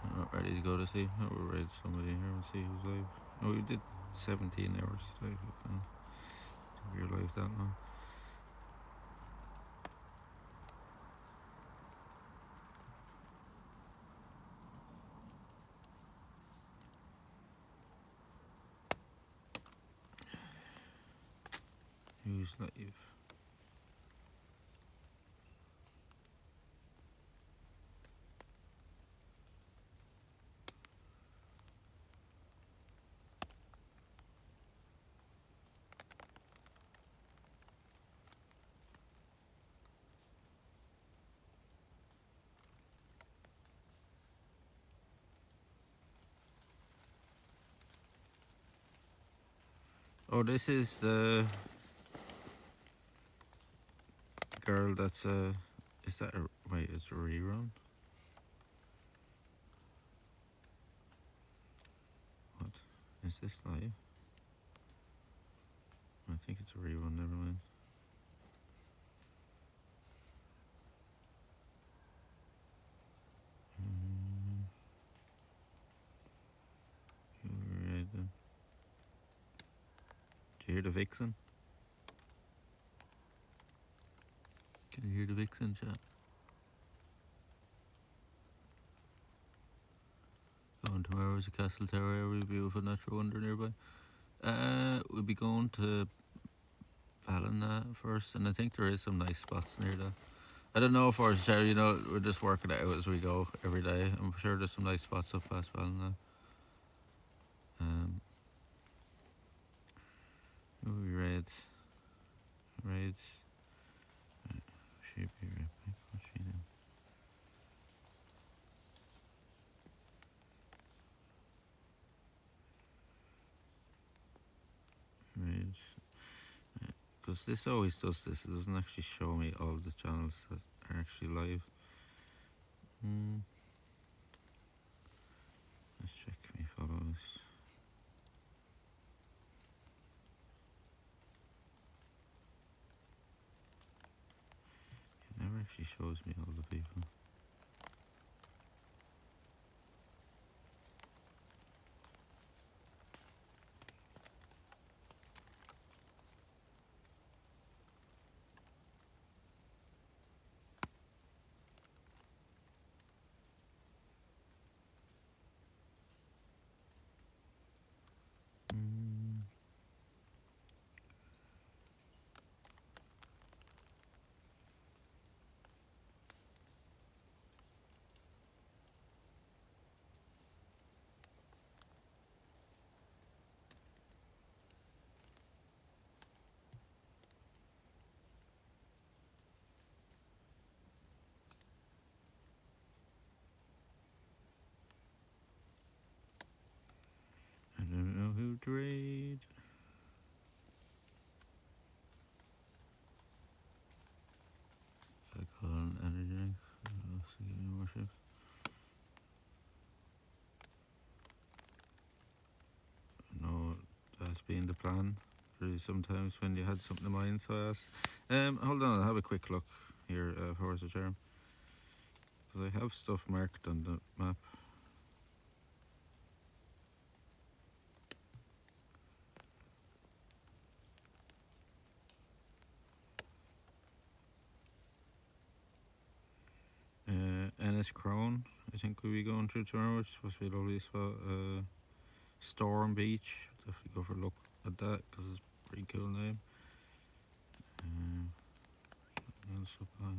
I'm not ready to go to see. Oh, we'll raid somebody here and see who's live. Oh, we did 17 hours today. We were live that long. Who's live? Oh, this is the girl that's is that a, wait, it's a rerun? What? Is this live? I think it's a rerun, never mind. Right then. Do you hear the vixen? Can you hear the vixen, chat? Going tomorrow is a castle tower, every beautiful natural wonder nearby. We'll be going to Ballina first, and I think there is some nice spots near that. I don't know if ours, you know, we're just working it out as we go every day. I'm sure there's some nice spots up past Ballina. We raids. Raids. Should be right back. What's she doing? Raids. Because this always does this. It doesn't actually show me all the channels that are actually live. Let's check me follows. It never actually shows me all the people. I don't know who to raid. I call an energy drink. Oxygen worship. No, that's been the plan. Really, sometimes when you had something in mind, so I asked. Hold on, I'll have a quick look here. Powers of Charm. Because I have stuff marked on the map. Ennis Crone, I think we'll be going through tomorrow. It's supposed to be a lovely spot. Storm Beach, definitely go for a look at that because it's a pretty cool name. What else up on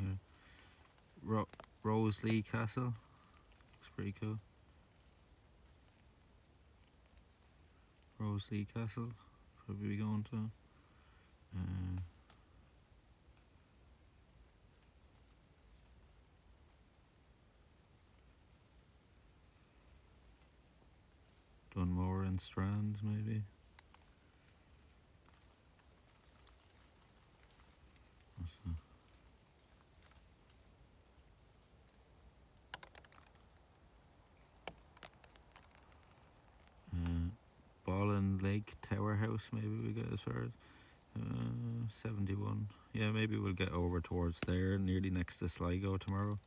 here? Roseley Castle, looks pretty cool. Roseley Castle, probably be going to. Dunmore and Strand, maybe. What's that? Ballin Lake Tower House, maybe we get as far as 71. Yeah, maybe we'll get over towards there, nearly next to Sligo tomorrow.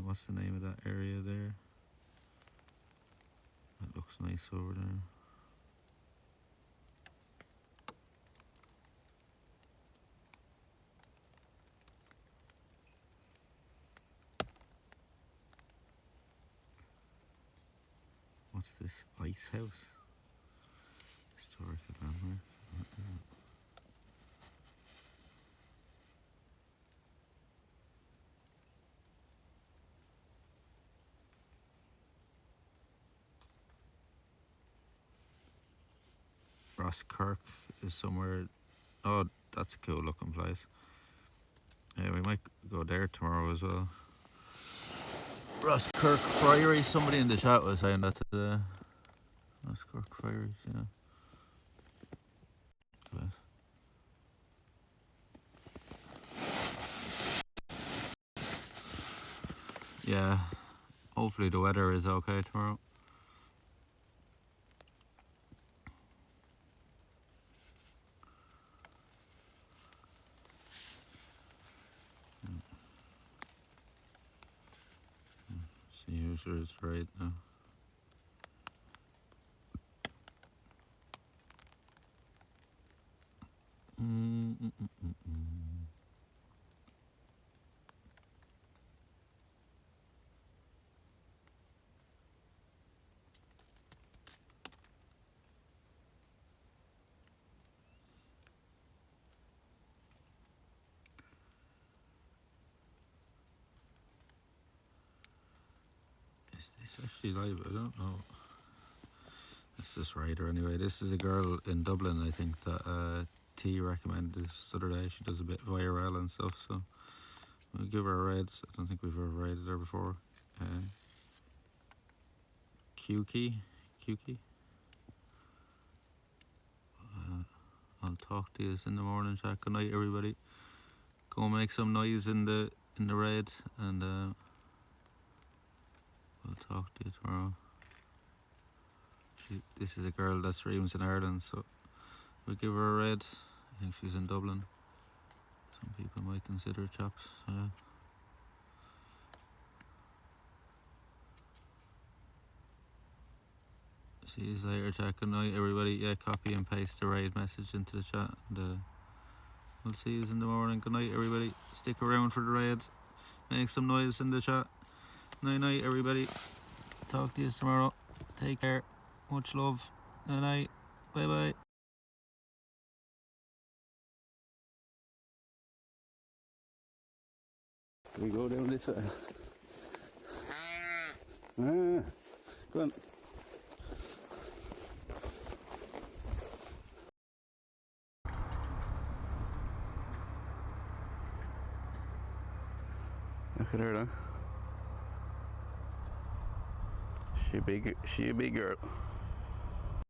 What's the name of that area there? That looks nice over there. What's this? Ice House? Historical landmark. Rosskirk is somewhere. Oh, that's a cool looking place. Yeah, we might go there tomorrow as well. Rosskirk Friary. Somebody in the chat was saying that's the Rosskirk Friaries, yeah. But yeah, hopefully the weather is okay tomorrow. See who's sure it's right now. Is this actually live? I don't know. It's this writer anyway. This is a girl in Dublin, I think, that T recommended this other day. She does a bit viral and stuff, so we'll give her a read. I don't think we've ever rated her before. Qkey. I'll talk to you in the morning, chat. Good night, everybody. Go make some noise in the raid, and we'll talk to you tomorrow. This is a girl that streams in Ireland, so we'll give her a read. I think she's in Dublin. Some people might consider chaps. See you later, chat. Good night, everybody. Yeah, copy and paste the raid message into the chat, and we'll see you in the morning. Good night, everybody. Stick around for the raid. Make some noise in the chat. Night, everybody. Talk to you tomorrow. Take care. Much love. Night. Bye. We go down this way. Go on. Look at her now. She a big girl.